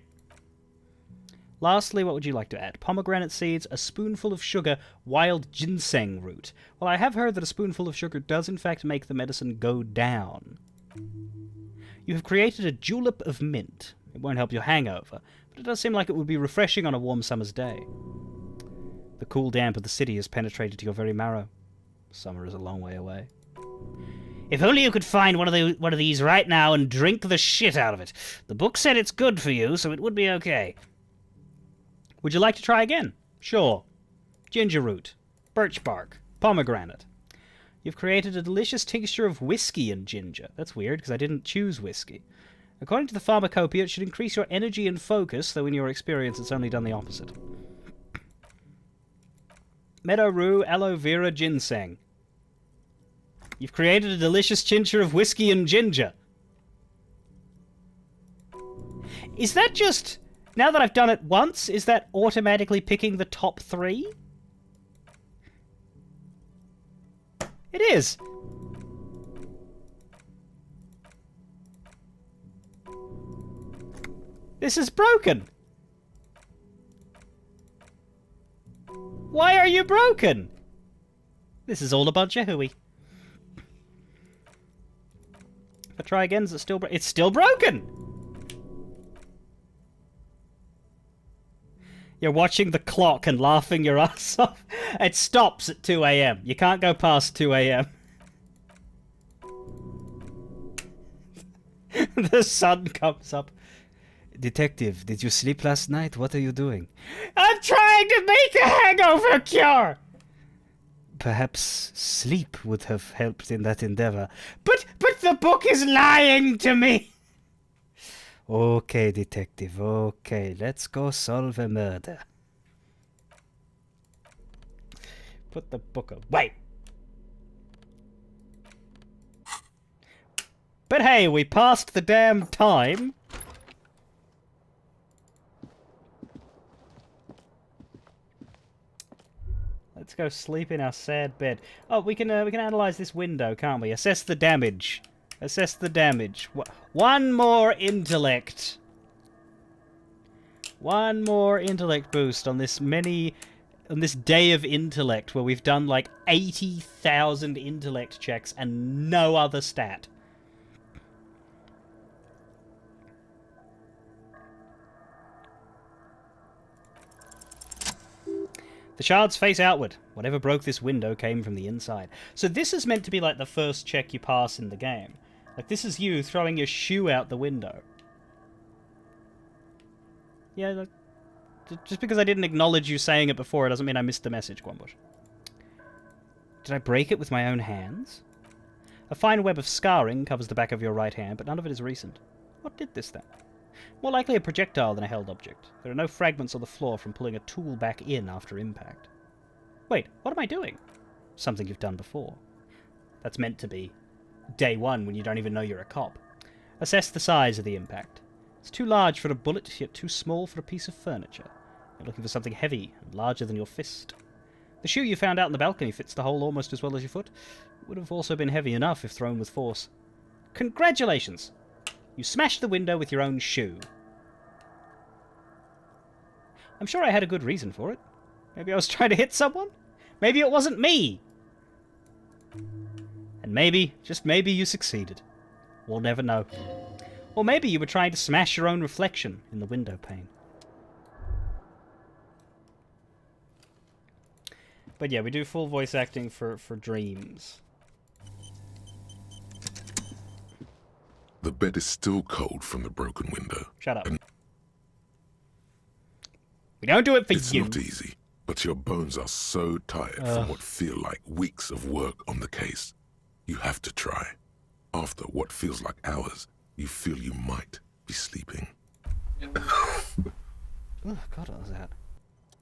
Lastly, what would you like to add? Pomegranate seeds, a spoonful of sugar, wild ginseng root. Well, I have heard that a spoonful of sugar does in fact make the medicine go down. You have created a julep of mint. It won't help your hangover, but it does seem like it would be refreshing on a warm summer's day. The cool damp of the city has penetrated to your very marrow. Summer is a long way away. If only you could find one of these right now and drink the shit out of it. The book said it's good for you, so it would be okay. Would you like to try again? Sure. Ginger root, birch bark, pomegranate. You've created a delicious tincture of whiskey and ginger. That's weird, because I didn't choose whiskey. According to the pharmacopoeia, it should increase your energy and focus, though in your experience it's only done the opposite. Meadow rue, aloe vera, ginseng. You've created a delicious tincture of whiskey and ginger. Is that just... Now that I've done it once, is that automatically picking the top 3? It is. This is broken. Why are you broken? This is all a bunch of hooey. If I try again, is it still it's still broken! You're watching the clock and laughing your ass off. It stops at 2 AM. You can't go past 2 AM. The sun comes up. Detective, did you sleep last night? What are you doing? I'm trying to make a hangover cure! Perhaps sleep would have helped in that endeavor. But the book is lying to me! Okay, detective, okay. Let's go solve a murder. Put the book away! But hey, we passed the damn time. Let's go sleep in our sad bed. Oh, we can analyze this window, can't we? Assess the damage. Assess the damage. One more intellect. One more intellect boost on this day of intellect where we've done like 80,000 intellect checks and no other stat. The shards face outward. Whatever broke this window came from the inside. So this is meant to be like the first check you pass in the game. Like, this is you throwing your shoe out the window. Yeah, like, just because I didn't acknowledge you saying it before, it doesn't mean I missed the message, Gwambush. Did I break it with my own hands? A fine web of scarring covers the back of your right hand, but none of it is recent. What did this then? More likely a projectile than a held object. There are no fragments on the floor from pulling a tool back in after impact. Wait, what am I doing? Something you've done before. That's meant to be day one when you don't even know you're a cop. Assess the size of the impact. It's too large for a bullet, yet too small for a piece of furniture. You're looking for something heavy and larger than your fist. The shoe you found out on the balcony fits the hole almost as well as your foot. It would have also been heavy enough if thrown with force. Congratulations! You smashed the window with your own shoe. I'm sure I had a good reason for it. Maybe I was trying to hit someone? Maybe it wasn't me! And maybe, just maybe, you succeeded. We'll never know. Or maybe you were trying to smash your own reflection in the window pane. But yeah, we do full voice acting for Dreams. The bed is still cold from the broken window. Shut up. We don't do it for it's you. It's not easy, but your bones are so tired from what feel like weeks of work on the case. You have to try. After what feels like hours, you feel you might be sleeping. Oh, God, what was that?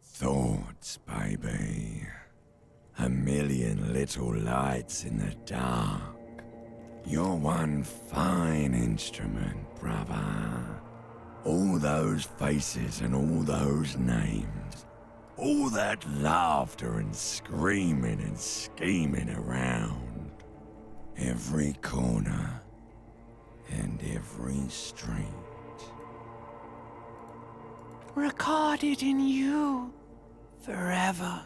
Thoughts, baby. A million little lights in the dark. You're one fine instrument, brother. All those faces and all those names. All that laughter and screaming and scheming around. Every corner and every street. Recorded in you forever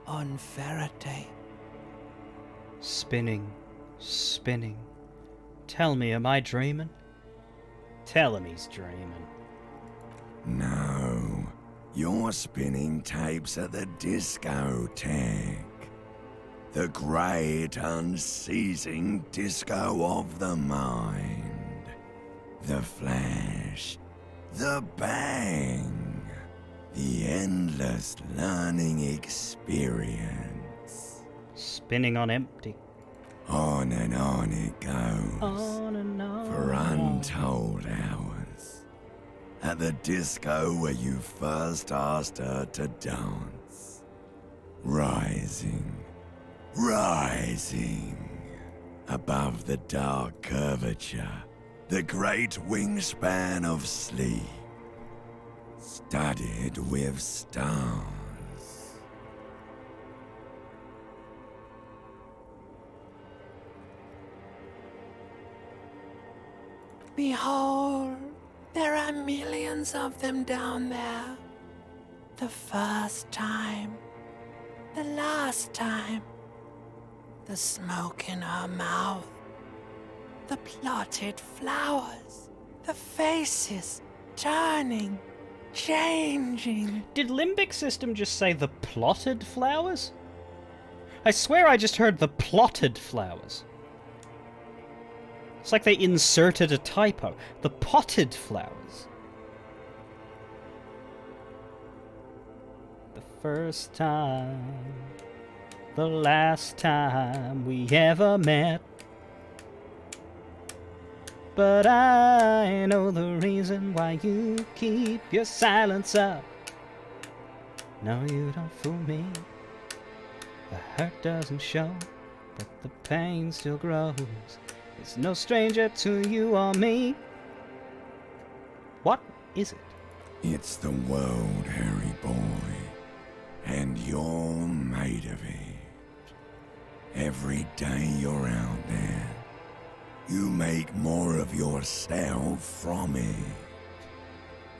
on Faraday. Spinning, spinning. Tell me, am I dreaming? Tell him he's dreaming. No, you're spinning tapes at the discotheque. The great unceasing disco of the mind. The flash. The bang. The endless learning experience. Spinning on empty. On and on it goes. On and on. For untold hours. At the disco where you first asked her to dance. Rising. Rising. Above the dark curvature. The great wingspan of sleep. Studded with stars. Behold, there are millions of them down there. The first time, the last time, the smoke in her mouth, the plotted flowers, the faces turning, changing. Did Limbic System just say the plotted flowers? I swear I just heard the plotted flowers. It's like they inserted a typo. The potted flowers. The first time, the last time we ever met. But I know the reason why you keep your silence up. No, you don't fool me. The hurt doesn't show, but the pain still grows. It's no stranger to you or me. What is it? It's the world, Harry boy, and you're made of it. Every day you're out there, you make more of yourself from it.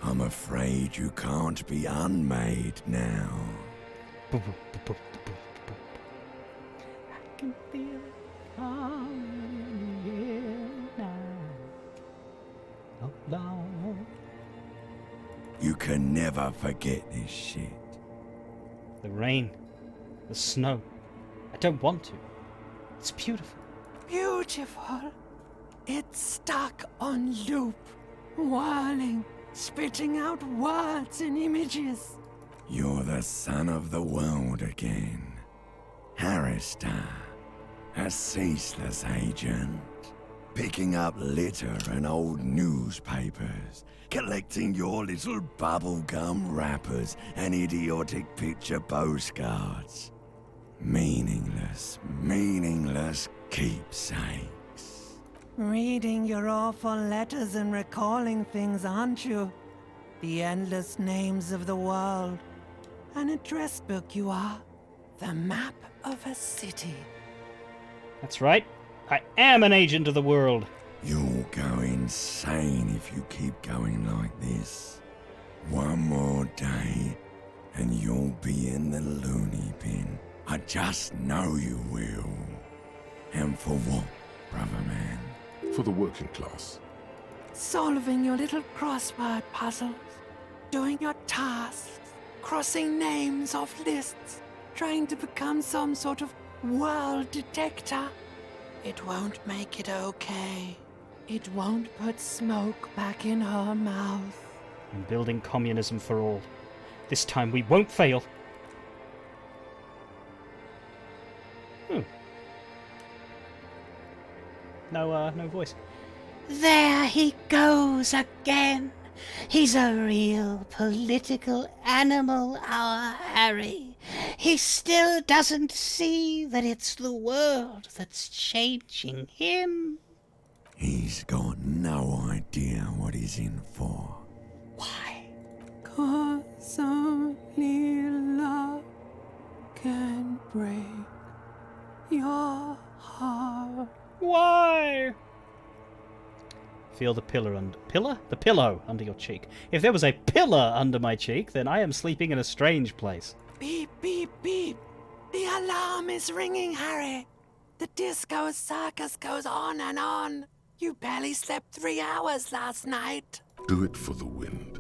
I'm afraid you can't be unmade now. I can feel it all in the air now. Oh, Lord. You can never forget this shit. The rain, the snow. I don't want to. It's beautiful. Beautiful. It's stuck on loop, whirling, spitting out words and images. You're the son of the world again. Harrister, a ceaseless agent, picking up litter and old newspapers, collecting your little bubblegum wrappers and idiotic picture postcards. Meaningless keepsakes. Reading your awful letters and recalling things, aren't you? The endless names of the world. An address book you are. The map of a city. That's right. I am an agent of the world. You'll go insane if you keep going like this. One more day, and you'll be in the loony bin. I just know you will. And for what, brother man? For the working class. Solving your little crossword puzzles. Doing your tasks. Crossing names off lists. Trying to become some sort of world detector. It won't make it okay. It won't put smoke back in her mouth. I'm building communism for all. This time we won't fail. No voice. There he goes again. He's a real political animal, our Harry. He still doesn't see that it's the world that's changing him. He's got no idea what he's in for. Why? 'Cause only love can break your heart. Why? Feel the the pillow under your cheek. If there was a pillar under my cheek, then I am sleeping in a strange place. Beep, beep, beep. The alarm is ringing, Harry. The disco circus goes on and on. You barely slept 3 hours last night. Do it for the wind.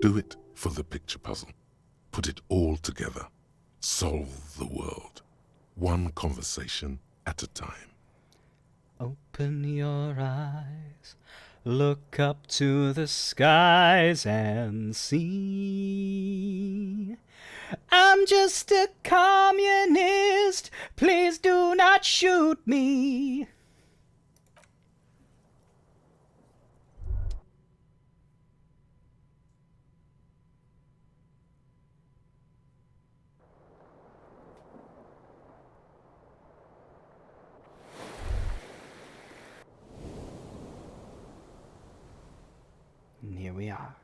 Do it for the picture puzzle. Put it all together. Solve the world. One conversation at a time. Open your eyes, look up to the skies and see. I'm just a communist, please do not shoot me. And here we are.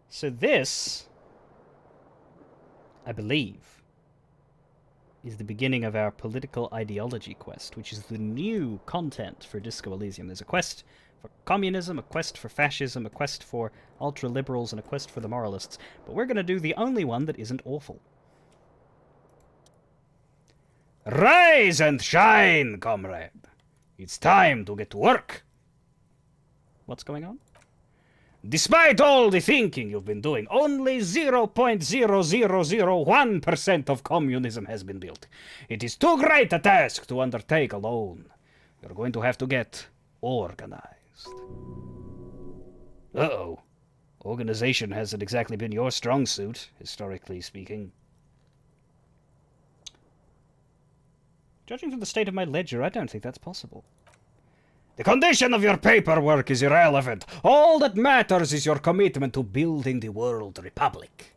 So this, I believe, is the beginning of our political ideology quest, which is the new content for Disco Elysium. There's a quest for communism, a quest for fascism, a quest for ultra-liberals, and a quest for the moralists. But we're going to do the only one that isn't awful. Rise and shine, comrade! It's time to get to work! What's going on? Despite all the thinking you've been doing, only 0.0001% of communism has been built. It is too great a task to undertake alone. You're going to have to get organized. Uh-oh. Organization hasn't exactly been your strong suit, historically speaking. Judging from the state of my ledger, I don't think that's possible. The condition of your paperwork is irrelevant. All that matters is your commitment to building the world republic.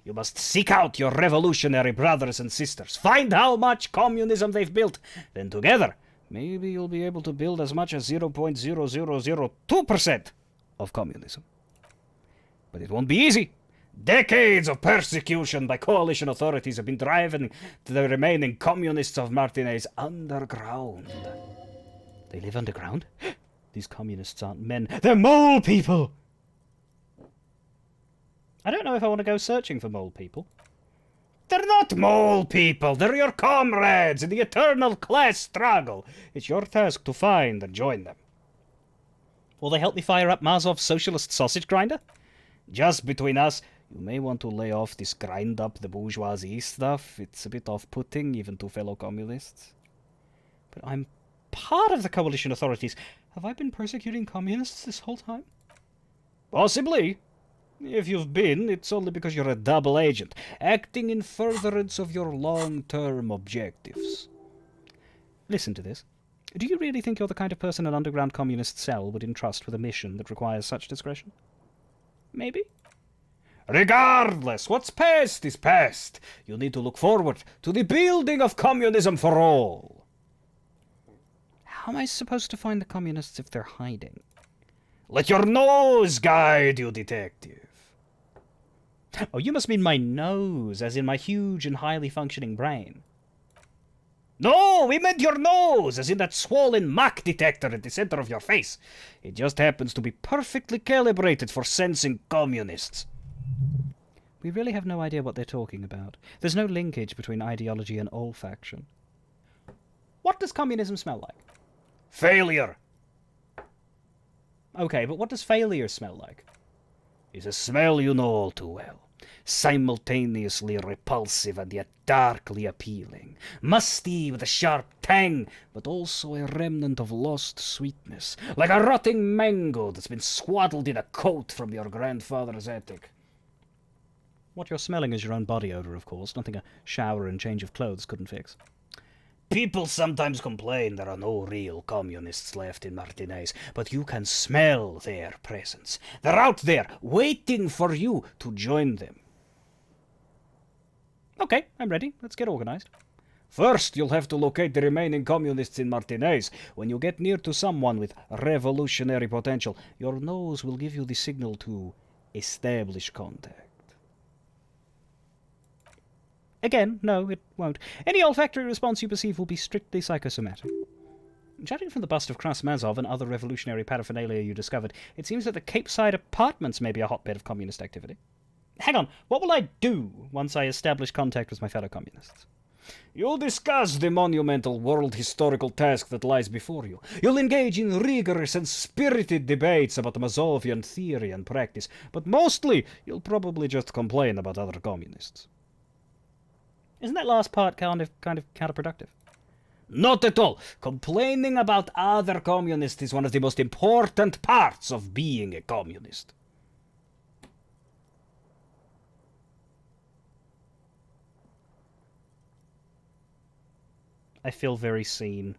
You must seek out your revolutionary brothers and sisters. Find how much communism they've built. Then together, maybe you'll be able to build as much as 0.0002% of communism. But it won't be easy. Decades of persecution by coalition authorities have been driving the remaining communists of Martinez underground. They live underground? These communists aren't men. They're mole people! I don't know if I want to go searching for mole people. They're not mole people! They're your comrades in the eternal class struggle. It's your task to find and join them. Will they help me fire up Mazov's socialist sausage grinder? Just between us, you may want to lay off this grind up the bourgeoisie stuff. It's a bit off-putting, even to fellow communists. But I'm part of the coalition authorities. Have I been persecuting communists this whole time? Possibly. If you've been, it's only because you're a double agent, acting in furtherance of your long-term objectives. Listen to this. Do you really think you're the kind of person an underground communist cell would entrust with a mission that requires such discretion? Maybe? Regardless, what's past is past. You need to look forward to the building of communism for all. How am I supposed to find the communists if they're hiding? Let your nose guide you, detective. Oh, you must mean my nose, as in my huge and highly functioning brain. No, we meant your nose, as in that swollen Mach detector at the center of your face. It just happens to be perfectly calibrated for sensing communists. We really have no idea what they're talking about. There's no linkage between ideology and olfaction. What does communism smell like? Failure. Okay, but what does failure smell like? It's a smell you know all too well. Simultaneously repulsive and yet darkly appealing. Musty with a sharp tang, but also a remnant of lost sweetness. Like a rotting mango that's been swaddled in a coat from your grandfather's attic. What you're smelling is your own body odor, of course. Nothing a shower and change of clothes couldn't fix. People sometimes complain there are no real communists left in Martinez, but you can smell their presence. They're out there, waiting for you to join them. Okay, I'm ready. Let's get organized. First, you'll have to locate the remaining communists in Martinez. When you get near to someone with revolutionary potential, your nose will give you the signal to establish contact. Again, no, it won't. Any olfactory response you perceive will be strictly psychosomatic. Judging from the bust of Krasmazov and other revolutionary paraphernalia you discovered, it seems that the Cape Side apartments may be a hotbed of communist activity. Hang on, what will I do once I establish contact with my fellow communists? You'll discuss the monumental world historical task that lies before you. You'll engage in rigorous and spirited debates about Mazovian theory and practice, but mostly you'll probably just complain about other communists. Isn't that last part kind of counterproductive? Not at all. Complaining about other communists is one of the most important parts of being a communist. I feel very seen.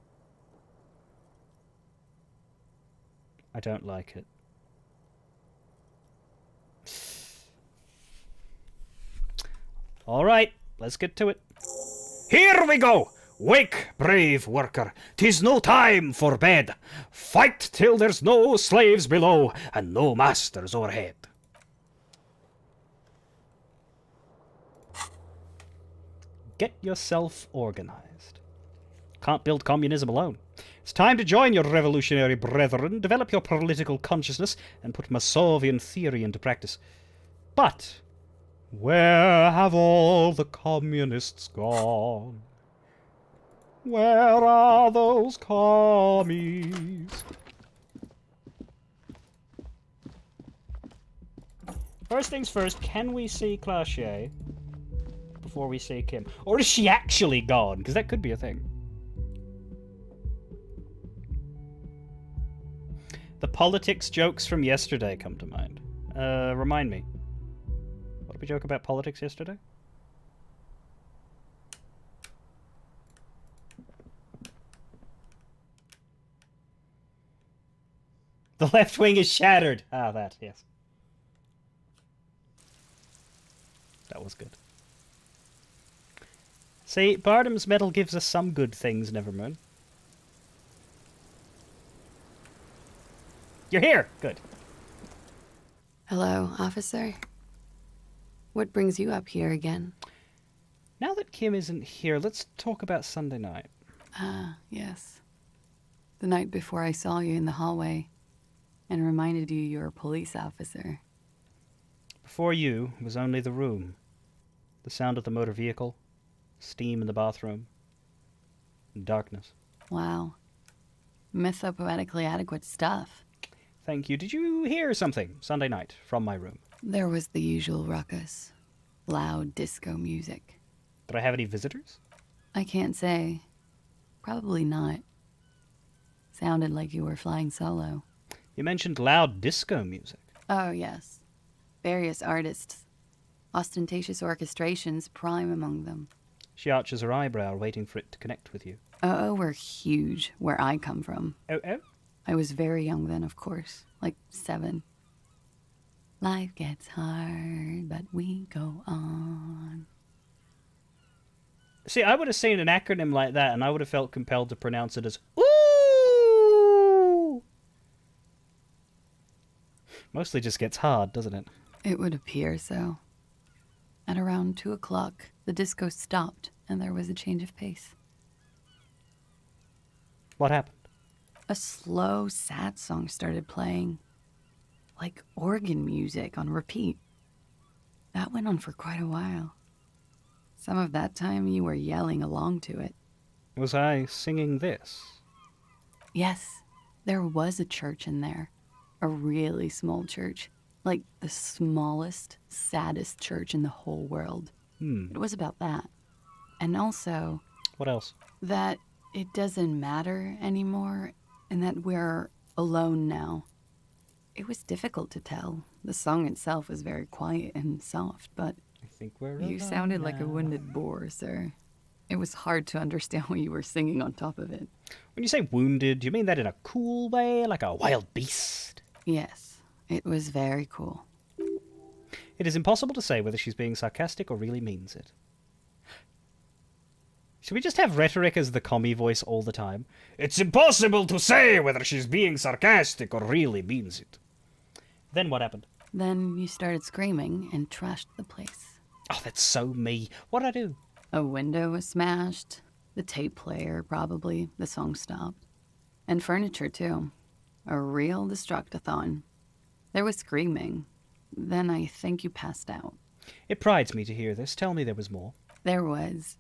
I don't like it. All right. Let's get to it. Here we go! Wake, brave worker, 'tis no time for bed. Fight till there's no slaves below and no masters o'erhead. Get yourself organized. Can't build communism alone. It's time to join your revolutionary brethren, develop your political consciousness, and put Masovian theory into practice. But where have all the communists gone? Where are those commies? First things first, can we see Clache before we see Kim? Or is she actually gone? Because that could be a thing. The politics jokes from yesterday come to mind. Remind me. What did we joke about politics yesterday? The left wing is shattered. Ah, that, yes. That was good. See, Bardham's medal gives us some good things, Nevermoon. You're here! Good. Hello, officer. What brings you up here again? Now that Kim isn't here, let's talk about Sunday night. Ah, yes. The night before I saw you in the hallway and reminded you you're a police officer. Before you was only the room. The sound of the motor vehicle, steam in the bathroom, and darkness. Wow. Mythopoetically adequate stuff. Thank you. Did you hear something Sunday night from my room? There was the usual ruckus. Loud disco music. Did I have any visitors? I can't say. Probably not. Sounded like you were flying solo. You mentioned loud disco music. Oh, yes. Various artists. Ostentatious orchestrations prime among them. She arches her eyebrow, waiting for it to connect with you. Oh, we're huge where I come from. Oh? I was very young then, of course. Like 7. Life gets hard, but we go on. See, I would have seen an acronym like that, and I would have felt compelled to pronounce it as ooh. Mostly just gets hard, doesn't it? It would appear so. At around 2 o'clock, the disco stopped, and there was a change of pace. What happened? A slow, sad song started playing. Like organ music on repeat. That went on for quite a while. Some of that time you were yelling along to it. Was I singing this? Yes, there was a church in there. A really small church. Like the smallest, saddest church in the whole world. It was about that. And also... What else? That it doesn't matter anymore, and that we're alone now. It was difficult to tell. The song itself was very quiet and soft, but... I think we're You sounded like a wounded boar, sir. It was hard to understand what you were singing on top of it. When you say wounded, do you mean that in a cool way, like a wild beast? Yes, it was very cool. It is impossible to say whether she's being sarcastic or really means it. Should we just have rhetoric as the commie voice all the time? It's impossible to say whether she's being sarcastic or really means it. Then what happened? Then you started screaming and trashed the place. Oh, that's so me. What'd I do? A window was smashed. The tape player, probably. The song stopped. And furniture, too. A real destructathon. There was screaming. Then I think you passed out. It prides me to hear this. Tell me there was more. There was.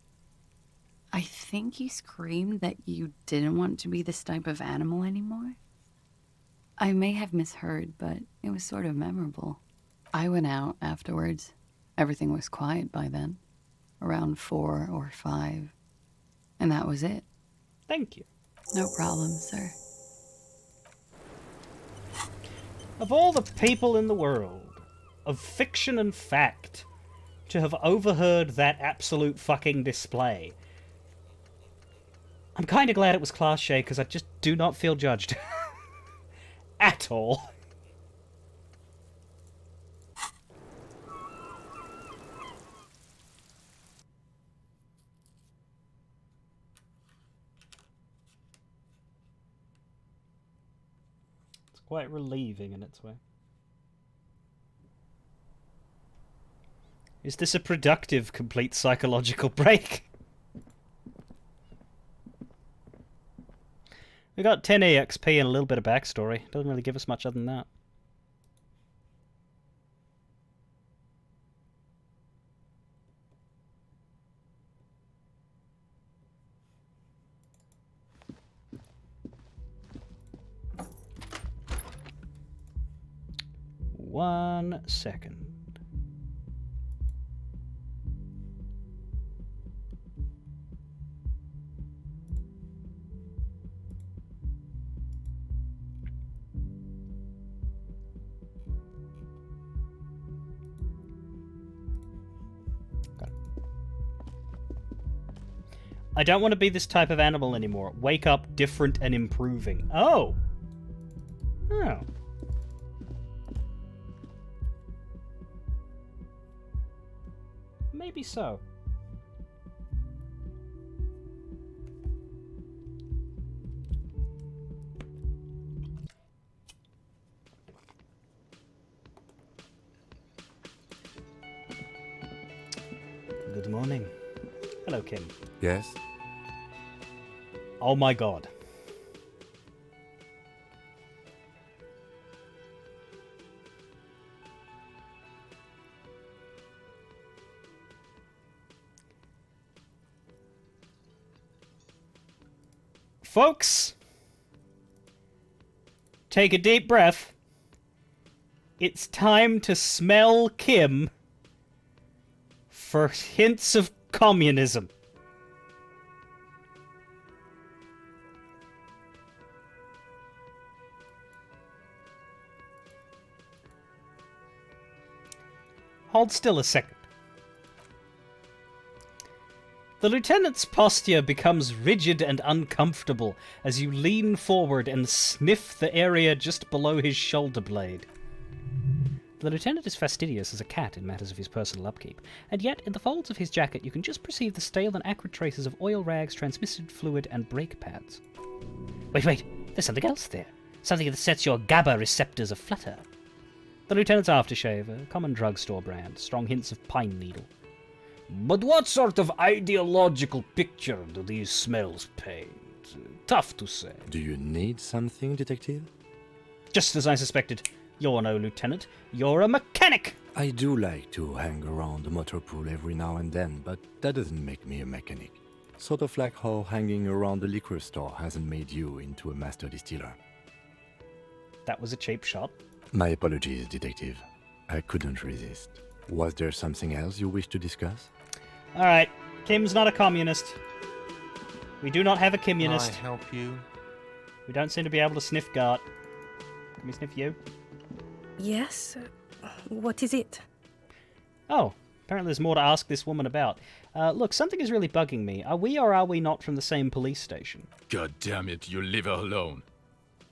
I think you screamed that you didn't want to be this type of animal anymore. I may have misheard, but it was sort of memorable. I went out afterwards. Everything was quiet by then. Around 4 or 5. And that was it. Thank you. No problem, sir. Of all the people in the world, of fiction and fact, to have overheard that absolute fucking display, I'm kind of glad it was Class Shay, because I just do not feel judged. At all. It's quite relieving in its way. Is this a productive, complete psychological break? We got 10 EXP and a little bit of backstory. Doesn't really give us much other than that. One second. I don't want to be this type of animal anymore. Wake up different and improving. Oh. Oh. Maybe so. Good morning. Hello, Kim. Yes? Oh my god. Folks, take a deep breath. It's time to smell Kim for hints of communism. Hold still a second. The lieutenant's posture becomes rigid and uncomfortable as you lean forward and sniff the area just below his shoulder blade. The lieutenant is fastidious as a cat in matters of his personal upkeep, and yet in the folds of his jacket you can just perceive the stale and acrid traces of oil rags, transmission fluid, and brake pads. Wait, there's something else there. Something that sets your GABA receptors aflutter. The lieutenant's aftershave, a common drugstore brand, strong hints of pine needle. But what sort of ideological picture do these smells paint? Tough to say. Do you need something, detective? Just as I suspected. You're no lieutenant. You're a mechanic! I do like to hang around the motor pool every now and then, but that doesn't make me a mechanic. Sort of like how hanging around the liquor store hasn't made you into a master distiller. That was a cheap shot. My apologies, detective. I couldn't resist. Was there something else you wish to discuss? Alright, Kim's not a communist. We do not have a communist. Can I help you? We don't seem to be able to sniff Gart. Can we sniff you? Yes? What is it? Oh, apparently there's more to ask this woman about. Look, something is really bugging me. Are we or are we not from the same police station? God damn it, you leave her alone.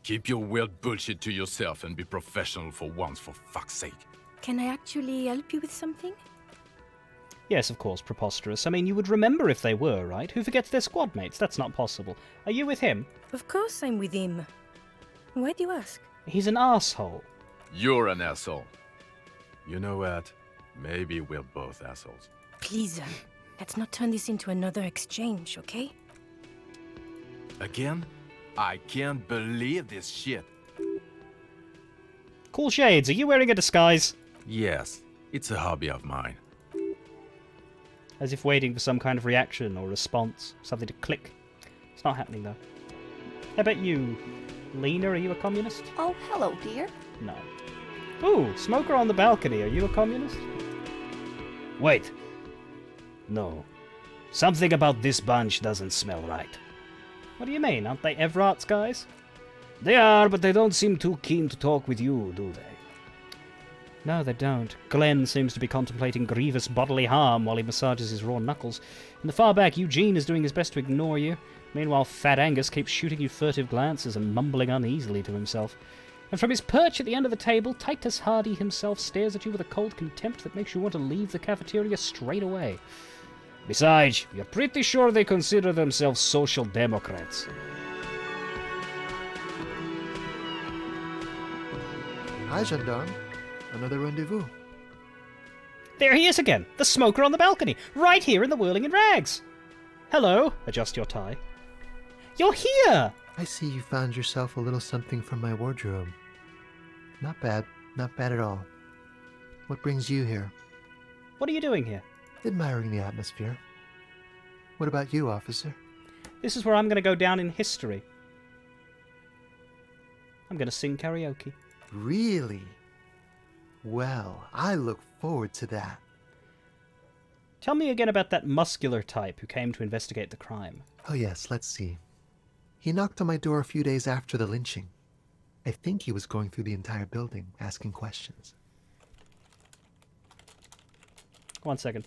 Keep your weird bullshit to yourself and be professional for once, for fuck's sake. Can I actually help you with something? Yes, of course, preposterous. I mean, you would remember if they were, right? Who forgets their squad mates? That's not possible. Are you with him? Of course I'm with him. Why do you ask? He's an asshole. You're an asshole. You know what? Maybe we're both assholes. Please, let's not turn this into another exchange, okay? Again? I can't believe this shit. Cool shades, are you wearing a disguise? Yes, it's a hobby of mine. As if waiting for some kind of reaction or response, something to click. It's not happening, though. How about you? Lena, are you a communist? Oh, hello, dear. No. Ooh, smoker on the balcony, are you a communist? Wait. No. Something about this bunch doesn't smell right. What do you mean? Aren't they Everart's guys? They are, but they don't seem too keen to talk with you, do they? No, they don't. Glenn seems to be contemplating grievous bodily harm while he massages his raw knuckles. In the far back, Eugene is doing his best to ignore you. Meanwhile, Fat Angus keeps shooting you furtive glances and mumbling uneasily to himself. And from his perch at the end of the table, Titus Hardy himself stares at you with a cold contempt that makes you want to leave the cafeteria straight away. Besides, you're pretty sure they consider themselves social democrats. Hi, gendarme. Another rendezvous. There he is again, the smoker on the balcony, right here in the whirling in rags. Hello, adjust your tie. You're here! I see you found yourself a little something from my wardrobe. Not bad at all. What brings you here? What are you doing here? Admiring the atmosphere. What about you, officer? This is where I'm going to go down in history. I'm going to sing karaoke. Really? Well, I look forward to that. Tell me again about that muscular type who came to investigate the crime. Oh yes, let's see. He knocked on my door a few days after the lynching. I think he was going through the entire building, asking questions. 1 second.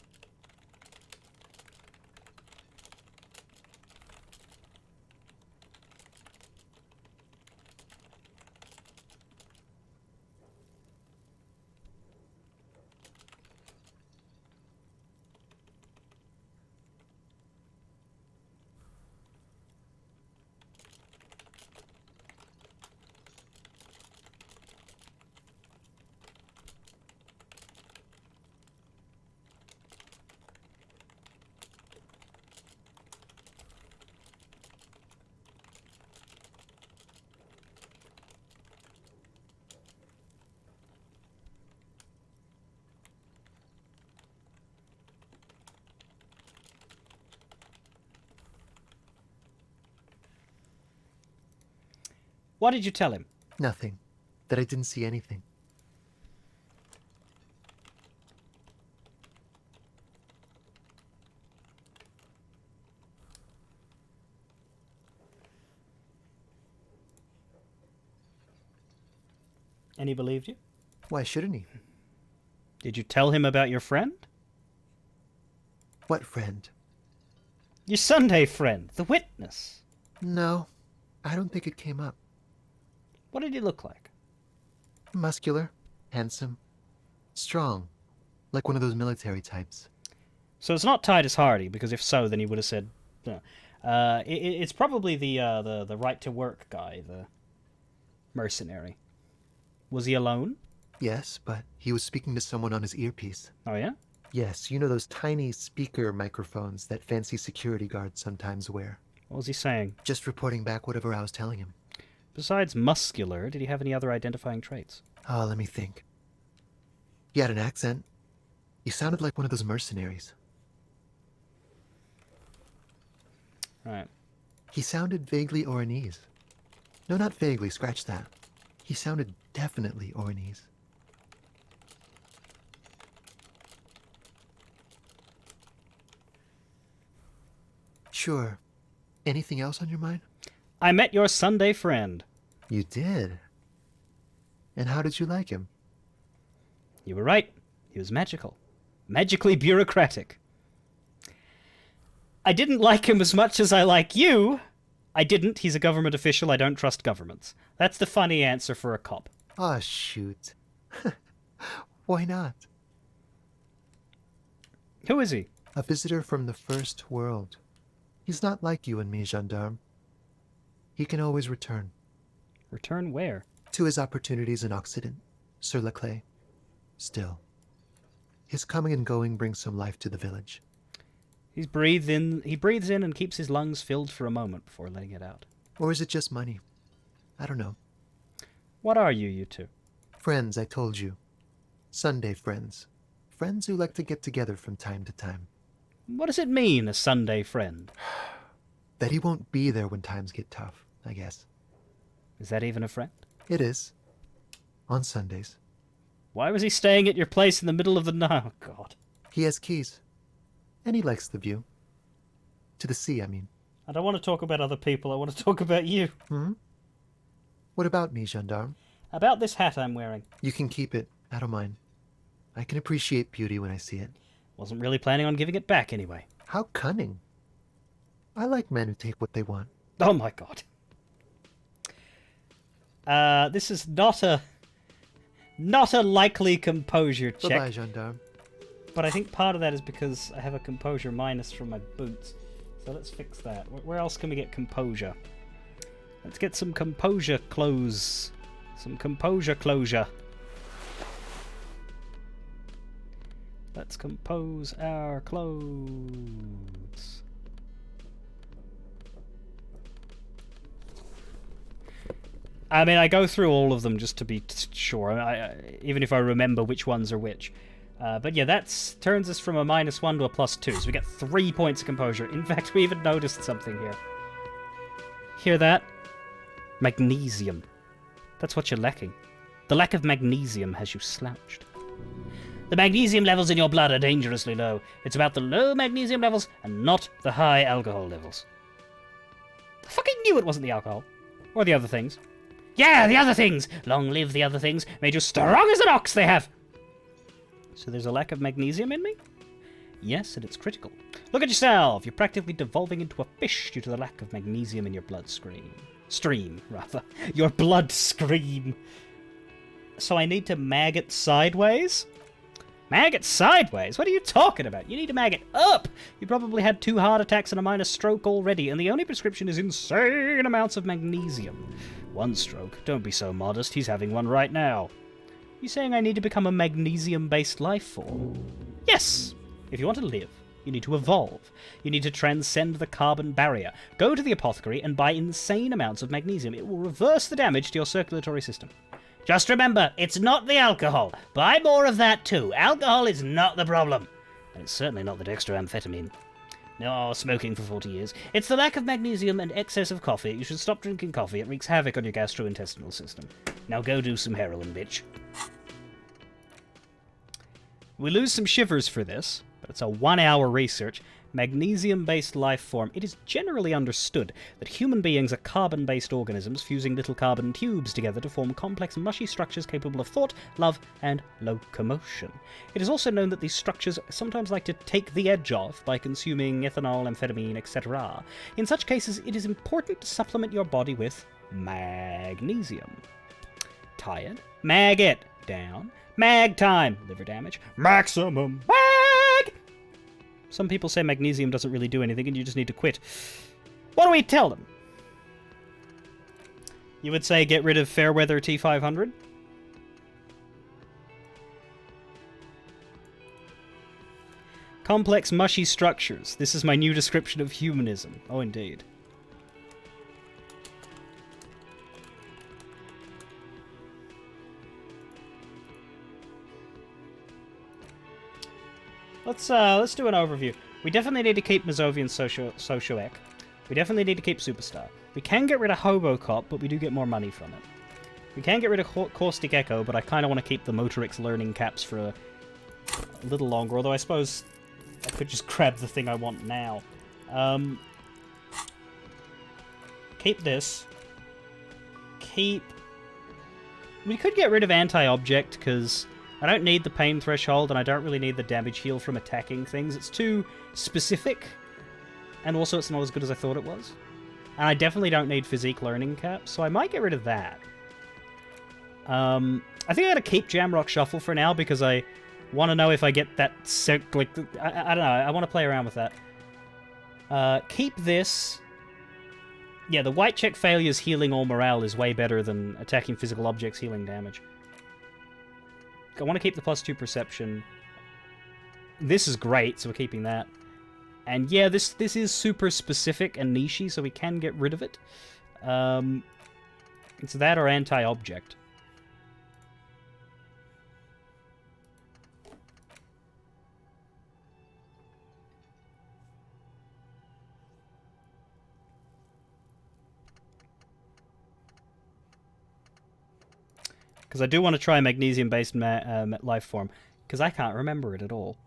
What did you tell him? Nothing. That I didn't see anything. And he believed you? Why shouldn't he? Did you tell him about your friend? What friend? Your Sunday friend, the witness. No, I don't think it came up. What did he look like? Muscular, handsome, strong, like one of those military types. So it's not Titus Hardy, because if so, then he would have said no. It's probably the right to work guy, the mercenary. Was he alone? Yes, but he was speaking to someone on his earpiece. Oh, yeah? Yes, you know those tiny speaker microphones that fancy security guards sometimes wear. What was he saying? Just reporting back whatever I was telling him. Besides muscular, did he have any other identifying traits? Oh, let me think. He had an accent. He sounded like one of those mercenaries. Right. He sounded vaguely Oranese. No, not vaguely, scratch that. He sounded definitely Oranese. Sure. Anything else on your mind? I met your Sunday friend. You did? And how did you like him? You were right. He was magical. Magically bureaucratic. I didn't like him as much as I like you. I didn't. He's a government official. I don't trust governments. That's the funny answer for a cop. Ah, shoot. Why not? Who is he? A visitor from the first world. He's not like you and me, gendarme. He can always return. Return where? To his opportunities in Occident, sur la clé. Still, his coming and going brings some life to the village. He breathes in and keeps his lungs filled for a moment before letting it out. Or is it just money? I don't know. What are you two? Friends, I told you. Sunday friends. Friends who like to get together from time to time. What does it mean, a Sunday friend? That he won't be there when times get tough, I guess. Is that even a friend? It is. On Sundays. Why was he staying at your place in the middle of the night? Oh, God. He has keys. And he likes the view. To the sea, I mean. I don't want to talk about other people. I want to talk about you. Hmm? What about me, gendarme? About this hat I'm wearing. You can keep it. I don't mind. I can appreciate beauty when I see it. Wasn't really planning on giving it back anyway. How cunning. I like men who take what they want. Oh my God. This is not a likely composure check. Bye-bye, gendarme. But I think part of that is because I have a composure minus from my boots. So let's fix that. Where else can we get composure? Let's get some composure clothes. Some composure closure. Let's compose our clothes. I mean, I go through all of them just to be sure, even if I remember which ones are which. But yeah, that turns us from a -1 to a +2, so we get 3 points of composure. In fact, we even noticed something here. Hear that? Magnesium. That's what you're lacking. The lack of magnesium has you slouched. The magnesium levels in your blood are dangerously low. It's about the low magnesium levels and not the high alcohol levels. I fucking knew it wasn't the alcohol. Or the other things. Yeah, the other things! Long live the other things. Made you strong as an ox they have! So there's a lack of magnesium in me? Yes, and it's critical. Look at yourself! You're practically devolving into a fish due to the lack of magnesium in your bloodstream. Stream, rather. Your bloodstream. So I need to mag it sideways? Mag it sideways? What are you talking about? You need to mag it up! You probably had 2 heart attacks and a minor stroke already, and the only prescription is insane amounts of magnesium. 1 stroke? Don't be so modest, he's having one right now. You saying I need to become a magnesium-based life form? Yes! If you want to live, you need to evolve. You need to transcend the carbon barrier. Go to the apothecary and buy insane amounts of magnesium. It will reverse the damage to your circulatory system. Just remember, it's not the alcohol. Buy more of that too. Alcohol is not the problem. And it's certainly not the dextroamphetamine. No, smoking for 40 years. It's the lack of magnesium and excess of coffee. You should stop drinking coffee. It wreaks havoc on your gastrointestinal system. Now go do some heroin, bitch. We lose some shivers for this, but it's a 1-hour research. Magnesium-based life form. It is generally understood that human beings are carbon-based organisms fusing little carbon tubes together to form complex, mushy structures capable of thought, love, and locomotion. It is also known that these structures sometimes like to take the edge off by consuming ethanol, amphetamine, etc. In such cases, it is important to supplement your body with magnesium. Tired? Mag it. Down. Mag time. Liver damage. Maximum. Mag! Some people say magnesium doesn't really do anything and you just need to quit. What do we tell them? You would say get rid of Fairweather T500? Complex, mushy structures. This is my new description of humanism. Oh, indeed. Let's do an overview. We definitely need to keep Mazovian Socio-Ec. We definitely need to keep Superstar. We can get rid of Hobocop, but we do get more money from it. We can get rid of Caustic Echo, but I kind of want to keep the Motorix learning caps for a little longer, although I suppose I could just grab the thing I want now. Keep this. We could get rid of Anti-Object, because I don't need the pain threshold, and I don't really need the damage heal from attacking things. It's too specific, and also it's not as good as I thought it was. And I definitely don't need physique learning caps, so I might get rid of that. I think I'm going to keep Jamrock Shuffle for now, because I want to know if I get that... I don't know, I want to play around with that. Keep this. Yeah, the White Check Failure's healing all morale is way better than attacking physical objects healing damage. I want to keep the +2 perception. This is great, so we're keeping that. And yeah, this is super specific and nichey, so we can get rid of it. It's that or Anti-Object. Because I do want to try magnesium-based life form, because I can't remember it at all.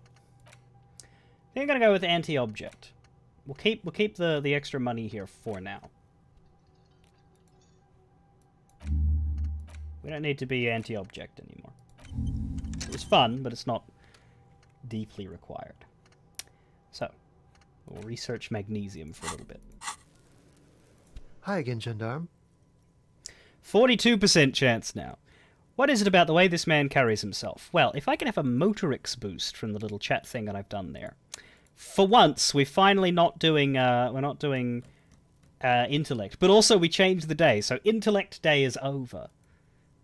I think I'm gonna go with Anti-Object. We'll keep the extra money here for now. We don't need to be Anti-Object anymore. It was fun, but it's not deeply required. So, we'll research magnesium for a little bit. Hi again, Gendarme. 42% chance now. What is it about the way this man carries himself? Well, if I can have a Motorix boost from the little chat thing that I've done there. For once, we're finally not doing, intellect. But also, we changed the day, so intellect day is over.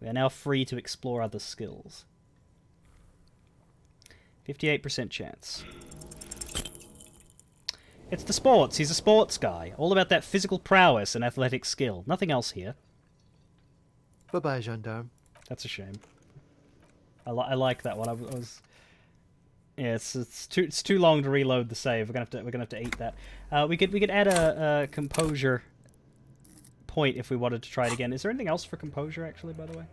We are now free to explore other skills. 58% chance. It's the sports. He's a sports guy. All about that physical prowess and athletic skill. Nothing else here. Bye-bye, Gendarme. That's a shame. I like that one. I was yeah, it's too long to reload the save. We're gonna have to eat that. We could add a composure point if we wanted to try it again. Is there anything else for composure actually, by the way?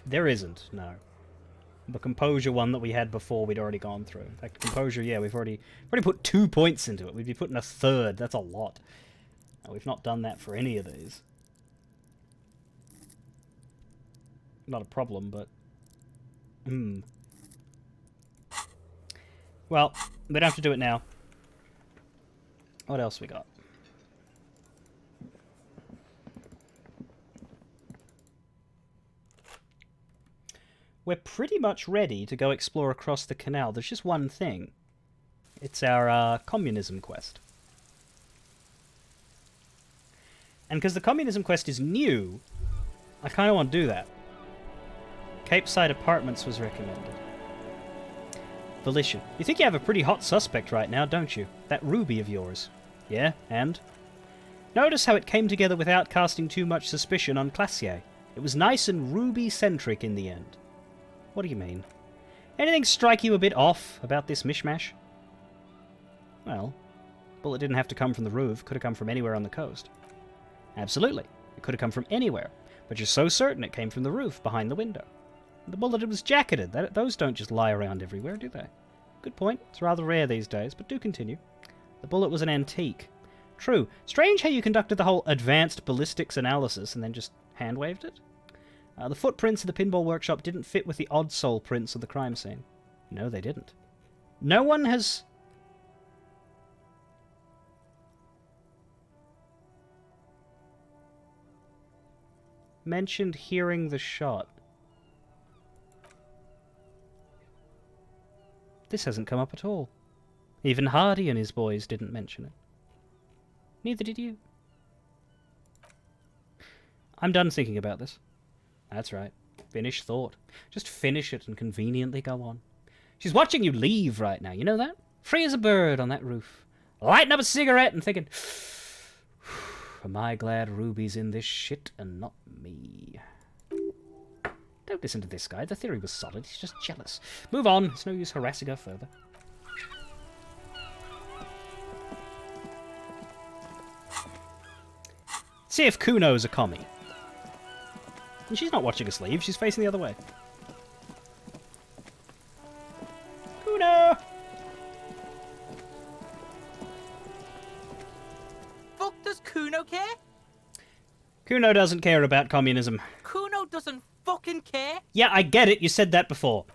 There isn't. No. The composure one that we had before we'd already gone through. In fact, composure, yeah, we've already put 2 points into it. We'd be putting a third. That's a lot. We've not done that for any of these. Not a problem, but... Well, we don't have to do it now. What else we got? We're pretty much ready to go explore across the canal. There's just one thing. It's our communism quest. And because the communism quest is new, I kind of want to do that. Capeside Apartments was recommended. Volition. You think you have a pretty hot suspect right now, don't you? That Ruby of yours. Yeah, and? Notice how it came together without casting too much suspicion on Classier. It was nice and Ruby-centric in the end. What do you mean? Anything strike you a bit off about this mishmash? Well, bullet didn't have to come from the roof. Could have come from anywhere on the coast. Absolutely. It could have come from anywhere. But you're so certain it came from the roof behind the window. The bullet was jacketed. Those don't just lie around everywhere, do they? Good point. It's rather rare these days, but do continue. The bullet was an antique. True. Strange how you conducted the whole advanced ballistics analysis and then just hand-waved it. The footprints in the pinball workshop didn't fit with the odd soul prints of the crime scene. No, they didn't. No one has... mentioned hearing the shot. This hasn't come up at all. Even Hardy and his boys didn't mention it. Neither did you. I'm done thinking about this. That's right. Finish thought. Just finish it and conveniently go on. She's watching you leave right now, you know that? Free as a bird on that roof. Lighting up a cigarette and thinking, am I glad Ruby's in this shit and not me? Don't listen to this guy. The theory was solid. He's just jealous. Move on. It's no use harassing her further. See if Kuno's a commie. And she's not watching us leave. She's facing the other way. Kuno! Fuck does Kuno care? Kuno doesn't care about communism. Kuno doesn't fucking care? Yeah, I get it. You said that before.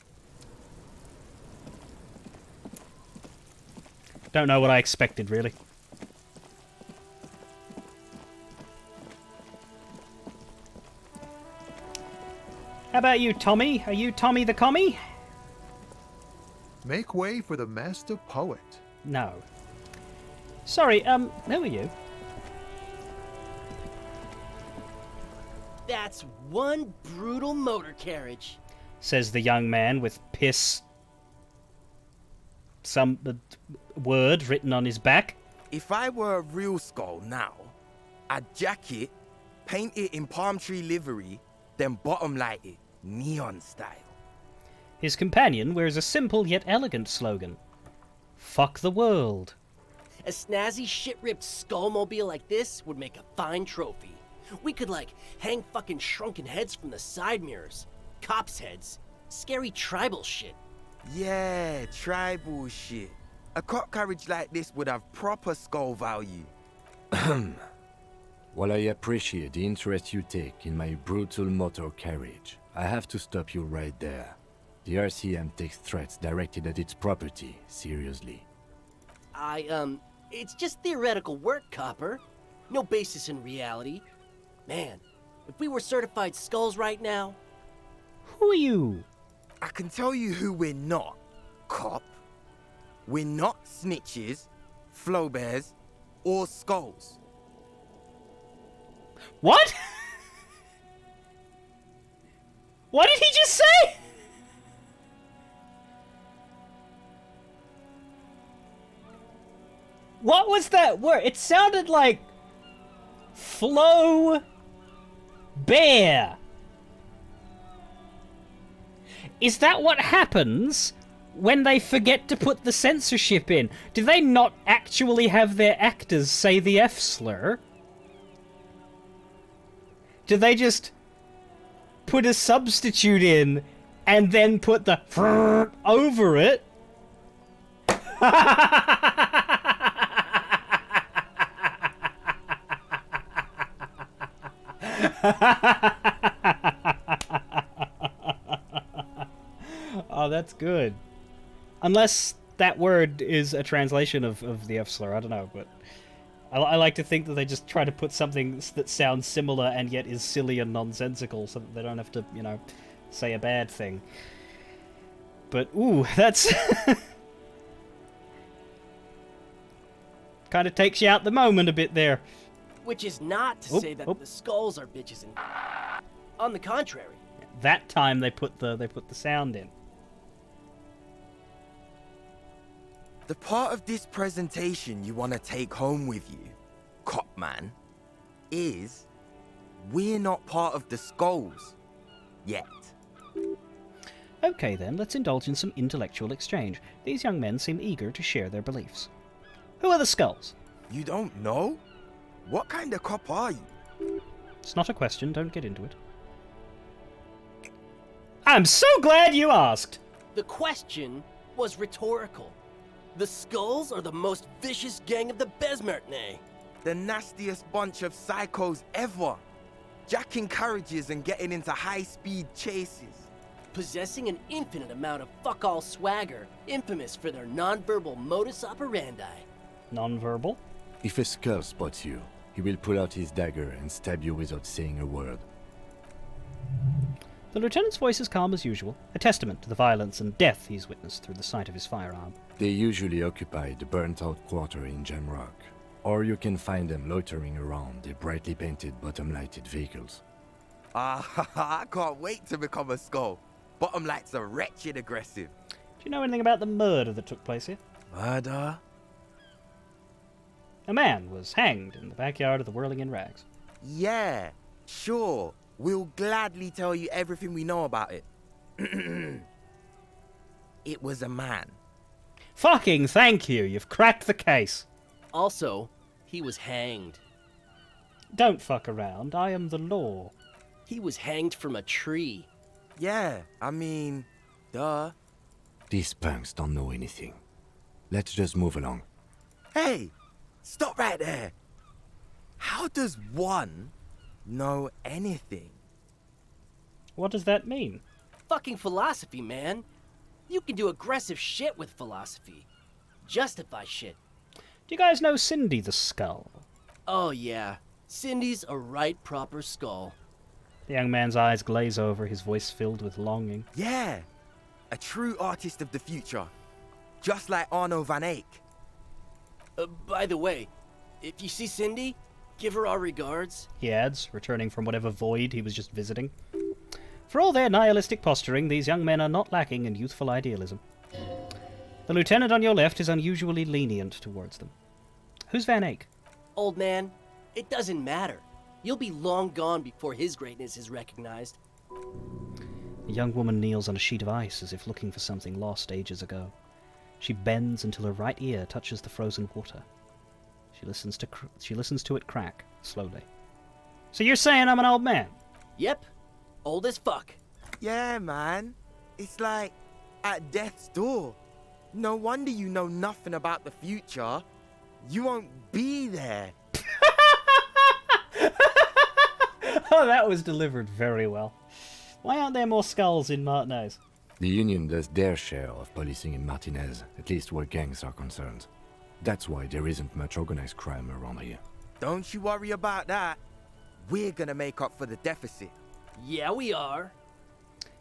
Don't know what I expected, really. How about you, Tommy? Are you Tommy the commie? Make way for the master poet. No. Sorry, who are you? That's one brutal motor carriage. Says the young man with piss... some word written on his back. If I were a real skull now, I'd jack it, paint it in palm tree livery, then bottom light it, neon style. His companion wears a simple yet elegant slogan. Fuck the world. A snazzy shit-ripped skullmobile like this would make a fine trophy. We could, like, hang fucking shrunken heads from the side mirrors. Cops' heads. Scary tribal shit. Yeah, tribal shit. A cop carriage like this would have proper skull value. While I appreciate the interest you take in my brutal motor carriage, I have to stop you right there. The RCM takes threats directed at its property seriously. It's just theoretical work, Copper. No basis in reality. Man, if we were certified skulls right now... Who are you? I can tell you who we're not, cop. We're not snitches, flow bears, or skulls. What? What did he just say? What was that word? It sounded like flow bear. Is that what happens when they forget to put the censorship in? Do they not actually have their actors say the F slur? Do they just put a substitute in and then put the over it? Oh, that's good. Unless that word is a translation of the F slur, I don't know, but I like to think that they just try to put something that sounds similar and yet is silly and nonsensical so that they don't have to, you know, say a bad thing. But, ooh, that's... kind of takes you out the moment a bit there. Which is not to say that the skulls are bitches and... On the contrary. That time they put the sound in. The part of this presentation you want to take home with you, cop man, is we're not part of the skulls yet. Okay then, let's indulge in some intellectual exchange. These young men seem eager to share their beliefs. Who are the skulls? You don't know? What kind of cop are you? It's not a question, don't get into it. I'm so glad you asked! The question was rhetorical. The Skulls are the most vicious gang of the Besmertne. The nastiest bunch of psychos ever. Jacking carriages and getting into high-speed chases. Possessing an infinite amount of fuck-all swagger, infamous for their non-verbal modus operandi. Non-verbal? If a skull spots you, he will pull out his dagger and stab you without saying a word. The lieutenant's voice is calm as usual, a testament to the violence and death he's witnessed through the sight of his firearm. They usually occupy the burnt-out quarter in Jamrock, or you can find them loitering around the brightly painted bottom-lighted vehicles. I can't wait to become a skull. Bottom lights are wretched aggressive. Do you know anything about the murder that took place here? Murder? A man was hanged in the backyard of the Whirling in Rags. Yeah, sure. We'll gladly tell you everything we know about it. It was a man. Fucking thank you, you've cracked the case. Also, he was hanged. Don't fuck around, I am the law. He was hanged from a tree. Yeah, I mean, duh. These punks don't know anything. Let's just move along. Hey, stop right there. How does one know anything? What does that mean? Fucking philosophy, man. You can do aggressive shit with philosophy. Justify shit. Do you guys know Cindy the Skull? Oh yeah, Cindy's a right proper skull. The young man's eyes glaze over, his voice filled with longing. Yeah, a true artist of the future. Just like Arno van Eyck. By the way, if you see Cindy, give her our regards. He adds, returning from whatever void he was just visiting. For all their nihilistic posturing, these young men are not lacking in youthful idealism. The lieutenant on your left is unusually lenient towards them. Who's Van Eyck? Old man, it doesn't matter. You'll be long gone before his greatness is recognized. The young woman kneels on a sheet of ice as if looking for something lost ages ago. She bends until her right ear touches the frozen water. She listens to it crack, slowly. So you're saying I'm an old man? Yep. Old as fuck. Yeah, man. It's like at death's door. No wonder you know nothing about the future. You won't be there. Oh, that was delivered very well. Why aren't there more skulls in Martinez? The Union does their share of policing in Martinez, at least where gangs are concerned. That's why there isn't much organized crime around here. Don't you worry about that. We're gonna make up for the deficit. Yeah, we are.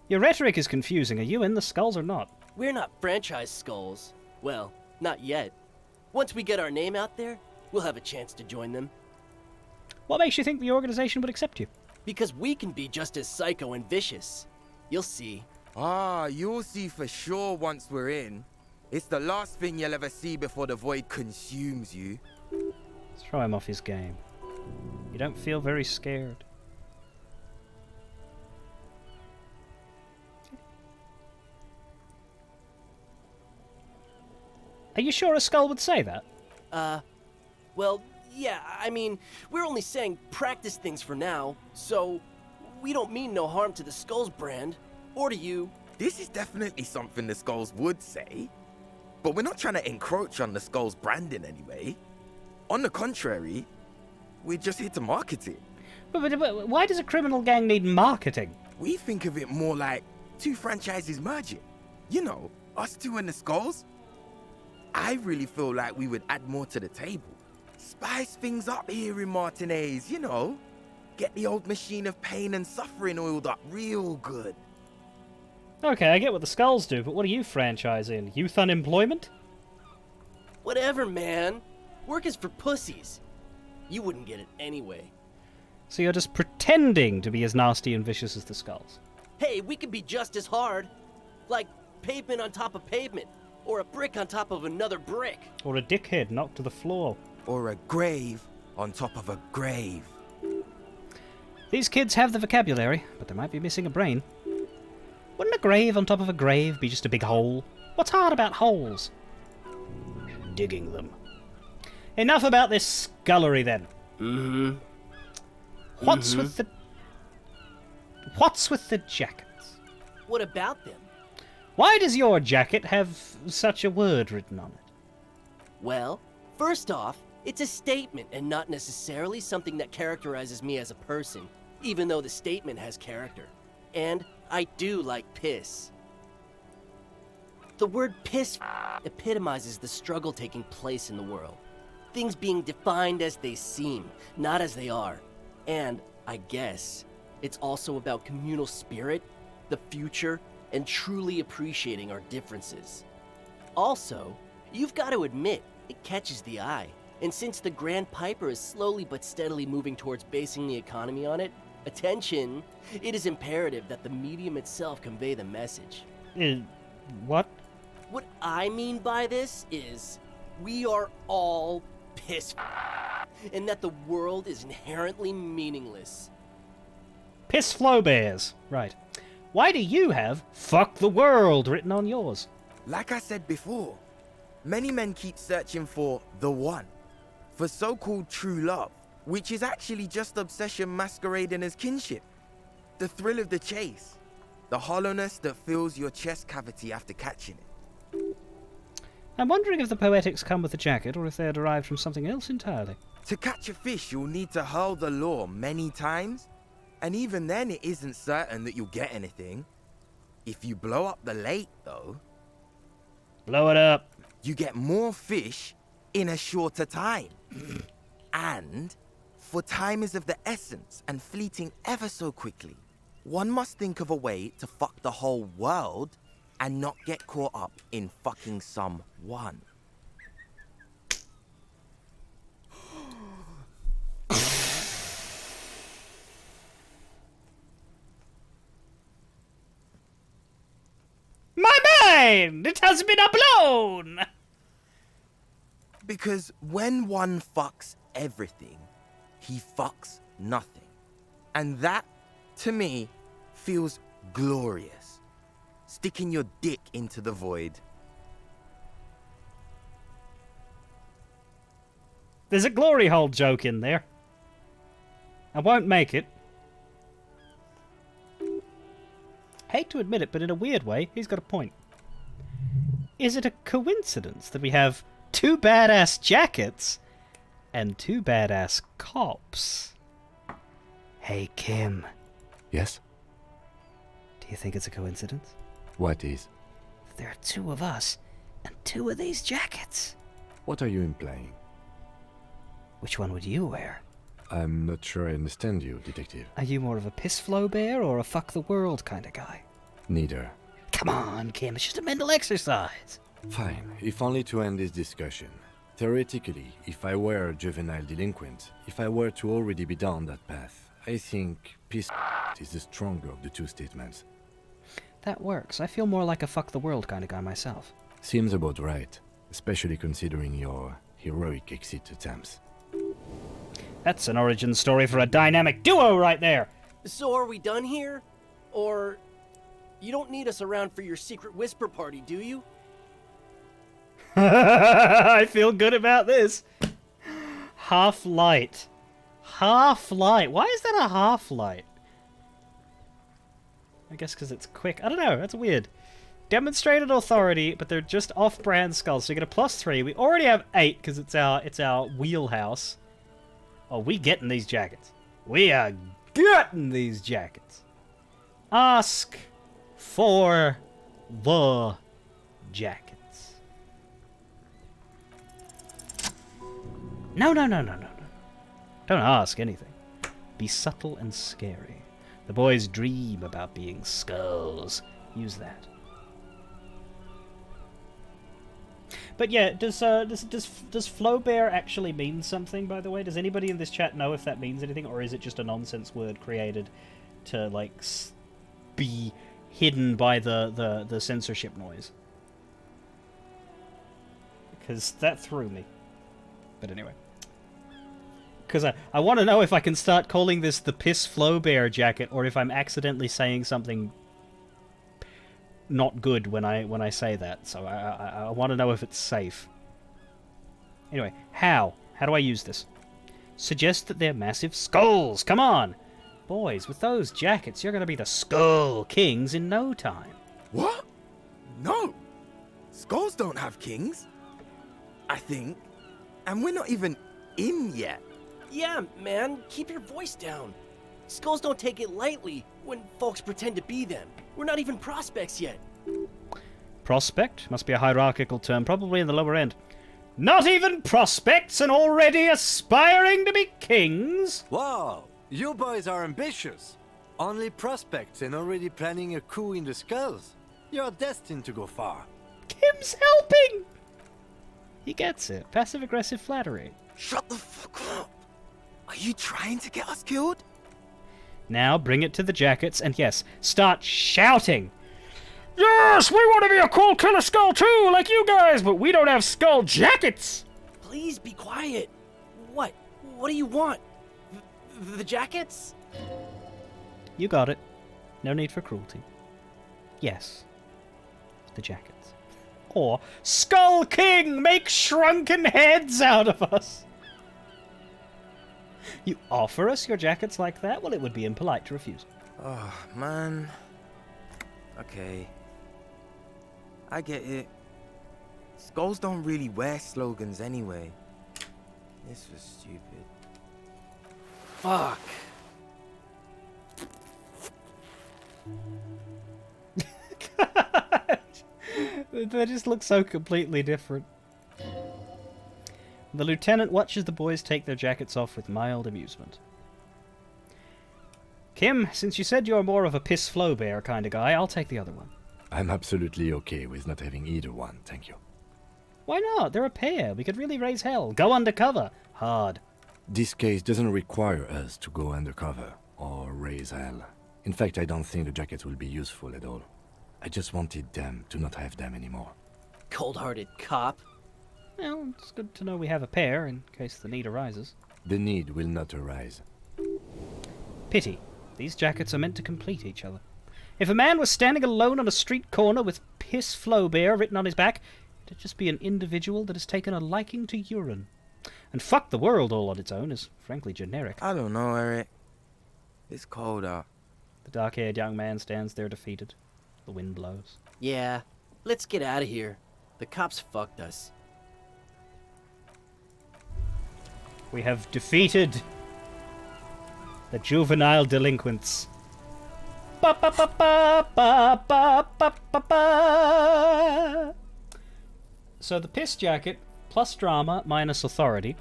Your rhetoric is confusing. Are you in the Skulls or not? We're not franchise skulls. Well, not yet. Once we get our name out there, we'll have a chance to join them. What makes you think the organization would accept you? Because we can be just as psycho and vicious. You'll see. Ah, you'll see for sure once we're in. It's the last thing you'll ever see before the void consumes you. Let's throw him off his game. You don't feel very scared. Are you sure a skull would say that? Well, yeah, I mean, we're only saying practice things for now, so we don't mean no harm to the Skulls brand, or to you. This is definitely something the Skulls would say, but we're not trying to encroach on the Skulls branding anyway. On the contrary, we're just here to market it. But why does a criminal gang need marketing? We think of it more like two franchises merging. You know, us two and the Skulls. I really feel like we would add more to the table. Spice things up here in Martinez, you know. Get the old machine of pain and suffering oiled up real good. Okay, I get what the Skulls do, but what do you franchise in? Youth unemployment? Whatever, man. Work is for pussies. You wouldn't get it anyway. So you're just pretending to be as nasty and vicious as the Skulls? Hey, we could be just as hard. Like pavement on top of pavement. Or a brick on top of another brick. Or a dickhead knocked to the floor. Or a grave on top of a grave. These kids have the vocabulary, but they might be missing a brain. Wouldn't a grave on top of a grave be just a big hole? What's hard about holes? Digging them. Enough about this scullery, then. Mm-hmm. What's with the jackets? What about them? Why does your jacket have such a word written on it? Well, first off, it's a statement and not necessarily something that characterizes me as a person, even though the statement has character. And I do like piss. The word piss epitomizes the struggle taking place in the world. Things being defined as they seem, not as they are. And, I guess, it's also about communal spirit, the future, and truly appreciating our differences. Also, you've got to admit, it catches the eye. And since the Grand Piper is slowly but steadily moving towards basing the economy on it, attention, it is imperative that the medium itself convey the message. What? What I mean by this is, we are all piss and that the world is inherently meaningless. Piss flow bears. Right. Why do you have fuck the world written on yours? Like I said before, many men keep searching for the one, for so-called true love, which is actually just obsession masquerading as kinship. The thrill of the chase, the hollowness that fills your chest cavity after catching it. I'm wondering if the poetics come with the jacket or if they are derived from something else entirely. To catch a fish, you'll need to hurl the lure many times, and even then it isn't certain that you'll get anything. If you blow up the lake, though... Blow it up. You get more fish in a shorter time. And, for time is of the essence and fleeting ever so quickly, one must think of a way to fuck the whole world and not get caught up in fucking someone. My mind! It has been blown! Because when one fucks everything, he fucks nothing. And that, to me, feels glorious. Sticking your dick into the void. There's a glory hole joke in there. I won't make it. Hate to admit it, but in a weird way, he's got a point. Is it a coincidence that we have 2 badass jackets and 2 badass cops? Hey, Kim. Yes? Do you think it's a coincidence? What is? There are 2 of us and 2 of these jackets. What are you implying? Which one would you wear? I'm not sure I understand you, detective. Are you more of a piss flow bear or a fuck the world kind of guy? Neither. Come on, Kim, it's just a mental exercise. Fine, if only to end this discussion. Theoretically, if I were a juvenile delinquent, if I were to already be down that path, I think piss is the stronger of the 2 statements. That works. I feel more like a fuck the world kind of guy myself. Seems about right, especially considering your heroic exit attempts. That's an origin story for a dynamic duo right there! So are we done here? Or... you don't need us around for your secret whisper party, do you? I feel good about this. Half light. Half light. Why is that a half light? I guess because it's quick. I don't know. That's weird. Demonstrated authority, but they're just off-brand skulls. So you get a +3. We already have 8 because it's our wheelhouse. Oh, we getting these jackets. We are getting these jackets. Ask for the jackets. No. Don't ask anything. Be subtle and scary. The boys dream about being skulls. Use that. But yeah, does Flowbear actually mean something, by the way? Does anybody in this chat know if that means anything, or is it just a nonsense word created to, like, be hidden by the censorship noise? Because that threw me. But anyway. Because I want to know if I can start calling this the Piss Flowbear jacket, or if I'm accidentally saying something not good when I say that. So I want to know if it's safe. Anyway, how? How do I use this? Suggest that they're massive skulls. Come on! Boys, with those jackets, you're going to be the Skull Kings in no time. What? No. Skulls don't have kings. I think. And we're not even in yet. Yeah, man, keep your voice down. Skulls don't take it lightly when folks pretend to be them. We're not even prospects yet. Prospect? Must be a hierarchical term, probably in the lower end. Not even prospects and already aspiring to be kings? Wow, you boys are ambitious. Only prospects and already planning a coup in the skulls. You're destined to go far. Kim's helping! He gets it. Passive-aggressive flattery. Shut the fuck up. Are you trying to get us killed? Now bring it to the jackets, and yes, start shouting. Yes, we want to be a cool killer skull too, like you guys, but we don't have skull jackets! Please be quiet. What? What do you want? The jackets? You got it. No need for cruelty. Yes. The jackets. Or, Skull King, make shrunken heads out of us! You offer us your jackets like that? Well, it would be impolite to refuse. Oh, man. Okay. I get it. Skulls don't really wear slogans anyway. This was stupid. Fuck. They just look so completely different. The lieutenant watches the boys take their jackets off with mild amusement. Kim, since you said you're more of a piss flow bear kind of guy, I'll take the other one. I'm absolutely okay with not having either one, thank you. Why not? They're a pair. We could really raise hell. Go undercover. Hard. This case doesn't require us to go undercover or raise hell. In fact, I don't think the jackets will be useful at all. I just wanted them to not have them anymore. Cold-hearted cop. Well, it's good to know we have a pair in case the need arises. The need will not arise. Pity. These jackets are meant to complete each other. If a man was standing alone on a street corner with Piss Flow Bear written on his back, it'd just be an individual that has taken a liking to urine. And fuck the world all on its own is frankly generic. I don't know, Eric. It's cold out. The dark-haired young man stands there defeated. The wind blows. Yeah, let's get out of here. The cops fucked us. We have defeated the juvenile delinquents. Ba ba ba ba ba ba ba ba ba. So the piss jacket plus drama minus authority.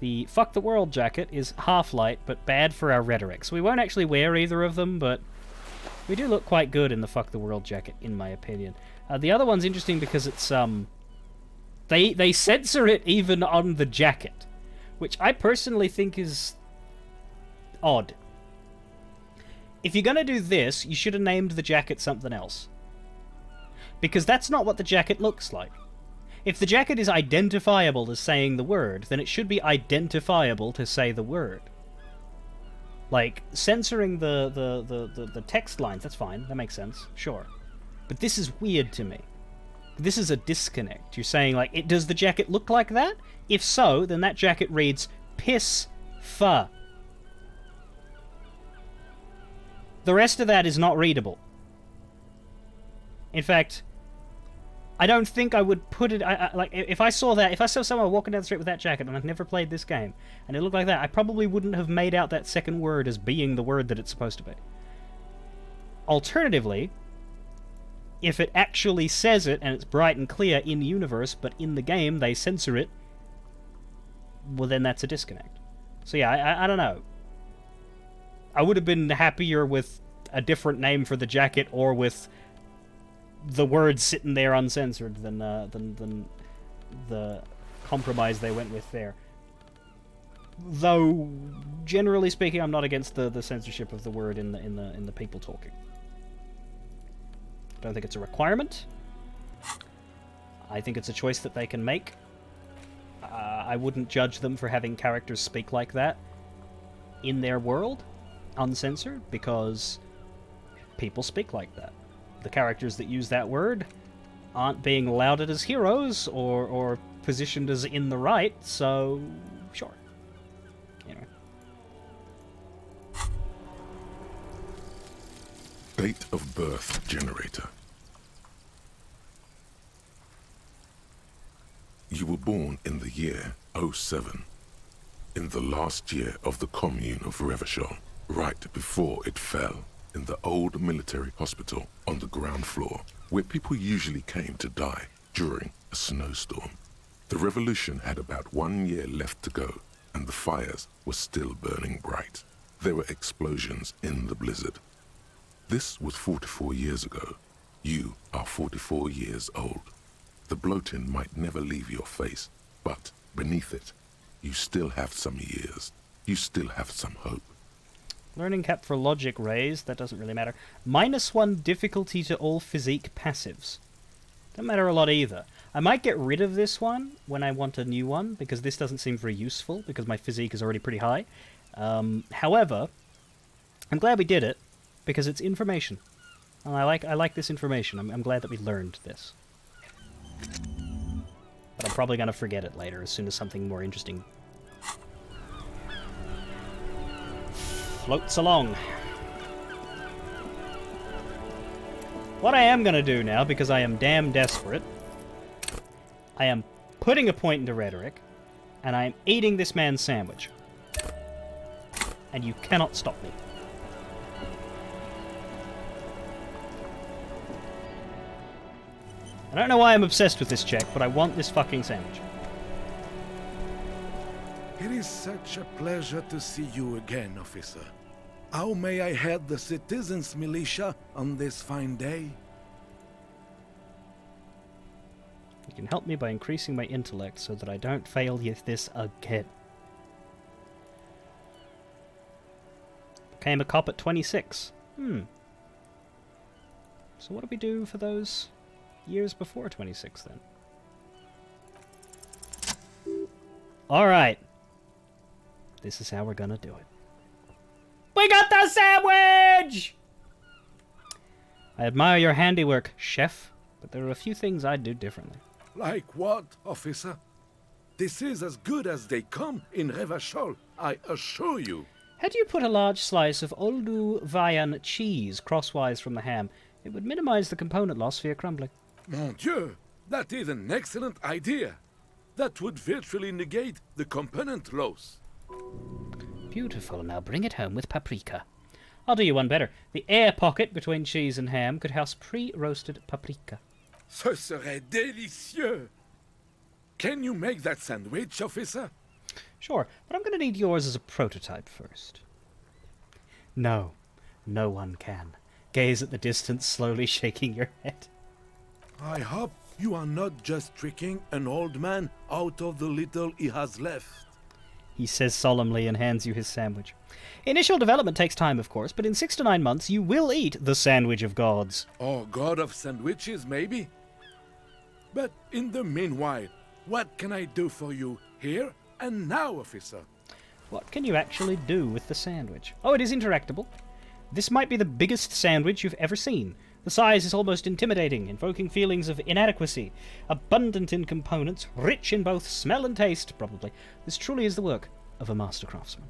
The fuck the world jacket is half light but bad for our rhetoric. So we won't actually wear either of them, but we do look quite good in the fuck the world jacket, in my opinion. The other one's interesting because it's they censor it even on the jacket, which I personally think is odd. If you're gonna do this, you should have named the jacket something else. Because that's not what the jacket looks like. If the jacket is identifiable as saying the word, then it should be identifiable to say the word. Like, censoring the text lines, that's fine, that makes sense, sure. But this is weird to me. This is a disconnect. You're saying, like, does the jacket look like that? If so, then that jacket reads, Piss Fa. The rest of that is not readable. In fact, I don't think I would put it... like, if I saw someone walking down the street with that jacket and I'd never played this game, and it looked like that, I probably wouldn't have made out that second word as being the word that it's supposed to be. Alternatively, if it actually says it and it's bright and clear in universe, but in the game they censor it, well then that's a disconnect. So yeah, I don't know. I would have been happier with a different name for the jacket or with the words sitting there uncensored than the compromise they went with there. Though, generally speaking, I'm not against the censorship of the word in the people talking. I don't think it's a requirement. I think it's a choice that they can make. I wouldn't judge them for having characters speak like that in their world, uncensored, because people speak like that. The characters that use that word aren't being lauded as heroes or positioned as in the right, so sure. Anyway. Date of birth generator. You were born in the year 07, in the last year of the commune of Revachol, right before it fell, in the old military hospital on the ground floor, where people usually came to die during a snowstorm. The revolution had about 1 year left to go, and the fires were still burning bright. There were explosions in the blizzard. This was 44 years ago. You are 44 years old. The bloating might never leave your face, but beneath it, you still have some years. You still have some hope. Learning cap for logic raised, that doesn't really matter. -1 difficulty to all physique passives. Doesn't matter a lot either. I might get rid of this one when I want a new one, because this doesn't seem very useful, because my physique is already pretty high. However, I'm glad we did it, because it's information. And I like this information. I'm glad that we learned this. But I'm probably going to forget it later as soon as something more interesting floats along. What I am going to do now, because I am damn desperate, I am putting a point into rhetoric, and I am eating this man's sandwich. And you cannot stop me. I don't know why I'm obsessed with this check, but I want this fucking sandwich. It is such a pleasure to see you again, officer. How may I head the citizens' militia on this fine day? You can help me by increasing my intellect so that I don't fail this again. Became a cop at 26. So what do we do for those years before 26 then? Alright. This is how we're gonna do it. We got the sandwich! I admire your handiwork, chef, but there are a few things I'd do differently. Like what, officer? This is as good as they come in Revachol, I assure you. Had you put a large slice of Olduvayan cheese crosswise from the ham, it would minimize the component loss for your crumbling. Mon Dieu, that is an excellent idea. That would virtually negate the component loss. Beautiful, now bring it home with paprika. I'll do you one better. The air pocket between cheese and ham could house pre-roasted paprika. Ce serait délicieux. Can you make that sandwich, officer? Sure, but I'm going to need yours as a prototype first. No, no one can. Gaze at the distance, slowly shaking your head. I hope you are not just tricking an old man out of the little he has left. He says solemnly and hands you his sandwich. Initial development takes time, of course, but in 6 to 9 months you will eat the sandwich of gods. Oh, god of sandwiches, maybe? But in the meanwhile, what can I do for you here and now, officer? What can you actually do with the sandwich? Oh, it is interactable. This might be the biggest sandwich you've ever seen. The size is almost intimidating, invoking feelings of inadequacy. Abundant in components, rich in both smell and taste, probably. This truly is the work of a master craftsman.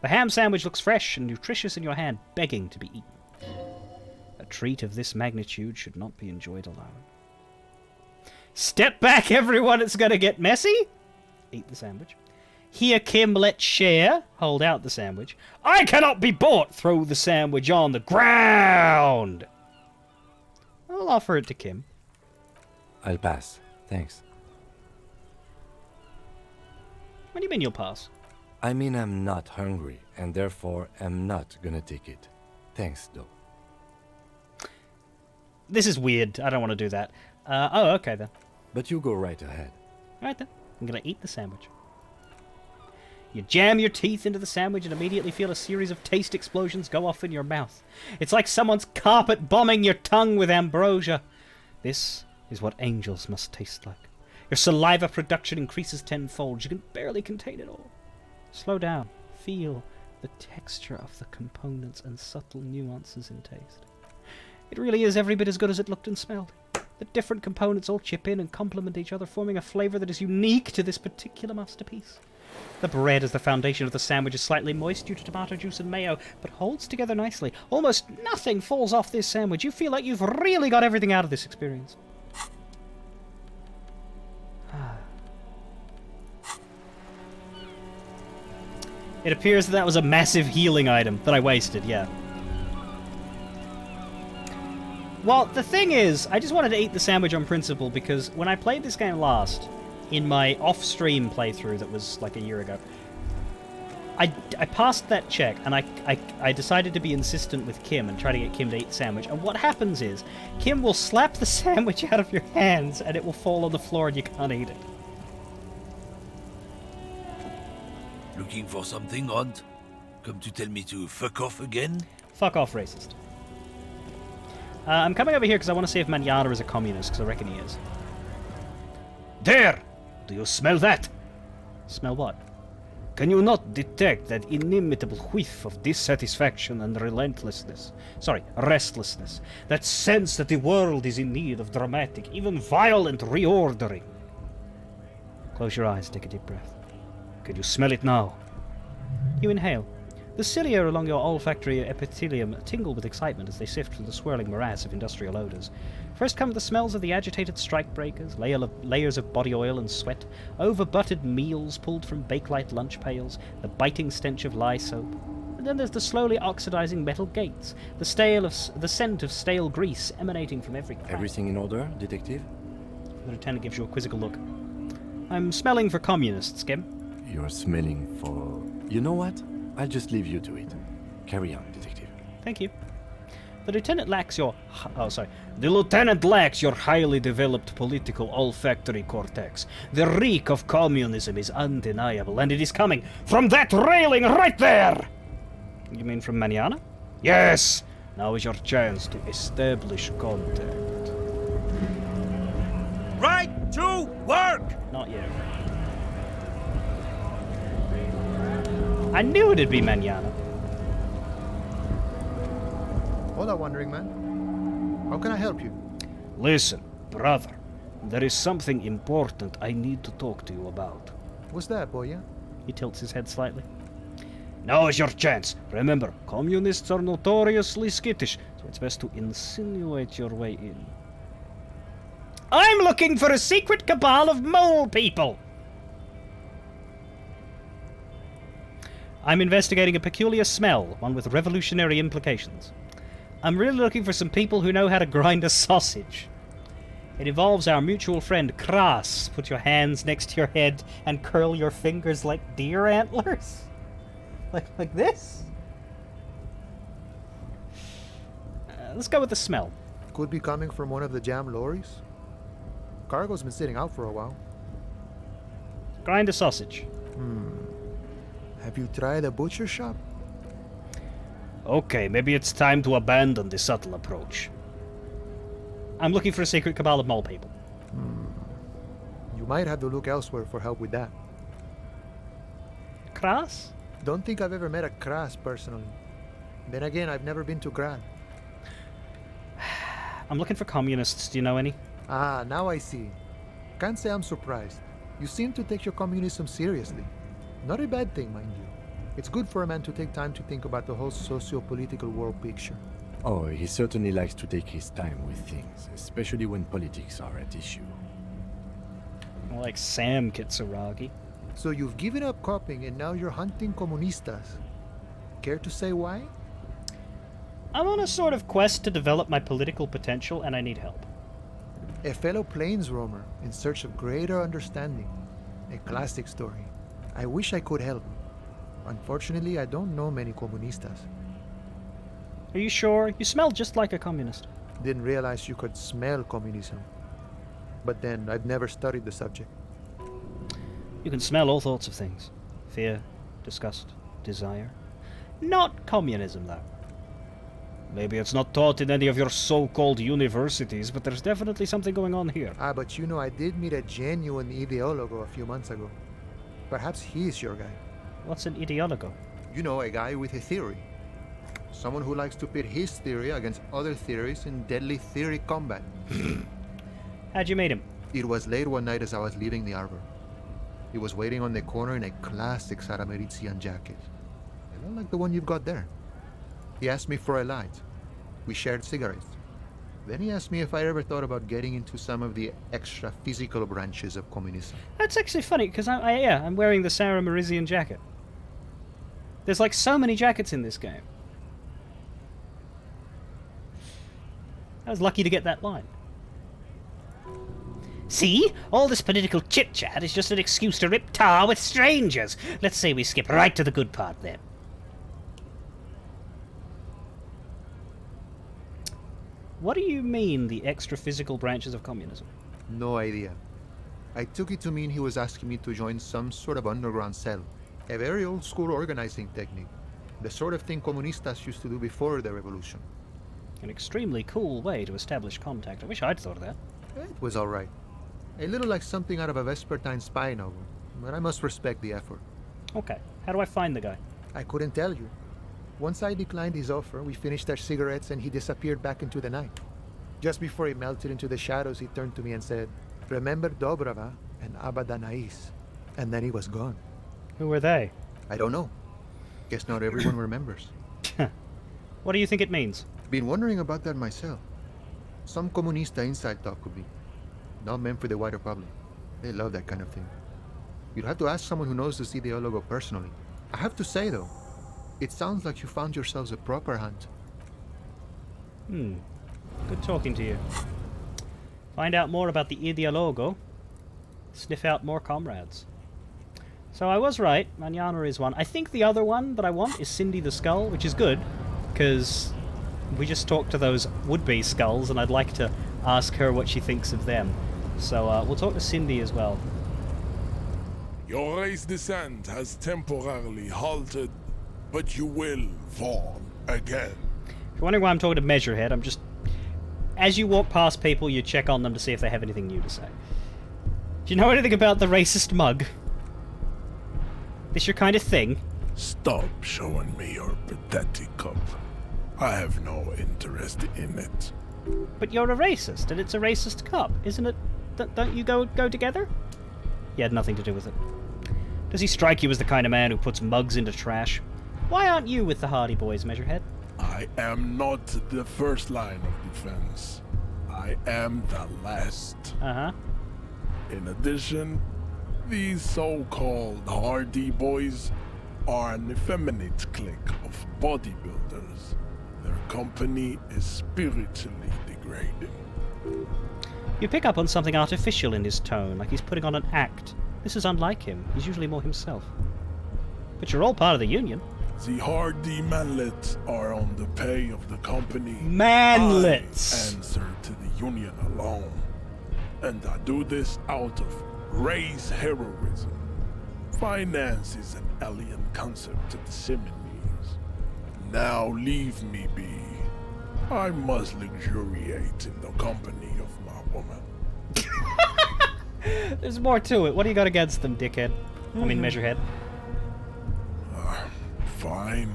The ham sandwich looks fresh and nutritious in your hand, begging to be eaten. A treat of this magnitude should not be enjoyed alone. Step back, everyone, it's gonna get messy! Eat the sandwich. Here, Kim, let's share. Hold out the sandwich. I cannot be bought! Throw the sandwich on the ground! I'll offer it to Kim. I'll pass. Thanks. What do you mean you'll pass? I mean I'm not hungry, and therefore am not gonna take it. Thanks, though. This is weird. I don't want to do that. Oh, okay then. But you go right ahead. Alright then. I'm gonna eat the sandwich. You jam your teeth into the sandwich and immediately feel a series of taste explosions go off in your mouth. It's like someone's carpet bombing your tongue with ambrosia. This is what angels must taste like. Your saliva production increases tenfold. You can barely contain it all. Slow down. Feel the texture of the components and subtle nuances in taste. It really is every bit as good as it looked and smelled. The different components all chip in and complement each other, forming a flavor that is unique to this particular masterpiece. The bread as the foundation of the sandwich is slightly moist due to tomato juice and mayo, but holds together nicely. Almost nothing falls off this sandwich. You feel like you've really got everything out of this experience. It appears that was a massive healing item that I wasted, yeah. Well, the thing is, I just wanted to eat the sandwich on principle because when I played this game last, in my off-stream playthrough that was like a year ago, I passed that check and I decided to be insistent with Kim and try to get Kim to eat the sandwich. And what happens is, Kim will slap the sandwich out of your hands and it will fall on the floor and you can't eat it. Looking for something, Hunt? Come to tell me to fuck off again? Fuck off, racist. I'm coming over here because I want to see if Manana is a communist, because I reckon he is. There! Do you smell that? Smell what? Can you not detect that inimitable whiff of dissatisfaction and relentlessness? Sorry, restlessness. That sense that the world is in need of dramatic, even violent reordering. Close your eyes, take a deep breath. Can you smell it now? You inhale. The cilia along your olfactory epithelium tingle with excitement as they sift through the swirling morass of industrial odors. First come the smells of the agitated strikebreakers, layers of body oil and sweat, over-buttered meals pulled from Bakelite lunch pails, the biting stench of lye soap. And then there's the slowly oxidizing metal gates, the scent of stale grease emanating from every crack. Everything in order, detective? The lieutenant gives you a quizzical look. I'm smelling for communists, Kim. You're smelling for... You know what? I'll just leave you to it. Carry on, detective. Thank you. The lieutenant lacks your... Oh, sorry. The lieutenant lacks your highly developed political olfactory cortex. The reek of communism is undeniable, and it is coming from that railing right there! You mean from Manana? Yes! Now is your chance to establish contact. Right to work! Not yet. I knew it'd be Manana. Hola, Wandering Man. How can I help you? Listen, brother. There is something important I need to talk to you about. What's that, Boya? He tilts his head slightly. Now is your chance. Remember, communists are notoriously skittish, so it's best to insinuate your way in. I'm looking for a secret cabal of mole people! I'm investigating a peculiar smell, one with revolutionary implications. I'm really looking for some people who know how to grind a sausage. It involves our mutual friend Kras. Put your hands next to your head and curl your fingers like deer antlers. Like this? Let's go with the smell. Could be coming from one of the jam lorries. Cargo's been sitting out for a while. Grind a sausage. Have you tried a butcher shop? Okay, maybe it's time to abandon the subtle approach. I'm looking for a secret cabal of mole people. You might have to look elsewhere for help with that. Kras? Don't think I've ever met a Kras personally. Then again, I've never been to Gran. I'm looking for communists. Do you know any? Ah, now I see. Can't say I'm surprised. You seem to take your communism seriously. Not a bad thing, mind you. It's good for a man to take time to think about the whole socio-political world picture. Oh, he certainly likes to take his time with things, especially when politics are at issue. Like Sam Kitsuragi. So you've given up copying and now you're hunting comunistas. Care to say why? I'm on a sort of quest to develop my political potential and I need help. A fellow plains roamer in search of greater understanding. A classic story. I wish I could help. Unfortunately, I don't know many comunistas. Are you sure? You smell just like a communist. Didn't realize you could smell communism. But then, I've never studied the subject. You can smell all sorts of things. Fear, disgust, desire. Not communism, though. Maybe it's not taught in any of your so-called universities, but there's definitely something going on here. Ah, but you know, I did meet a genuine ideologo a few months ago. Perhaps he's your guy. What's an ideologo? You know, a guy with a theory. Someone who likes to pit his theory against other theories in deadly theory combat. How'd you meet him? It was late one night as I was leaving the arbor. He was waiting on the corner in a classic Saramerizian jacket. I don't like the one you've got there. He asked me for a light. We shared cigarettes. Then he asked me if I ever thought about getting into some of the extra physical branches of communism. That's actually funny, because I'm wearing the Sarah Marizian jacket. There's like so many jackets in this game. I was lucky to get that line. See? All this political chit-chat is just an excuse to rip tar with strangers. Let's say we skip right to the good part then. What do you mean, the extra physical branches of communism? No idea. I took it to mean he was asking me to join some sort of underground cell. A very old-school organizing technique. The sort of thing comunistas used to do before the revolution. An extremely cool way to establish contact. I wish I'd thought of that. It was alright. A little like something out of a Vespertine spy novel, but I must respect the effort. Okay, how do I find the guy? I couldn't tell you. Once I declined his offer, we finished our cigarettes and he disappeared back into the night. Just before he melted into the shadows, he turned to me and said, "Remember Dobrava and Abadanais." And then he was gone. Who were they? I don't know. Guess not everyone remembers. What do you think it means? Been wondering about that myself. Some comunista inside talk could be. Not meant for the wider public. They love that kind of thing. You'd have to ask someone who knows the ideologo personally. I have to say though, it sounds like you found yourselves a proper hunt. Good talking to you. Find out more about the ideologo. Sniff out more comrades. So I was right, Manana is one. I think the other one that I want is Cindy the Skull, which is good, because we just talked to those would-be skulls, and I'd like to ask her what she thinks of them. So we'll talk to Cindy as well. Your race descent has temporarily halted, but you will fall again. If you're wondering why I'm talking to Measurehead, I'm just... As you walk past people, you check on them to see if they have anything new to say. Do you know anything about the racist mug? This your kind of thing? Stop showing me your pathetic cup. I have no interest in it. But you're a racist, and it's a racist cup, isn't it? Don't you go together? He had nothing to do with it. Does he strike you as the kind of man who puts mugs into trash? Why aren't you with the Hardy Boys, Measurehead? I am not the first line of defense. I am the last. Uh-huh. In addition, these so-called Hardy Boys are an effeminate clique of bodybuilders. Their company is spiritually degrading. You pick up on something artificial in his tone, like he's putting on an act. This is unlike him. He's usually more himself. But you're all part of the union. The Hardy Manlets are on the pay of the company. Manlets! I answer to the union alone. And I do this out of race heroism. Finance is an alien concept to the Simonees. Now leave me be. I must luxuriate in the company of my woman. There's more to it. What do you got against them, dickhead? I mean, Measurehead. Fine.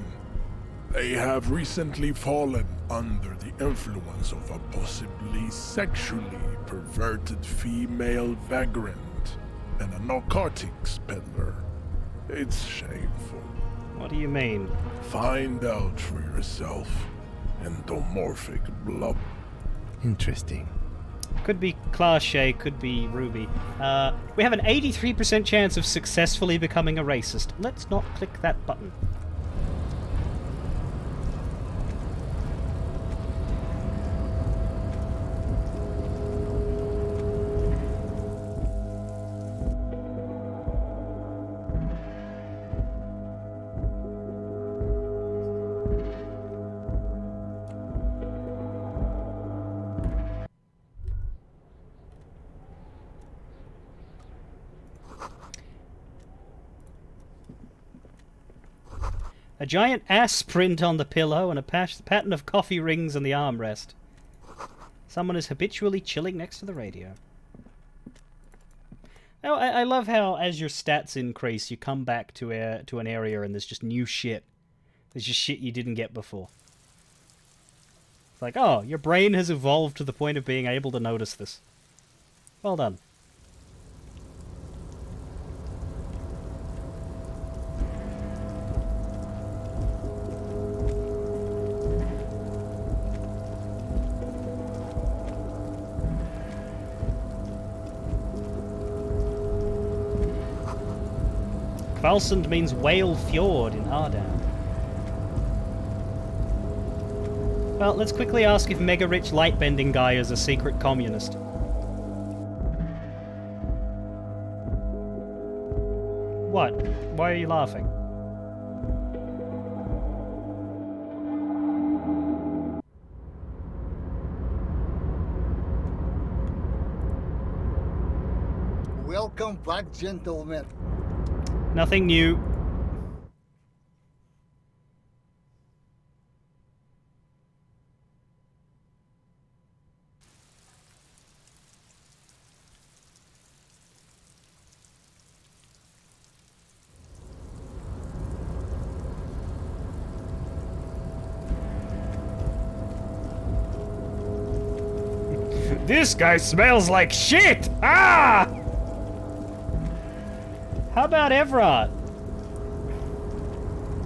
They have recently fallen under the influence of a possibly sexually perverted female vagrant and a narcotics peddler. It's shameful. What do you mean? Find out for yourself, endomorphic blob. Interesting. Could be Clarshay, could be Ruby. We have an 83% chance of successfully becoming a racist. Let's not click that button. A giant ass print on the pillow and a pattern of coffee rings on the armrest. Someone is habitually chilling next to the radio. Oh, I love how as your stats increase, you come back to an area and there's just new shit. There's just shit you didn't get before. It's like, oh, your brain has evolved to the point of being able to notice this. Well done. Valsund means Whale Fjord in Ardan. Well, let's quickly ask if mega-rich light-bending guy is a secret communist. What? Why are you laughing? Welcome back, gentlemen. Nothing new. This guy smells like shit! Ah! How about Everard?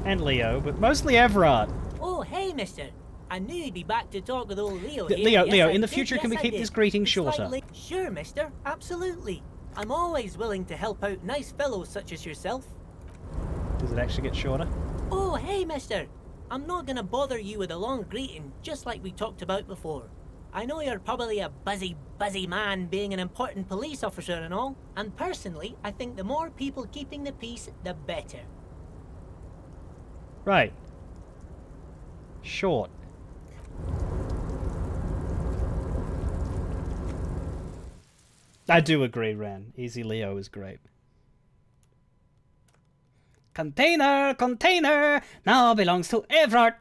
And Leo, but mostly Everard. Oh, hey, mister. I knew you'd be back to talk with old Leo here. Leo, Yes, Leo, I in the did. future, can we Yes, I keep did. this greeting It's shorter? slightly- Sure, mister. Absolutely. I'm always willing to help out nice fellows such as yourself. Does it actually get shorter? Oh, hey, mister. I'm not gonna bother you with a long greeting, just like we talked about before. I know you're probably a busy man being an important police officer and all, and personally, I think the more people keeping the peace, the better. Right. Short. I do agree, Ran. Easy Leo is great. Container! Container! Now belongs to Everard!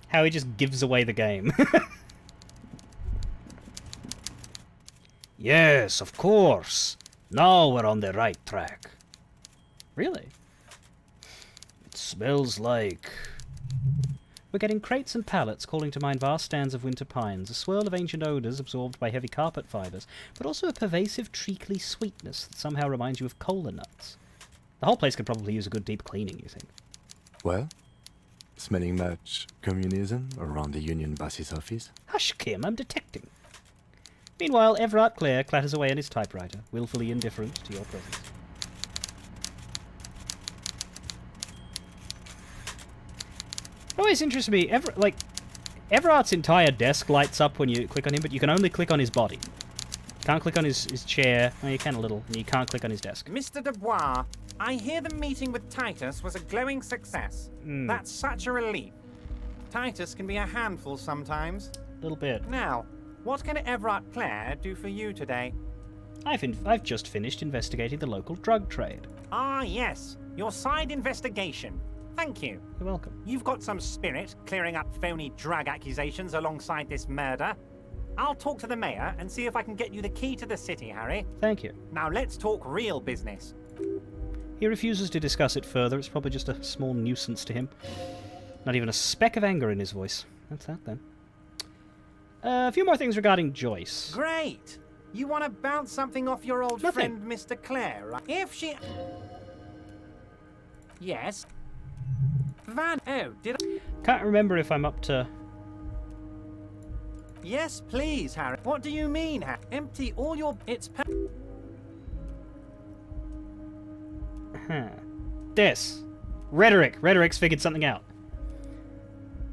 How he just gives away the game. Yes, of course. Now we're on the right track. Really? It smells like... We're getting crates and pallets calling to mind vast stands of winter pines, a swirl of ancient odours absorbed by heavy carpet fibres, but also a pervasive treacly sweetness that somehow reminds you of cola nuts. The whole place could probably use a good deep cleaning, you think? Well, smelling much communism around the Union boss's office? Hush, Kim, I'm detecting. Meanwhile, Everard Clare clatters away on his typewriter, willfully indifferent to your presence. It always interests me, Everard's entire desk lights up when you click on him, but you can only click on his body. You can't click on his chair, well, you can a little, and you can't click on his desk. Mr. Dubois, I hear the meeting with Titus was a glowing success. That's such a relief. Titus can be a handful sometimes. A little bit. Now, what can Everard Clare do for you today? I've just finished investigating the local drug trade. Ah, yes. Your side investigation. Thank you. You're welcome. You've got some spirit clearing up phony drug accusations alongside this murder. I'll talk to the mayor and see if I can get you the key to the city, Harry. Thank you. Now let's talk real business. He refuses to discuss it further. It's probably just a small nuisance to him. Not even a speck of anger in his voice. That's that, then. A few more things regarding Joyce. Great! You want to bounce something off your old friend, Mr. Clare, right? If she... Yes? Did I... Can't remember if I'm up to... Yes, please, Harry. What do you mean, Harry? Empty all your... It's... This. Rhetoric. Rhetoric's figured something out.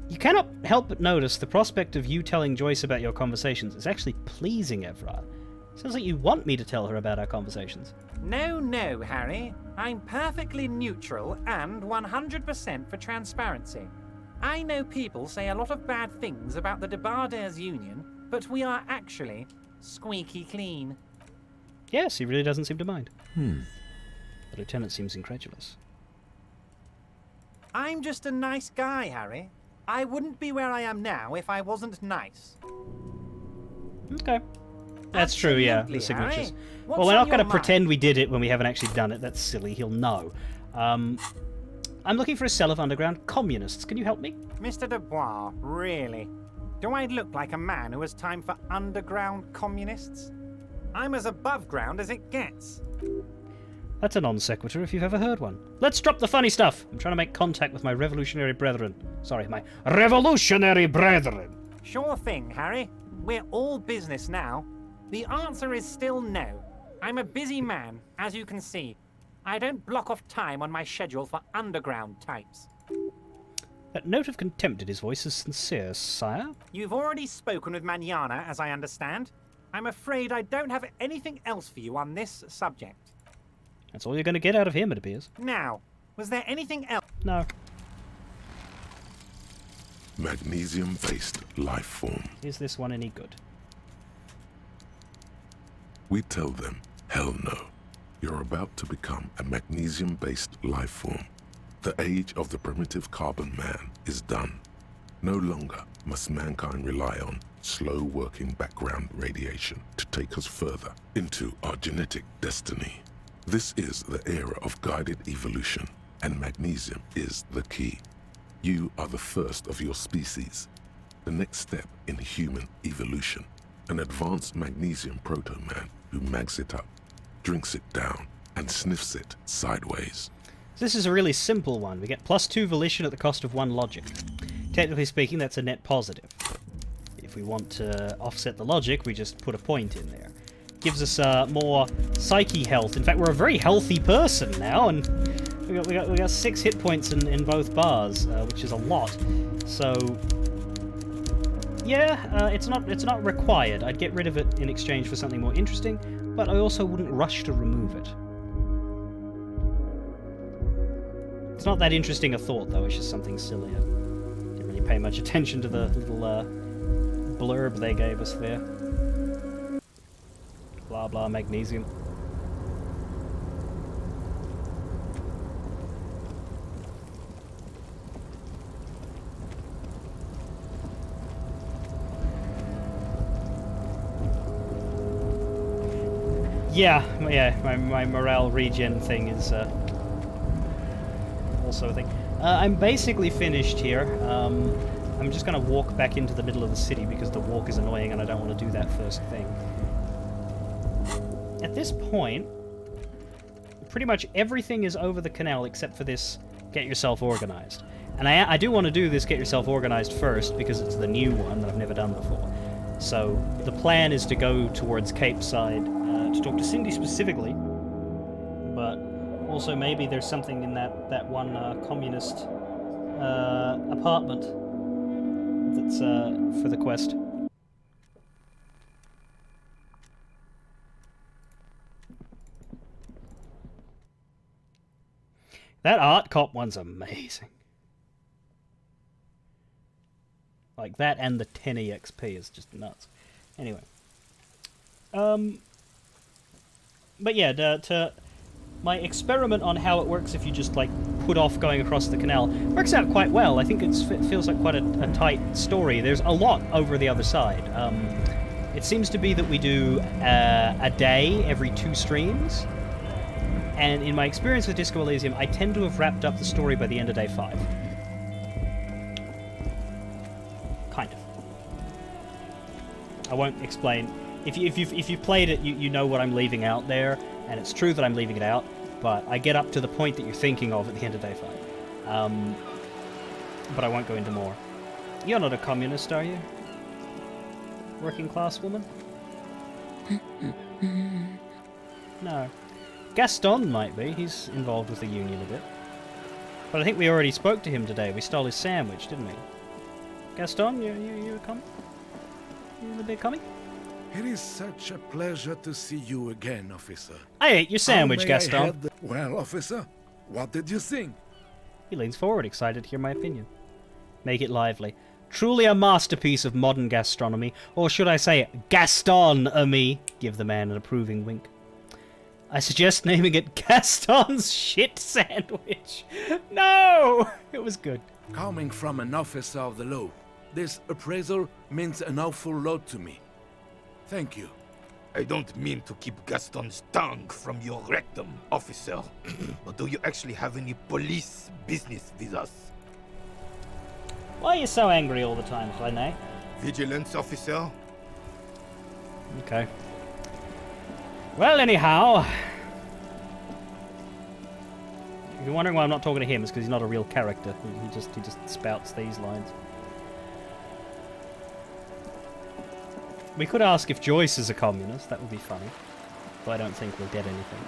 You cannot help but notice the prospect of you telling Joyce about your conversations is actually pleasing Everard. Sounds like you want me to tell her about our conversations. No, Harry. I'm perfectly neutral and 100% for transparency. I know people say a lot of bad things about the Debarders Union, but we are actually squeaky clean. Yes, he really doesn't seem to mind. The lieutenant seems incredulous. I'm just a nice guy, Harry. I wouldn't be where I am now if I wasn't nice. Okay. That's true, yeah, the Absolutely, signatures. Harry. What's Well, we're on not going to your pretend we did it when we haven't actually done it. That's silly. He'll know. I'm looking for a cell of underground communists. Can you help me? Mr. Dubois, really? Do I look like a man who has time for underground communists? I'm as above ground as it gets. That's a non sequitur if you've ever heard one. Let's drop the funny stuff. I'm trying to make contact with my revolutionary brethren. Sorry, my revolutionary brethren. Sure thing, Harry. We're all business now. The answer is still no. I'm a busy man, as you can see. I don't block off time on my schedule for underground types. That note of contempt in his voice is sincere, sire. You've already spoken with Manana, as I understand. I'm afraid I don't have anything else for you on this subject. That's all you're going to get out of him, it appears. Now, was there anything else? No. Magnesium-based life form. Is this one any good? We tell them, hell no. You're about to become a magnesium-based life form. The age of the primitive carbon man is done. No longer must mankind rely on slow-working background radiation to take us further into our genetic destiny. This is the era of guided evolution, and magnesium is the key. You are the first of your species. The next step in human evolution. An advanced magnesium proto-man who mags it up, drinks it down, and sniffs it sideways. This is a really simple one. We get +2 volition at the cost of 1 logic. Technically speaking, that's a net positive. If we want to offset the logic, we just put a point in there. Gives us more psyche health. In fact, we're a very healthy person now, and we got 6 hit points in both bars, which is a lot. So yeah, it's not required. I'd get rid of it in exchange for something more interesting, but I also wouldn't rush to remove it. It's not that interesting a thought, though. It's just something silly. I didn't really pay much attention to the little blurb they gave us there. Blah blah magnesium. Yeah, my morale regen thing is also a thing. I'm basically finished here. I'm just going to walk back into the middle of the city because the walk is annoying and I don't want to do that first thing. At this point, pretty much everything is over the canal except for this get yourself organized. And I do want to do this get yourself organized first because it's the new one that I've never done before. So the plan is to go towards Cape Side to talk to Cindy specifically, but also maybe there's something in that one communist apartment that's for the quest. That art cop one's amazing. Like that and the 10 EXP is just nuts. Anyway. But yeah, to my experiment on how it works if you just like put off going across the canal works out quite well. I think it feels like quite a tight story. There's a lot over the other side. It seems to be that we do a day every 2 streams. And in my experience with Disco Elysium, I tend to have wrapped up the story by the end of day 5. Kind of. I won't explain. If you've played it, you know what I'm leaving out there, and it's true that I'm leaving it out, but I get up to the point that you're thinking of at the end of day 5. But I won't go into more. You're not a communist, are you? Working class woman? No. Gaston might be. He's involved with the union a bit. But I think we already spoke to him today. We stole his sandwich, didn't we? Gaston, you coming? You a bit coming? It is such a pleasure to see you again, officer. I ate your sandwich, Gaston. Well, officer, what did you think? He leans forward, excited to hear my opinion. Make it lively. Truly a masterpiece of modern gastronomy, or should I say Gaston-omy? Give the man an approving wink. I suggest naming it Gaston's shit sandwich. No! It was good. Coming from an officer of the law, this appraisal means an awful lot to me. Thank you. I don't mean to keep Gaston's tongue from your rectum, officer. But do you actually have any police business with us? Why are you so angry all the time, René? Vigilance, officer. Okay. Well, anyhow, if you're wondering why I'm not talking to him, it's because he's not a real character. He just spouts these lines. We could ask if Joyce is a communist. That would be funny. though I don't think we'll get anything.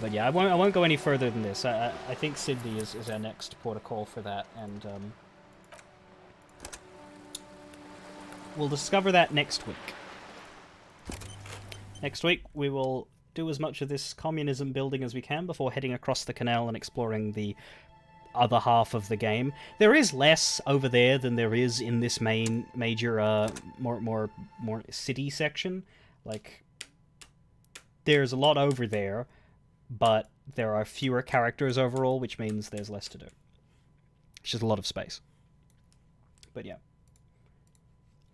But yeah, I won't go any further than this. I think Sydney is our next port of call for that, and we'll discover that next week. Next week, we will do as much of this communism building as we can before heading across the canal and exploring the other half of the game. There is less over there than there is in this major more city section. Like, there's a lot over there, but there are fewer characters overall, which means there's less to do. It's just a lot of space. But yeah.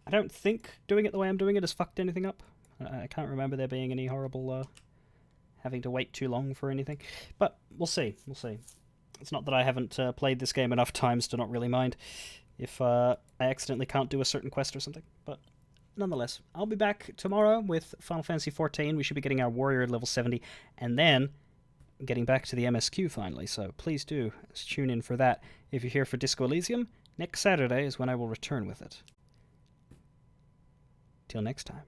I don't think doing it the way I'm doing it has fucked anything up. I can't remember there being any horrible having to wait too long for anything. But we'll see. We'll see. It's not that I haven't played this game enough times to not really mind if I accidentally can't do a certain quest or something. But nonetheless, I'll be back tomorrow with Final Fantasy XIV. We should be getting our warrior at level 70. And then getting back to the MSQ finally. So please do tune in for that. If you're here for Disco Elysium, next Saturday is when I will return with it. Till next time.